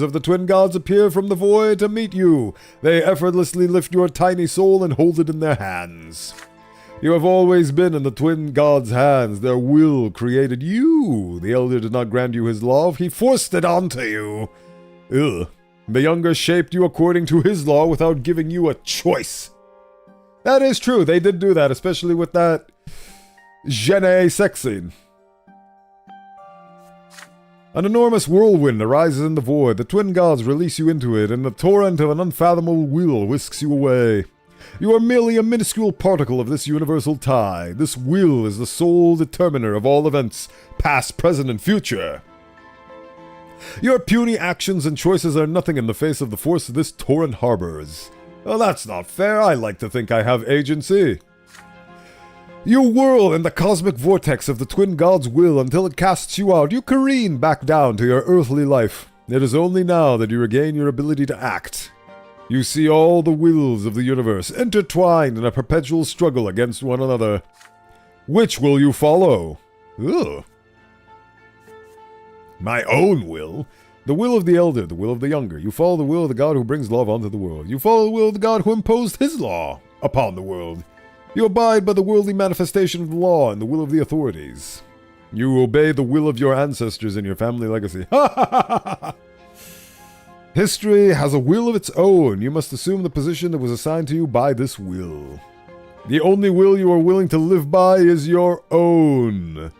of the twin gods appear from the void to meet you. They effortlessly lift your tiny soul and hold it in their hands. You have always been in the twin gods' hands. Their will created you. The elder did not grant you his love. He forced it onto you. Ugh. The younger shaped you according to his law without giving you a choice. That is true. They did do that, especially with that Gene sex scene. An enormous whirlwind arises in the void. The twin gods release you into it, and the torrent of an unfathomable will whisks you away. You are merely a minuscule particle of this universal tide. This will is the sole determiner of all events, past, present, and future. Your puny actions and choices are nothing in the face of the force this torrent harbors. Well, that's not fair. I like to think I have agency. You whirl in the cosmic vortex of the twin god's will until it casts you out. You careen back down to your earthly life. It is only now that you regain your ability to act. You see all the wills of the universe intertwined in a perpetual struggle against one another. Which will you follow? Ugh. My own will? The will of the elder, the will of the younger. You follow the will of the God who brings love onto the world. You follow the will of the God who imposed his law upon the world. You abide by the worldly manifestation of the law and the will of the authorities. You obey the will of your ancestors and your family legacy. Ha ha ha ha ha! History has a will of its own. You must assume the position that was assigned to you by this will. The only will you are willing to live by is your own.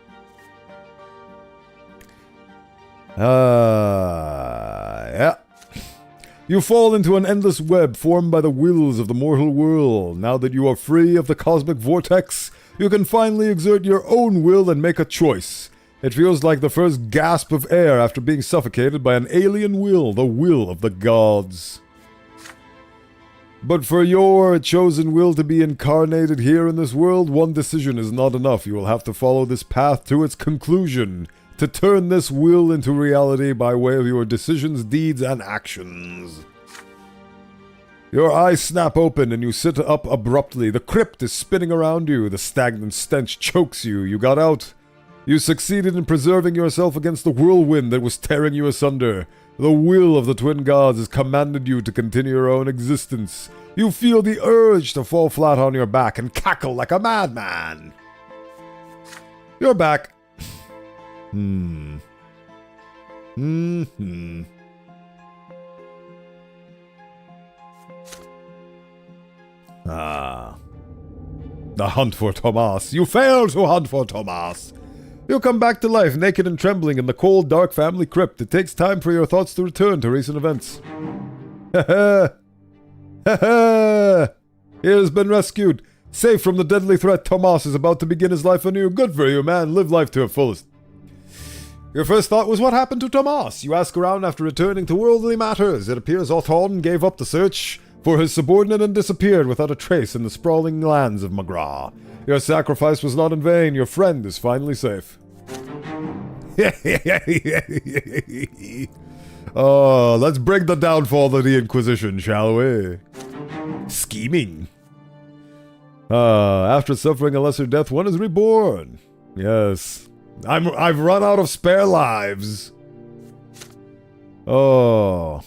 Yeah. You fall into an endless web formed by the wills of the mortal world. Now that you are free of the cosmic vortex, you can finally exert your own will and make a choice. It feels like the first gasp of air after being suffocated by an alien will, the will of the gods. But for your chosen will to be incarnated here in this world, one decision is not enough. You will have to follow this path to its conclusion, to turn this will into reality by way of your decisions, deeds, and actions. Your eyes snap open and you sit up abruptly. The crypt is spinning around you. The stagnant stench chokes you. You got out. You succeeded in preserving yourself against the whirlwind that was tearing you asunder. The will of the twin gods has commanded you to continue your own existence. You feel the urge to fall flat on your back and cackle like a madman. You're back. Ah. The hunt for Tomas. You failed to hunt for Tomas. You come back to life, naked and trembling in the cold, dark family crypt. It takes time for your thoughts to return to recent events. Ha ha! He has been rescued. Safe from the deadly threat, Tomas is about to begin his life anew. Good for you, man. Live life to the fullest. Your first thought was what happened to Tomas. You ask around after returning to worldly matters. It appears Othon gave up the search for his subordinate and disappeared without a trace in the sprawling lands of Magra. Your sacrifice was not in vain. Your friend is finally safe. Oh, let's bring the downfall of the Inquisition, shall we? Scheming. After suffering a lesser death, one is reborn. Yes. I've run out of spare lives. Oh.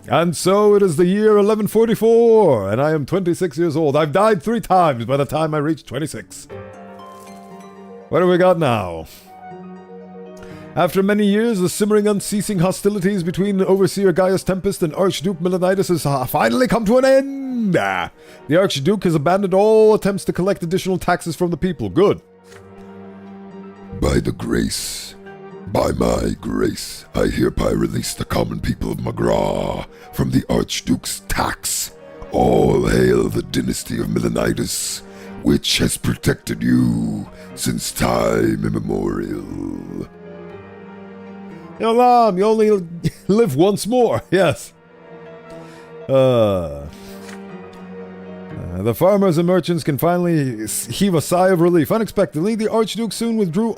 And so it is the year 1144, and I am 26 years old. I've died 3 times by the time I reach 26. What do we got now? After many years, the simmering, unceasing hostilities between Overseer Gaius Tempest and Archduke Melanitis has finally come to an end. The Archduke has abandoned all attempts to collect additional taxes from the people. Good. By my grace, I hereby release the common people of Magra from the Archduke's tax. All hail the dynasty of Melanitis, which has protected you since time immemorial. Yolam, you only live once more. Yes. The farmers and merchants can finally heave a sigh of relief. Unexpectedly, the Archduke soon withdrew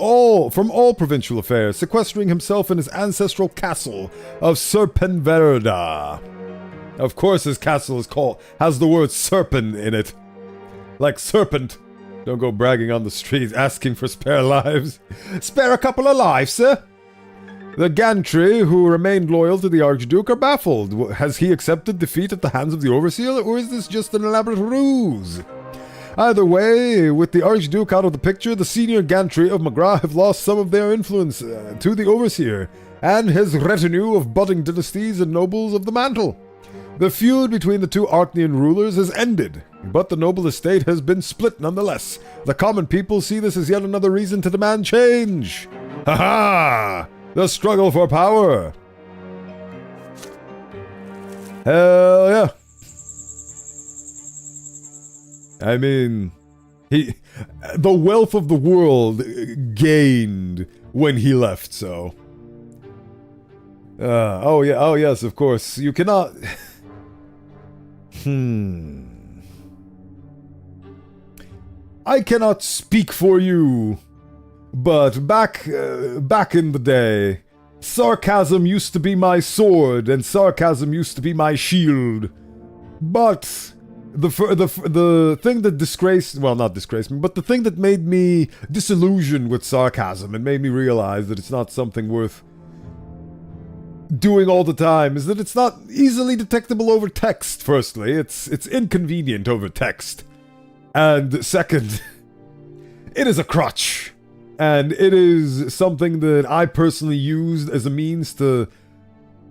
from all provincial affairs, sequestering himself in his ancestral castle of Serpenverda. Of course, his castle has the word serpent in it. Like serpent. Don't go bragging on the streets, asking for spare lives. Spare a couple of lives, sir? The Gantry, who remained loyal to the Archduke, are baffled. Has he accepted defeat at the hands of the Overseer, or is this just an elaborate ruse? Either way, with the Archduke out of the picture, the senior Gantry of Magra have lost some of their influence to the Overseer and his retinue of budding dynasties and nobles of the mantle. The feud between the two Arknian rulers has ended, but the noble estate has been split nonetheless. The common people see this as yet another reason to demand change. Ha ha! The struggle for power. Hell yeah. I mean, the wealth of the world gained when he left, so. Oh yes, of course. You cannot. I cannot speak for you. But back in the day, sarcasm used to be my sword, and sarcasm used to be my shield. But the thing that not disgraced me, but the thing that made me disillusioned with sarcasm and made me realize that it's not something worth doing all the time is that it's not easily detectable over text. Firstly, it's inconvenient over text, and second, it is a crutch. And it is something that I personally used as a means to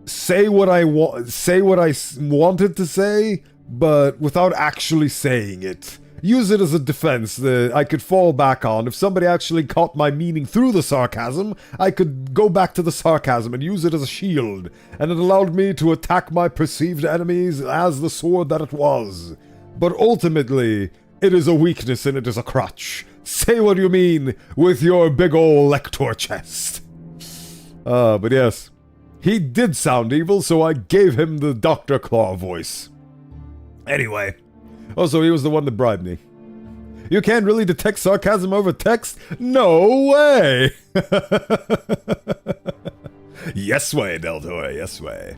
say what I wanted to say, but without actually saying it. Use it as a defense that I could fall back on. If somebody actually caught my meaning through the sarcasm, I could go back to the sarcasm and use it as a shield, and it allowed me to attack my perceived enemies as the sword that it was. But ultimately, it is a weakness and it is a crutch. Say what you mean with your big ol' lector chest. But yes, he did sound evil, so I gave him the Dr. Claw voice. Anyway. Also, he was the one that bribed me. You can't really detect sarcasm over text? No way! Yes way, Deltor, yes way.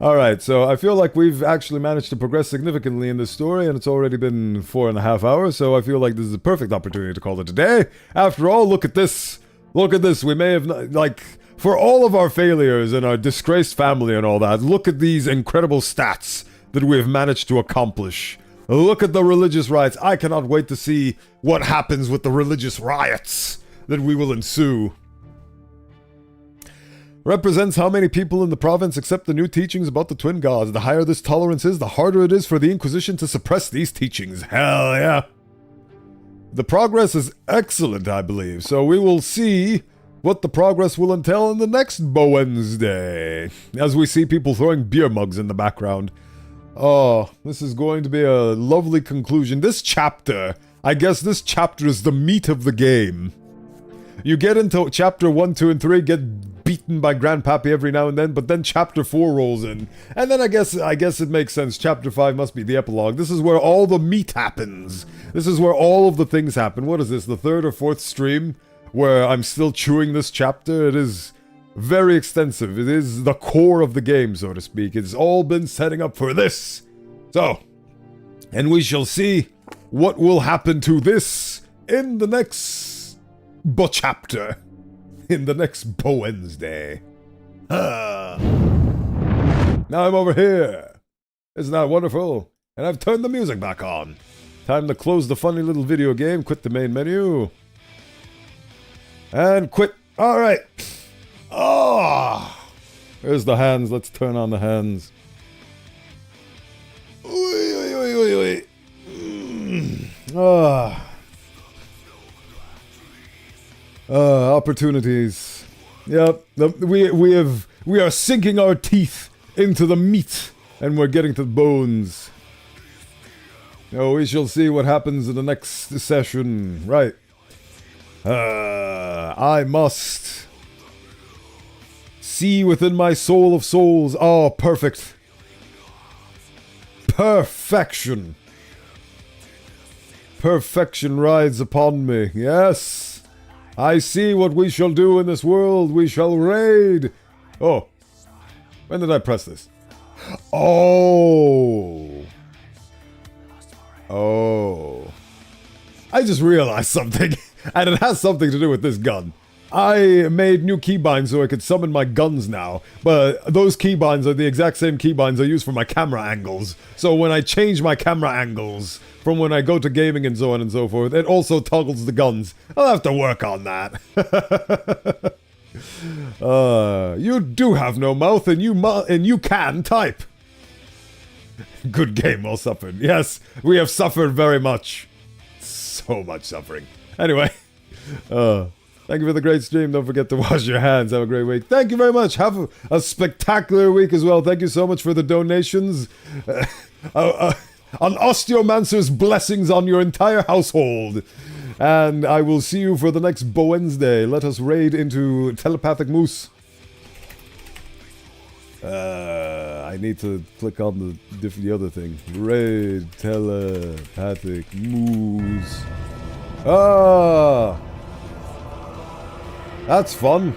Alright, so I feel like we've actually managed to progress significantly in this story, and it's already been 4.5 hours, so I feel like this is a perfect opportunity to call it a day. After all, look at this. Look at this. We may have, like, for all of our failures and our disgraced family and all that, look at these incredible stats that we have managed to accomplish. Look at the religious riots. I cannot wait to see what happens with the religious riots that we will ensue. Represents how many people in the province accept the new teachings about the twin gods. The higher this tolerance is, the harder it is for the Inquisition to suppress these teachings. Hell yeah. The progress is excellent, I believe, so we will see what the progress will entail in the next Bowenthius, as we see people throwing beer mugs in the background. Oh, this is going to be a lovely conclusion. This chapter, I guess this chapter is the meat of the game. You get into chapter 1, 2, and 3, get beaten by Grandpappy every now and then, but then chapter 4 rolls in. And then I guess it makes sense. Chapter 5 must be the epilogue. This is where all the meat happens. This is where all of the things happen. What is this, the 3rd or 4th stream where I'm still chewing this chapter? It is very extensive. It is the core of the game, so to speak. It's all been setting up for this. So, and we shall see what will happen to this in the next chapter. In the next Bowenthius. Now I'm over here. Isn't that wonderful? And I've turned the music back on. Time to close the funny little video game, quit the main menu. And quit. Alright. Oh, there's the hands. Let's turn on the hands. Opportunities. Yep. We are sinking our teeth into the meat, and we're getting to the bones. We shall see what happens in the next session. Right. I must see within my soul of souls. Oh, perfect. Perfection. Perfection rides upon me. Yes. I see what we shall do in this world. We shall raid. Oh. When did I press this? Oh. Oh. I just realized something. And it has something to do with this gun. I made new keybinds so I could summon my guns now, but those keybinds are the exact same keybinds I use for my camera angles. So when I change my camera angles from when I go to gaming and so on and so forth, it also toggles the guns. I'll have to work on that. You do have no mouth, and you can type. Good game, well suffered. Yes, we have suffered very much. So much suffering. Anyway, thank you for the great stream. Don't forget to wash your hands. Have a great week. Thank you very much. Have a spectacular week as well. Thank you so much for the donations. An Osteomancer's blessings on your entire household. And I will see you for the next Bowenthius. Let us raid into Telepathic Moose. I need to click on the other thing. Raid Telepathic Moose. Ah! That's fun.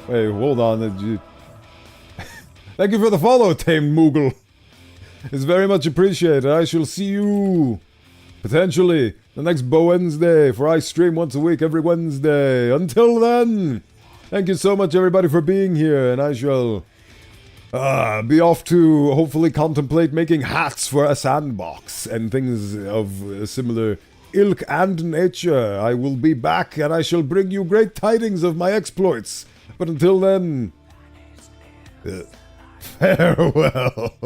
Wait, hold on. Thank you for the follow, Tame Moogle. It's very much appreciated. I shall see you, potentially, the next Bowenthius, for I stream once a week every Wednesday. Until then, thank you so much, everybody, for being here, and I shall be off to hopefully contemplate making hats for a sandbox and things of a similar ilk and nature. I will be back, and I shall bring you great tidings of my exploits. But until then, Farewell.